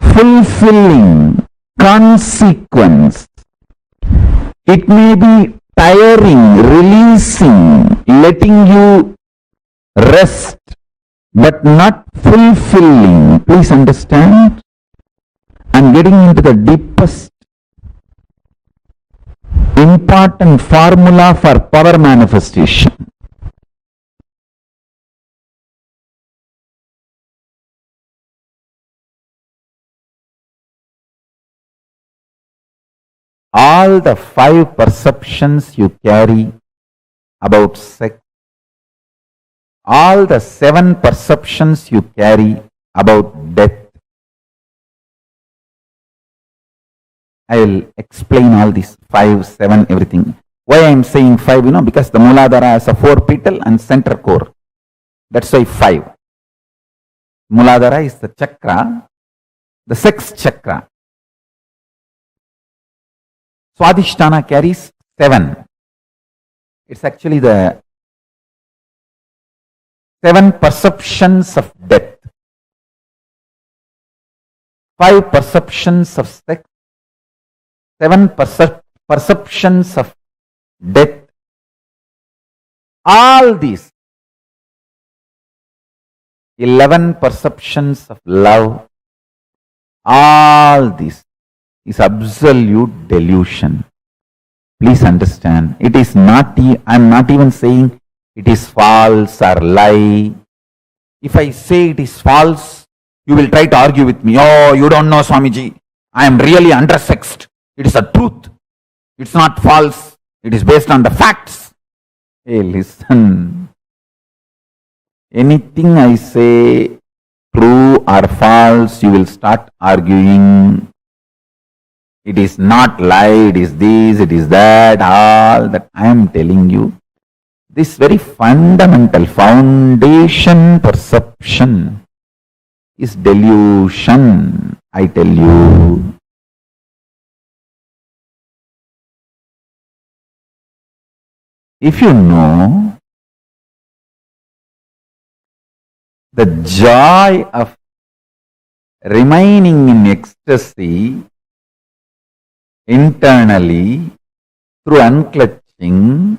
fulfilling consequence. It may be tiring, releasing, letting you rest, but not fulfilling. Please understand. I'm getting into the deepest important formula for power manifestation. All the 5 perceptions you carry about sex, all the 7 perceptions you carry about death. I will explain all these 5, 7, everything. Why I am saying 5, because the Mooladhara has a 4 petal and center core. That's why 5. Mooladhara is the chakra, the sex chakra. Swadhisthana carries 7. It's actually the 7 perceptions of death, 5 perceptions of sex, 7 perceptions of death. All these 11 perceptions of love, all this is absolute delusion. Please understand, it is not, I am not even saying it is false or lie. If I say it is false, you will try to argue with me. Oh, you don't know, Swamiji. I am really undersexed. It is a truth. It's not false. It is based on the facts. Hey, listen. Anything I say, true or false, you will start arguing. It is not lie, it is this, it is that, all that I am telling you. This very fundamental foundation perception is delusion, I tell you. If you know the joy of remaining in ecstasy internally through unclutching,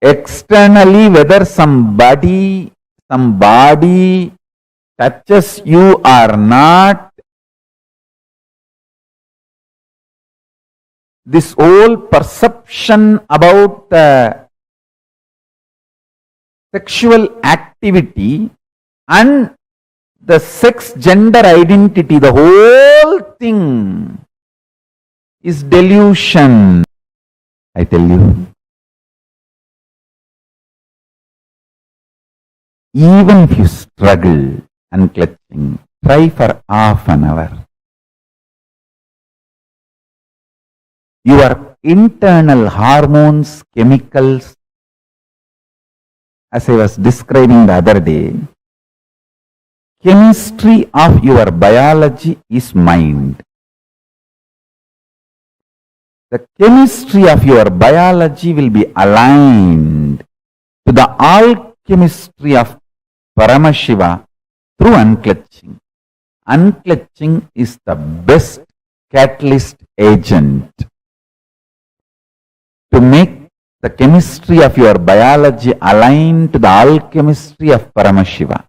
externally whether some body touches you or not, this whole perception about the sexual activity and the sex gender identity, the whole thing is delusion, I tell you. Even if you struggle unclutching, try for half an hour. Your internal hormones, chemicals, as I was describing the other day, chemistry of your biology is mind. The chemistry of your biology will be aligned to the alchemistry of Paramashiva through unclutching. Unclutching is the best catalyst agent to make the chemistry of your biology align to the alchemistry of Paramashiva.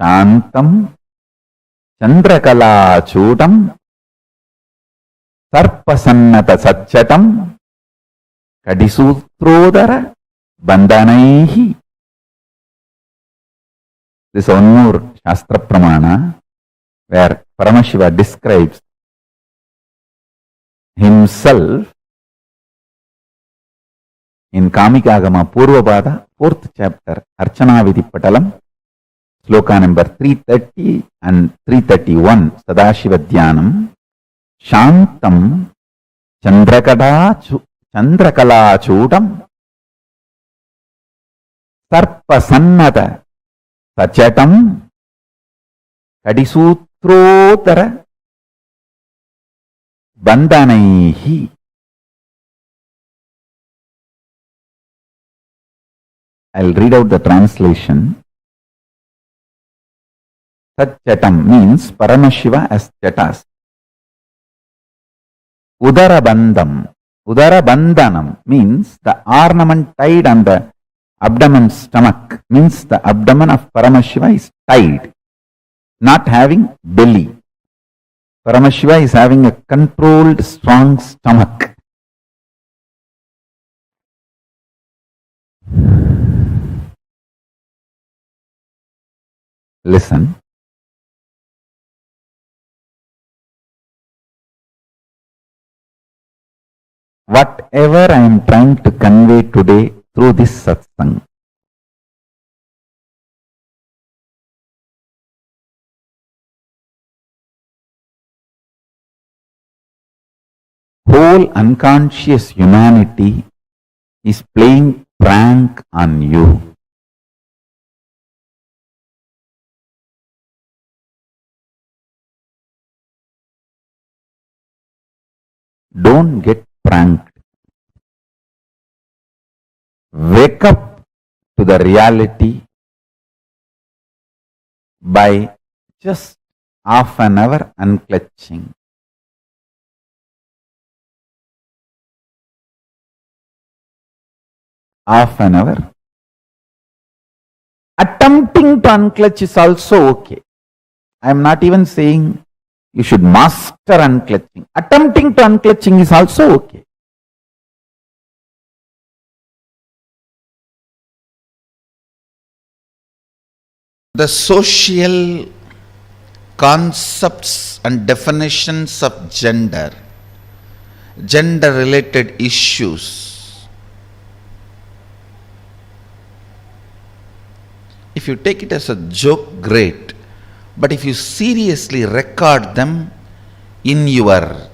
Shantam Chandrakala Chudam Sarpasannata Satchatam Kadisutrodara Bandhanaihi. This is one more Shastra Pramana where Paramashiva describes himself in Kamikagama Purvapada, 4th chapter, Archana Vidipatalam, Sloka number 330 and 331, Sadashiva Dhyanam, Shantam Chandrakala Chudam Sarpasannata Sachatam Kadisutrodara Bandhanaihi. I'll read out the translation. Sachatam means Paramashiva as Chatas. Udarabandham. Udarabandhanam means the ornament tied on the abdomen stomach, means the abdomen of Paramashiva is tied, not having belly. Paramashiva is having a controlled, strong stomach. Listen. Whatever I am trying to convey today through this satsang, whole unconscious humanity is playing prank on you. Don't get pranked. Wake up to the reality by just half an hour unclutching. Half an hour. Attempting to unclutch is also okay. I am not even saying you should master unclutching. Attempting to unclutching is also okay. The social concepts and definitions of gender, gender related issues, if you take it as a joke, great. But if you seriously record them in your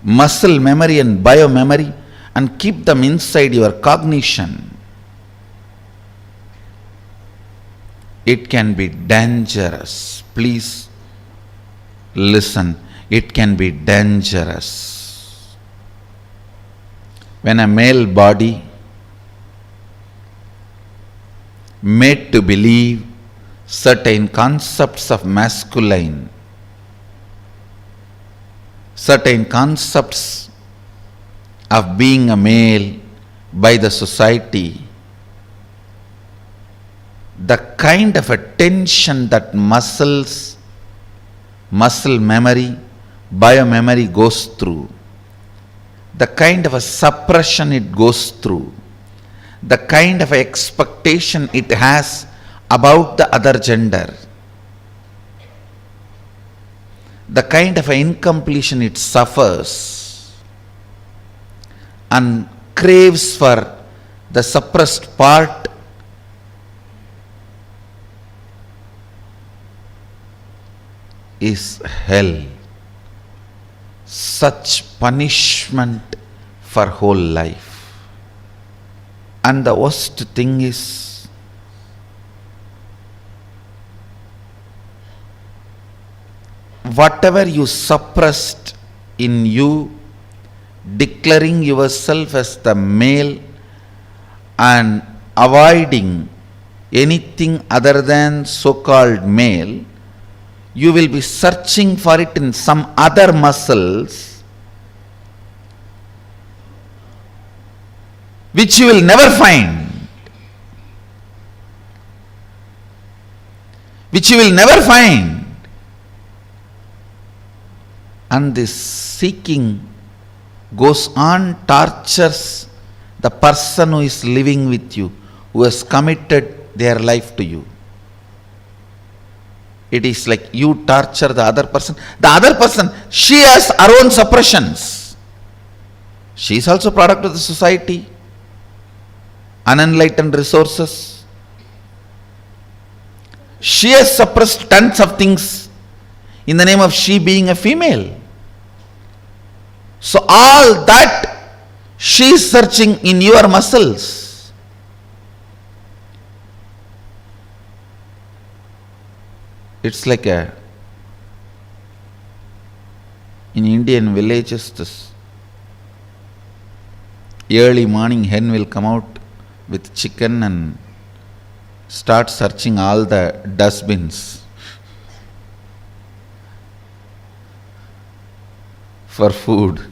muscle memory and biomemory and keep them inside your cognition, it can be dangerous. Please listen. It can be dangerous. When a male body made to believe certain concepts of masculine, certain concepts of being a male by the society, the kind of attention that muscle memory, biomemory goes through, the kind of a suppression it goes through, the kind of expectation it has about the other gender, the kind of incompletion it suffers and craves for the suppressed part, is hell. Such punishment for whole life. And the worst thing is, whatever you suppressed in you, declaring yourself as the male and avoiding anything other than so-called male, you will be searching for it in some other muscles which you will never find. Which you will never find. And this seeking goes on, tortures the person who is living with you, who has committed their life to you. It is like you torture the other person. The other person, she has her own suppressions. She is also product of the society, unenlightened resources. She has suppressed tons of things in the name of she being a female. So all that she is searching in your muscles. It's like in Indian villages, this early morning hen will come out with chicken and start searching all the dustbins for food.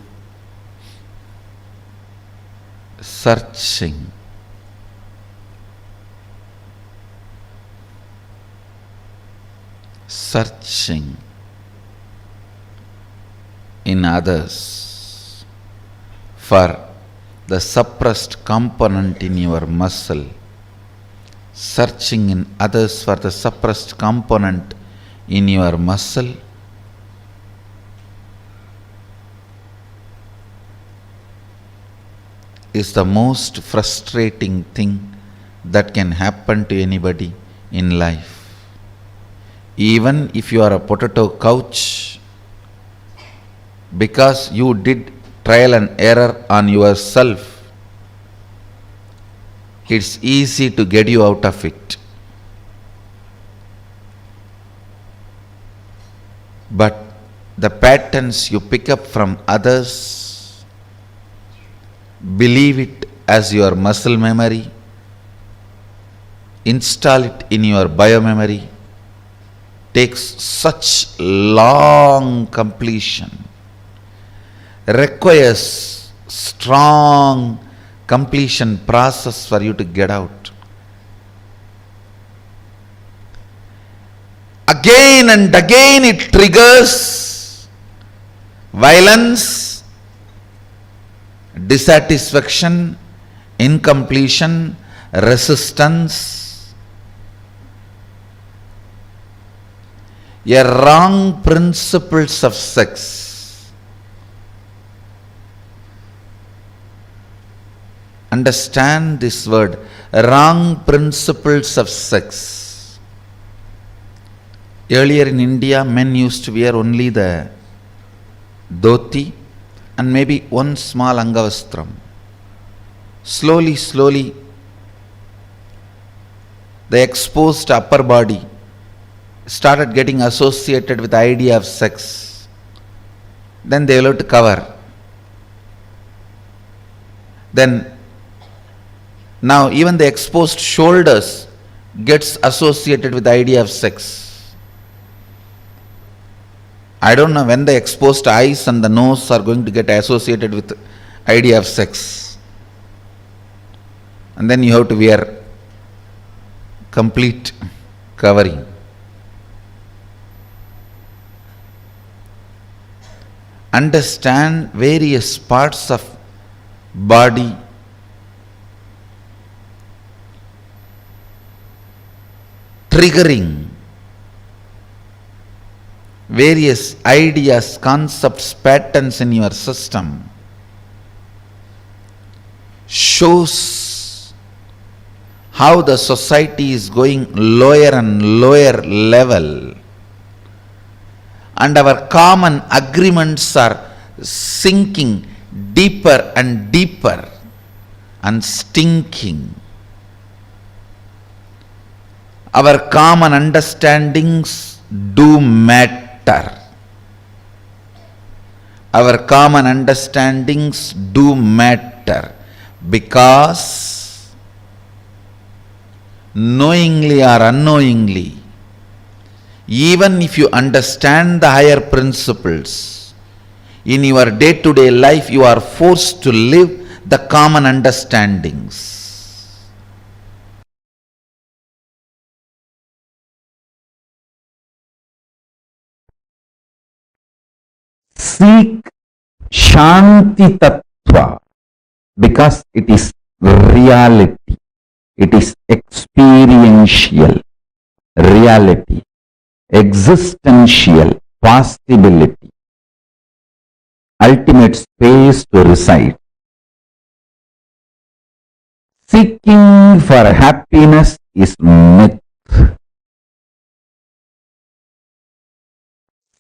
Searching. Searching in others for the suppressed component in your muscle. Searching in others for the suppressed component in your muscle. Is the most frustrating thing that can happen to anybody in life. Even if you are a potato couch, because you did trial and error on yourself, it's easy to get you out of it. But the patterns you pick up from others, believe it as your muscle memory, install it in your biomemory, takes such long completion, requires strong completion process for you to get out. Again and again it triggers violence, dissatisfaction, incompletion, resistance, a wrong principles of sex. Understand this word, wrong principles of sex. Earlier in India, men used to wear only the dhoti and maybe one small angavastram. Slowly, the exposed upper body started getting associated with the idea of sex. Then they will have to cover. Then now even the exposed shoulders gets associated with the idea of sex. I don't know when the exposed eyes and the nose are going to get associated with the idea of sex. And then you have to wear complete covering. Understand various parts of body triggering various ideas, concepts, patterns in your system shows how the society is going lower and lower level, and our common agreements are sinking deeper and deeper and stinking. Our common understandings do matter, our common understandings do matter, because knowingly or unknowingly, even if you understand the higher principles, in your day-to-day life you are forced to live the common understandings. Seek Shanti Tattva, because it is reality, it is experiential reality, existential possibility, ultimate space to reside. Seeking for happiness is myth.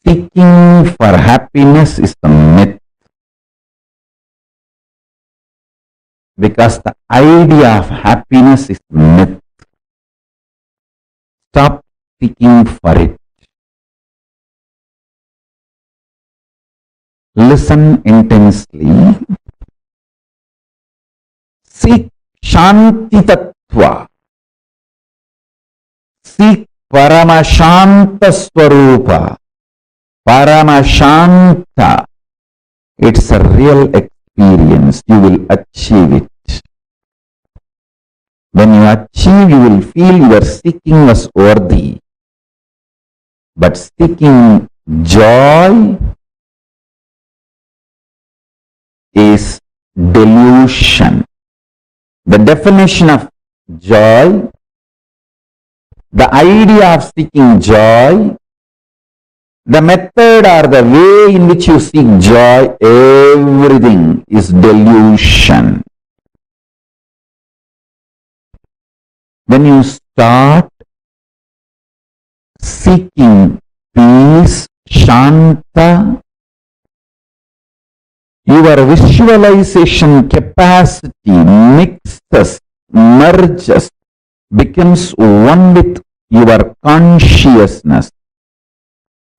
Seeking for happiness is the myth, because the idea of happiness is myth. Stop seeking for it. Listen intensely. Seek Shanti Tattva. Seek Paramashanta Swarupa. Paramashanta. It's a real experience. You will achieve it. When you achieve, you will feel your seeking was worthy. But seeking joy is delusion. The definition of joy, the idea of seeking joy, the method or the way in which you seek joy, everything is delusion. When you start seeking peace, Shanta, your visualization capacity mixes, merges, becomes one with your consciousness.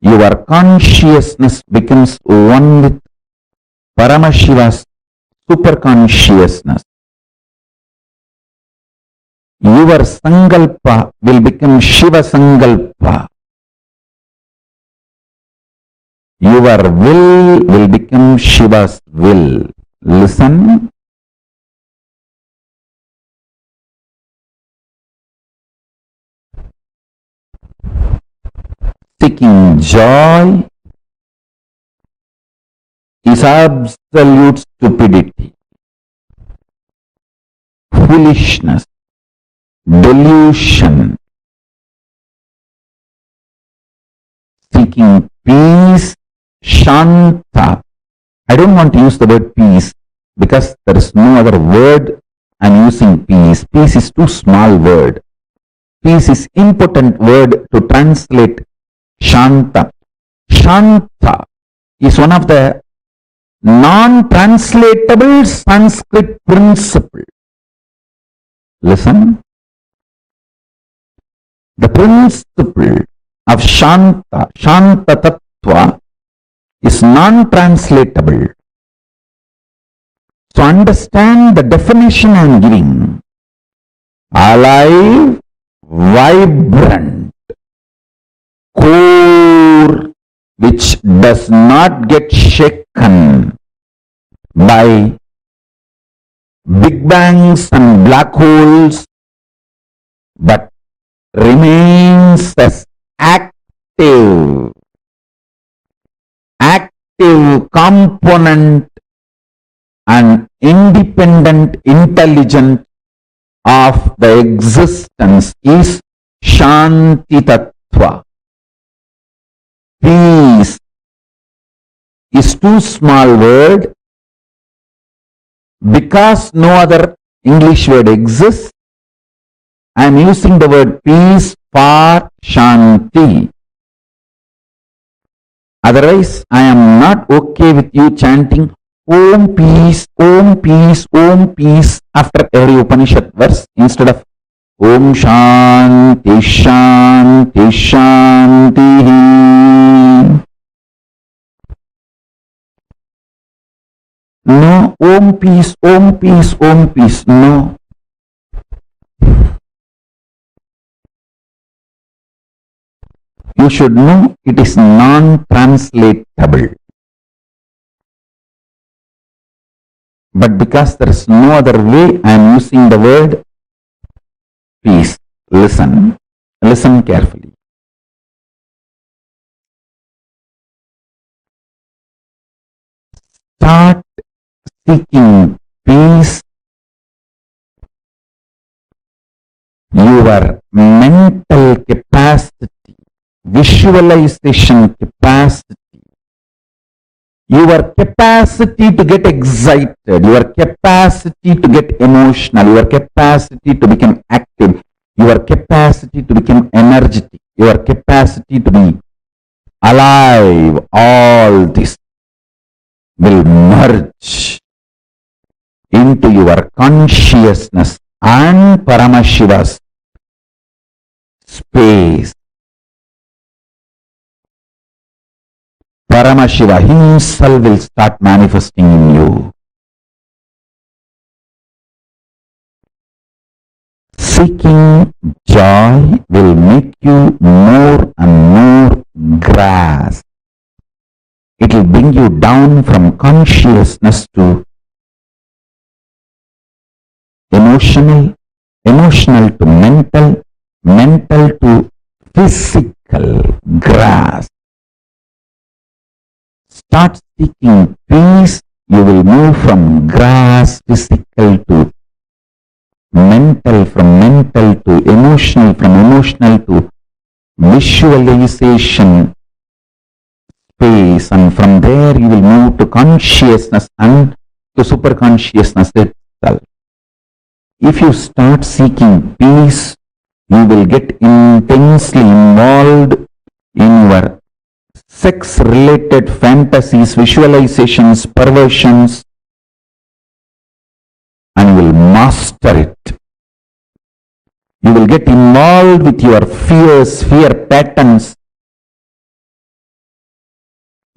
Your consciousness becomes one with Paramashiva's superconsciousness. Your Sankalpa will become Shiva Sankalpa. Your will become Shiva's will. Listen. Seeking joy is absolute stupidity, foolishness, delusion. Seeking peace, Shanta. I don't want to use the word peace because there is no other word I'm using peace. Peace is too small word. Peace is impotent word to translate Shanta. Shanta is one of the non-translatable Sanskrit principle. Listen. The principle of Shanta, Shanta Tattva, is non-translatable. So understand the definition I am giving. Alive, vibrant, core, which does not get shaken by big bangs and black holes, but remains as active component and independent intelligence of the existence is Shanti Tattva. Peace is too small word because no other English word exists. I am using the word peace for Shanti. Otherwise, I am not okay with you chanting Om peace, Om peace, Om peace after every Upanishad verse instead of Om Shanti, Shanti, Shanti. Om peace, Om peace, Om peace. No. You should know it is non-translatable. But because there is no other way, I am using the word peace. Listen. Listen carefully. Start seeking peace. Your mental capacity, visualization capacity, your capacity to get excited, your capacity to get emotional, your capacity to become active, your capacity to become energetic, your capacity to be alive, all this will merge into your consciousness and Paramashiva's space. Paramashiva himself will start manifesting in you. Seeking joy will make you more and more grasp. It will bring you down from consciousness to emotional, emotional to mental, mental to physical grasp. Start seeking peace, you will move from grasp, physical to mental, from mental to emotional, from emotional to visualization space, and from there you will move to consciousness and to superconsciousness itself. If you start seeking peace, you will get intensely involved in your sex-related fantasies, visualizations, perversions, and you will master it. You will get involved with your fears, fear patterns,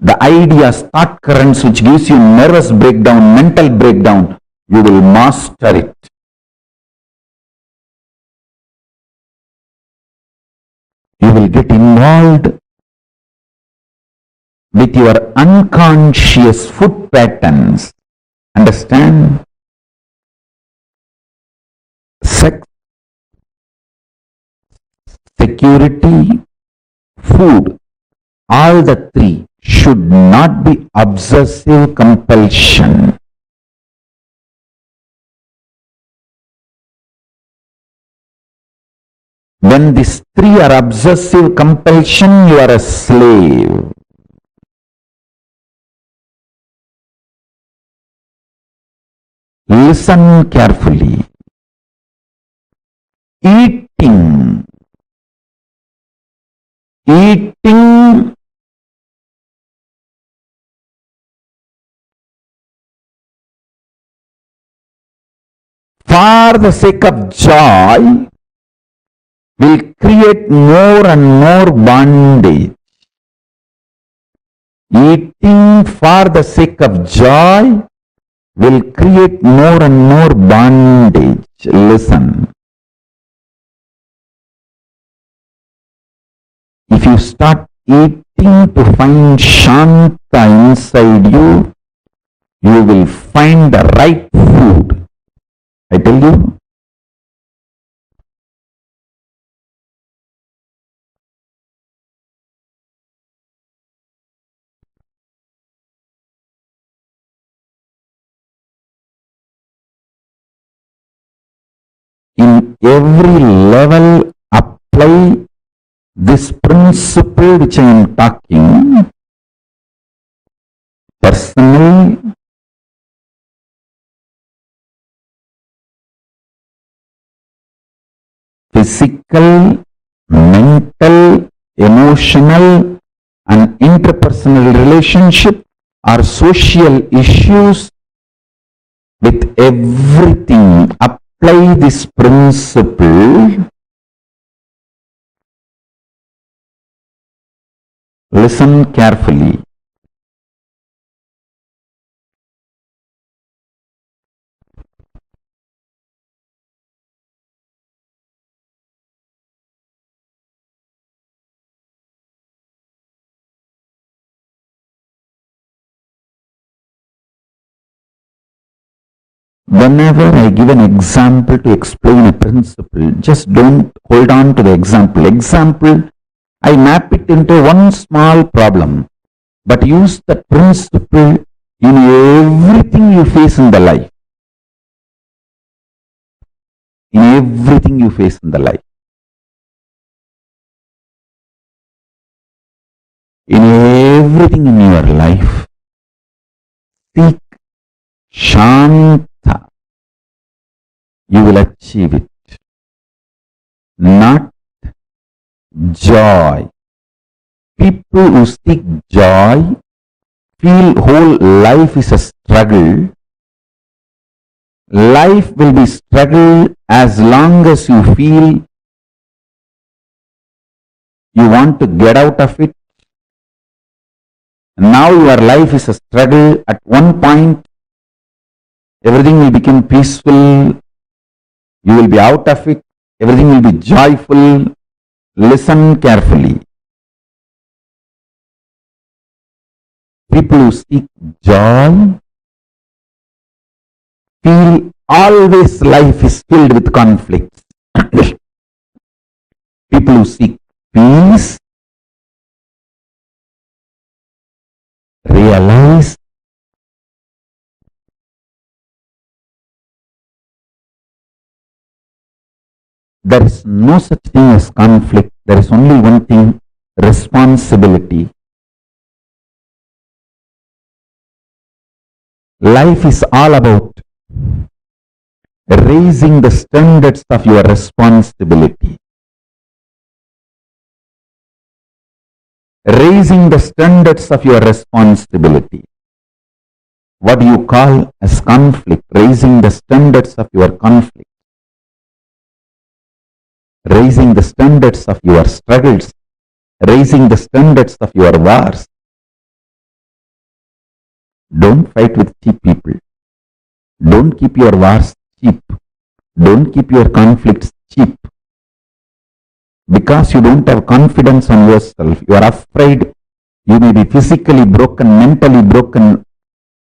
the ideas, thought currents which gives you nervous breakdown, mental breakdown. You will master it. You will get involved with your unconscious food patterns. Understand? Sex, security, food, all the three should not be obsessive compulsion. When these three are obsessive compulsion, you are a slave. Listen carefully. Eating for the sake of joy will create more and more bondage. Eating for the sake of joy will create more and more bondage. Listen. If you start eating to find Shanta inside you, you will find the right food. I tell you. In every level, apply this principle which I am talking. Personally, physical, mental, emotional, and interpersonal relationship are social issues. With everything, apply this principle. Listen carefully. Whenever I give an example to explain a principle, just don't hold on to the example. Example, I map it into one small problem, but use the principle in everything you face in the life. In everything you face in the life. In everything in your life, seek Shanta. You will achieve it. Not joy. People who seek joy feel whole life is a struggle. Life will be struggle as long as you feel you want to get out of it. Now your life is a struggle. At one point, everything will become peaceful. You will be out of it. Everything will be joyful. Listen carefully. People who seek joy feel always life is filled with conflicts. People who seek peace realize there is no such thing as conflict. There is only one thing, responsibility. Life is all about raising the standards of your responsibility. Raising the standards of your responsibility. What do you call as conflict? Raising the standards of your conflict. Raising the standards of your struggles. Raising the standards of your wars. Don't fight with cheap people. Don't keep your wars cheap. Don't keep your conflicts cheap. Because you don't have confidence on yourself, you are afraid you may be physically broken, mentally broken,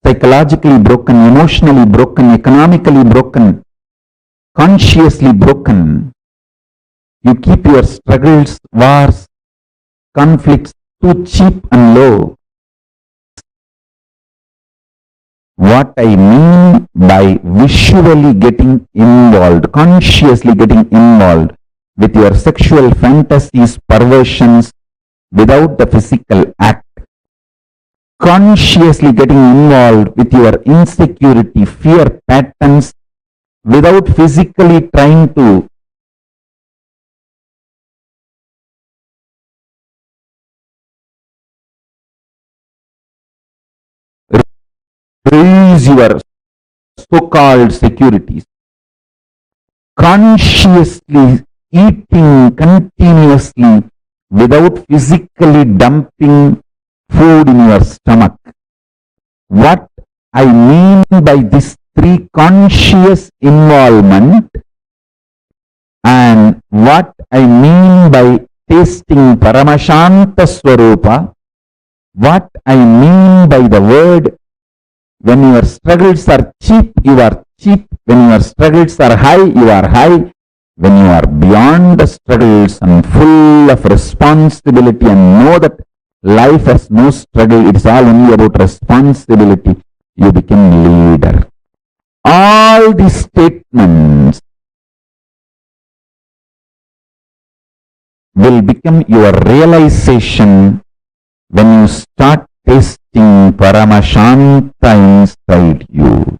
psychologically broken, emotionally broken, economically broken, consciously broken. You keep your struggles, wars, conflicts too cheap and low. What I mean by visually getting involved, consciously getting involved with your sexual fantasies, perversions, without the physical act. Consciously getting involved with your insecurity, fear patterns, without physically trying to raise your so-called securities. Consciously eating continuously without physically dumping food in your stomach. What I mean by this three, conscious involvement, and what I mean by tasting Paramashanta Swarupa, what I mean by the word, when your struggles are cheap, you are cheap. When your struggles are high, you are high. When you are beyond the struggles and full of responsibility and know that life has no struggle, it is all only about responsibility, you become leader. All these statements will become your realization when you start tasting Paramashanta inside you.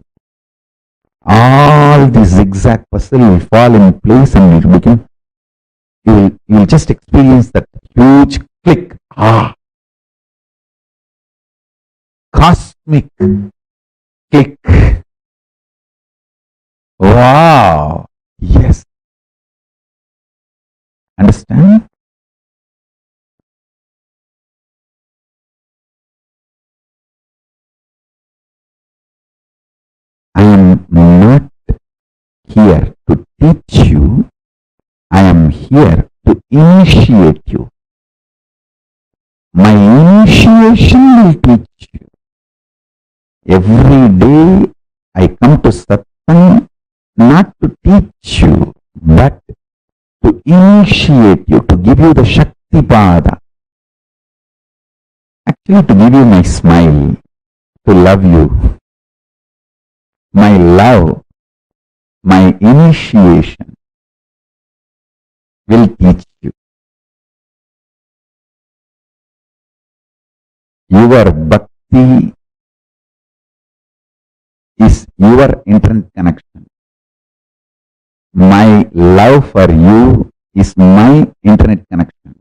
All this zigzag puzzle will fall in place and it will become, you will just experience that huge click. Cosmic click. Wow. Yes. Understand? I am not here to teach you. I am here to initiate you. My initiation will teach you. Every day I come to And not to teach you, but to initiate you, to give you the Shakti Pada. Actually, to give you my smile, to love you. My love, my initiation will teach you. Your bhakti is your internet connection. My love for you is my internet connection.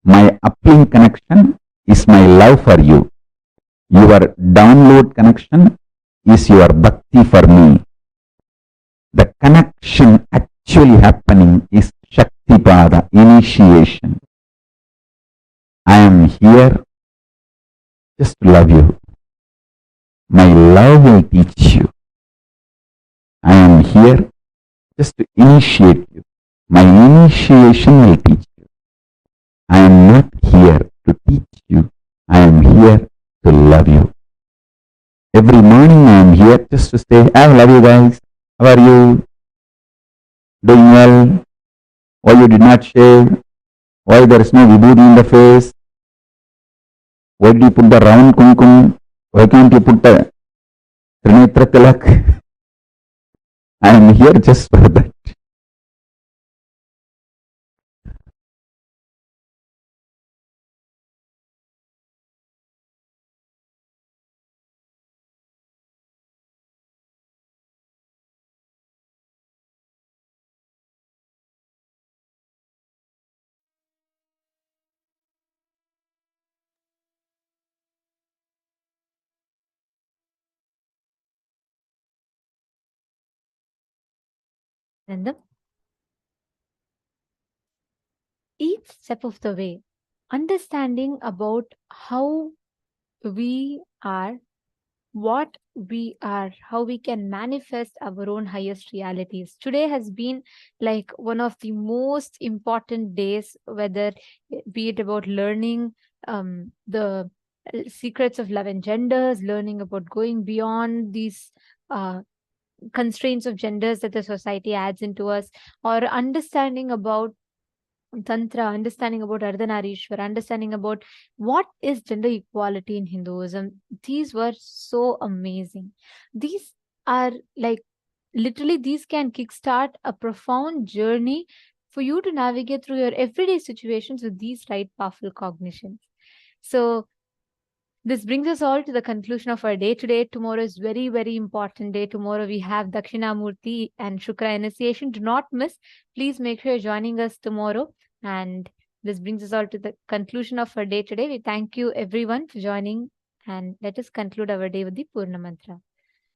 My uplink connection is my love for you. Your download connection is your bhakti for me. The connection actually happening is Shakti Pada, initiation. I am here just to love you. My love will teach you. I am here just to initiate you. My initiation will teach you. I am not here to teach you. I am here to love you. Every morning I am here just to say, I love you guys. How are you? Doing well? Why you did not shave? Why there is no vibhuti in the face? Why did you put the round kumkum? Why can't you put the Trinetra Tilak? I am here just for that. And each step of the way, understanding about how we are, what we are, how we can manifest our own highest realities. Today has been like one of the most important days, whether be it about learning the secrets of love and genders, learning about going beyond these constraints of genders that the society adds into us, or understanding about Tantra, understanding about Ardhanarishwara, understanding about what is gender equality in Hinduism. These were so amazing. These are like literally, these can kickstart a profound journey for you to navigate through your everyday situations with these right powerful cognitions. So, this brings us all to the conclusion of our day today. Tomorrow is very, very important day. Tomorrow we have Dakshinamurti and Shukra initiation. Do not miss. Please make sure you're joining us tomorrow. And this brings us all to the conclusion of our day today. We thank you everyone for joining, and let us conclude our day with the Purna Mantra.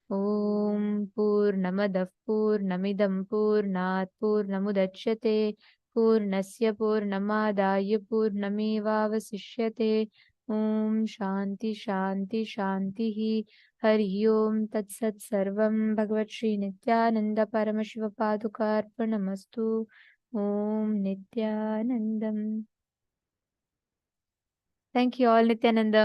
Om Purnamadah Purnamidam Purnat Purnamudachyate Purnasya Purnamadaya Purnamevavasishyate. Om Shanti Shanti Shanti Hari Om Tat Sat Sarvam Bhagavat Shri Nithyananda Paramashiva Padukarpanamastu. Om Nithyanandam. Thank you all, Nithyanandam.